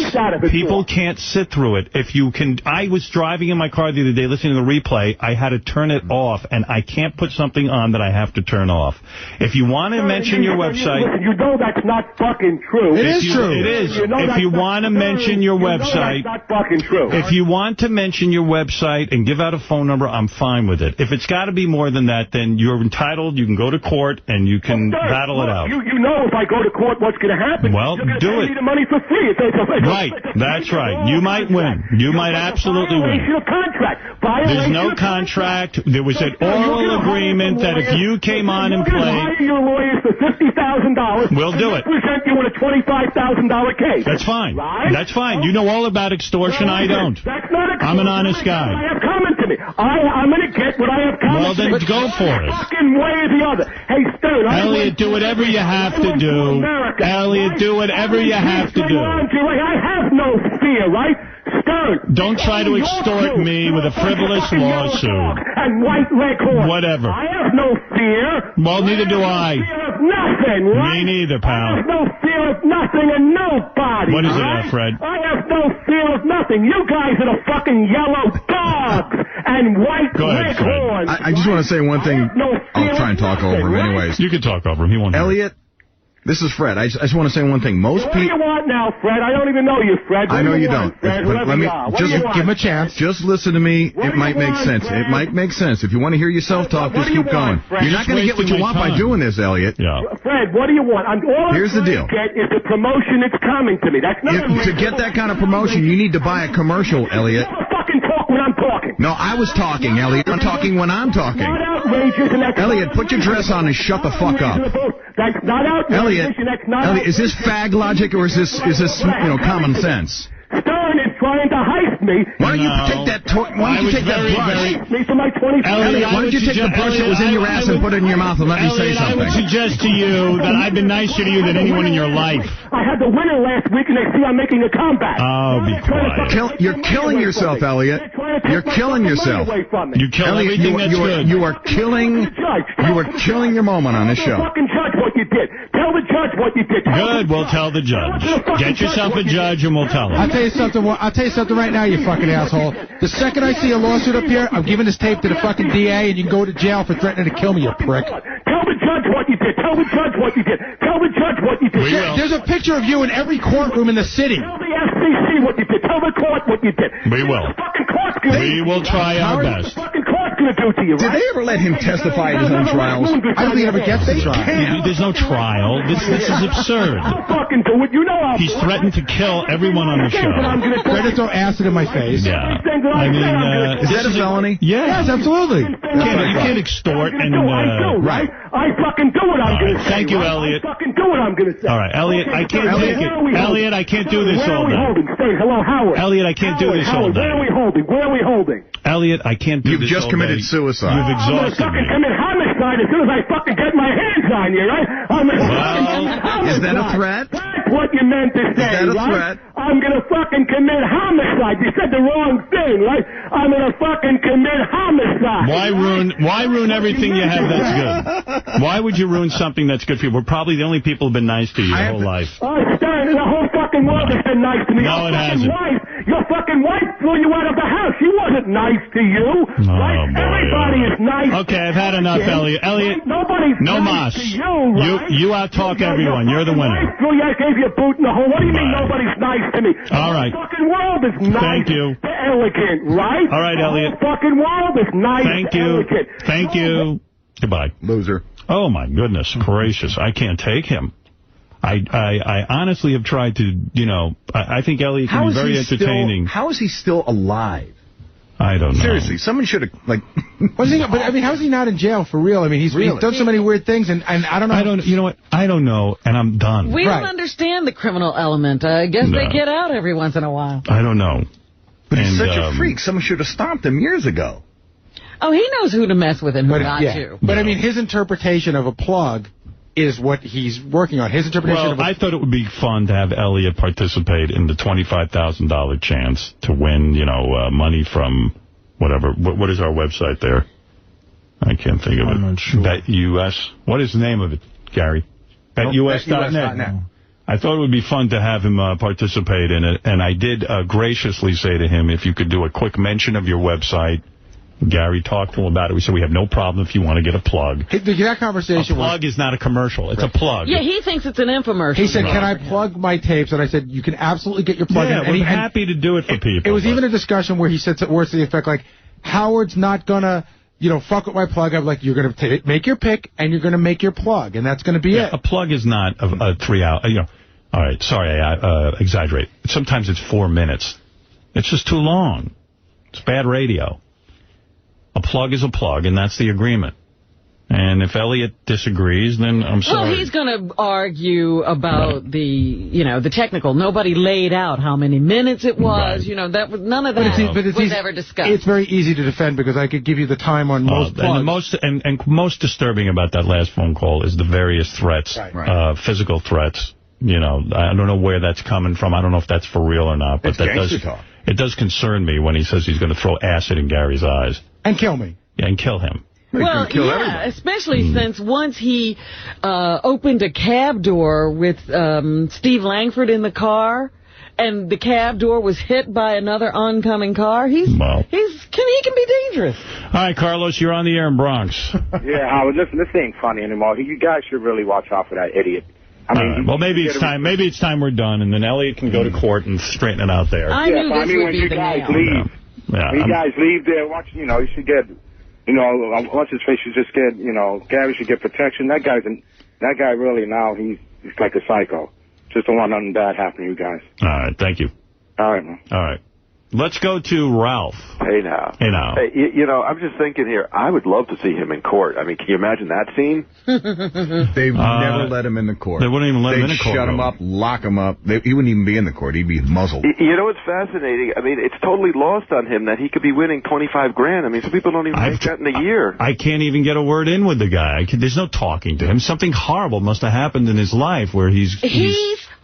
People can't sit through it. If you can... I was driving in my car the other day listening to the replay. I had to turn it off, and I can't put something on that I have to turn off. If you want to mention your website... Listen, you know that's not fucking true. It is true. It is. If you want to mention your website... That's not fucking true. If you want to mention your website and give out a phone number, I'm fine with it. If it's got to be more than that, then you're entitled. You can go to court, and you can battle it out. You know if I go to court what's going to happen. Well, do it. Pay me the money for free. Right. That's right. You might win. You might absolutely win. There's no contract. There was an oral agreement that if you came on and played... hire your lawyers for $50,000. We'll do it. Present you in a $25,000 case. That's fine. Right? That's fine. You know all about extortion. I don't. That's not extortion. I'm an honest guy. I have coming to me. I'm going to get what I have coming to me. Well, then go for it. Fucking way or the other. Hey, Stern. Elliot, do whatever you have to do. Elliot, do whatever you have to do. I have no fear, right? Stern. Don't try to extort me with a frivolous lawsuit. And white leghorn. Whatever. I have no fear. Well, neither do I. Fear of nothing, right? Me neither, pal. I have no fear of nothing and nobody. What is right? it, Fred? I have no fear of nothing. You guys are the fucking yellow dogs and white leghorns. I just want to say one thing. I'll try and talk over him anyways. You can talk over him. He won't. Elliot, this is Fred. I just want to say one thing. Most people... What do you want now, Fred? I don't even know you, Fred. I know you don't. Fred? But let me just give him a chance. Just listen to me. It might make sense. It might make sense. If you want to hear yourself talk, just keep going. You're not going to get what you want by doing this, Elliot. Yeah. Fred, what do you want? Here's the deal. Get is the promotion that's coming to me. That's not to get that kind of promotion, you need to buy a commercial, Elliot. You never fucking talk when I'm talking. No, I was talking, Elliot. I'm talking when I'm talking. Not outrageous and that's... Elliot, put your dress on and shut the fuck up. That's not outrageous. Elliot, is this fag logic or is this common sense? Stern, it's trying to heist me. Why don't you take that brush? Heist me for my 25. Elliot, why don't you take the brush that was in your ass and put it in your mouth and let me say something? I would suggest to you that I've been nicer to you than anyone in your life. I had the winner last week, and they see I'm making a comeback. Oh, be quiet. You're killing yourself, Elliot. You're killing yourself. You kill everything that's good. You are killing your moment on this show. Fucking judge what you did. Tell the judge what you did. Good, we'll tell the judge. Get yourself a judge and we'll tell him. I'll tell you something right now, you fucking asshole. The second I see a lawsuit up here, I'm giving this tape to the fucking DA and you can go to jail for threatening to kill me, you prick. Tell the judge what you did. Tell the judge what you did. Tell the judge what you did. There's a picture of you in every courtroom in the city. Tell the FCC what you did. Tell the court what you did. We will. We will try our best. Fucking court's gonna do to you, right? Did they ever let him testify at his own trials? I don't think he ever gets a trial. There's no trial. This is absurd. I'll fucking do it. You know I'll He's threatened to kill everyone on the show. Ready to throw acid in my face. Yeah. I mean, is that a felony? Yes, absolutely. You can't extort and... Right. I fucking do what I'm going to say. Thank you, Elliot. I fucking do what I'm going to say. All right, Elliot, I can't take it. Elliot, I can't do this all day. Where are we holding? Say hello, Howard. Elliot, I can't do this all day. Where are we holding? Where are we holding? Elliot, I can't do You've this just all committed day. suicide. You've exhausted I'm me. going to fucking commit homicide as soon as I fucking get my hands on you, right? Is that a threat? That's what you meant to say, Is that a right? threat? I'm going to fucking commit homicide. You said the wrong thing, right? I'm going to fucking commit homicide. Why ruin everything you have that's good? Why would you ruin something that's good for you? We're probably the only people who've been nice to you your whole life. Oh, Stern, the whole fucking world has been nice to me. No, it hasn't. Your fucking wife threw you out of the house. She wasn't nice to you. Right? Everybody is nice. Okay, I've had enough, Elliot. Elliot, nobody's no nice mas. to you, right? You out-talk everyone. You're the winner. I gave you a boot in the hole. What do you mean nobody's nice to me? All right. The fucking world is nice. Thank you. To elegant, right? All right, Elliot. The fucking world is nice. Thank to you. Elegant. Thank you. Goodbye. Loser. Oh, my goodness gracious. I can't take him. I honestly have tried to, I think Elliot can be very entertaining. How is he still alive? I don't know. Seriously, someone should have, but I mean, how is he not in jail for real? I mean, he's done so many weird things, and I don't know. You know what? I don't know, and I'm done. We don't understand the criminal element. I guess No. they get out every once in a while. I don't know. But he's such a freak. Someone should have stopped him years ago. Oh, he knows who to mess with and who not to. But I mean, his interpretation of a plug is what he's working on. His interpretation of I thought it would be fun to have Elliot participate in the $25,000 chance to win, money from whatever. What is our website there? I can't think of it. I'm not sure. BetUS. What is the name of it, Gary? BetUS.net. I thought it would be fun to have him participate in it, and I did graciously say to him, if you could do a quick mention of your website. Gary talked to him about it. We said, we have no problem if you want to get a plug. That conversation a plug is not a commercial. It's a plug. Yeah, he thinks it's an infomercial. He said, can I plug my tapes? And I said, you can absolutely get your plug in. Yeah, we're happy to do it for people. It was even a discussion where he said words to the effect like, Howard's not going to, fuck with my plug. I'm like, you're going to make your pick, and you're going to make your plug, and that's going to be it. A plug is not a 3 hour, all right, sorry, I exaggerate. Sometimes it's 4 minutes. It's just too long. It's bad radio. A plug is a plug, and that's the agreement. And if Elliot disagrees, then I'm sorry. Well, he's going to argue about the technical. Nobody laid out how many minutes it was. Right. That was none of that was ever discussed. It's very easy to defend because I could give you the time on most plugs. And most disturbing about that last phone call is the various threats, physical threats. I don't know where that's coming from. I don't know if that's for real or not. But it does concern me when he says he's going to throw acid in Gary's eyes. And kill me. Yeah, and kill him. Well, yeah, especially since once he opened a cab door with Steve Langford in the car, and the cab door was hit by another oncoming car, he can be dangerous. All right, Carlos, you're on the air in Bronx. Yeah, Howard, listen, this ain't funny anymore. You guys should really watch out for that idiot. Well, maybe it's time. Maybe it's time we're done, and then Elliot can go to court and straighten it out there. I knew this would be the nail. When you guys leave there, you should get, what's his face should just get, Gary should get protection. That guy really now, he's like a psycho. Just don't want nothing bad happen to you guys. All right, thank you. All right, man. All right. Let's go to Ralph. Hey, now. Hey, now. Hey, you know, I'm just thinking here, I would love to see him in court. I mean, can you imagine that scene? They've never let him in the court. They wouldn't even let him in a court. They'd shut him up, lock him up. He wouldn't even be in the court. He'd be muzzled. You know what's fascinating? I mean, it's totally lost on him that he could be winning $25,000. I mean, some people don't even make that in a year. I can't even get a word in with the guy. There's no talking to him. Something horrible must have happened in his life where he's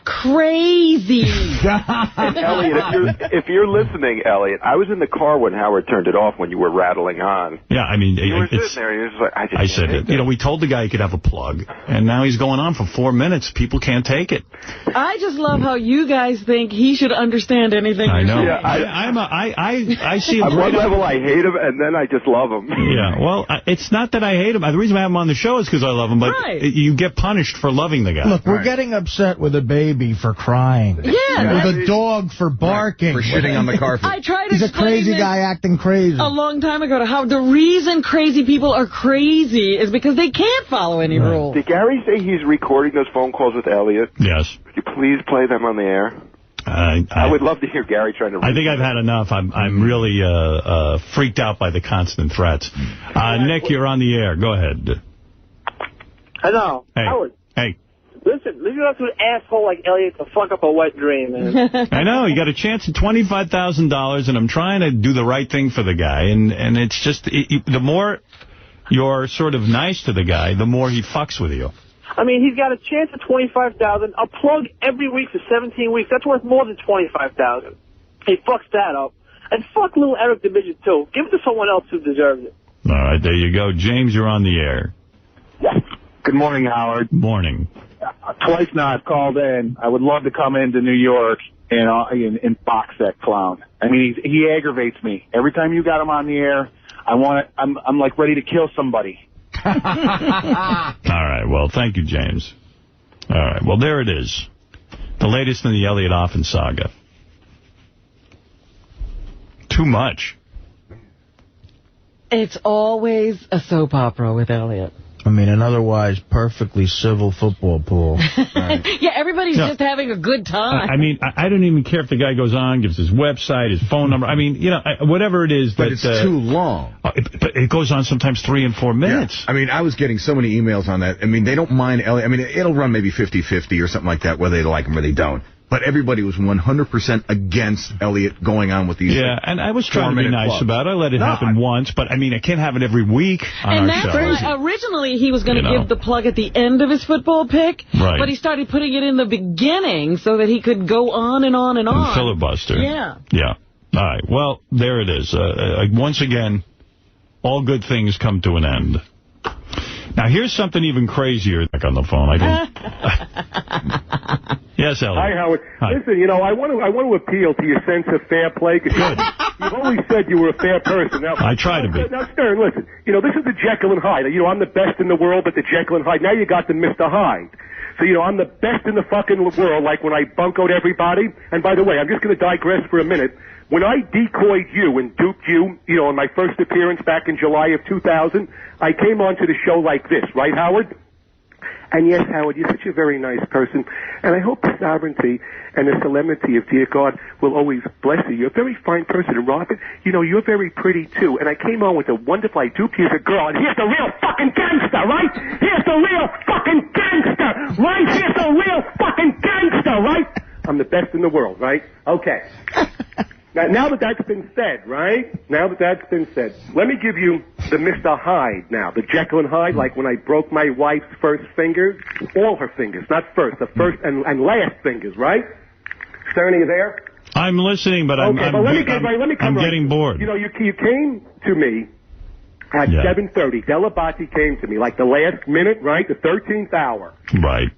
crazy. And Elliot, if you're listening, Elliot, I was in the car when Howard turned it off when you were rattling on. Yeah, I mean, you were sitting there, and you're just like, I said it. You know, we told the guy he could have a plug, and now he's going on for 4 minutes. People can't take it. I just love how you guys think he should understand anything. I know. Yeah, I see him. On one level, I hate him, and then I just love him. Yeah, well, it's not that I hate him. The reason I have him on the show is because I love him, but you get punished for loving the guy. Look, we're getting upset with a baby for crying. Yeah. With a dog for barking. For shitting on the carpet. I tried to He's a explain crazy this guy acting crazy. a long time ago to how the reason crazy people are crazy is because they can't follow any rules. Did Gary say he's recording those phone calls with Elliot? Yes. Could you please play them on the air? I would love to hear Gary trying to... I think I've had enough. I'm really freaked out by the constant threats. Nick, you're on the air. Go ahead. Hello. Hey. Howard. Hey. Listen, leave it up to an asshole like Elliot to fuck up a wet dream, man. I know. You got a chance at $25,000, and I'm trying to do the right thing for the guy. And it's just, the more you're sort of nice to the guy, the more he fucks with you. I mean, he's got a chance at $25,000. A plug every week for 17 weeks. That's worth more than $25,000. He fucks that up. And fuck little Eric the Midget, too. Give it to someone else who deserves it. All right, there you go. James, you're on the air. Good morning, Howard. Morning. Twice now I've called in. I would love to come into New York and box that clown. I mean, he aggravates me. Every time you got him on the air, I'm like ready to kill somebody. All right, well, thank you, James. All right, well, there it is. The latest in the Eliot Offen saga. Too much. It's always a soap opera with Elliot. I mean, an otherwise perfectly civil football pool. Right. Yeah, everybody's just having a good time. I mean, I don't even care if the guy goes on, gives his website, his phone number. I mean, you know, whatever it is. But it's too long. But it goes on sometimes 3 and 4 minutes. Yeah. I mean, I was getting so many emails on that. I mean, they don't mind Elliot. I mean, it'll run maybe 50-50 or something like that, whether they like him or they don't. But everybody was 100% against Elliot going on with these. Yeah, and I was trying to be nice about it. I let it happen once, but I mean, I can't have it every week on our show. Why originally he was going to give the plug at the end of his football pick, but he started putting it in the beginning so that he could go on and on and on. Filibuster. Yeah. Yeah. All right. Well, there it is. Once again, all good things come to an end. Now, here's something even crazier. Back on the phone. Yes, Elliot. Hi, Howard. Hi. Listen, you know, I want to appeal to your sense of fair play. Cause you've always said you were a fair person. Now, I try to be. Now, Stern, listen. You know, this is the Jekyll and Hyde. You know, I'm the best in the world, but the Jekyll and Hyde. Now you got the Mr. Hyde. So, you know, I'm the best in the fucking world, like when I buncoed everybody. And by the way, I'm just going to digress for a minute. When I decoyed you and duped you, you know, in my first appearance back in July of 2000, I came onto the show like this, right, Howard? And yes, Howard, you're such a very nice person, and I hope the sovereignty and the solemnity of dear God will always bless you. You're a very fine person, and Robert, you know, you're very pretty, too. And I came on with a wonderful, I duped you as a girl, and here's the real fucking gangster, right? Here's the real fucking gangster, right? Here's the real fucking gangster, right? I'm the best in the world, right? Okay. Now that that's been said, right? Now that that's been said, let me give you the Mr. Hyde now, the Jekyll and Hyde, like when I broke my wife's first fingers, all her fingers, not first, the first and last fingers, right? Stern, are you there? I'm listening, but I'm getting bored. You know, you came to me at 7:30. Delabate came to me, like the last minute, right? The 13th hour. Right.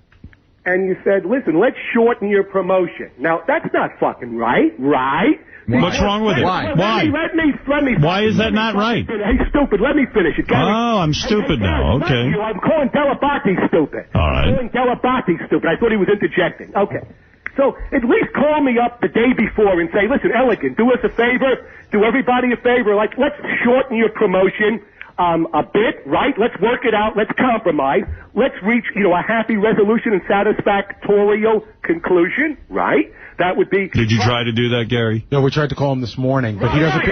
And you said, listen, let's shorten your promotion. Now, that's not fucking right, right? What's wrong with it? Why? Let me. Why is that not right? Hey, stupid, let me finish it. Oh, I'm stupid now. Okay. I'm calling Delabate stupid. All right. I'm calling Delabate stupid. I thought he was interjecting. Okay. So at least call me up the day before and say, listen, Elegant, do us a favor. Do everybody a favor. Like, let's shorten your promotion. a bit, right? Let's work it out. Let's compromise. Let's reach, a happy resolution and satisfactorial conclusion, right? That would be... Did you try to do that, Gary? No, we tried to call him this morning, but he doesn't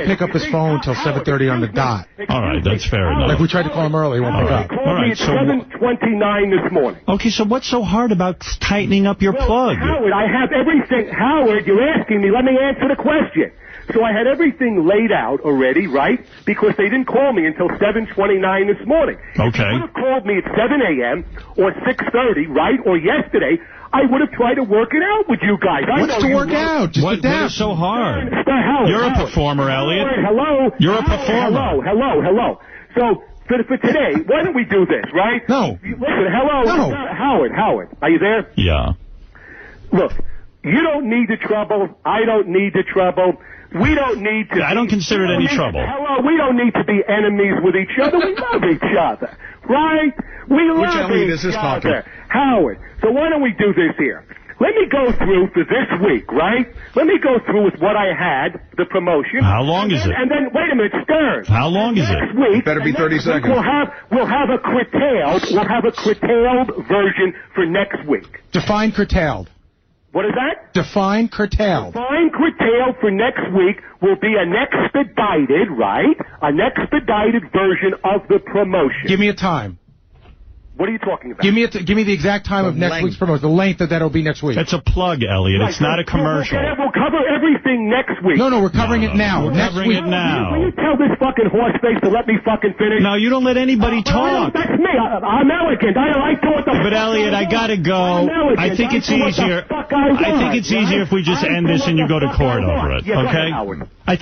pick up his phone until 7:30 on the dot. All right, that's fair enough. Like, we tried to call him early, he won't pick up. All right, so 7:29 this morning. Okay, so what's so hard about tightening up your plug? Howard, I have everything. Howard, you're asking me. Let me answer the question. So I had everything laid out already, right? Because they didn't call me until 7:29 this morning. Okay. If you would have called me at 7 a.m. or 6:30, right, or yesterday, I would have tried to work it out with you guys. What's to work out? Just what is so hard? You're a performer, Elliot. Hello. You're a performer. Hello. So for today, why don't we do this, right? No. Listen, hello. No. Howard, are you there? Yeah. Look, you don't need the trouble. I don't need the trouble. We don't need to... I don't consider it any trouble. Hello, we don't need to be enemies with each other. We love each other, right? We love each other. Howard, so why don't we do this here? Let me go through for this week, right? Let me go through with what I had, the promotion. How long is it? And then, wait a minute, Stern. How long is it? Next week, it better be 30 seconds. We'll have a curtailed version for next week. Define curtailed. What is that? Define curtailed. Define curtailed for next week will be an expedited, right? An expedited version of the promotion. Give me a time. What are you talking about? Give me the exact time of next week's promotion. The length that'll be next week. It's a plug, Elliot. It's not a commercial. We'll cover everything next week. No, we're covering it now. We're covering it now. Will you tell this fucking horse face to let me fucking finish? No, you don't let anybody talk. That's me. I'm elegant. I do what the But Elliot, I gotta go. I think it's easier. I think it's easier if we just end this and you go to court over it. Okay?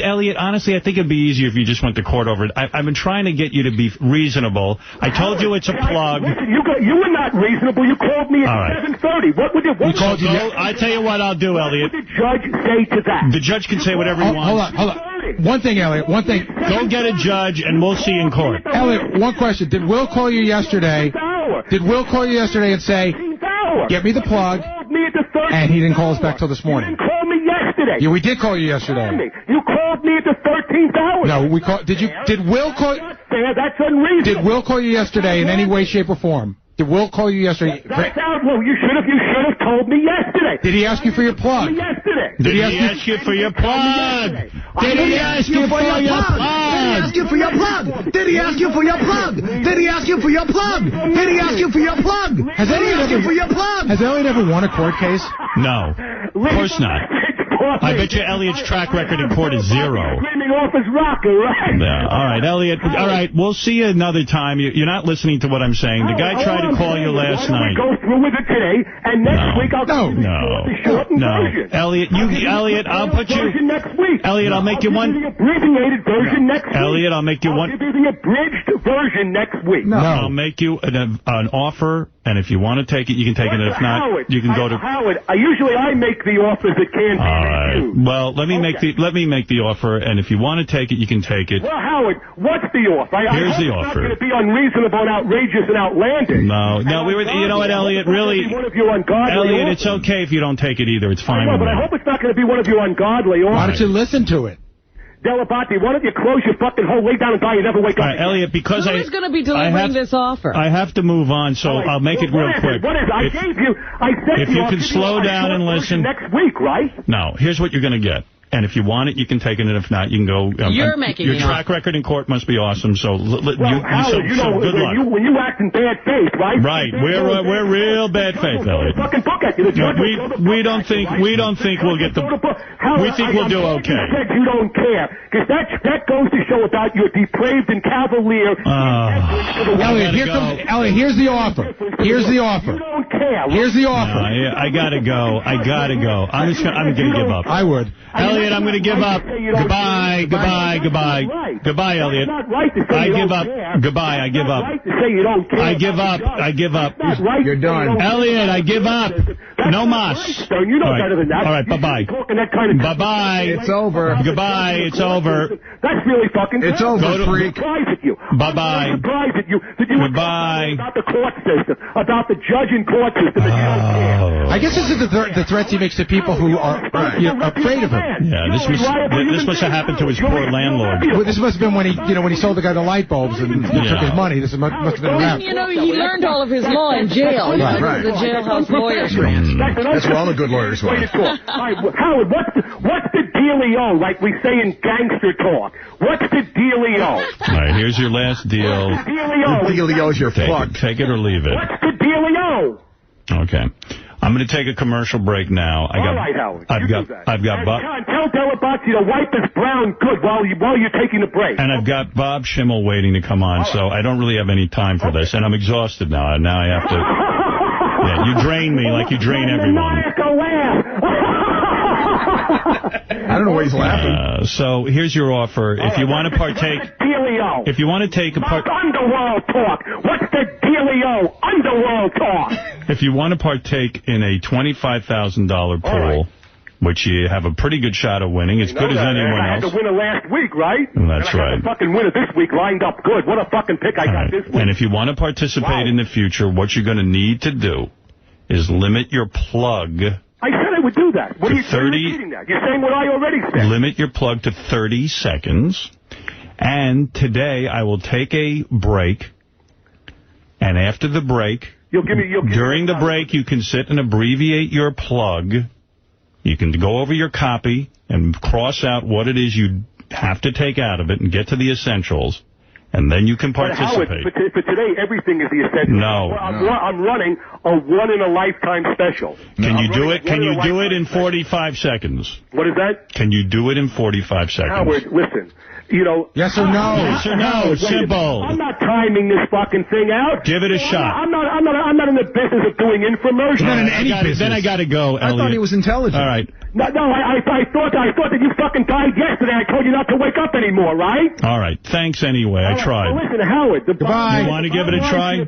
Elliot, honestly, I think it'd be easier if you just went to court over it. I've been trying to get you to be reasonable. I told you it's a plug. You were not reasonable. You called me at 7:30. What would I tell you what I'll do, Elliot. What would the judge say to that? The judge can say whatever he wants. Hold on. One thing, Elliot. One thing. Go get a judge, and we'll see in court. Elliot, one question. Did Will call you yesterday? Did Will call you yesterday and say, get me the plug? And he didn't call us back till this morning. You didn't call me yesterday. Yeah, we did call you yesterday. You called me at the 13th hour. No, we called. Did Will call? That's unreasonable. Did Will call you yesterday in any way, shape, or form? Did Will call you yesterday? That's out. Well, you should have told me yesterday. Did he ask you for your plug? Yesterday. Did he ask you for your plug? Did he ask you for your plug? Did he ask you for your plug? Did he ask you for your plug? Did he ask you for your plug? Did he ask you for your plug? Has Elliot ever won a court case? No. Of course not. I bet you Elliot's track record in court is 0. Screaming off his rocker, right? Yeah. All right, Elliot. All right, we'll see you another time. You're not listening to what I'm saying. The guy tried to call you last night. Go through with it today, and next week I'll the shortened version. Elliot, I'll put you next week. Elliot, I'll make you one. The abbreviated version next week. Elliot, I'll make you one. I'll give you the abridged version next week. No. I'll make you an offer, and if you want to take it, you can take it. And if not, you can go to Howard. Usually I make the offers that can't be refused. Well, let me make the offer, and if you want to take it, you can take it. Well, Howard, what's the offer? Here's the It's offer. not going to be unreasonable and outrageous and outlandish. No, we were. You know what, Elliot? Really, Elliot, it's okay if you don't take it either. It's fine. But I hope it's not going to be one of your ungodly offers. Why don't you listen to it? Delabate, why don't you close your fucking hole, lay down and die, and never wake up again? Elliot, because Who's going to be delivering this offer? I have to move on, so I'll make it real quick. What is it? I said if you can slow down and listen. Next week, right? No, here's what you're going to get. And if you want it, you can take it, and if not, you can go. You're making your track record in court must be awesome. So, Howard, good luck. When you act in bad faith, right? Right, we're real bad faith, Elliot. Fucking book at you. We don't think we'll get the. We think we'll do okay. You said you don't care, because that goes to show about your depraved and cavalier. Elliot, here's the offer. Here's the offer. You don't care. Here's the offer. I gotta go. I'm gonna give up. I would. Elliot, I'm going to give up. Goodbye, Elliot. I give up. Goodbye, I give up. I give up. You're done. Elliot, I give up. No mas. You know better than that. All right, bye-bye. Bye-bye. It's over. Goodbye, it's over. That's really fucking It's over, freak. Bye-bye. I'm surprised at you. Goodbye. About the court system, about the judge and court system, that you don't care. I guess this is the threats he makes to people who are afraid of him. Yeah, this must have happened to his poor landlord. Well, this must have been when he sold the guy the light bulbs and took his money. This must have been around. You know, he learned all of his law in jail. Right. The jailhouse lawyer. That's where all the good lawyers were. Howard, what's the dealio, like we say in gangster talk? What's the dealio? All right, here's your last deal. What's the dealio? The dealio's your fuck. Take it or leave it. What's the dealio? Okay. I'm going to take a commercial break now. All right, Howard. I've got Bob. Tell Delabate to wipe his brown good while you're taking a break. And I've got Bob Schimmel waiting to come on, so I don't really have any time for this. And I'm exhausted now. Now I have to... Yeah, you drain me like you drain everyone. I don't know why he's laughing. So here's your offer. If you want to partake... If you want to take a part... Underworld talk. What's the dealio? Underworld talk. If you want to partake in a $25,000 pool, which you have a pretty good shot of winning, as good as anyone else. I had the winner last week, right? That's right. I got the fucking winner this week lined up good. What a fucking pick I got this week. And if you want to participate in the future, what you're going to need to do is limit your plug... I said I would do that. What are you repeating that? You're saying what I already said. Limit your plug to 30 seconds. And today I will take a break. And after the break, during the break, you can sit and abbreviate your plug. You can go over your copy and cross out what it is you have to take out of it and get to the essentials. And then you can participate. But Howard, for today, everything is the essential. No. I'm running a once-in-a-lifetime special. Can you do it? Can you do it in 45 seconds? What is that? Can you do it in 45 seconds? Howard, listen. You know... Yes or no? Yes or no? Simple. I'm not timing this fucking thing out. Give it a shot. I'm not in the business of doing infomercials. Not in any business. Then I got to go, Elliot. I thought he was intelligent. All right. No, I thought that you fucking died yesterday. I told you not to wake up anymore, right? All right. Thanks anyway. I tried. Well, listen, Howard. Goodbye. You want to give it a try?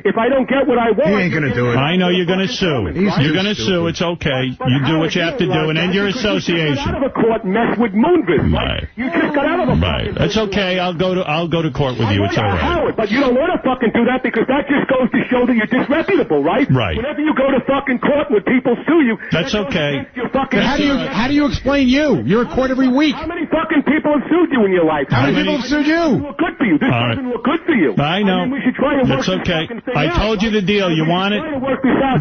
If I don't get what I want... He ain't going to do it. I know you're going to sue. You're going to sue. It's okay. You do what you have to do and end your association. You got out of a court mess with Moonvis, right? You just got out of a right. That's okay. I'll go to court with you. It's all right. Howard, but you don't want to fucking do that because that just goes to show that you're disreputable, right? Right. Whenever you go to fucking court when people sue you... That's okay. How do you explain you? You're in court every week. How many fucking people have sued you in your life? How many people have sued you? Look good for you. This doesn't look good for you. I know. I mean, we should try and That's work okay. this fucking thing I told you the deal. You want it?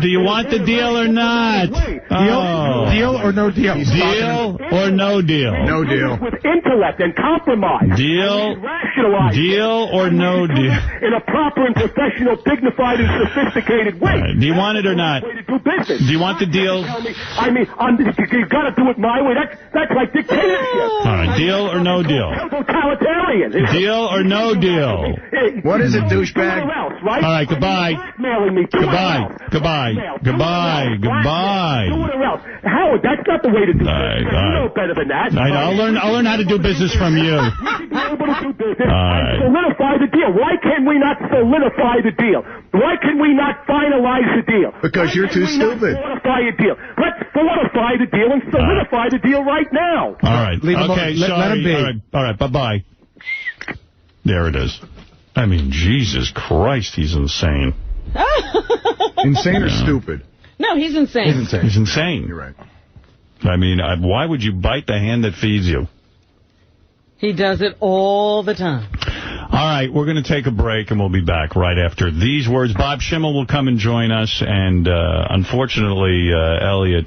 Do you want the deal or not? Deal or no deal? Deal or no deal? No deal. With intellect and compromise. Deal or no deal? In a proper and professional, dignified and sophisticated way. Right. Do you want it or not? Do you want the deal? I mean, you've got to do it my way. That's like dictatorship. All right, deal or no deal? Totalitarian. Deal or no deal? What is it, douchebag? Right? All right, goodbye. Goodbye. Howard, that's not the way to do business. You know better than that. I'll learn how to do business from you. You should be able to do business and solidify the deal. Why can we not solidify the deal? Why can we not finalize the deal? Because you're too stupid. Fortify a deal. Let's fortify the deal and solidify the deal right now. All right. Okay, sorry. Let him be. All right, bye-bye. There it is. I mean, Jesus Christ, he's insane. Insane or stupid? No, he's insane. He's insane. You're right. I mean, why would you bite the hand that feeds you? He does it all the time. All right, we're going to take a break, and we'll be back right after these words. Bob Schimmel will come and join us, and unfortunately, Elliot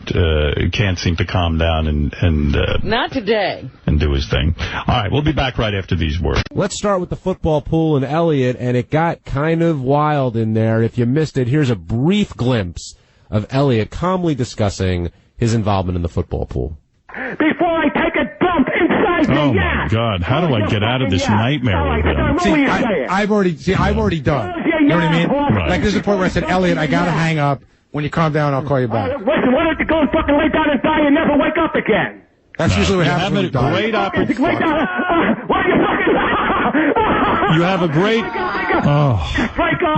can't seem to calm down and not today. And do his thing. All right, we'll be back right after these words. Let's start with the football pool and Elliot, and it got kind of wild in there. If you missed it, here's a brief glimpse of Elliot calmly discussing his involvement in the football pool. Before I take a dump inside the yacht. Oh, my God. How do I get out of this nightmare with him? I've already done. You know what I mean? Right. Like, there's a point where I said, Elliot, I got to hang up. When you calm down, I'll call you back. Listen, why don't you go and fucking lay down and die and never wake up again? That's usually what happens when you die. Great opportunity. You have a great...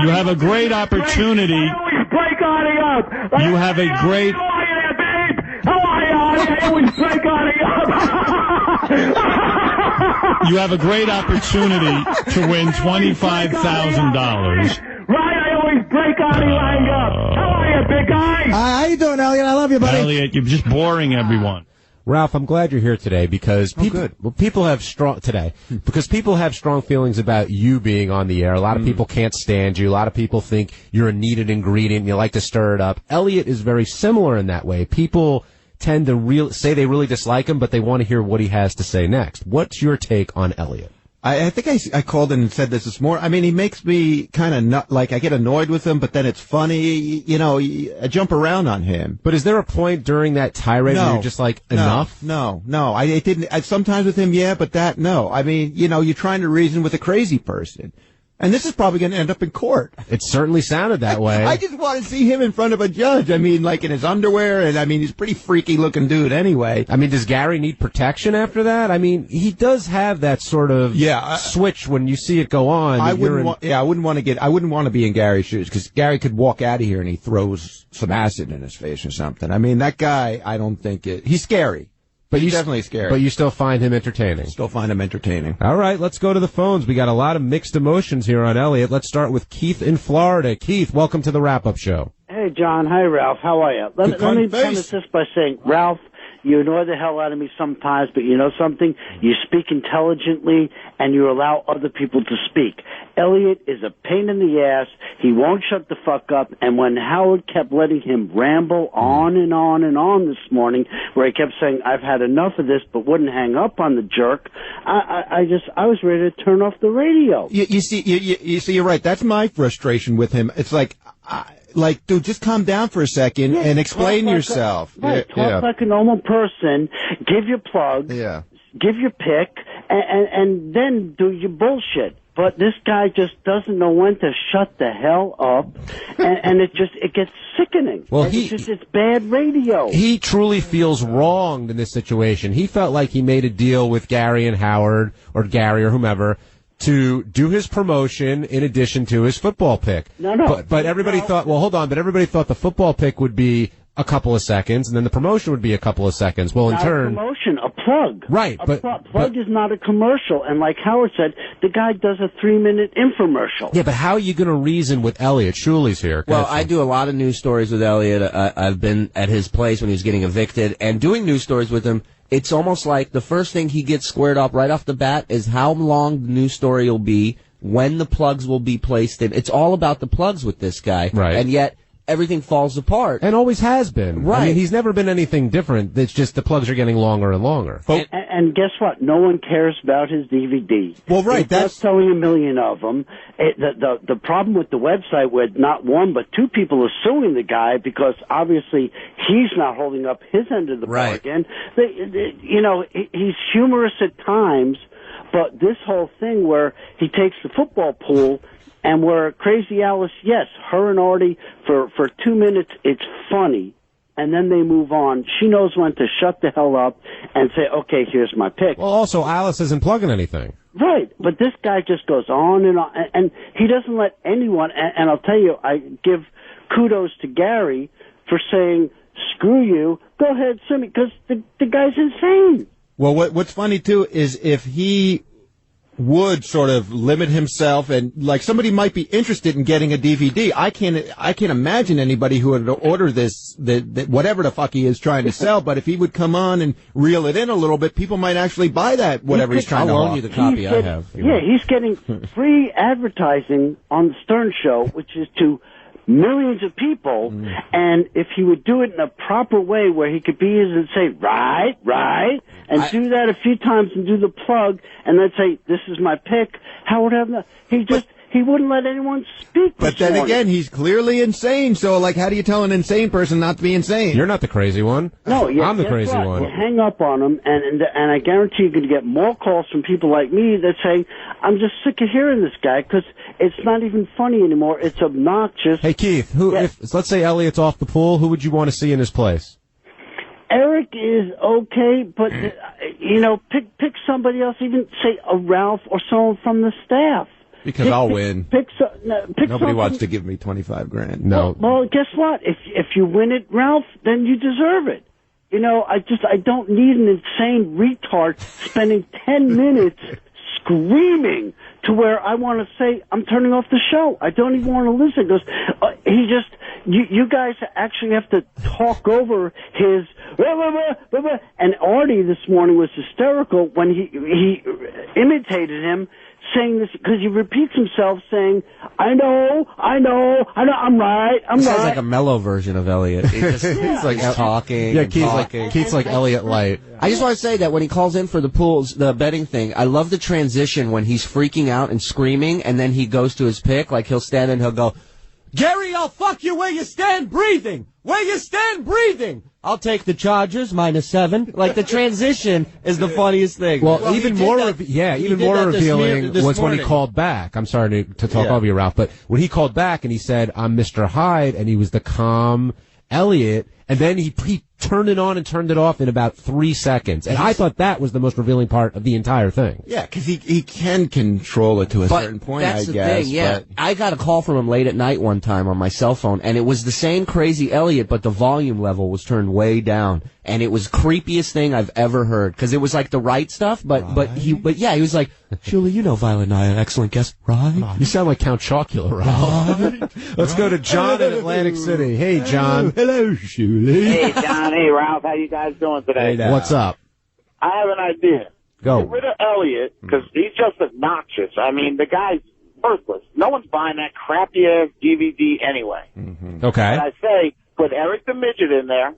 You have a great opportunity. You have a great... You have a great opportunity to win $25,000. Right, I always break Artie Lang up. How are you, there, big guy? How you doing, Elliot? I love you, buddy. Elliot, you're just boring everyone. Ralph, I'm glad you're here today because people have strong feelings about you being on the air. A lot of people can't stand you. A lot of people think you're a needed ingredient and you like to stir it up. Elliot is very similar in that way. People tend to say they really dislike him, but they want to hear what he has to say next. What's your take on Elliot? I think I called in and said this morning. I mean, he makes me kind of I get annoyed with him, but then it's funny. You know, I jump around on him. But is there a point during that tirade where you're just like, enough? No. I didn't. Sometimes with him, yeah, but that, no. I mean, you know, you're trying to reason with a crazy person. And this is probably going to end up in court. It certainly sounded that way. I just want to see him in front of a judge. I mean, like in his underwear, and I mean, he's a pretty freaky looking dude anyway. I mean, does Gary need protection after that? I mean, he does have that sort of switch when you see it go on. I wouldn't want to be in Gary's shoes because Gary could walk out of here and he throws some acid in his face or something. I mean, that guy, I don't think he's scary. But he's definitely scary. But you still find him entertaining. Still find him entertaining. All right, let's go to the phones. We got a lot of mixed emotions here on Elliot. Let's start with Keith in Florida. Keith, welcome to the wrap-up show. Hey, John. Hi, Ralph. How are you? Let me preface this by saying, Ralph, you annoy the hell out of me sometimes, but you know something? You speak intelligently, and you allow other people to speak. Elliot is a pain in the ass. He won't shut the fuck up, and when Howard kept letting him ramble on and on and on this morning, where he kept saying, I've had enough of this, but wouldn't hang up on the jerk, I was ready to turn off the radio. You see, you're right. That's my frustration with him. It's like, dude, just calm down for a second and explain yourself. Talk like a normal person. Give your plug. Yeah. Give your pick, and then do your bullshit. But this guy just doesn't know when to shut the hell up, and it gets sickening. Well, it's bad radio. He truly feels wronged in this situation. He felt like he made a deal with Gary and Howard, or Gary or whomever, to do his promotion in addition to his football pick. No. But everybody thought, well, hold on, but everybody thought the football pick would be a couple of seconds, and then the promotion would be a couple of seconds. Well, in turn... Not a promotion, a plug. Right, but... Plug is not a commercial, and like Howard said, the guy does a 3-minute infomercial. Yeah, but how are you going to reason with Elliot? Shuli's here. Well, I do a lot of news stories with Elliot. I've been at his place when he was getting evicted, and doing news stories with him, it's almost like the first thing he gets squared up right off the bat is how long the news story will be, when the plugs will be placed in. It's all about the plugs with this guy. Right. And yet, everything falls apart. And always has been. Right. I mean, he's never been anything different. It's just the plugs are getting longer and longer. And guess what? No one cares about his DVD. Well, right. That's selling 1 million of them. The problem with the website, where not one but two people are suing the guy because obviously he's not holding up his end of the bargain. He's humorous at times, but this whole thing where he takes the football pool. And where Crazy Alice, yes, her and Artie, for 2 minutes, it's funny. And then they move on. She knows when to shut the hell up and say, okay, here's my pick. Well, also, Alice isn't plugging anything. Right. But this guy just goes on and on. And he doesn't let anyone, and I'll tell you, I give kudos to Gary for saying, screw you, go ahead, sue me, because the guy's insane. Well, what's funny, too, is if he would sort of limit himself, and like somebody might be interested in getting a DVD. I can't imagine anybody who would order this, whatever the fuck he is trying to sell. But if he would come on and reel it in a little bit, people might actually buy that, whatever he's trying to I'll loan you the copy I have. Yeah, he's getting free advertising on the Stern Show, which is to millions of people, and if he would do it in a proper way where he could be and say, right, and do that a few times and do the plug, and then say, this is my pick, how would have he wouldn't let anyone speak. But then again, he's clearly insane, so like, how do you tell an insane person not to be insane? You're not the crazy one. No, I'm the crazy one. You hang up on him, and I guarantee you're going to get more calls from people like me that say, I'm just sick of hearing this guy, because it's not even funny anymore. It's obnoxious. Hey, Keith, if let's say Elliot's off the pool, who would you want to see in his place? Eric is okay, but, pick somebody else, even say a Ralph or someone from the staff. Because I'll win. Nobody wants to give me $25,000. No. Well, guess what? If you win it, Ralph, then you deserve it. I don't need an insane retard spending 10 minutes screaming to where I want to say, I'm turning off the show. I don't even want to listen. Because he just you guys actually have to talk over his and Artie this morning was hysterical when he imitated him saying this because he repeats himself saying, I know, I'm right. This sounds like a mellow version of Elliot. He's like talking. Yeah, Keith's like Elliot Light. I just want to say that when he calls in for the betting thing, I love the transition when he's freaking out and screaming, and then he goes to his pick. Like he'll stand and he'll go, Gary, I'll fuck you where you stand breathing. Where you stand breathing. I'll take the Chargers -7. Like the transition is the funniest thing. Well, even more revealing was when he called back. I'm sorry to talk over you, Ralph, but when he called back and he said, I'm Mr. Hyde, and he was the calm Elliot, and then he turned it on and turned it off in about 3 seconds. And I thought that was the most revealing part of the entire thing. Yeah, because he can control it to a certain point, that's I the guess. thing, yeah. But I got a call from him late at night one time on my cell phone, and it was the same crazy Elliot, but the volume level was turned way down. And it was creepiest thing I've ever heard, because it was like the right stuff, but he was like, Julie, you know Violet and I are an excellent guest, right? You sound like Count Chocula, Ralph. Let's go to John in Atlantic City. Hey, John. Hello, Julie. Hey, John. Hey, Ralph. How you guys doing today? What's up? I have an idea. Go. Get rid of Elliot, because he's just obnoxious. I mean, the guy's worthless. No one's buying that crappy-ass DVD anyway. Okay. And I say, put Eric the Midget in there,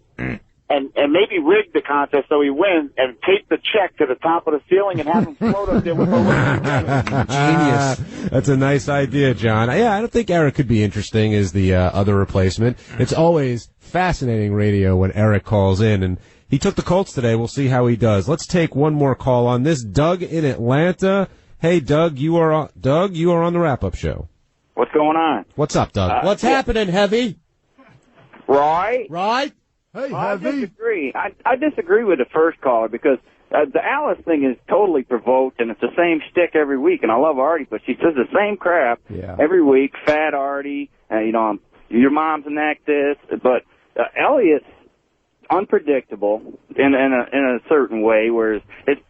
and maybe rig the contest so he wins, and tape the check to the top of the ceiling and have him float up there with a Genius. That's a nice idea, John. Yeah, I don't think Eric could be interesting as the other replacement. It's always fascinating radio when Eric calls in, and he took the Colts today. We'll see how he does. Let's take one more call on this. Doug in Atlanta. Hey, Doug, you are on the wrap-up show. What's going on? What's up, Doug? What's happening, Heavy? Right? Hey, I disagree. I disagree with the first caller because the Alice thing is totally provoked, and it's the same shtick every week. And I love Artie, but she says the same crap every week. Fat Artie, your mom's an actress. But Elliot's unpredictable in a certain way, whereas it's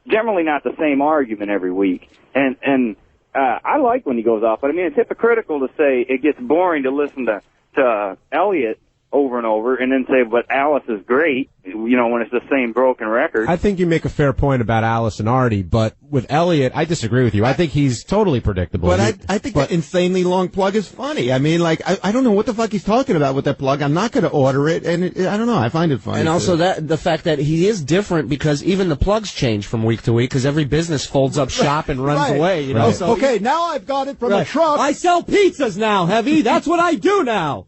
generally not the same argument every week. And I like when he goes off, but I mean it's hypocritical to say it gets boring to listen to Elliot over and over, and then say, but Alice is great, when it's the same broken record. I think you make a fair point about Alice and Artie, but with Elliot, I disagree with you. I think he's totally predictable. But I think that insanely long plug is funny. I mean, like, I don't know what the fuck he's talking about with that plug. I'm not going to order it, and I don't know. I find it funny. And also the fact that he is different because even the plugs change from week to week because every business folds up shop and runs away. So okay, now I've got it from a truck. I sell pizzas now, Heavy. That's what I do now.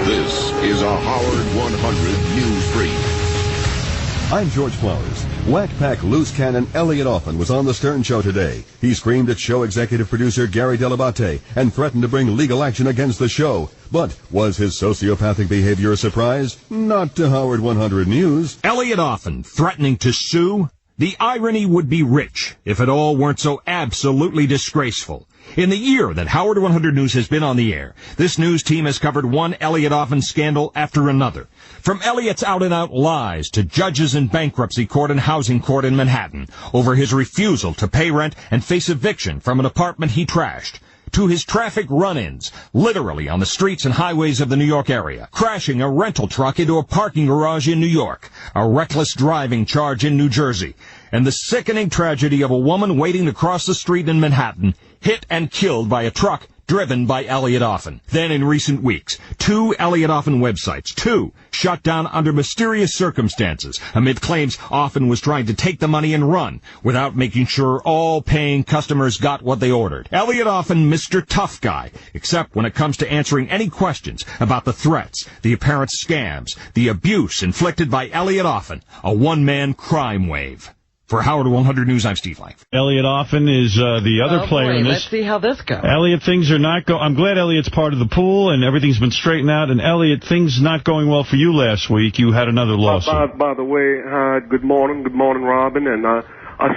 This is a Howard 100 News Brief. I'm George Flowers. Whack Pack loose cannon Eliot Offen was on the Stern Show today. He screamed at show executive producer Gary Delabate and threatened to bring legal action against the show. But was his sociopathic behavior a surprise? Not to Howard 100 News. Eliot Offen threatening to sue? The irony would be rich if it all weren't so absolutely disgraceful. In the year that Howard 100 News has been on the air, this news team has covered one Eliot Offen scandal after another. From Eliot's out-and-out lies to judges in bankruptcy court and housing court in Manhattan over his refusal to pay rent and face eviction from an apartment he trashed, to his traffic run-ins, literally on the streets and highways of the New York area, crashing a rental truck into a parking garage in New York, a reckless driving charge in New Jersey, and the sickening tragedy of a woman waiting to cross the street in Manhattan, hit and killed by a truck driven by Eliot Offen. Then in recent weeks, 2 Eliot Offen websites, 2 shut down under mysterious circumstances amid claims Offen was trying to take the money and run without making sure all paying customers got what they ordered. Eliot Offen, Mr. Tough Guy, except when it comes to answering any questions about the threats, the apparent scams, the abuse inflicted by Eliot Offen, a one-man crime wave. For Howard 100 News, I'm Steve Langford. Eliot Offen is the other player in this. Let's see how this goes. Elliot, things are not going. I'm glad Elliot's part of the pool and everything's been straightened out. And Elliot, things not going well for you last week. You had another lawsuit. By the way, good morning, Robin. And I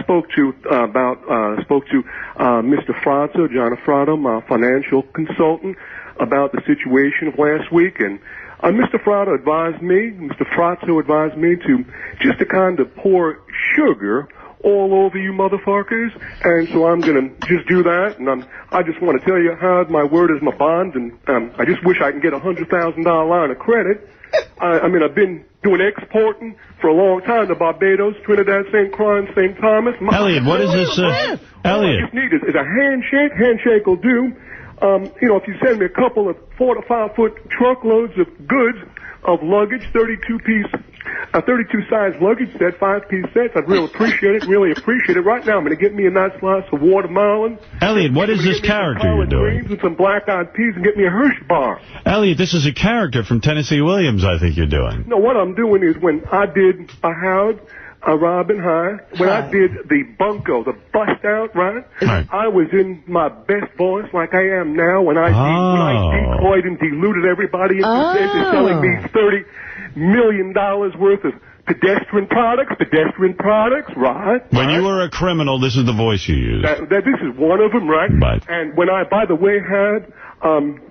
spoke to Mr. Frazzo, John Afrado, my financial consultant, about the situation of last week, and Mr. Frazzo advised me to just to kind of pour sugar all over you motherfuckers, and so I'm gonna just do that, and I just want to tell you, Howard, my word is my bond, and I just wish I can get a $100,000 line of credit. I mean, I've been doing exporting for a long time to Barbados, Trinidad, St. Croix, and St. Thomas. Elliot, what is this? Elliot. All I just need is a handshake. Handshake will do. You know, if you send me a couple of 4 to 5 foot truckloads of goods, of luggage, 32 size luggage set, 5-piece sets, I'd really appreciate it. Right now, I'm going to get me a nice slice of watermelon. Elliot, what is this character you're doing? And some black-eyed peas and get me a Hershey bar. Elliot, this is a character from Tennessee Williams, I think you're doing. No, what I'm doing is when I did a Howard, a Robin High, when I did the bunko, the bust out, right? I was in my best voice like I am now when I decoyed and diluted everybody into selling me $30 million worth of pedestrian products, right? When you were a criminal, this is the voice you used. This is one of them, right? And when I, by the way,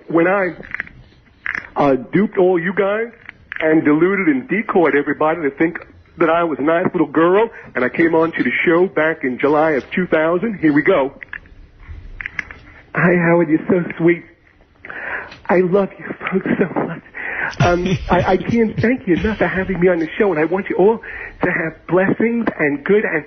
when I duped all you guys and deluded and decoyed everybody to think that I was a nice little girl, and I came on to the show back in July of 2000. Here we go. Hi, Howard, you're so sweet. I love you folks so much. I can't thank you enough for having me on the show, and I want you all to have blessings and good and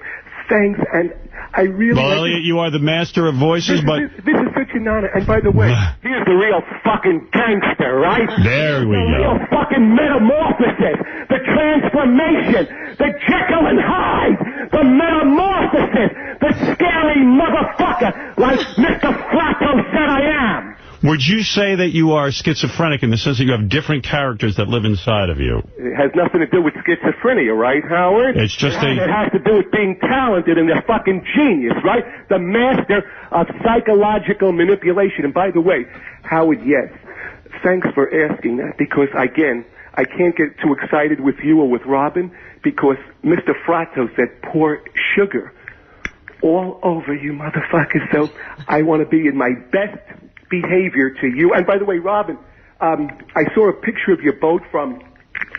thanks, and I really... Well, Elliot, you are the master of voices, but... This is such an honor, and by the way, here's the real fucking gangster, right? There we go. The real fucking metamorphosis, the transformation, the Jekyll and Hyde, the metamorphosis, the scary motherfucker like Mr. Flacco said I am. Would you say that you are schizophrenic in the sense that you have different characters that live inside of you? It has nothing to do with schizophrenia, right, Howard? It's just It has to do with being talented and a fucking genius, right? The master of psychological manipulation. And by the way, Howard, yes, thanks for asking that, because, again, I can't get too excited with you or with Robin, because Mr. Fratto said pour sugar all over you motherfuckers. So I want to be in my best behavior to you. And by the way, Robin, I saw a picture of your boat from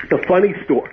the funny store.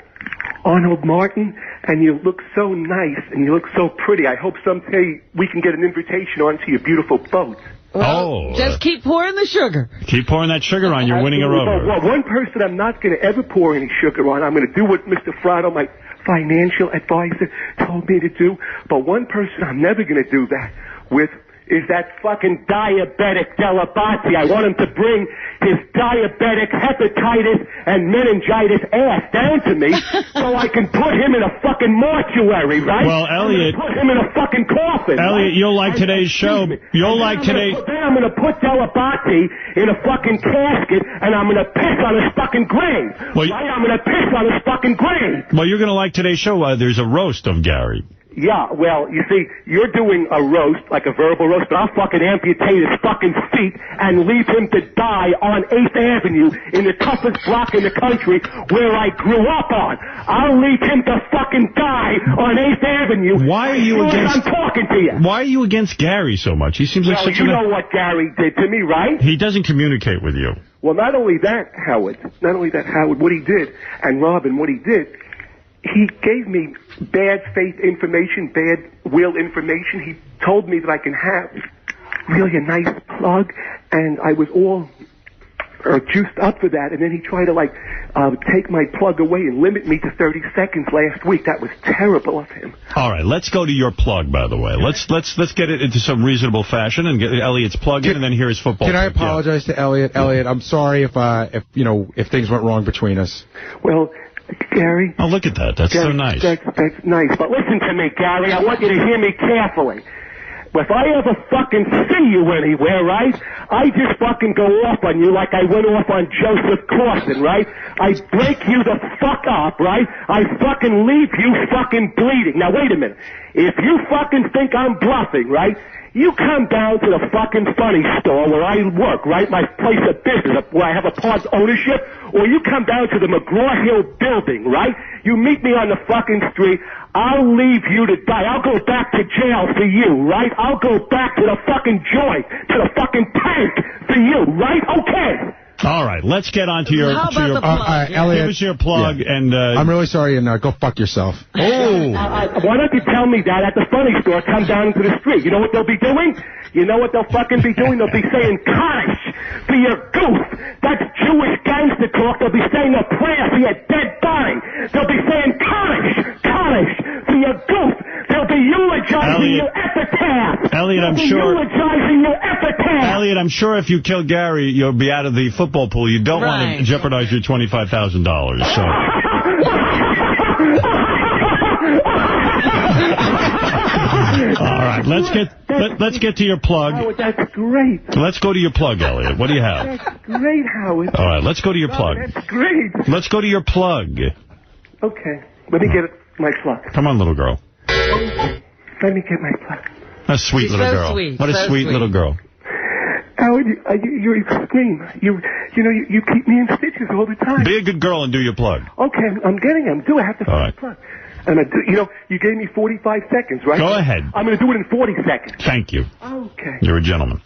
Arnold Martin, and you look so nice and you look so pretty. I hope someday we can get an invitation onto your beautiful boat. Well, just keep pouring the sugar. Keep pouring that sugar on. You're winning her over. Well, one person I'm not going to ever pour any sugar on. I'm going to do what Mr. Fratto, my financial advisor, told me to do. But one person I'm never going to do that with is that fucking diabetic Delabate. I want him to bring his diabetic hepatitis and meningitis ass down to me so I can put him in a fucking mortuary, right? Well, Elliot... put him in a fucking coffin. Elliot, you'll like today's show. You'll like today's... Then I'm going to put Delabate in a fucking casket, and I'm going to piss on his fucking grave. Right? I'm going to piss on his fucking grave. Well, you're going to like today's show. There's a roast of Gary. Yeah, well, you see, you're doing a roast, like a verbal roast, but I'll fucking amputate his fucking feet and leave him to die on 8th Avenue in the toughest block in the country where I grew up on. I'll leave him to fucking die on 8th Avenue. Why are you against... I'm talking to you. Why are you against Gary so much? He seems like such you know what Gary did to me, right? He doesn't communicate with you. Well, not only that, Howard, what he did, and Robin, what he did, he gave me bad faith information, bad will information. He told me that I can have really a nice plug, and I was all juiced up for that. And then he tried to take my plug away and limit me to 30 seconds last week. That was terrible of him. All right, let's go to your plug. By the way, let's get it into some reasonable fashion and get Elliot's plug in, and then hear his football. Can I apologize to Elliot? Elliot, I'm sorry if things went wrong between us. Well, Gary. Oh, look at that. That's so nice. That's nice. But listen to me, Gary. I want you to hear me carefully. If I ever fucking see you anywhere, right, I just fucking go off on you like I went off on Joseph Clausen, right? I break you the fuck up, right? I fucking leave you fucking bleeding. Now, wait a minute. If you fucking think I'm bluffing, right, you come down to the fucking funny store where I work, right, my place of business, where I have a part ownership, or you come down to the McGraw-Hill building, right? You meet me on the fucking street. I'll leave you to die. I'll go back to jail for you, right? I'll go back to the fucking joint, to the fucking tank for you, right? Okay. All right, let's get on to your... How about the plug? Elliot, give us your plug, and... I'm really sorry, and go fuck yourself. Oh! Why don't you tell me that at the funny store, come down into the street? You know what they'll be doing? You know what they'll fucking be doing? They'll be saying, Kaddish for your goof. That's Jewish gangster talk. They'll be saying a prayer for your dead body. They'll be saying, Kaddish for your goof. They'll be eulogizing your epitaph. Elliot, I'm They'll be sure... eulogizing your epitaph. Elliot, I'm sure if you kill Gary, you'll be out of the football pool. You don't want to jeopardize your $25,000. So. All right, let's get to your plug. Howard, that's great. Let's go to your plug, Elliot. What do you have? That's great, Howard. All right, let's go to your plug. That's great. Let's go to your plug. Okay, let me get my plug. Come on, little girl. Let me get my plug. A sweet little girl. Sweet, what a sweet little girl. Howard, you're extreme. You keep me in stitches all the time. Be a good girl and do your plug. Okay, I'm getting him. Do I have to find my plug? And you gave me 45 seconds, right? Go ahead. I'm going to do it in 40 seconds. Thank you. Okay. You're a gentleman.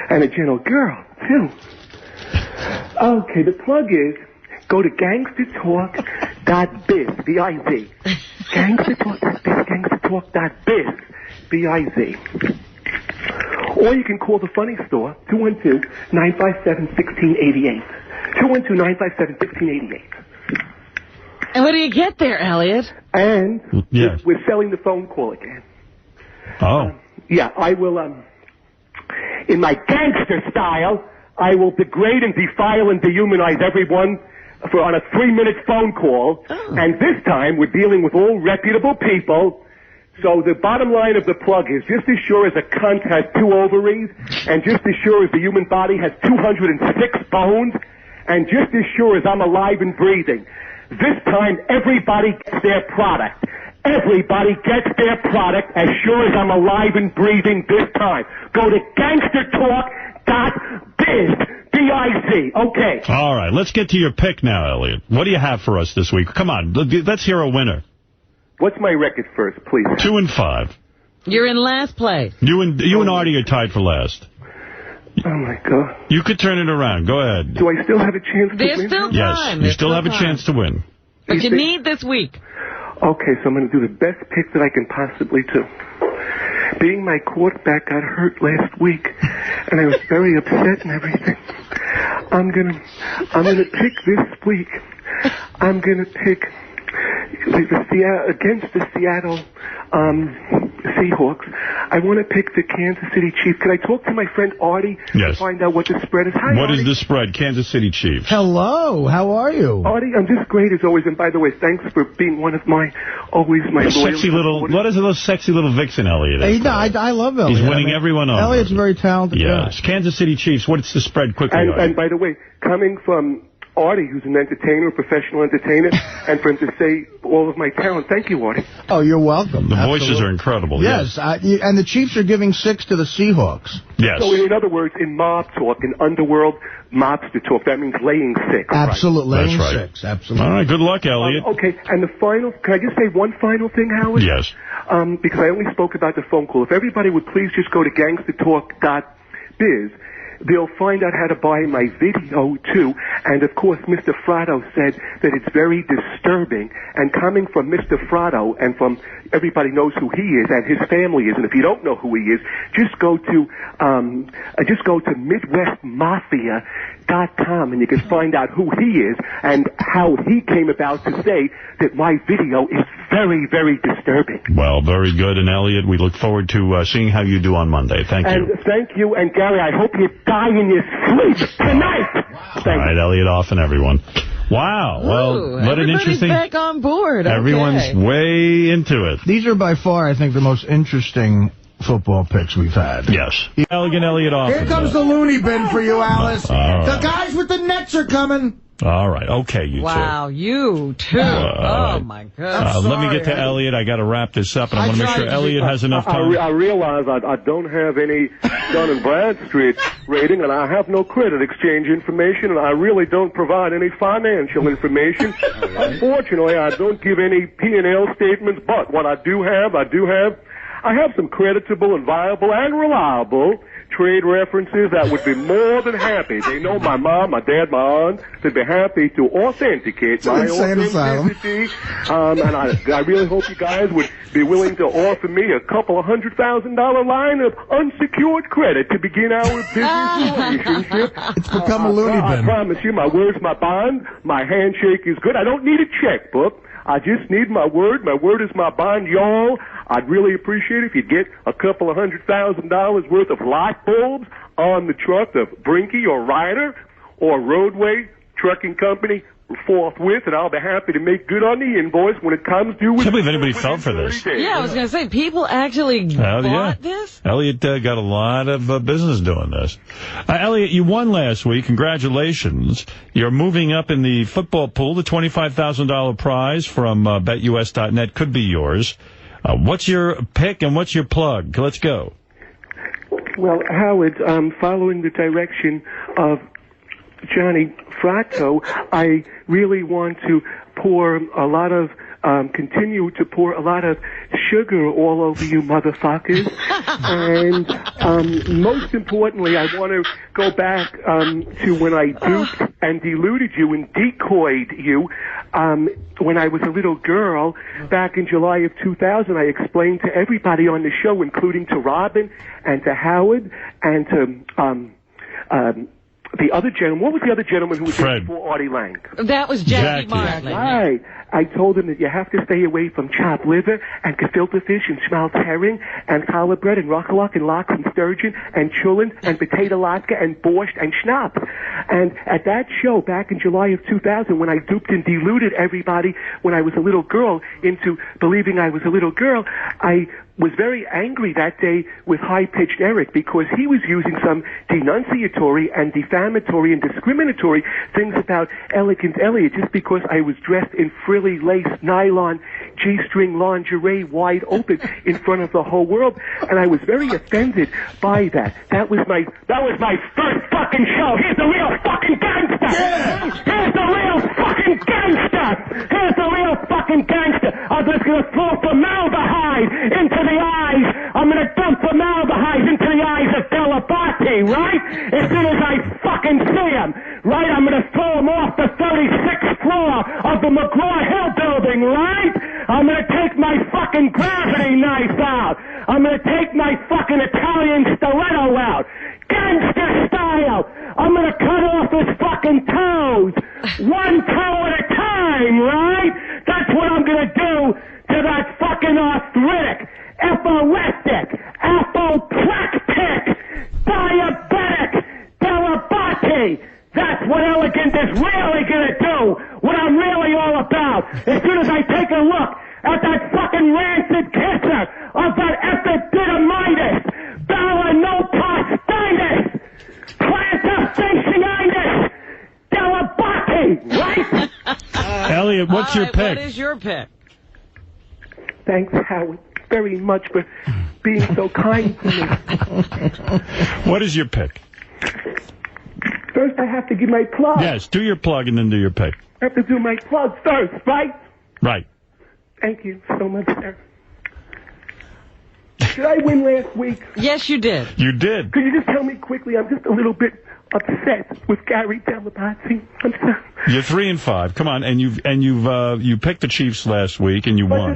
And a gentle girl, too. Okay, the plug is go to gangstertalk.biz, B-I-Z. Gangstertalk.biz, B-I-Z. Or you can call the funny store, 212-957-1688. 212-957-1688. And what do you get there, Elliot? And yes. we're selling the phone call again. Oh. Yeah, I will, in my gangster style, I will degrade and defile and dehumanize everyone on a 3-minute phone call. Oh. And this time, we're dealing with all reputable people. So the bottom line of the plug is, just as sure as a cunt has 2 ovaries, and just as sure as the human body has 206 bones, and just as sure as I'm alive and breathing, this time everybody gets their product. Everybody gets their product as sure as I'm alive and breathing this time. Go to gangstertalk.biz, B-I-Z. Okay. All right, let's get to your pick now, Elliot. What do you have for us this week? Come on, let's hear a winner. What's my record first, please? 2-5. You're in last place. You and Artie are tied for last. Oh, my God. You could turn it around. Go ahead. Do I still have a chance to win? There's still time. Yes, you still have a chance to win. But you need this week. Okay, so I'm going to do the best pick that I can possibly do. Being my quarterback got hurt last week, and I was very upset and everything. I'm gonna pick this week. I'm gonna pick against the Seattle Seahawks. I want to pick the Kansas City Chiefs. Can I talk to my friend Artie to find out what the spread is? Hi, What Artie. is the spread? Kansas City Chiefs. Hello. How are you? Artie, I'm just great as always. And by the way, thanks for being one of my loyal sexy little. What is those sexy little vixen, Elliot? I love Elliot. He's winning everyone over. Elliot's a very talented guy. Yes. Kansas City Chiefs. What's the spread quickly? And by the way, coming from Artie, who's an entertainer, a professional entertainer, and for him to say all of my talent. Thank you, Artie. Oh, you're welcome. The voices are incredible. Yes, and the Chiefs are giving 6 to the Seahawks. Yes. So in other words, in mob talk, in underworld mobster talk, that means laying 6. Absolutely. Right? Laying That's right. 6. Absolutely. All right. Good luck, Elliot. Okay, and the final, can I just say one final thing, Howard? Yes. Because I only spoke about the phone call. If everybody would please just go to gangstertalk.biz, they'll find out how to buy my video, too. And, of course, Mr. Fratto said that it's very disturbing. And coming from Mr. Fratto and from everybody knows who he is and his family is, and if you don't know who he is, just go to MidwestMafia.com and you can find out who he is and how he came about to say that my video is very, very disturbing. Well, very good. And, Elliot, we look forward to seeing how you do on Monday. Thank you. And thank you. And, Gary, I hope you die in your sleep tonight. All right, Eliot Offen, everyone. Wow. Well, what an interesting... Everybody's back on board. Everyone's way into it. These are by far, I think, the most interesting football picks we've had. Yes. Elegant Eliot Offen. Here comes the loony bin for you, Alice. Right. The guys with the nets are coming. All right. Okay, you two. Wow, you too. Oh, my God. Let me get to Elliot. I got to wrap this up, and I want to make sure Elliot has enough time. I realize I don't have any Dun & Bradstreet rating, and I have no credit exchange information, and I really don't provide any financial information. Unfortunately, I don't give any P&L statements, but what I have some creditable and viable and reliable trade references, I would be more than happy. They know my mom, my dad, my aunt. They'd be happy to authenticate my authenticity. And I really hope you guys would be willing to offer me a couple of $100,000 line of unsecured credit to begin our business relationship. It's become a loony bin. I promise you, my word's my bond. My handshake is good. I don't need a checkbook. I just need my word. My word is my bond, y'all. I'd really appreciate it if you'd get a couple of $100,000 worth of light bulbs on the truck of Brinky or Ryder or Roadway Trucking Company forthwith, and I'll be happy to make good on the invoice when it comes due. I can't believe anybody fell for this. Yeah, I was going to say, people actually bought this? Elliot got a lot of business doing this. Elliot, you won last week. Congratulations. You're moving up in the football pool. The $25,000 prize from BetUS.net could be yours. What's your pick and what's your plug? Let's go. Well, Howard, following the direction of Johnny Fratto, I really want to continue to pour a lot of sugar all over you motherfuckers. And most importantly, I want to go back to when I duped and deluded you and decoyed you. When I was a little girl, back in July of 2000, I explained to everybody on the show, including to Robin and to Howard and to the other gentleman. What was the other gentleman who was here before Artie Lang? That was Jackie Martling. Right. I told him that you have to stay away from chopped liver and gefilte fish and schmaltz herring and challah bread and rockalock and lox and sturgeon and chulin and potato latke and borscht and schnapps. And at that show back in July of 2000, when I duped and deluded everybody when I was a little girl into believing I was a little girl, I was very angry that day with High-Pitched Eric because he was using some denunciatory and defamatory and discriminatory things about Elegant Elliot just because I was dressed in frilly lace nylon G-string lingerie wide open in front of the whole world, and I was very offended by that. That was my first fucking show. Here's the real fucking gangster. Here's the real fucking gangster. Here's the real fucking gangster. I'm just gonna throw formaldehyde into the eyes. I'm gonna dump formaldehyde into the eyes of Delabate, right? As soon as I fucking see him, right? I'm gonna throw him off the 36th floor of the McGraw-Hill building, right? I'm gonna take my fucking gravity knife out. I'm gonna take my fucking Italian stiletto out. Gangster style. I'm gonna cut off his fucking toes. One toe at a time, right? That's what I'm gonna do to that fucking arthritic, epileptic, apoplectic, diabetic, Delabate. That's what Elegant is really gonna do. What I'm really all about. As soon as I take a look at that fucking rancid kisser of that epididymitis, balanoposteitis, plantar fasciitis, Delabate, right? Elliot, what's your pick? What is your pick? Thanks, Howard, very much for being so kind to me. What is your pick? First, I have to give my plug. Yes, do your plug and then do your pick. I have to do my plug first, right? Right. Thank you so much, sir. Did I win last week? Yes, you did. You did. Could you just tell me quickly? I'm just a little bit upset with Gary Delabate. I'm sorry. You're 3-5. Come on, and you picked the Chiefs last week and you won.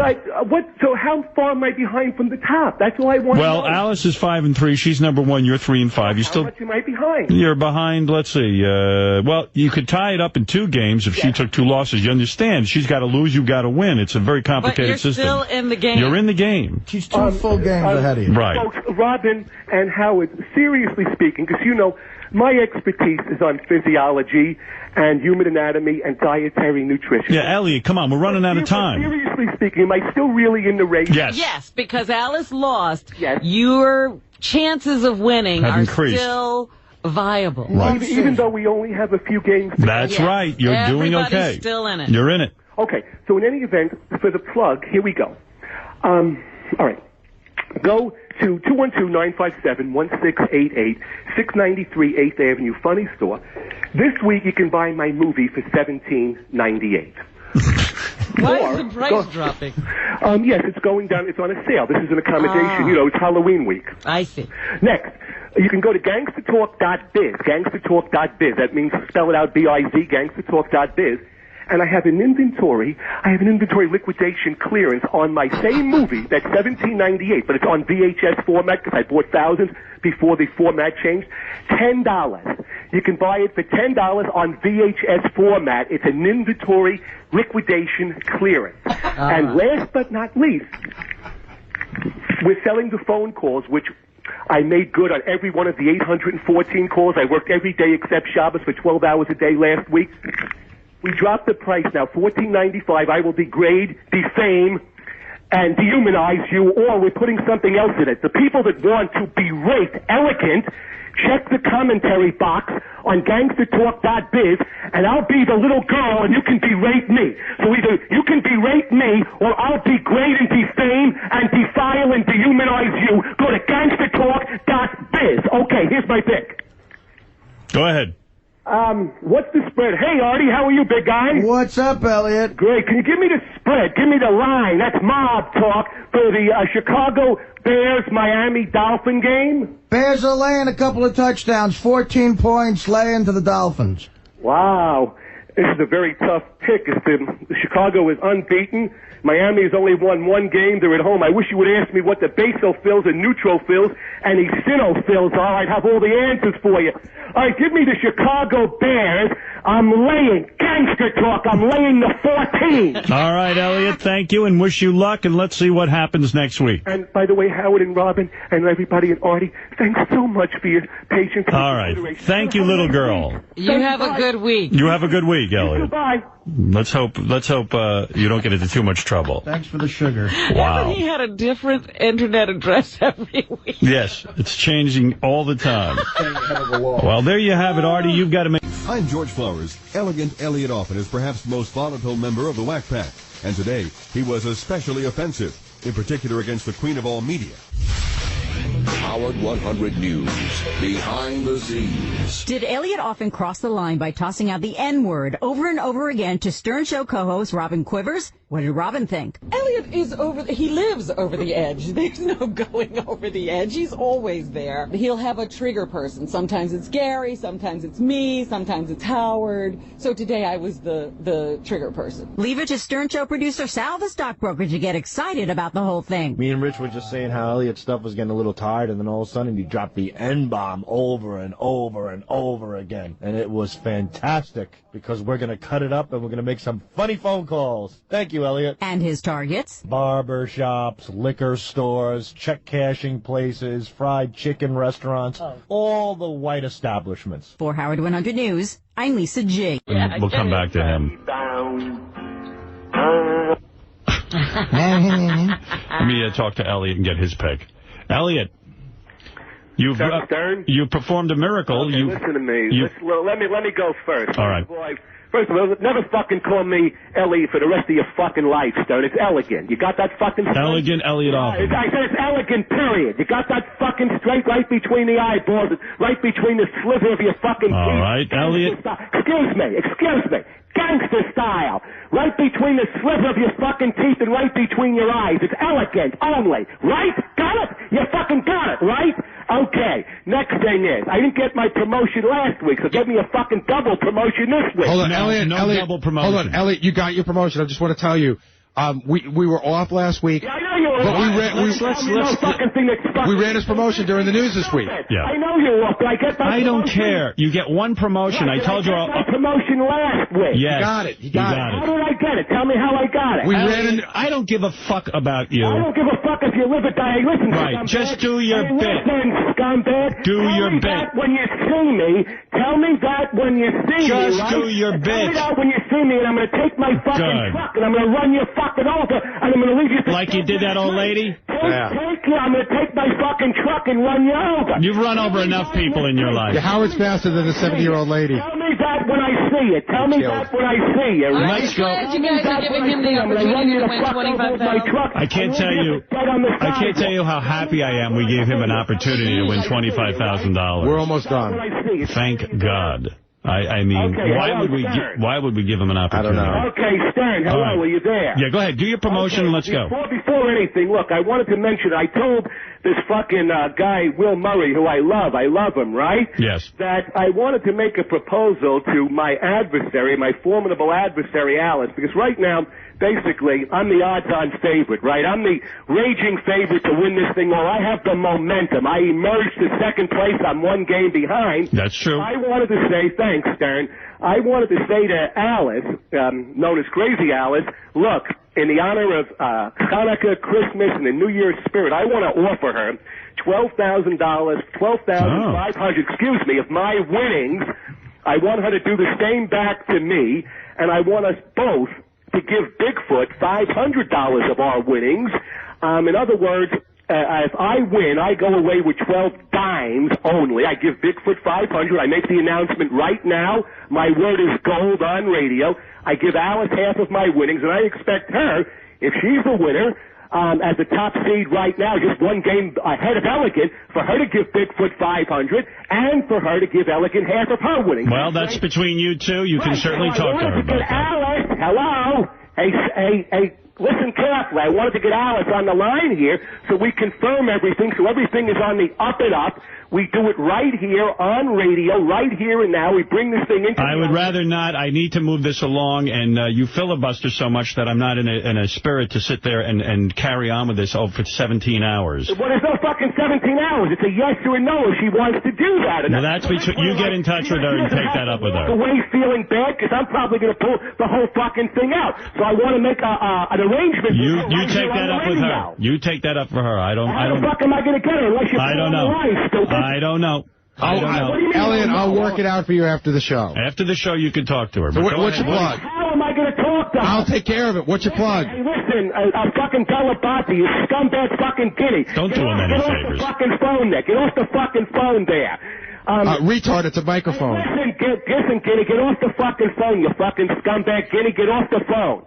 So how far am I behind from the top? That's all I want to know. Well, Alice is 5-3. She's number 1. You're 3-5. You still. How much am I behind? You're behind. Let's see. Well, you could tie it up in 2 games if she took 2 losses. You understand? She's got to lose. You got to win. It's a very complicated system. But you're still in the game. You're in the game. She's 2 full games ahead of you. Right. Folks, Robin and Howard, seriously speaking, because you know my expertise is on physiology and human anatomy and dietary nutrition. Yeah, Elliot, come on, we're running out of time. Seriously speaking, am I still really in the race? Yes. Yes, because Alice lost. Yes. Your chances of winning have are increased. Still viable. Right. Even though we only have a few games to That's right. You're doing okay. Everybody's still in it. You're in it. Okay, so in any event, for the plug, here we go. All right. Go to 212-957-1688, 693 8th Avenue, Funny Store. This week you can buy my movie for $17.98. Why is the price dropping? Yes, it's going down. It's on a sale. This is an accommodation. You know, it's Halloween week. I see. Next, You can go to gangstertalk.biz, gangstertalk.biz. That means spell it out B-I-Z, gangstertalk.biz. And I have an inventory liquidation clearance on my same movie that's $17.98, but it's on VHS format because I bought thousands before the format changed. $10. You can buy it for $10 on VHS format. It's an inventory liquidation clearance. And last but not least, we're selling the phone calls, which I made good on every one of the 814 calls. I worked every day except Shabbos for 12 hours a day last week. We dropped the price now, $14.95. I will degrade, defame, and dehumanize you, or we're putting something else in it. The people that want to berate Elegant, check the commentary box on gangstertalk.biz, and I'll be the little girl, and you can berate me. So either you can berate me, or I'll degrade and defame and defile and dehumanize you. Go to gangstertalk.biz. Okay, here's my pick. Go ahead. What's the spread? Hey, Artie, how are you, big guy? What's up, Elliot? Great. Can you give me the spread? Give me the line. That's mob talk for the Chicago Bears-Miami Dolphin game. Bears are laying a couple of touchdowns, 14 points laying to the Dolphins. Wow. This is a very tough pick. The Chicago is unbeaten. Miami has only won one game. They're at home. I wish you would ask me what the basophils and neutrophils and eosinophils are. I'd have all the answers for you. All right, give me the Chicago Bears. I'm laying gangster talk. I'm laying the 14. All right, Elliot, thank you, and wish you luck, and let's see what happens next week. And by the way, Howard and Robin and everybody at Artie, thanks so much for your patience. All right. Thank you, little girl. You have a good week. You have a good week, Elliot. Goodbye. Let's hope you don't get into too much trouble. Thanks for the sugar. Wow. He had a different internet address every week. Yes, it's changing all the time. Well, there you have it, Artie. You've got to make... I'm George Flowers. Elegant Eliot Offen is perhaps the most volatile member of the Whack Pack. And today, he was especially offensive, in particular against the queen of all media. Howard 100 News. Behind the scenes. Did Eliot Offen cross the line by tossing out the N-word over and over again to Stern Show co-host Robin Quivers? What did Robin think? Elliot is he lives over the edge. There's no going over the edge. He's always there. He'll have a trigger person. Sometimes it's Gary, sometimes it's me, sometimes it's Howard. So today I was the trigger person. Leave it to Stern Show producer Sal, the stockbroker, to get excited about the whole thing. Me and Rich were just saying how Elliot's stuff was getting a little tired, and then all of a sudden he dropped the N-bomb over and over and over again. And it was fantastic, because we're going to cut it up and we're going to make some funny phone calls. Thank you, Elliot. And his targets? Barber shops, liquor stores, check cashing places, fried chicken restaurants, all the white establishments. For Howard 100 News, I'm Lisa G. We'll come back to him. Let me talk to Elliot and get his pick. Elliot, you performed a miracle. Okay, listen to me. Let me go first. All right. First of all, never fucking call me Elliot for the rest of your fucking life, Stern. It's Elegant. You got that fucking straight? Elegant Eliot Offen. I said it's Elegant, period. You got that fucking straight right between the eyeballs, right between the sliver of your fucking teeth. All right, Elliot. Excuse me. Gangster style. Right between the sliver of your fucking teeth and right between your eyes. It's Elegant only. Right? Got it? You fucking got it, right? Okay. Next thing is, I didn't get my promotion last week, so get me a fucking double promotion this week. Hold on, Elliot. Double promotion. Hold on, Elliot. You got your promotion. I just want to tell you, we were off last week. Yeah, I know you were off. We ran his promotion during the news this week. Yeah. I know you were off, but I get my I don't care. You get one promotion. Right, I told you. my promotion last week. Yes. He got it. How did I get it? Tell me how I got it. I don't give a fuck about you. I don't give a fuck if you live or die. Listen, right. scumbag. Just do your bit. Listen, scumbag. Do your bit. That when you see me. Tell me that when you see me. Just do your bit. bit. Tell me that when you see me, and I'm going to take my fucking truck, and I'm going to run you fucking over, and I'm going to leave you... Like you did that old lady? I'm going to take my fucking truck and run you over. You've run over enough people in your life. Yeah, Howard's faster than the 70-year-old lady. Tell me that when I see you. Tell me that when I see you. Right? Let's go. You guys are giving him the opportunity to win $25,000. I can't tell you how happy I am we gave him an opportunity to win $25,000. We're almost done. Thank God. I mean, okay, why would we give him an opportunity? I don't know. Okay, Stern, hello, are you there? Yeah, go ahead. Do your promotion and let's go. Before anything, look, I wanted to mention, I told this fucking guy, Will Murray, who I love him, right? Yes. That I wanted to make a proposal to my adversary, my formidable adversary, Alice, because right now, basically, I'm the odds-on favorite, right? I'm the raging favorite to win this thing all. I have the momentum. I emerged to second place. I'm one game behind. That's true. I wanted to say, thanks, Stern, I wanted to say to Alice, known as Crazy Alice, look, in the honor of Hanukkah, Christmas, and the New Year's spirit, I want to offer her $12,000, $12,500, of my winnings. I want her to do the same back to me, and I want us both to give Bigfoot $500 of our winnings. In other words, if I win, I go away with 12 dimes only. I give Bigfoot $500. I make the announcement right now. My word is gold on radio. I give Alice half of my winnings, and I expect her, if she's the winner, as the top seed right now, just one game ahead of Elegant, for her to give Bigfoot $500 and for her to give Elegant half of her winnings. Well, that's between you two. You can certainly talk to her about that. Alice, hello. Hey, listen carefully. I wanted to get Alice on the line here so we confirm everything, so everything is on the up and up. We do it right here on radio, right here and now. We bring this thing into I would rather not. I need to move this along, and you filibuster so much that I'm not in a spirit to sit there and carry on with this for 17 hours. Well, there's no fucking 17 hours. It's a yes or a no if she wants to do that. Well, that's between you. Get in touch with her and take that up with her. The way feeling bad, because I'm probably going to pull the whole fucking thing out. So I want to make an arrangement. You take that up with her. You take that up for her. I don't. How the fuck am I going to get her unless you I don't know. I don't know. Elliot, I'll work it out for you after the show. After the show, you can talk to her. So what's your plug? How am I going to talk to her? I'll take care of it. What's your plug? Hey, listen, fucking Delabate, you scumbag fucking guinea. Don't do him any favors. Get off the fucking phone there. Get off the fucking phone there. Retard, it's a microphone. Listen, Guinea, get off the fucking phone, you fucking scumbag. Guinea, get off the phone.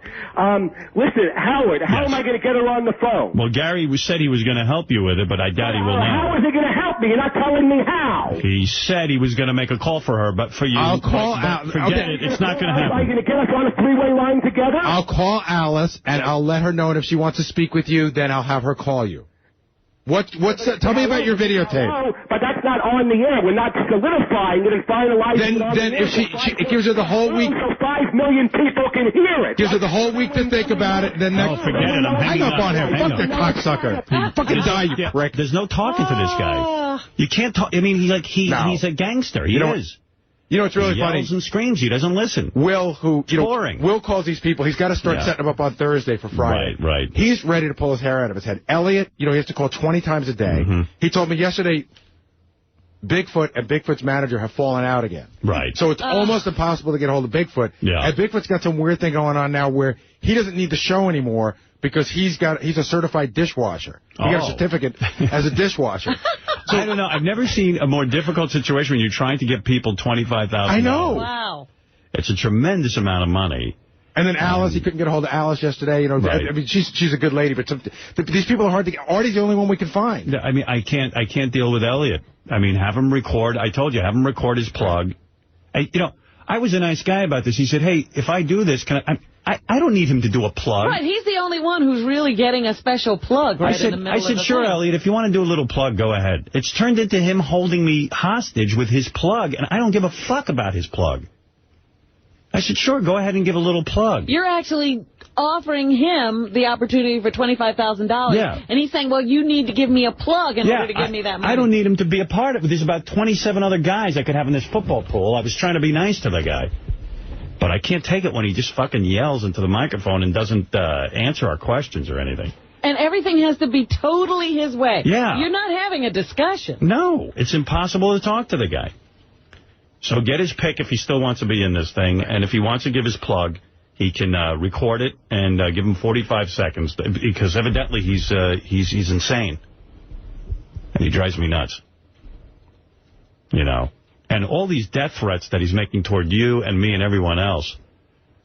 Listen, Howard, how am I going to get her on the phone? Well, Gary said he was going to help you with it, but I doubt he will now. How is he going to help me? You're not telling me how. He said he was going to make a call for her, but for you, I'll call forget it. It's not going to happen. Are you going to get us on a three-way line together? I'll call Alice, and I'll let her know, and if she wants to speak with you, then I'll have her call you. Tell me about your videotape. No, but that's not on the air. We're not solidifying it and finalizing it. Then if it gives her the whole week. So 5 million people can hear it. Gives her the whole week to think about it. Then forget it. I'm hang up on him. Fuck the cocksucker. Fucking die, you prick. There's no talking to this guy. You can't talk. I mean, he's a gangster. He is. You know, it's really funny. He yells and screams. He doesn't listen. Will, boring. Will calls these people. He's got to start setting them up on Thursday for Friday. Right. He's ready to pull his hair out of his head. Elliot, he has to call 20 times a day. Mm-hmm. He told me yesterday Bigfoot and Bigfoot's manager have fallen out again. Right. So it's almost impossible to get hold of Bigfoot. Yeah. And Bigfoot's got some weird thing going on now where he doesn't need the show anymore because he's a certified dishwasher. He got a certificate as a dishwasher. So, I don't know. I've never seen a more difficult situation when you're trying to get people $25,000. I know. Wow. It's a tremendous amount of money. And then Alice, he couldn't get a hold of Alice yesterday. Right. I mean, she's a good lady, but these people are hard to get. Artie's the only one we can find. I mean, I can't deal with Elliot. I mean, have him record. I told you, have him record his plug. I was a nice guy about this. He said, hey, if I do this, I don't need him to do a plug. Right, he's the only one who's really getting a special plug in the middle of the sure, thing. Elliot, if you want to do a little plug, go ahead. It's turned into him holding me hostage with his plug, and I don't give a fuck about his plug. I said, sure, go ahead and give a little plug. You're actually offering him the opportunity for $25,000. Yeah. And he's saying, well, you need to give me a plug in order to give me that money. I don't need him to be a part of it. There's about 27 other guys I could have in this football pool. I was trying to be nice to the guy. But I can't take it when he just fucking yells into the microphone and doesn't answer our questions or anything. And everything has to be totally his way. Yeah. You're not having a discussion. No, it's impossible to talk to the guy. So get his pick if he still wants to be in this thing. And if he wants to give his plug, he can record it and give him 45 seconds. Because evidently he's insane. And he drives me nuts. And all these death threats that he's making toward you and me and everyone else.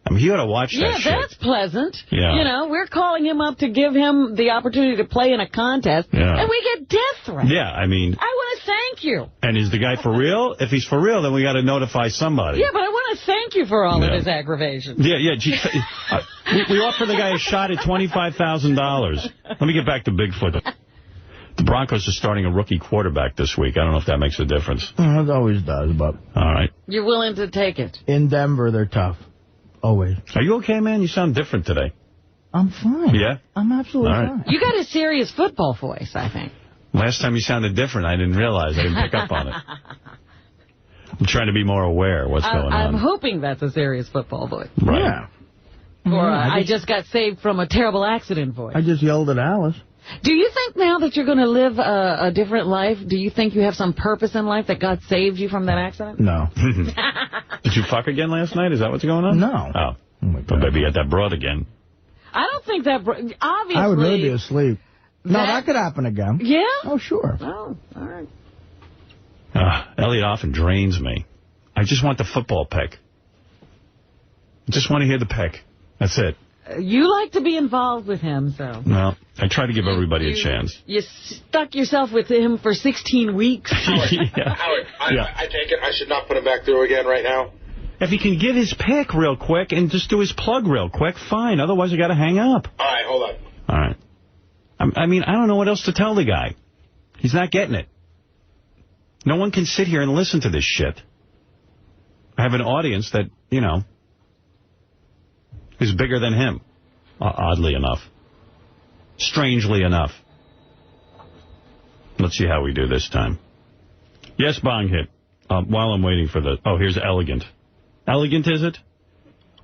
I mean, he ought to watch that shit. Yeah, that's pleasant. Yeah. We're calling him up to give him the opportunity to play in a contest, and we get death threats. Yeah, I mean... I want to thank you. And is the guy for real? If he's for real, then we got to notify somebody. Yeah, but I want to thank you for all of his aggravations. Yeah. We offer the guy a shot at $25,000. Let me get back to Bigfoot. The Broncos are starting a rookie quarterback this week. I don't know if that makes a difference. It always does, but... All right. You're willing to take it? In Denver, they're tough. Always. Are you okay, man? You sound different today. I'm fine. Yeah? I'm absolutely fine. You got a serious football voice, I think. Last time you sounded different, I didn't realize. I didn't pick up on it. I'm trying to be more aware of what's going on. I'm hoping that's a serious football voice. Right. Yeah. Or I just got saved from a terrible accident voice. I just yelled at Alice. Do you think now that you're going to live a different life, do you think you have some purpose in life, that God saved you from that accident? No. Did you fuck again last night? Is that what's going on? No. Oh my God. But maybe you had that broad again. I don't think that... Obviously... I would really be asleep. No, that could happen again. Yeah? Oh, sure. Oh, all right. Eliot Offen drains me. I just want the football pick. I just want to hear the pick. That's it. You like to be involved with him, so... Well, I try to give everybody a chance. You stuck yourself with him for 16 weeks. Yeah. Howard, I take it I should not put him back through again right now? If he can give his pick real quick and just do his plug real quick, fine. Otherwise, I got to hang up. All right, hold on. All right. I mean, I don't know what else to tell the guy. He's not getting it. No one can sit here and listen to this shit. I have an audience that, you know, is bigger than him, oddly enough. Strangely enough. Let's see how we do this time. Yes, bong hit. While I'm waiting for the... Oh, here's Elegant. Elegant, is it?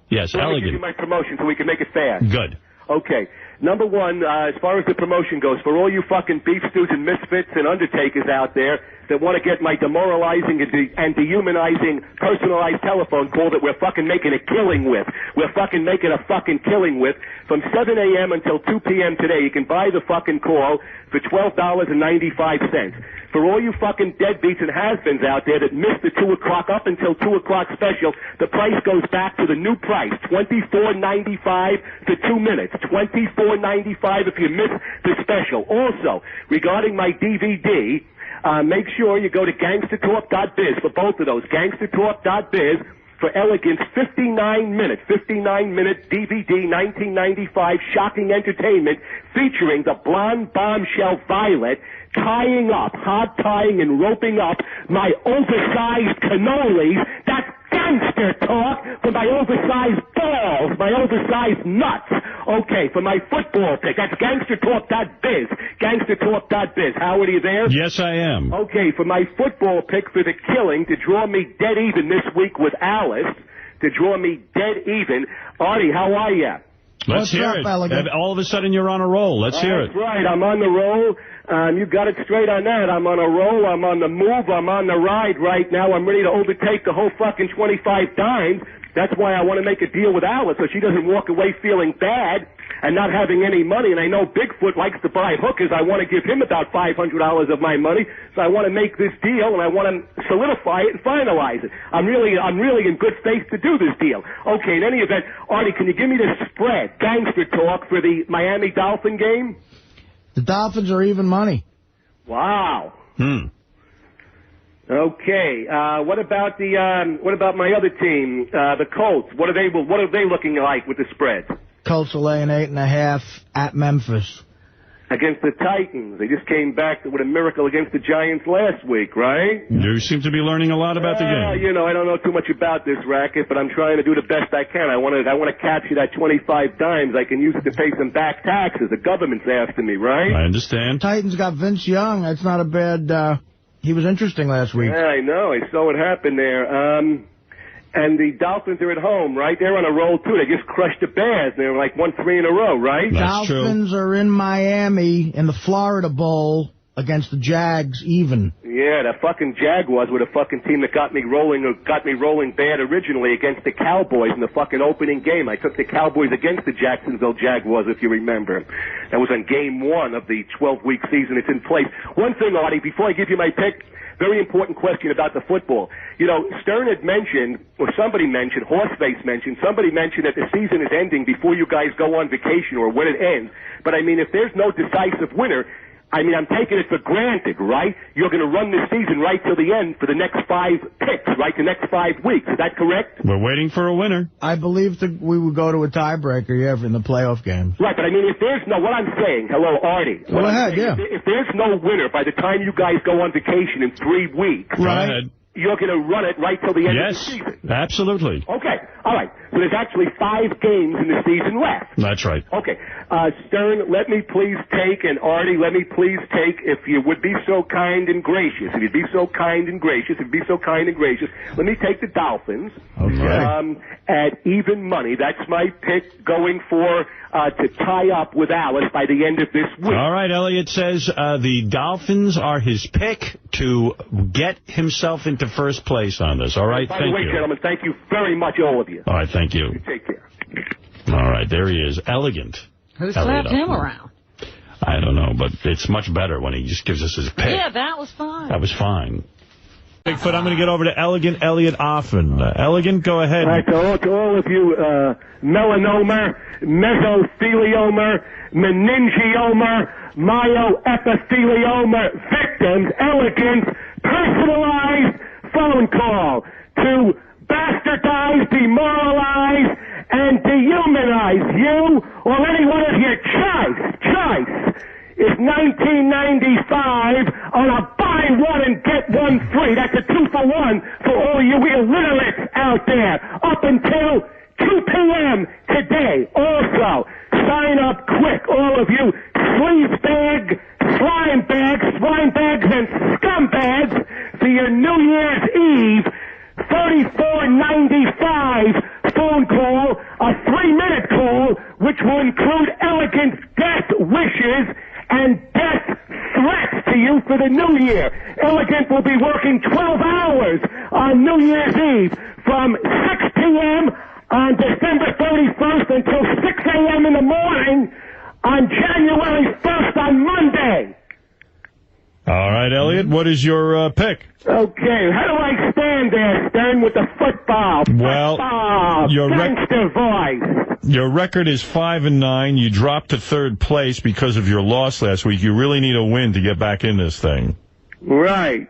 Yes, Let me Elegant. give you my promotion so we can make it fast. Good. Okay. Number one, as far as the promotion goes, for all you fucking beef stews and misfits and undertakers out there that want to get my demoralizing and dehumanizing personalized telephone call that we're fucking making a killing with. We're fucking making a fucking killing with. From 7 a.m. until 2 p.m. today, you can buy the fucking call for $12.95. For all you fucking deadbeats and has-beens out there that missed the 2 o'clock up until 2 o'clock special, the price goes back to the new price, $24.95 for 2 minutes. $24.95 if you miss the special. Also, regarding my DVD, make sure you go to gangstertalk.biz for both of those. Gangstertalk.biz for Elegant's 59-minute DVD, 1995, shocking entertainment featuring the blonde bombshell Violet tying up, hot tying and roping up my oversized cannolis. That's gangster talk for my oversized balls, my oversized nuts. Okay, for my football pick, that's gangstertalk.biz, gangstertalk.biz. Howard, are you there? Yes, I am. Okay, for my football pick for the killing, to draw me dead even this week with Alice, to draw me dead even. Artie, how are you? Let's hear it. All of a sudden, you're on a roll. Let's hear it. That's right. I'm on the roll. You got it straight on that. I'm on a roll. I'm on the move. I'm on the ride right now. I'm ready to overtake the whole fucking 25 dimes. That's why I want to make a deal with Alice so she doesn't walk away feeling bad and not having any money. And I know Bigfoot likes to buy hookers. I want to give him about $500 of my money. So I want to make this deal, and I want to solidify it and finalize it. I'm really in good faith to do this deal. Okay, in any event, Artie, can you give me the spread, gangster talk, for the Miami Dolphin game? The Dolphins are even money. Wow. Okay. What about my other team, the Colts? What are they looking like with the spread? Colts are laying 8.5 at Memphis. Against the Titans. They just came back with a miracle against the Giants last week, right? You seem to be learning a lot about the game. You know, I don't know too much about this racket, but I'm trying to do the best I can. I want to capture that 25 dimes. I can use it to pay some back taxes. The government's after me, right? I understand. Titans got Vince Young. That's not a bad... he was interesting last week. Yeah, I know. I saw what happened there. And the Dolphins are at home, right? They're on a roll, too. They just crushed the Bears. They were like 1-3 in a row, right? That's Dolphins are in Miami in the Florida Bowl against the Jags even. Yeah, that fucking Jaguars were the fucking team that got me rolling bad originally against the Cowboys in the fucking opening game. I took the Cowboys against the Jacksonville Jaguars, if you remember. That was on game 1 of the 12-week season. It's in place. One thing, Artie, before I give you my pick, very important question about the football. You know, Stern had mentioned, or somebody mentioned, Horseface mentioned, somebody mentioned that the season is ending before you guys go on vacation or when it ends. But, I mean, if there's no decisive winner, I mean, I'm taking it for granted, right? You're going to run this season right till the end for the next 5 picks, right? The next 5 weeks. Is that correct? We're waiting for a winner. I believe we would go to a tiebreaker, in the playoff games. Right, but I mean, if there's no, what I'm saying, hello, Artie. Go ahead, yeah. If there's no winner by the time you guys go on vacation in 3 weeks, right, you're going to run it right till the end of the season. Yes, absolutely. Okay, all right. So there's actually 5 games in the season left. That's right. Okay. Stern, let me please take, and Artie, let me please take, if you would be so kind and gracious, let me take the Dolphins. Okay. At even money. That's my pick going for to tie up with Alice by the end of this week. All right, Elliot says the Dolphins are his pick to get himself into first place on this. All right, By the way, gentlemen, thank you very much, all of you. All right, thank you. Take care. All right, there he is. Elegant. Who slapped him around? I don't know, but it's much better when he just gives us his pick. Yeah, that was fine. That was fine. Bigfoot, I'm going to get over to Elegant Eliot Offen. Elegant, go ahead. All right, to all of you melanoma, mesothelioma, meningioma, myoepithelioma victims, Elegant's personalized phone call to bastardize, demoralize, and dehumanize you or any one of your choice. It's 1995 on a buy one and get one free. That's a 2-for-1 for all you illiterates out there. Up until 2 p.m. today. Also, sign up quick, all of you sleazebag, slimebags, and scumbags for your New Year's Eve $34.95 phone call, a 3-minute call, which will include Elegant's death wishes and death threats to you for the new year. Elegant will be working 12 hours on New Year's Eve from 6 p.m. on December 31st until 6 a.m. in the morning on January 1st on Monday. All right, Elliot, what is your pick? Okay, how do I stand there, Stern, with the football? Well, gangster voice. Your record is 5-9. You dropped to 3rd place because of your loss last week. You really need a win to get back in this thing. Right.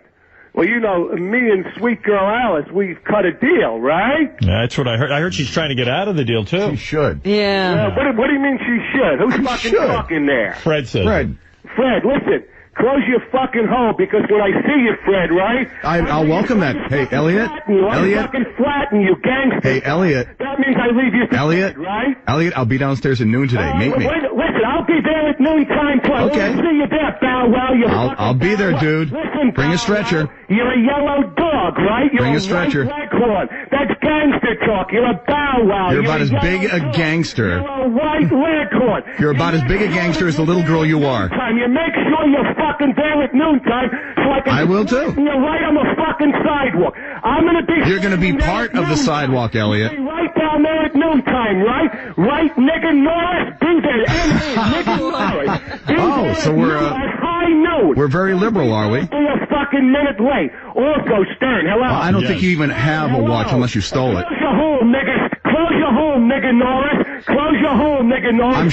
Well, you know, me and sweet girl Alice, we've cut a deal, right? Yeah, that's what I heard. I heard she's trying to get out of the deal, too. She should. Yeah. What do you mean she should? Who's fucking talking there? Fred says. Fred, listen. Close your fucking hole, because when I see you, Fred, right? I'll welcome that. Hey, Elliot. I fucking flatten you, gangster. Hey, Elliot. That means I leave you for Elliot, dead, right? Elliot, I'll be downstairs at noon today. Meet me. Listen, I'll be there at noon time. Okay. I'll see you there, Bow Wow. I'll be there, dude. Listen, Bring a stretcher. You're a yellow dog, right? You're Bring a stretcher. White leghorn. That's gangster talk. You're a Bow Wow. You're about as big a gangster. You're a white leghorn. You're about as big a gangster as the little girl you are. You make sure you're fucking there at noontime so I will too. You're right on the fucking sidewalk. I'm going to be... You're going to be part of the sidewalk, Elliot. Right down there at noontime, right? Right, nigga Norris, be there. Nigga Norris. Oh, so we're... At high noon. We're very liberal, are we? Be a fucking minute late. Also, Stern, hello. I don't think you even have a watch unless you stole it. Close your home, nigga. Close your home, nigga Norris. Close your home, nigga Norris. I'm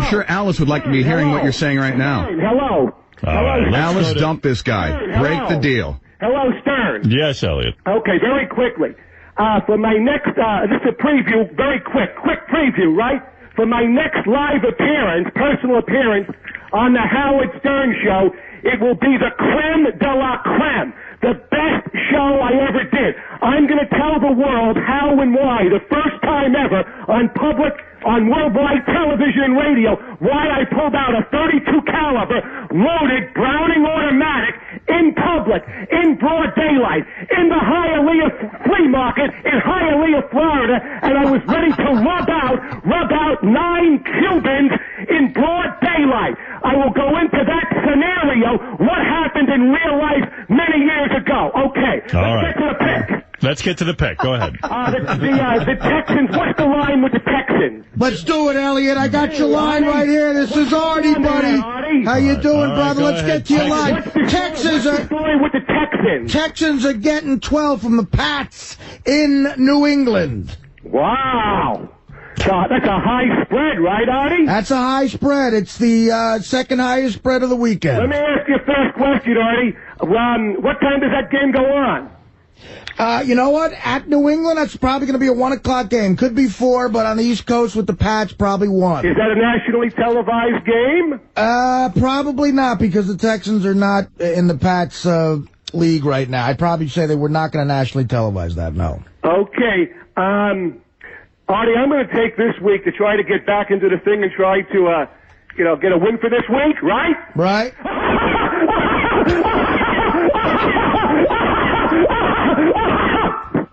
sure Alice would like to be hearing what you're saying right now. Hello. Alice, dump this guy. Break the deal. Hello, Stern. Yes, Elliot. Okay, very quickly. For my next, this is a preview, very quick preview, right? For my next live appearance, personal appearance on the Howard Stern Show, it will be the creme de la creme, the best show I ever did. I'm going to tell the world how and why, the first time ever on worldwide television and radio, why I pulled out a .32 caliber loaded Browning automatic in public, in broad daylight, in the Hialeah flea market in Hialeah, Florida, and I was ready to rub out 9 Cubans in broad daylight. I will go into that scenario, what happened in real life many years ago. Okay, let's get to the pick. Let's get to the pick. Go ahead. The Texans, what's the line with the Texans? Let's do it, Elliot. I got your line right here. This is Artie, buddy. How you doing, brother? Let's get to your line. Texans are getting 12 from the Pats in New England. Wow. That's a high spread, right, Artie? That's a high spread. It's the second highest spread of the weekend. Let me ask you first question, Artie. What time does that game go on? You know what? At New England, that's probably going to be a 1 o'clock game. Could be 4, but on the East Coast with the Pats, probably 1. Is that a nationally televised game? Probably not, because the Texans are not in the Pats league right now. I'd probably say they were not going to nationally televise that, no. Okay. Artie, I'm going to take this week to try to get back into the thing and try to, get a win for this week, right? Right.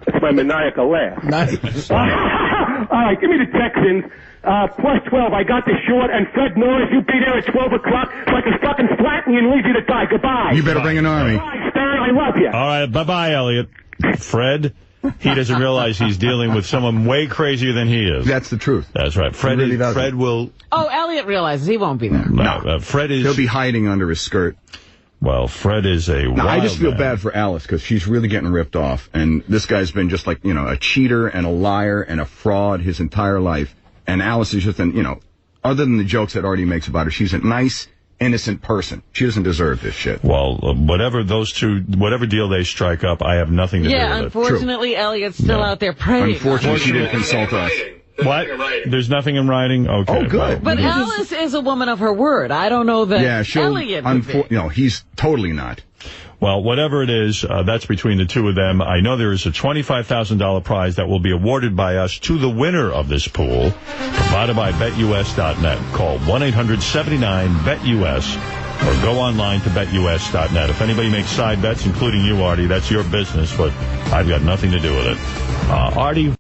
That's my maniacal laugh. Nice. All right, give me the Texans. Plus 12. I got the short, and Fred Norris, you be there at 12 o'clock so I can fucking flatten you and leave you to die. Goodbye. You better bring an army. Bye, Stern. I love you. All right, bye-bye, Elliot. Fred, he doesn't realize he's dealing with someone way crazier than he is. That's the truth. That's right. Fred will... Oh, Elliot realizes he won't be there. No, Fred is... He'll be hiding under his skirt. Well, Fred is a wild I just feel man. bad for Alice because she's really getting ripped off. And this guy's been just like, a cheater and a liar and a fraud his entire life. And Alice is just other than the jokes that Artie makes about her, she's a nice, innocent person. She doesn't deserve this shit. Well, whatever deal they strike up, I have nothing to do with it. Yeah, unfortunately, Elliot's still out there praying. Unfortunately, she didn't consult us. What? There's nothing in writing? Okay. Oh, good. But Alice is a woman of her word. I don't know that Elliot would be. He's totally not. Well, whatever it is, that's between the two of them. I know there is a $25,000 prize that will be awarded by us to the winner of this pool, provided by BetUS.net. Call 1-800-79-BET-US or go online to BetUS.net. If anybody makes side bets, including you, Artie, that's your business, but I've got nothing to do with it. Artie...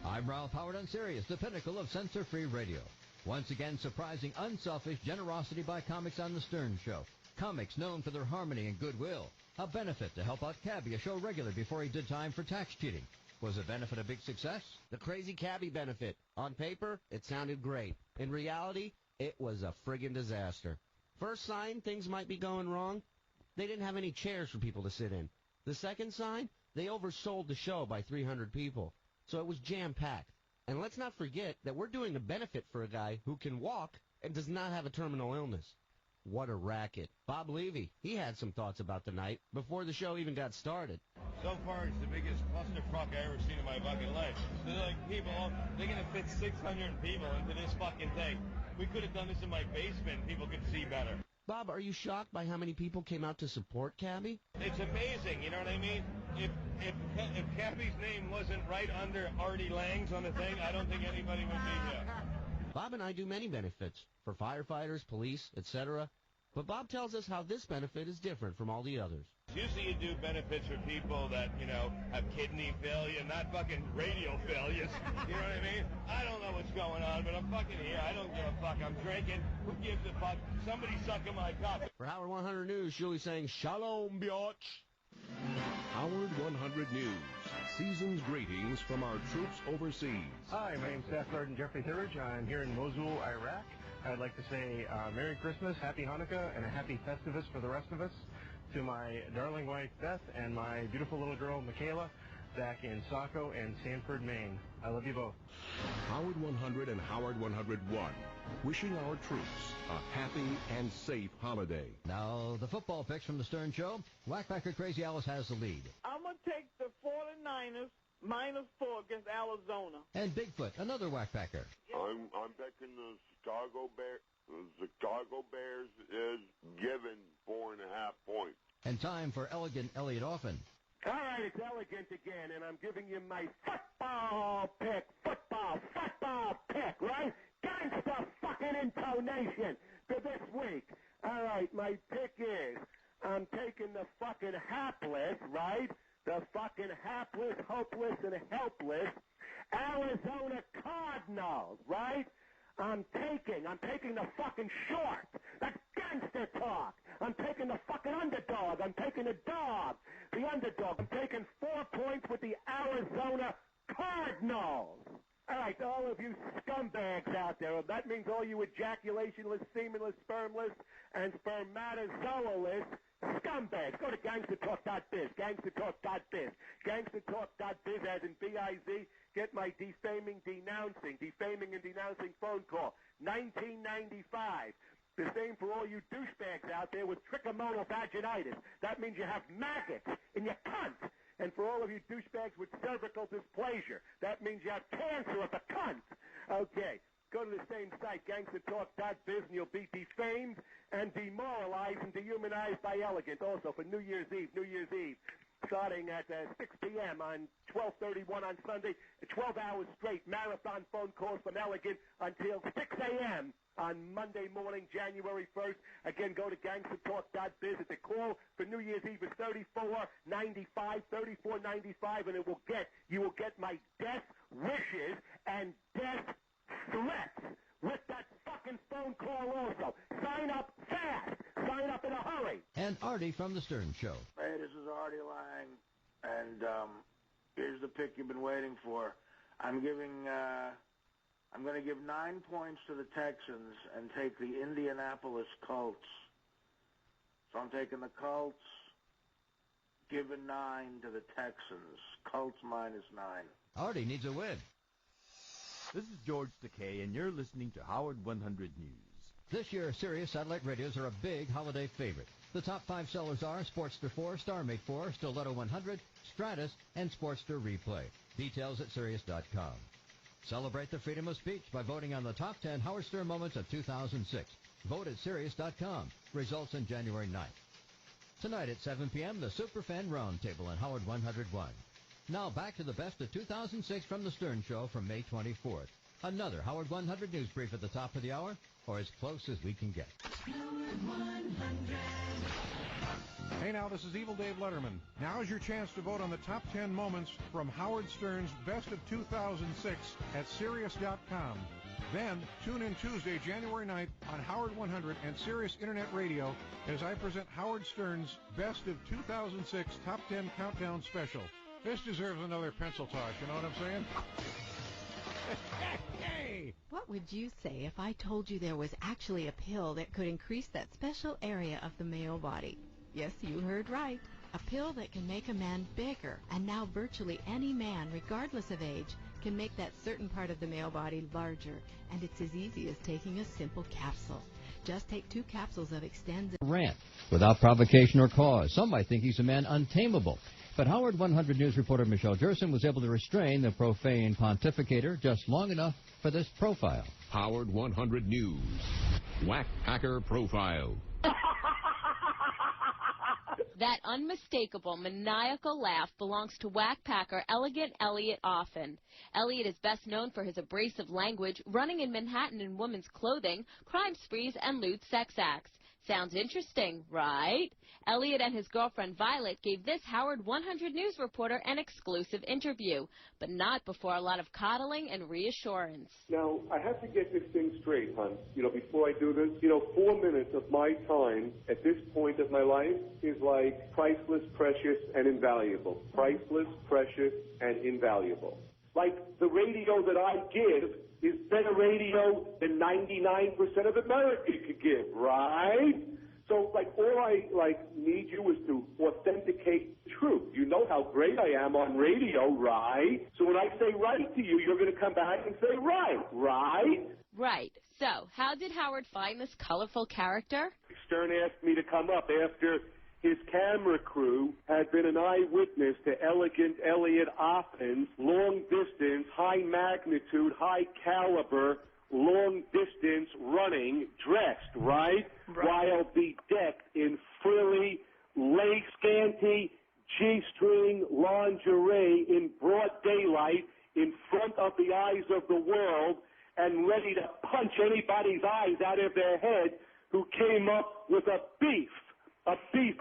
I'm Ralph Howard on Sirius, the pinnacle of censor-free radio. Once again, surprising, unselfish generosity by comics on The Stern Show. Comics known for their harmony and goodwill. A benefit to help out Cabby, a show regular before he did time for tax cheating. Was the benefit a big success? The Crazy Cabby benefit. On paper, it sounded great. In reality, it was a friggin' disaster. First sign, things might be going wrong. They didn't have any chairs for people to sit in. The second sign, they oversold the show by 300 people. So it was jam-packed. And let's not forget that we're doing a benefit for a guy who can walk and does not have a terminal illness. What a racket. Bob Levy, he had some thoughts about the night before the show even got started. So far, it's the biggest clusterfuck I ever seen in my fucking life. They're like, they're going to fit 600 people into this fucking thing. We could have done this in my basement. People could see better. Bob, are you shocked by how many people came out to support Cabby? It's amazing, you know what I mean? If Cabby's name wasn't right under Artie Lang's on the thing, I don't think anybody would be here. Bob and I do many benefits for firefighters, police, etc. But Bob tells us how this benefit is different from all the others. Usually you do benefits for people that, have kidney failure, not fucking radio failures. You know what I mean? I don't know what's going on, but I'm fucking here. I don't give a fuck. I'm drinking. Who gives a fuck? Somebody sucking my cock. For Howard 100 News, Julie saying, Shalom, biatch. Howard 100 News. Season's greetings from our troops overseas. Hi, my name's Staff Sergeant Jeffrey Thurridge. I'm here in Mosul, Iraq. I'd like to say Merry Christmas, Happy Hanukkah, and a Happy Festivus for the rest of us to my darling wife, Beth, and my beautiful little girl, Michaela, back in Saco and Sanford, Maine. I love you both. Howard 100 and Howard 101, wishing our troops a happy and safe holiday. Now, the football picks from the Stern Show. Whackpacker Crazy Alice has the lead. I'm going to take the 49ers -4 against Arizona. And Bigfoot, another Whackpacker. I'm picking the Chicago Bears. The Chicago Bears is given 4.5 points. And time for elegant Eliot Offen. All right, it's elegant again, and I'm giving you my football pick, right? Gangsta fucking intonation for this week. All right, my pick is I'm taking the fucking hapless, right? The fucking hapless, hopeless, and helpless Arizona Cardinals, right? I'm taking the fucking short. That's gangster talk. I'm taking the fucking underdog. I'm taking the dog. The underdog. I'm taking 4 points with the Arizona Cardinals. All right, to all of you scumbags out there, that means all you ejaculationless, semenless, spermless, and spermatozoaless scumbags. Go to gangstertalk.biz, gangstertalk.biz, gangstertalk.biz as in B-I-Z. Get my defaming and denouncing phone call. 1995. The same for all you douchebags out there with trichomonal vaginitis. That means you have maggots in your cunt. And for all of you douchebags with cervical dysplasia, that means you have cancer of the cunt. Okay, go to the same site, gangstertalk.biz, and you'll be defamed and demoralized and dehumanized by Elegant. Also, for New Year's Eve, starting at 6 p.m. on 12/31 on Sunday, 12 hours straight, marathon phone calls from Elegant until 6 a.m. on Monday morning, January 1st. Again, go to gangstertalk.biz. The call for New Year's Eve is $34.95, and you will get my death wishes and death threats with that fucking phone call also. Sign up fast. Sign up in a hurry. And Artie from The Stern Show. Hey, this is Artie Lang, and here's the pick you've been waiting for. I'm going to give 9 points to the Texans and take the Indianapolis Colts. So I'm taking the Colts, giving 9 to the Texans. Colts -9. Artie needs a win. This is George Takei, and you're listening to Howard 100 News. This year, Sirius satellite radios are a big holiday favorite. The top 5 sellers are Sportster 4, StarMate 4, Stiletto 100, Stratus, and Sportster Replay. Details at Sirius.com. Celebrate the freedom of speech by voting on the top 10 Howard Stern moments of 2006. Vote at Sirius.com. Results on January 9th. Tonight at 7 p.m., the Superfan Roundtable on Howard 101. Now back to the best of 2006 from The Stern Show from May 24th. Another Howard 100 News Brief at the top of the hour, or as close as we can get. Howard 100. Hey now, this is Evil Dave Letterman. Now's your chance to vote on the top 10 moments from Howard Stern's Best of 2006 at Sirius.com. Then, tune in Tuesday, January 9th on Howard 100 and Sirius Internet Radio as I present Howard Stern's Best of 2006 Top 10 Countdown Special. This deserves another pencil toss, you know what I'm saying? Hey! What would you say if I told you there was actually a pill that could increase that special area of the male body? Yes, you heard right. A pill that can make a man bigger, and now virtually any man, regardless of age, can make that certain part of the male body larger, and it's as easy as taking a simple capsule. Just take 2 capsules of Extend. Rant without provocation or cause. Some might think he's a man untamable. But Howard 100 News reporter Michelle Gerson was able to restrain the profane pontificator just long enough for this profile. Howard 100 News. Whack Packer Profile. That unmistakable, maniacal laugh belongs to whack-packer elegant Eliot Offen. Eliot is best known for his abrasive language, running in Manhattan in women's clothing, crime sprees, and lewd sex acts. Sounds interesting, right? Eliot and his girlfriend Violet gave this Howard 100 News reporter an exclusive interview, but not before a lot of coddling and reassurance. Now, I have to get this thing straight, hon. Before I do this, 4 minutes of my time at this point of my life is like priceless, precious, and invaluable. Priceless, precious, and invaluable. Like the radio that I give is better radio than 99% of America could give, right? So, all I, need you is to authenticate truth. You know how great I am on radio, right? So when I say right to you, you're going to come back and say right, right? Right. So, how did Howard find this colorful character? Stern asked me to come up after his camera crew had been an eyewitness to elegant Eliot Offen's long-distance, high-magnitude, high-caliber, long-distance running dressed, right? While bedecked in frilly, leg-scanty, G-string lingerie in broad daylight in front of the eyes of the world and ready to punch anybody's eyes out of their head who came up with a beef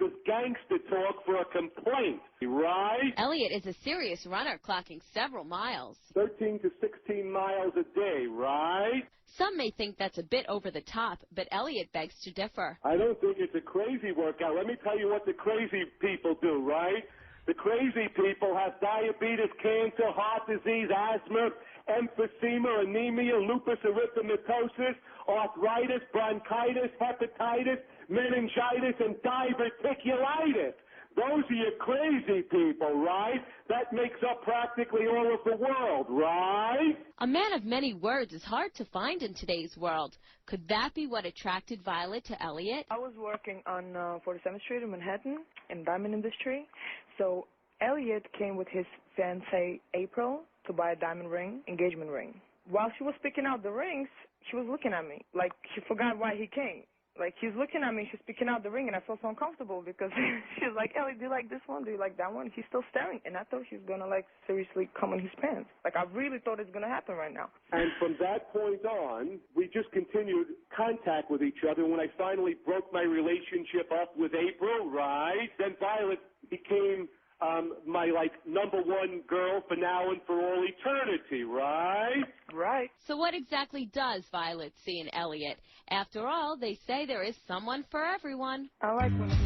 with gangster talk for a complaint, right? Eliot is a serious runner, clocking several miles. 13 to 16 miles a day, right? Some may think that's a bit over the top, but Eliot begs to differ. I don't think it's a crazy workout. Let me tell you what the crazy people do, right? The crazy people have diabetes, cancer, heart disease, asthma, emphysema, anemia, lupus erythematosus, arthritis, bronchitis, hepatitis, meningitis, and diverticulitis. Those are your crazy people, right? That makes up practically all of the world, right? A man of many words is hard to find in today's world. Could that be what attracted Violet to Eliot? I was working on 47th Street in Manhattan in diamond industry. So Eliot came with his fiancée April to buy a diamond ring, engagement ring. While she was picking out the rings, she was looking at me like she forgot why he came. Like, he's looking at me, she's picking out the ring, and I felt so uncomfortable because she was like, Ellie, do you like this one? Do you like that one? He's still staring, and I thought she was going to, like, seriously come on his pants. Like, I really thought it's going to happen right now. And from that point on, we just continued contact with each other. When I finally broke my relationship up with April, right, then Violet became my, like, number one girl for now and for all eternity, right? Right. So what exactly does Violet see in Eliot? After all, they say there is someone for everyone. I like women.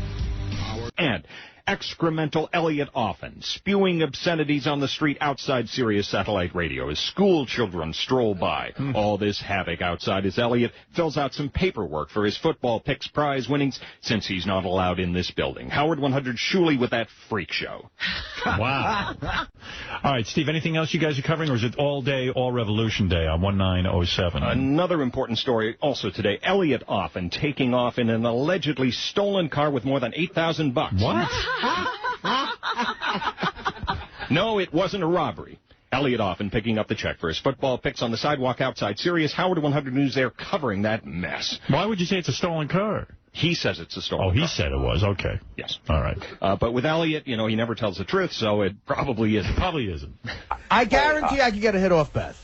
And excremental Eliot Offen, spewing obscenities on the street outside Sirius Satellite Radio as school children stroll by. All this havoc outside as Eliot fills out some paperwork for his football picks prize winnings since he's not allowed in this building. Howard 100 Shuley with that freak show. Wow. All right, Steve, anything else you guys are covering, or is it all day, all revolution day on 1907? Another important story also today, Eliot Offen taking off in an allegedly stolen car with more than $8,000. What? No, it wasn't a robbery. Eliot Offen picking up the check for his football picks on the sidewalk outside Sirius. Howard 100 News there covering that mess. Why would you say it's a stolen car? He says it's a stolen car. Oh, he said it was. Okay. Yes. All right. But with Eliot, you know, he never tells the truth, so it probably isn't. Probably isn't. I guarantee I could get a hit off Beth.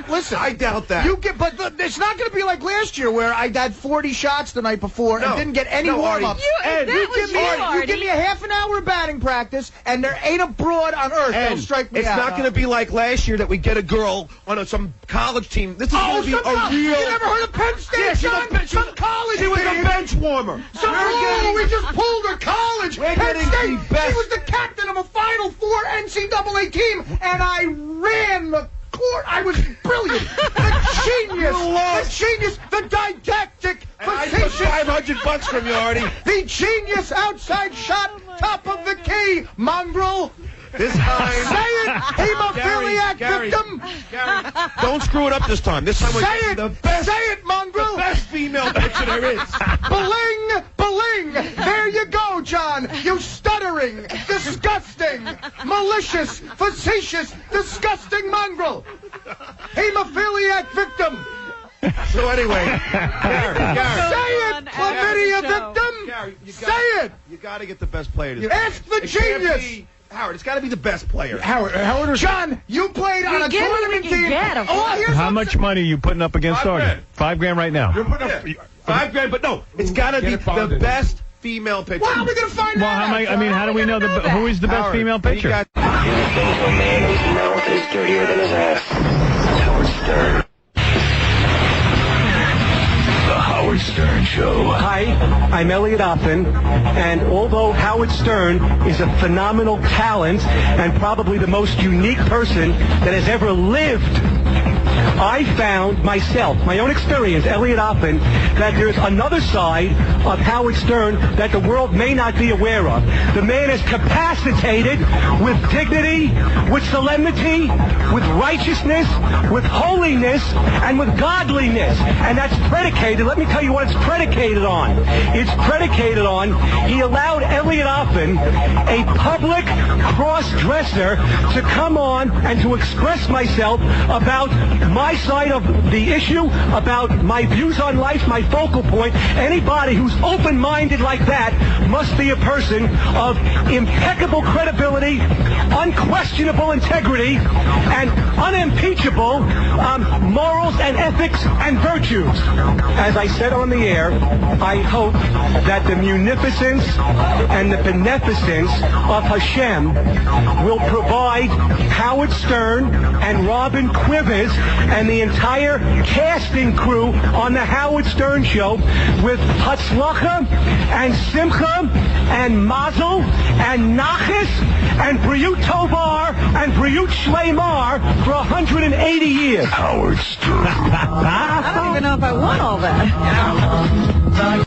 Listen. I doubt that. But it's not going to be like last year where I had 40 shots the night before and didn't get any warm-ups. You give me a half an hour of batting practice, and there ain't a broad on earth that'll strike me it's out. It's not going to be like last year that we get a girl on some college team. This is going to be a real... You never heard of Penn State? Some college She was team. a bench warmer. We just pulled her college. Penn State. Best. She was the captain of a Final Four NCAA team, and I ran the court. I was brilliant. The genius, the didactic, I took $500 from you, Artie. The genius outside shot, top of the key, mongrel. This time. Say it, hemophiliac victim. Gary, don't screw it up this time. This time Say it, the best. Say it, mongrel. The best female pitcher there is. Bling, bling. There you go, John. You stuttering, disgusting, malicious, facetious, disgusting mongrel. Hemophiliac victim. So anyway, Gary. Say it, chlamydia victim. Gary, say it. You got to get the best player. Ask the genius. Howard, it's got to be the best player. Howard. John, you played on a tournament team. How much money are you putting up against Artie? $5,000 right now. You're putting up $5,000, but no, it's got to be the best female pitcher. Well, how are we going to find out? How do we know who is the best female pitcher? A man whose mouth is dirtier than his ass. Howard Stern. The Howard Stern Show. Hi, I'm Eliot Offen, and although Howard Stern is a phenomenal talent and probably the most unique person that has ever lived, I found myself, my own experience, Eliot Offen, that there's another side of Howard Stern that the world may not be aware of. The man is capacitated with dignity, with solemnity, with righteousness, with holiness, and with godliness. And that's predicated, let me tell you what it's predicated on. It's predicated on, he allowed Eliot Offen, a public cross-dresser, to come on and to express myself about my side of the issue, about my views on life, my focal point. Anybody who's open-minded like that must be a person of impeccable credibility, unquestionable integrity, and unimpeachable morals and ethics and virtues. As I said on the air, I hope that the munificence and the beneficence of Hashem will provide Howard Stern and Robin Quivers and the entire casting crew on the Howard Stern Show with Hatzlacha and Simcha and Mazel and Nachis and Briut Tovar and Briut Shleimar for 180 years. Howard Stern. I don't even know if I want all that.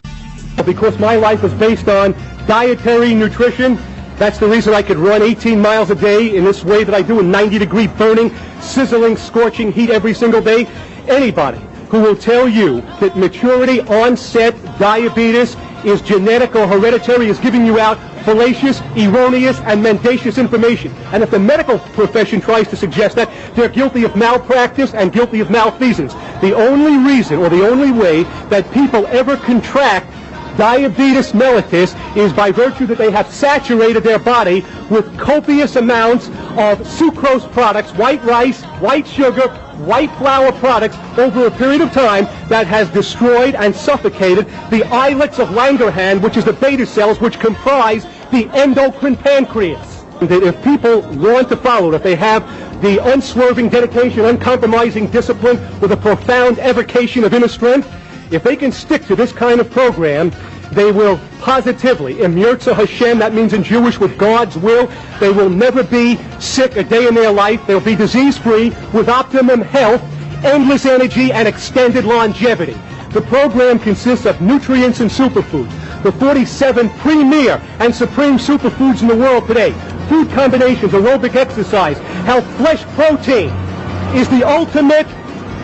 Because my life is based on dietary nutrition, that's the reason I could run 18 miles a day in this way that I do in 90-degree burning, sizzling, scorching heat every single day. Anybody who will tell you that maturity onset diabetes is genetic or hereditary is giving you out fallacious, erroneous, and mendacious information. And if the medical profession tries to suggest that, they're guilty of malpractice and guilty of malfeasance. The only reason or the only way that people ever contract diabetes mellitus is by virtue that they have saturated their body with copious amounts of sucrose products, white rice, white sugar, white flour products over a period of time that has destroyed and suffocated the islets of Langerhans, which is the beta cells which comprise the endocrine pancreas. That if people want to follow it, if they have the unswerving dedication, uncompromising discipline with a profound evocation of inner strength, if they can stick to this kind of program, they will positively, Im Yirtzeh Hashem, that means in Jewish with God's will, they will never be sick a day in their life. They'll be disease-free with optimum health, endless energy, and extended longevity. The program consists of nutrients and superfoods, the 47 premier and supreme superfoods in the world today, food combinations, aerobic exercise, health, flesh protein is the ultimate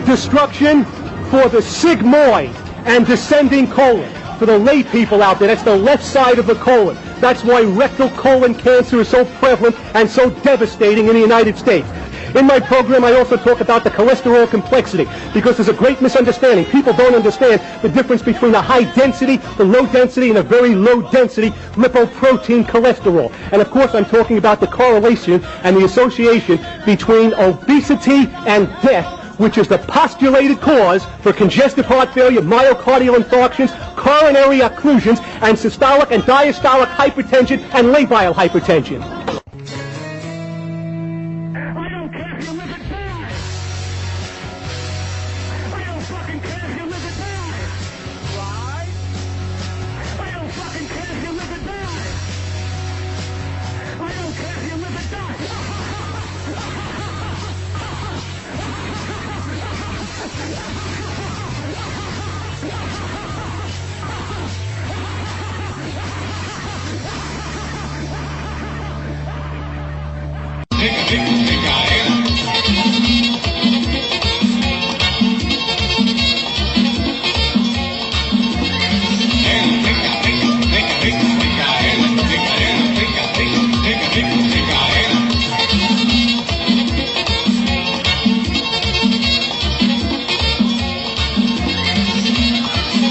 destruction for the sigmoid and descending colon. For the lay people out there, that's the left side of the colon. That's why rectal colon cancer is so prevalent and so devastating in the United States. In my program, I also talk about the cholesterol complexity, because there's a great misunderstanding. People don't understand the difference between a high density, the low density, and a very low density lipoprotein cholesterol. And of course, I'm talking about the correlation and the association between obesity and death, which is the postulated cause for congestive heart failure, myocardial infarctions, coronary occlusions, and systolic and diastolic hypertension and labile hypertension. I don't care if you live and die. I don't fucking care if you live and die. Why? I don't fucking care if you live and die. I don't care if you live and die.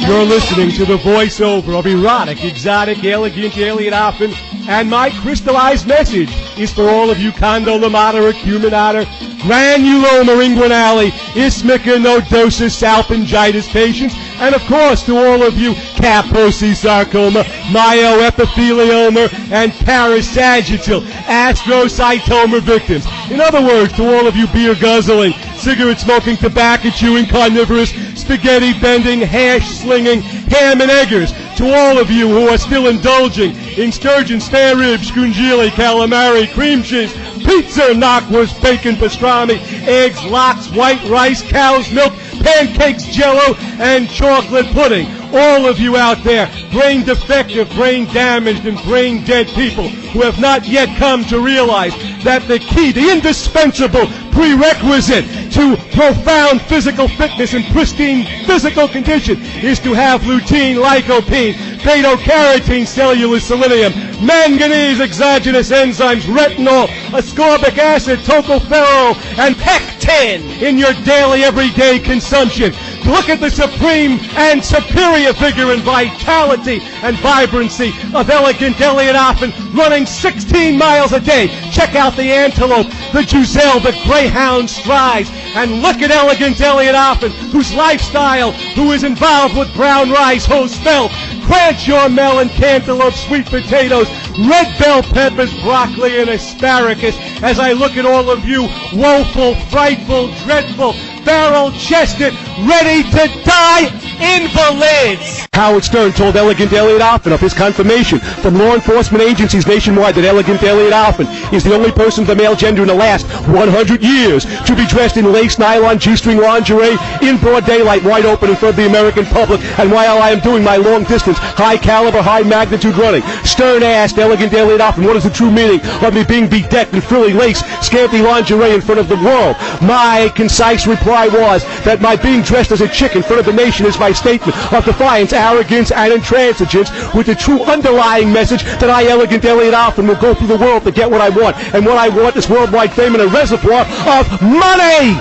You're listening to the voiceover of erotic, exotic, elegant Eliot Offen, and my crystallized message is for all of you condylomata, acuminata, granuloma inguinale, ismica nodosa, salpingitis patients, and of course to all of you Kaposi sarcoma, myoepithelioma, and parasagittal astrocytoma victims. In other words, to all of you beer guzzling, cigarette smoking, tobacco chewing, carnivorous, spaghetti bending, hash slinging, ham and eggers. To all of you who are still indulging in sturgeon, spare ribs, scungili, calamari, cream cheese, pizza, knockwurst, bacon, pastrami, eggs, lox, white rice, cow's milk, pancakes, jello, and chocolate pudding. All of you out there, brain defective, brain damaged, and brain dead people who have not yet come to realize that the key, the indispensable prerequisite to profound physical fitness and pristine physical condition is to have lutein, lycopene, beta-carotene, cellular selenium, manganese, exogenous enzymes, retinol, ascorbic acid, tocopherol, and pectin in your daily, everyday consumption. Look at the supreme and superior vigor and vitality and vibrancy of elegant Eliot Offen, running 16 miles a day. Check out the antelope, the Giselle, the greyhound strides, and look at elegant Eliot Offen, whose lifestyle, who is involved with brown rice, whole spelt, Cranshaw melon, cantaloupe, sweet potatoes, red bell peppers, broccoli, and asparagus. As I look at all of you woeful, frightful, dreadful, barrel-chested, ready to die invalids. Howard Stern told Elegant Eliot Offen of his confirmation from law enforcement agencies nationwide that Elegant Eliot Offen is the only person of the male gender in the last 100 years to be dressed in lace nylon G-string lingerie in broad daylight, wide open in front of the American public. And while I am doing my long-distance, high-caliber, high-magnitude running, Stern asked Elegant Eliot Offen, what is the true meaning of me being bedecked in frilly lace, scanty lingerie in front of the world? My concise reply was that my being dressed as a chick in front of the nation is my statement of defiance, arrogance, and intransigence, with the true underlying message that I, Elegant Eliot Offen, will go through the world to get what I want. And what I want is worldwide fame and a reservoir of money!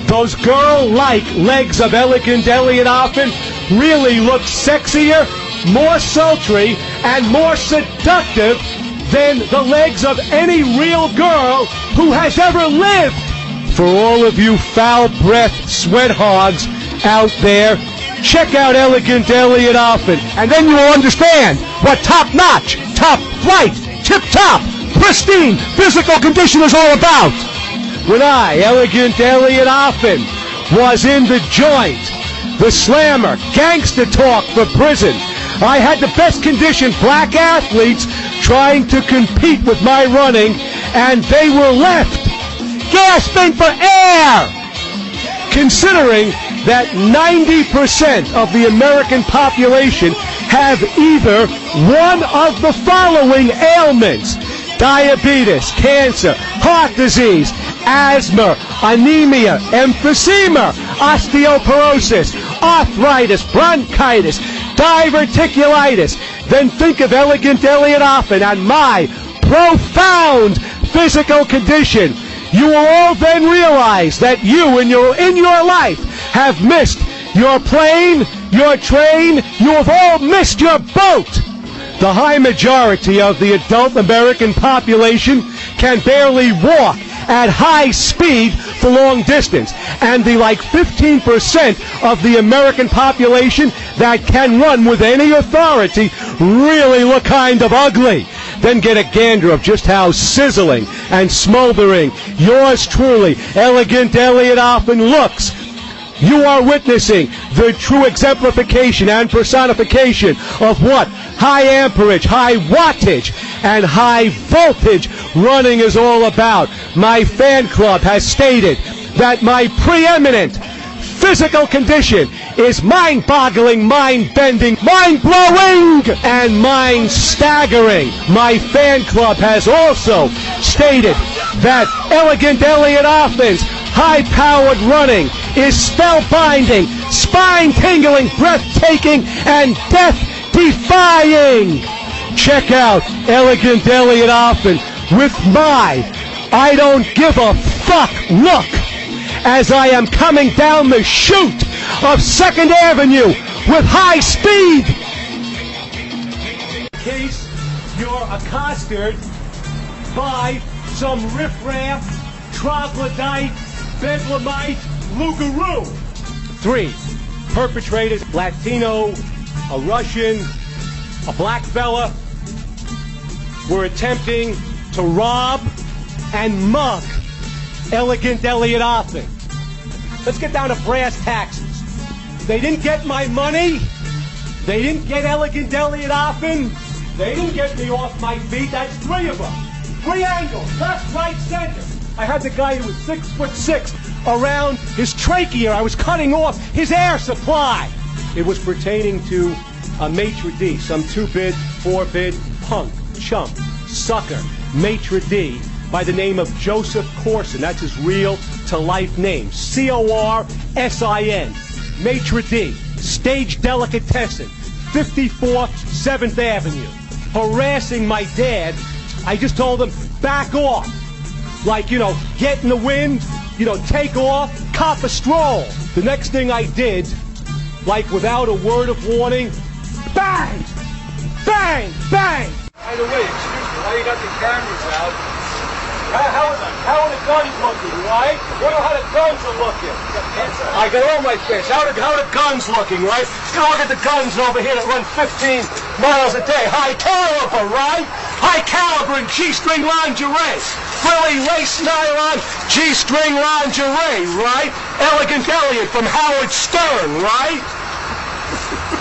Those girl-like legs of Elegant Eliot Offen really look sexier, more sultry, and more seductive than the legs of any real girl who has ever lived. For all of you foul-breathed sweat hogs out there, check out Elegant Eliot Offen, and then you will understand what top-notch, top-flight, tip-top, pristine physical condition is all about. When I, Elegant Eliot Offen, was in the joint, the slammer, gangster talk for prison, I had the best conditioned black athletes trying to compete with my running, and they were left gasping for air. Considering that 90% of the American population have either one of the following ailments: diabetes, cancer, heart disease, asthma, anemia, emphysema, osteoporosis, arthritis, bronchitis, diverticulitis, then think of Elegant Eliot Offen and my profound physical condition. You will all then realize that you in your life have missed your plane, your train, you have all missed your boat. The high majority of the adult American population can barely walk at high speed for long distance, and the 15% of the American population that can run with any authority really look kind of ugly. Then get a gander of just how sizzling and smoldering yours truly, Elegant Eliot Offen, looks. You are witnessing the true exemplification and personification of what high amperage, high wattage, and high voltage running is all about. My fan club has stated that my preeminent physical condition is mind-boggling, mind-bending, mind-blowing, and mind-staggering. My fan club has also stated that Elegant Eliot Offen's high-powered running is spellbinding, spine-tingling, breathtaking, and death-defying. Check out Elegant Eliot Offen with my I don't give a fuck look as I am coming down the chute of 2nd Avenue with high speed. In case you're accosted by some riffraff, troglodyte, bedlamite, lugaroo. 3 perpetrators, Latino, a Russian, a black fella, were attempting to rob and mug Elegant Eliot Offen. Let's get down to brass taxes. They didn't get my money. They didn't get Elegant Eliot Offen. They didn't get me off my feet. That's 3 of them. 3 angles, left, right, center. I had the guy who was 6'6" around his trachea. I was cutting off his air supply. It was pertaining to a maitre d', some 2-bit, 4-bit punk, chump, sucker, maitre d', by the name of Joseph Corson. That's his real-to-life name. Corsin. Maitre d', stage delicatessen, 54th, 7th Avenue. Harassing my dad. I just told him, back off. Get in the wind, take off, cop a stroll. The next thing I did, without a word of warning, bang! Bang! Bang! By the way, excuse me, why you got the cameras out? How are the guns looking, right? What are how the guns are looking? I got all my fish. How are the guns looking, right? Let's go look at the guns over here that run 15 miles a day. High caliber, right? High caliber and G-string lingerie. frilly lace nylon G-string lingerie, right? Elegant Elliot from Howard Stern, right?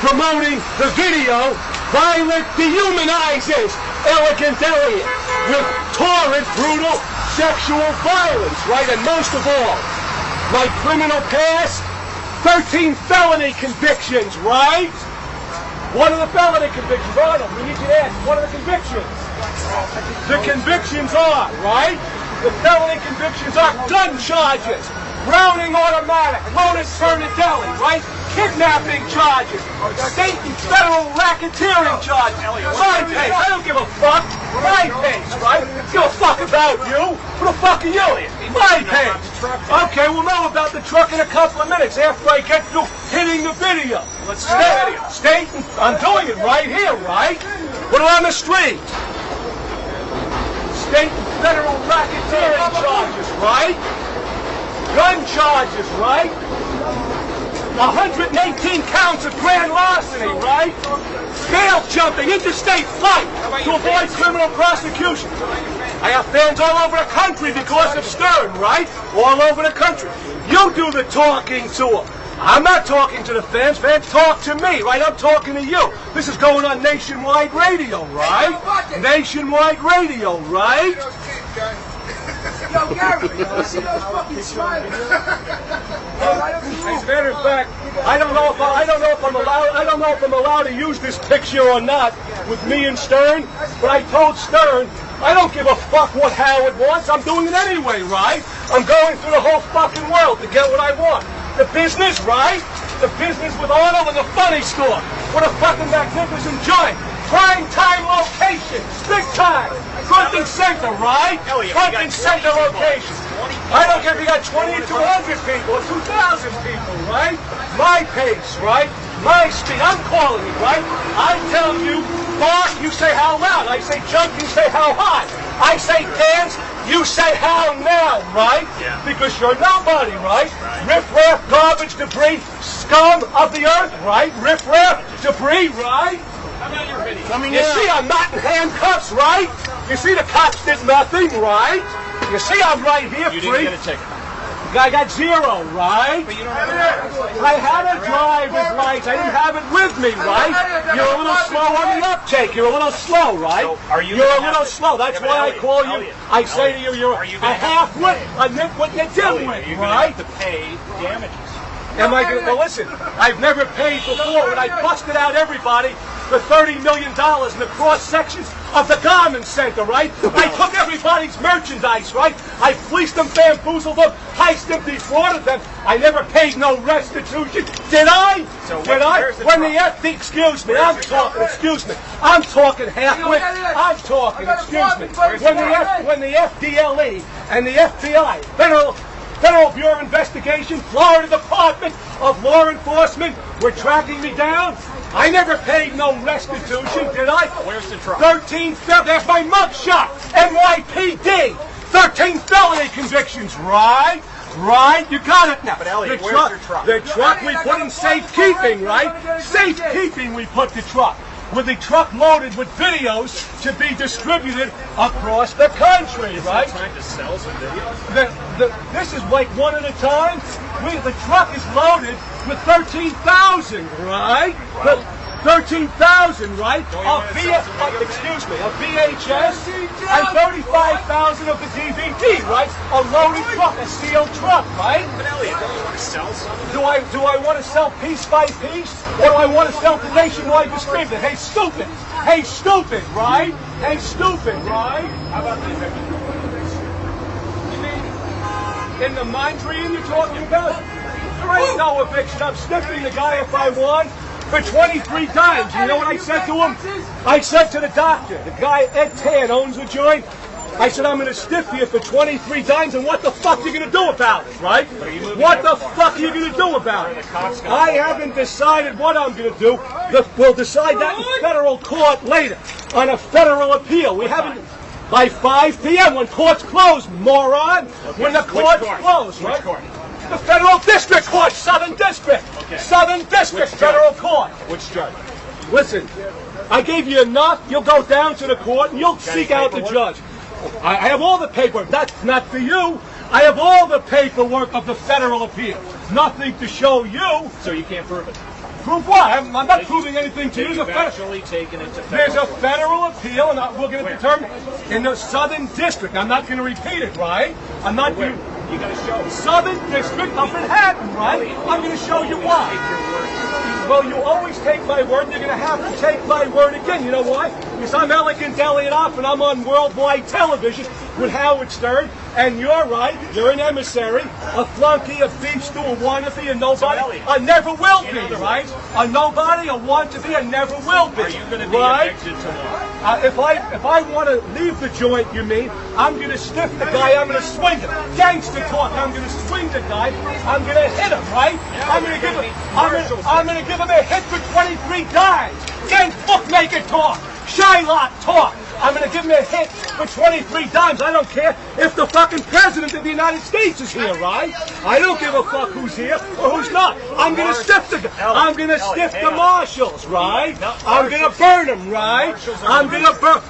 Promoting the video, Violent Dehumanizes Elegant Elliot with torrent, brutal sexual violence, right? And most of all, my criminal past, 13 felony convictions, right? What are the felony convictions? Arnold, we need you to ask, what are the convictions? The convictions are, right? The felony convictions are gun charges, Browning automatic, loaded Fernandelli, right? Kidnapping charges, state and federal racketeering charges. My case, I don't give a fuck. My case, right? Give a fuck about you. Who the fuck are you? My case. Okay, we'll know about the truck in a couple of minutes after I get through hitting the video. Let's state, I'm doing it right here, right? Put it on the street. State and federal racketeering charges, right? Gun charges, right? 118 counts of grand larceny, right? Bail jumping, interstate flight to avoid criminal prosecution. I have fans all over the country because of Stern, right? All over the country. You do the talking to them. I'm not talking to the fans. Fans talk to me, right? I'm talking to you. This is going on nationwide radio, right? Nationwide radio, right? Yo, Gary, you see those fucking smiles? As a matter of fact, I don't know if I'm allowed to use this picture or not with me and Stern, but I told Stern, I don't give a fuck what Howard wants. I'm doing it anyway, right? I'm going through the whole fucking world to get what I want. The business, right? The business with Arnold and the funny store. What a fucking magnificent joint. Prime time location. Big time. Front and center, right? Front and center location. I don't care if you got 2,200 people or 2,000 people, right? My pace, right? My speed. I'm calling you, right? I tell you, bark, you say how loud. I say jump, you say how high. I say dance, you say how now, right? Yeah. Because you're nobody, right? Riff-raff, garbage, debris, scum of the earth, right? Riff-raff, debris, right? How about your video? You see I'm not in handcuffs, right? You see the cops did nothing, right? You see I'm right here, you free. You didn't get a ticket. I got zero, right? But you don't have a driver's license. I had a driver's license. I didn't have it with me, right? You're a little slow on the uptake. You're a little slow, right? So are you You're a little slow. That's why I call you. I say to you, you're a half-wit, a nitwit, and a dimwit, right? You're going to have to pay damages. Am I going to, well, listen, I've never paid before when I busted out everybody for $30 million in the cross sections of the garment center, right? I took everybody's merchandise, right? I fleeced them, bamboozled them, heisted them, defrauded them. I never paid no restitution. Did I? So Did I? When the FD, excuse me, I'm talking halfwit. I'm talking, excuse me. When the FDLE and the FBI, Federal Bureau of Investigation, Florida Department of Law Enforcement were tracking me down. I never paid no restitution, did I? Where's the truck? 13 felony, that's my mugshot, NYPD. 13 felony convictions, right? Right? You got it now. But Elliot, where's your truck? The truck we put in safekeeping, right? Safekeeping we put the truck. With the truck loaded with videos to be distributed across the country, right? Trying to sell some videos? This is like one at a time. The truck is loaded with 13,000, right? 13,000, right? Of VHS and 35,000 of the DVD, right? A loaded truck, a sealed truck, right? But Elliot, don't you want to sell something? Do I want to sell piece by piece? Or do I want to sell to nationwide distributor? Hey, stupid! Hey, stupid, right? Hey, stupid, right? How about the eviction? You mean in the mine tree you're talking about? There ain't no eviction. I'm sniffing the guy if I want. For 23 times. You know what I said to him? I said to the doctor, the guy, Ed Tan, owns the joint. I said, I'm going to stiff you for 23 times, and what the fuck are you going to do about it, right? What the fuck are you going to do about it? I haven't decided what I'm going to do. We'll decide that in federal court later, on a federal appeal. We haven't... By 5 p.m. when court's closed, moron. When the court's closed, right? Which court? The Federal District Court, Southern District. Okay. Southern District Federal Court. Which judge? Listen, I gave you enough. You'll go down to the court and you'll seek out the judge. I have all the paperwork. That's not for you. I have all the paperwork of the federal appeal. Nothing to show you. So you can't prove it. Prove what? I'm not proving anything to you. You've actually taken it to There's a federal appeal, and we're going to determine in the Southern District. I'm not going to repeat it, right? I'm not going to. You got to show. Southern District of Manhattan, right? I'm going to show you why. Well, you always take my word, and you're going to have to take my word again. You know why? Because I'm Elegant Eliot Offen, and I'm on worldwide television with Howard Stern, and you're right, you're an emissary, a flunky, a beef stew, a wannabe, a nobody, a never will be, right? A nobody, a want-to-be, a never will be. Are you going to be right? evicted tomorrow? If I want to leave the joint, you mean, I'm going to stiff the guy, I'm going to swing him. Gangster talk, I'm going to swing the guy, I'm going to hit him, right? I'm going to give him a hit for 23 dimes. Again, bookmaker talk, Shylock talk. I'm going to give him a hit for 23 dimes. I don't care if the fucking president of the United States is here, right? I don't give a fuck who's here or who's not. I'm going to stiff the marshals, right? I'm going to burn them, right? I'm going to burn.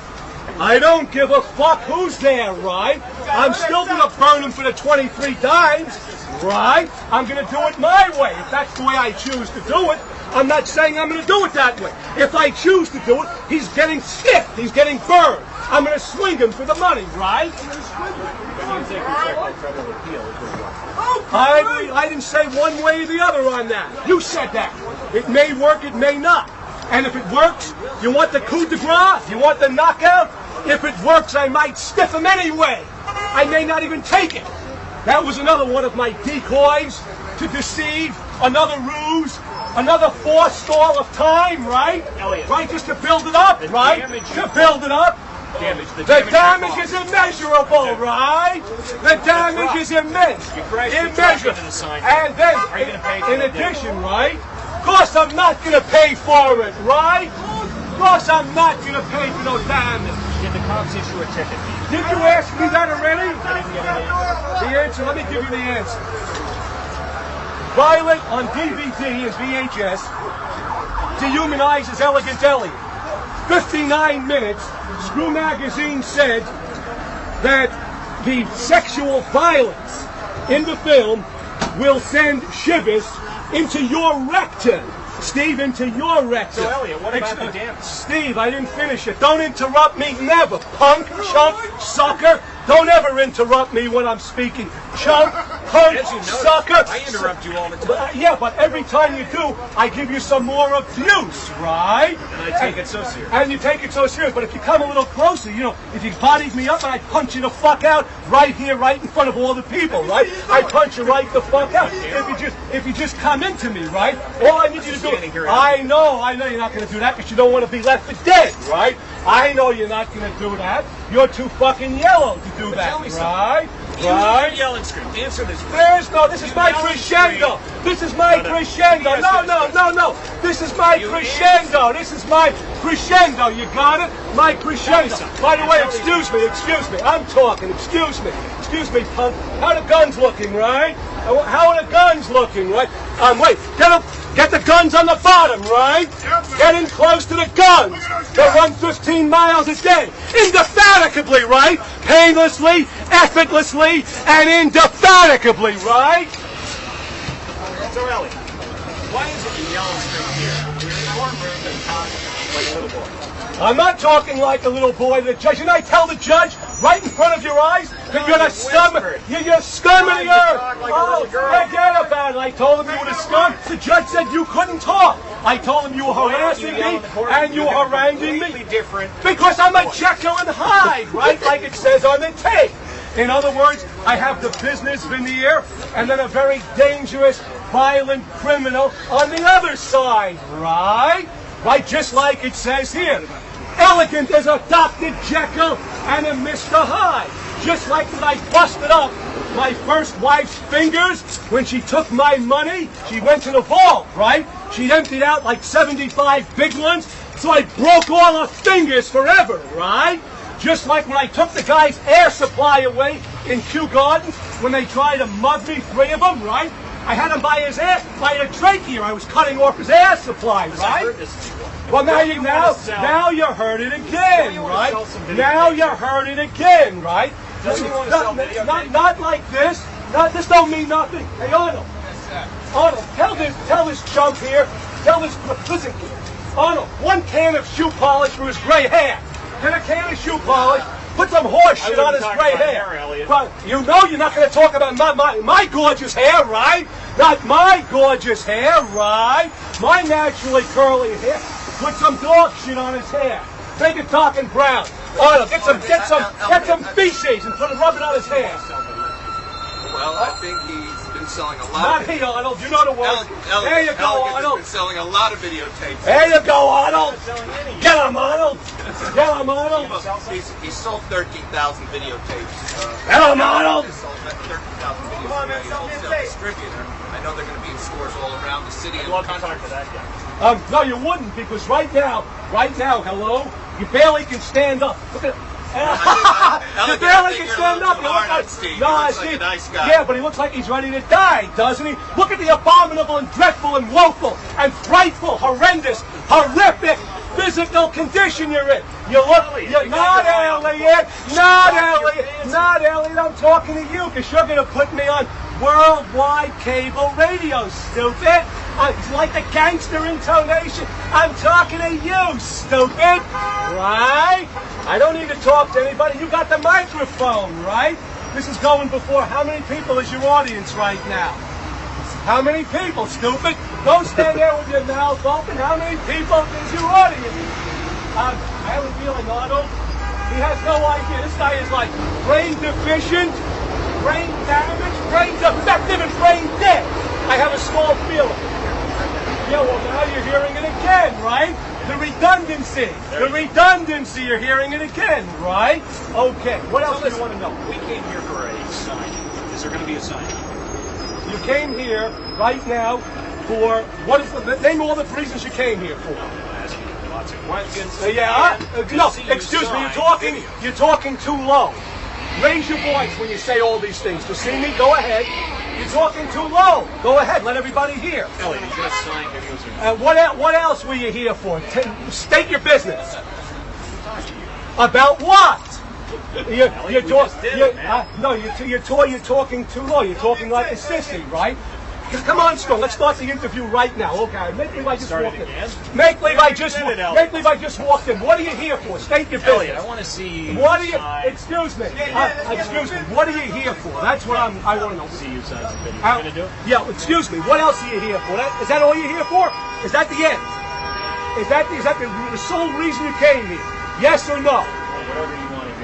I don't give a fuck who's there, right? I'm still going to burn them for the 23 dimes, right? I'm going to do it my way, if that's the way I choose to do it. I'm not saying I'm going to do it that way. If I choose to do it, he's getting stiffed. He's getting burned. I'm going to swing him for the money, right? I didn't say one way or the other on that. You said that. It may work, it may not. And if it works, you want the coup de grace? You want the knockout? If it works, I might stiff him anyway. I may not even take it. That was another one of my decoys to deceive, another ruse, another forestall of time, right? Eliot. Right, just to build it up, right? To build it up. The damage is immeasurable, right? The damage is immense. Immeasurable. And then, in addition, right? Of course I'm not going to pay for it, right? Of course I'm not going to pay for no damage. Did the cops issue a ticket? Did you ask me that already? The answer, let me give you the answer. Violet on DVD and VHS dehumanizes Elegant Eliot. 59 minutes, Screw Magazine said that the sexual violence in the film will send shivers into your rectum. Steve, into your rectum. So, Eliot, what about the damage? Steve, I didn't finish it. Don't interrupt me, never. Punk, chump, sucker. Don't ever interrupt me when I'm speaking. Chump, punk, sucker. I interrupt you all the time. Yeah, but every time you do, I give you some more abuse, right? And I take it so serious. And you take it so serious. But if you come a little closer, you know, if you bodied me up and I punch you the fuck out right here, right in front of all the people, right? I punch you right the fuck out. If you just come into me, right? All I need you to do. I know you're not going to do that because you don't want to be left for dead, right? I know you're not going to do that. You're too fucking yellow to do that, right? Right? Yelling scream. Answer this. This is my crescendo. This is my crescendo. No. This is my crescendo. This is my crescendo. You got it? My crescendo. By the way, excuse me. I'm talking. Excuse me, punk. How are the guns looking, right? How are the guns looking, right? Wait. Get the guns on the bottom, right? Get in close to the guns. They run 15 miles a day. Indefatigably, right? Painlessly, effortlessly, and indefatigably, right? So, Eliot, why is it you yell and scream here? You're more rude than talk like a little boy. I'm not talking like a little boy to the judge. And I tell the judge right in front of your eyes that you're a scum. You're scum of the earth. Forget about it. I told him you were a scum. The judge said you couldn't talk. I told him you were harassing me and you were haranguing me. Because I'm a Jekyll and Hyde, right? Like it says on the tape. In other words, I have the business veneer and then a very dangerous, violent criminal on the other side, right? Right, just like it says here. Elegant as a Dr. Jekyll and a Mr. Hyde. Just like when I busted up my first wife's fingers when she took my money. She went to the vault, right? She emptied out like 75 big ones. So I broke all her fingers forever, right? Just like when I took the guy's air supply away in Kew Gardens when they tried to mug me, 3 of them, right? I had him by his ass, by the trachea. I was cutting off his air supply, right? Well, now you heard it again, right? Now you heard it again, right? Not like this. This don't mean nothing. Hey, Arnold. Arnold, tell this chump here. Listen, Arnold, 1 can of shoe polish for his gray hair. Get a can of shoe polish. Put some horse shit on his gray hair. But you know you're not going to talk about my gorgeous hair, right? Not my gorgeous hair, right? My naturally curly hair. Put some dog shit on his hair. Make it dark and brown. Arnold, get some feces and rub it on his hair. Well, I think he's been selling a lot. Not he, Arnold. You know the word. There you go, Arnold. He's been selling a lot of videotapes. There you go, Arnold. Get him, Arnold. Get him, Arnold. He sold 13,000 videotapes. Get him, Arnold. He sold 13,000 videotapes. He's a wholesale distributor. I know they're going to be in stores all around the city and the country. No, you wouldn't, because right now, hello, you barely can stand up. Look at you barely can stand up. You look like a nice guy. Yeah, but he looks like he's ready to die, doesn't he? Look at the abominable and dreadful and woeful and frightful, horrendous, horrific physical condition you're in. You're not Elliot. I'm talking to you, because you're going to put me on worldwide cable radio, stupid. It's like the gangster intonation. I'm talking to you, stupid. Right? I don't need to talk to anybody. You got the microphone, right? This is going before how many people is your audience right now? How many people, stupid? Don't stand there with your mouth open. How many people is your audience? I have a feeling, Arnold, he has no idea. This guy is like brain deficient, brain damaged, brain defective, and brain dead. I have a small feeling. Yeah, well, now you're hearing it again, right? The redundancy. You're hearing it again, right? Okay, what else do you want to know? We came here for a sign. Is there going to be a sign? You came here right now for, what is the name of all the reasons you came here for? I'm asking you lots of questions. No, excuse me, you're talking too low. Raise your voice when you say all these things. To see me, go ahead. You're talking too low. Go ahead, let everybody hear. Elliot, you got a sign. What else were you here for? State your business. About what? You're talking too low. You're talking like a sissy, right? Come on, Strong. Let's start the interview right now. Okay. Make believe I just walked in. Make believe I just walked in. What are you here for? State your business. Elliot, I want to see. What are you? Excuse me. What are you here for? That's what I want to know. See you sign some video. You gonna do it? Yeah. Excuse me. What else are you here for? Is that all you're here for? Is that the end? Is that the sole reason you came here? Yes or no? Whatever you want to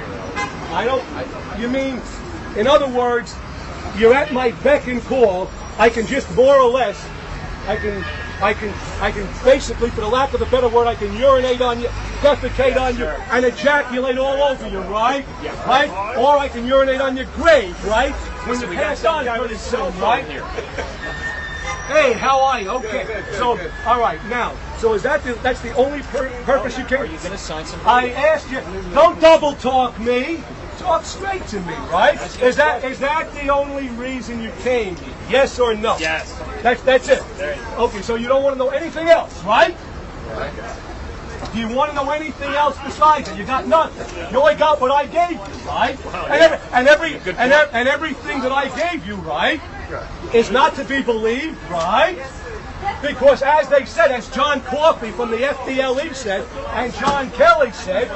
hear. You mean, in other words, you're at my beck and call. I can just more or less, I can basically, for the lack of a better word, I can urinate on you, defecate on you, and ejaculate all over you, right? Right? Or I can urinate on your grave, right? When you pass on pretty soon, right? Hey, how are you? Okay. So, all right, now, so that's the only purpose you came? Are you going to sign some? I asked you, don't double talk me. Talk straight to me, right? Is that the only reason you came? Yes or no? Yes. That's it. Okay, so you don't want to know anything else, right? Do you want to know anything else besides it? You got nothing. You only got what I gave you, right? And everything that I gave you, right, is not to be believed, right? Because as they said, as John Coffey from the FDLE said, and John Kelly said,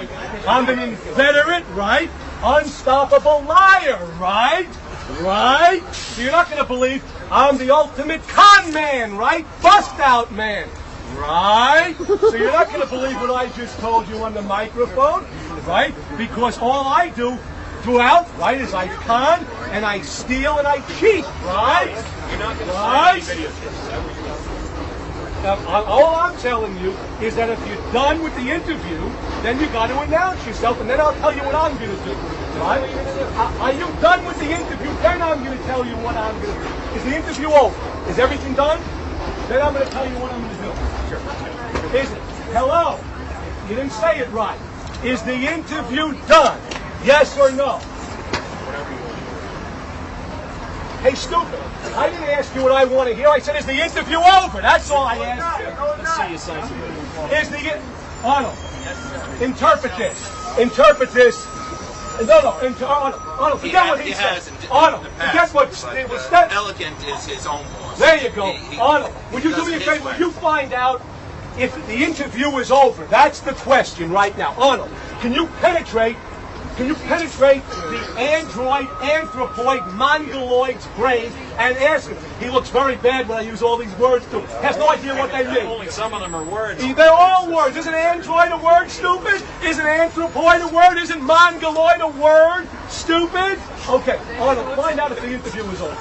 I'm an inveterate, right, unstoppable liar, right? Right? So you're not going to believe I'm the ultimate con man, right? Bust out man, right? So you're not going to believe what I just told you on the microphone, right? Because all I do throughout, right, is I con and I steal and I cheat, right? You're not going to sign any videotapes. All I'm telling you is that if you're done with the interview, then you got to announce yourself, and then I'll tell you what I'm going to do. Right? Are you done with the interview? Then I'm going to tell you what I'm going to do. Is the interview over? Is everything done? Then I'm going to tell you what I'm going to do. Sure. Is it? Hello? You didn't say it right. Is the interview done? Yes or no? Hey, stupid, I didn't ask you what I want to hear. I said, is the interview over? That's all I asked you. Let's see you sign some. Is the... Arnold, interpret this. Interpret this. No, Arnold, forget what he said. Arnold, forget what it was said. Elegant is his own boss. There you go. Arnold, would you do me a favor? Would you find out if the interview is over? That's the question right now. Arnold, can you penetrate the android, anthropoid, mongoloid's brain and ask him? He looks very bad when I use all these words to him. Has no idea what they mean. Only some of them are words. They're all words. Isn't android a word, stupid? Isn't anthropoid a word? Isn't mongoloid a word, stupid? Okay, Arnold, find out if the interview is over.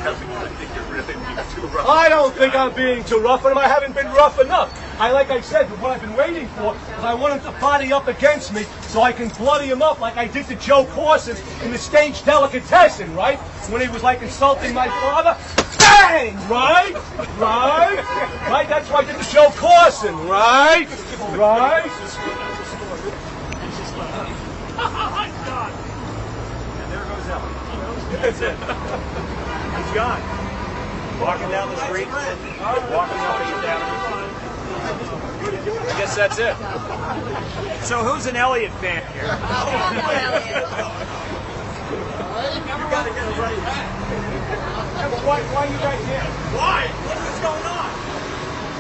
I think you're really being too rough. I don't think I'm being too rough, and I haven't been rough enough. Like I said, what I've been waiting for is I want him to body up against me so I can bloody him up like I did to Joe Corson in the stage delicatessen, right? When he was like insulting my father. Bang! Right? Right? That's what I did to Joe Corson, right? Right? And there goes Elliot. That's it. He's gone. Walking down the street. Walking up and down. I guess that's it. So who's an Elliot fan here? You gotta get it right. Why you guys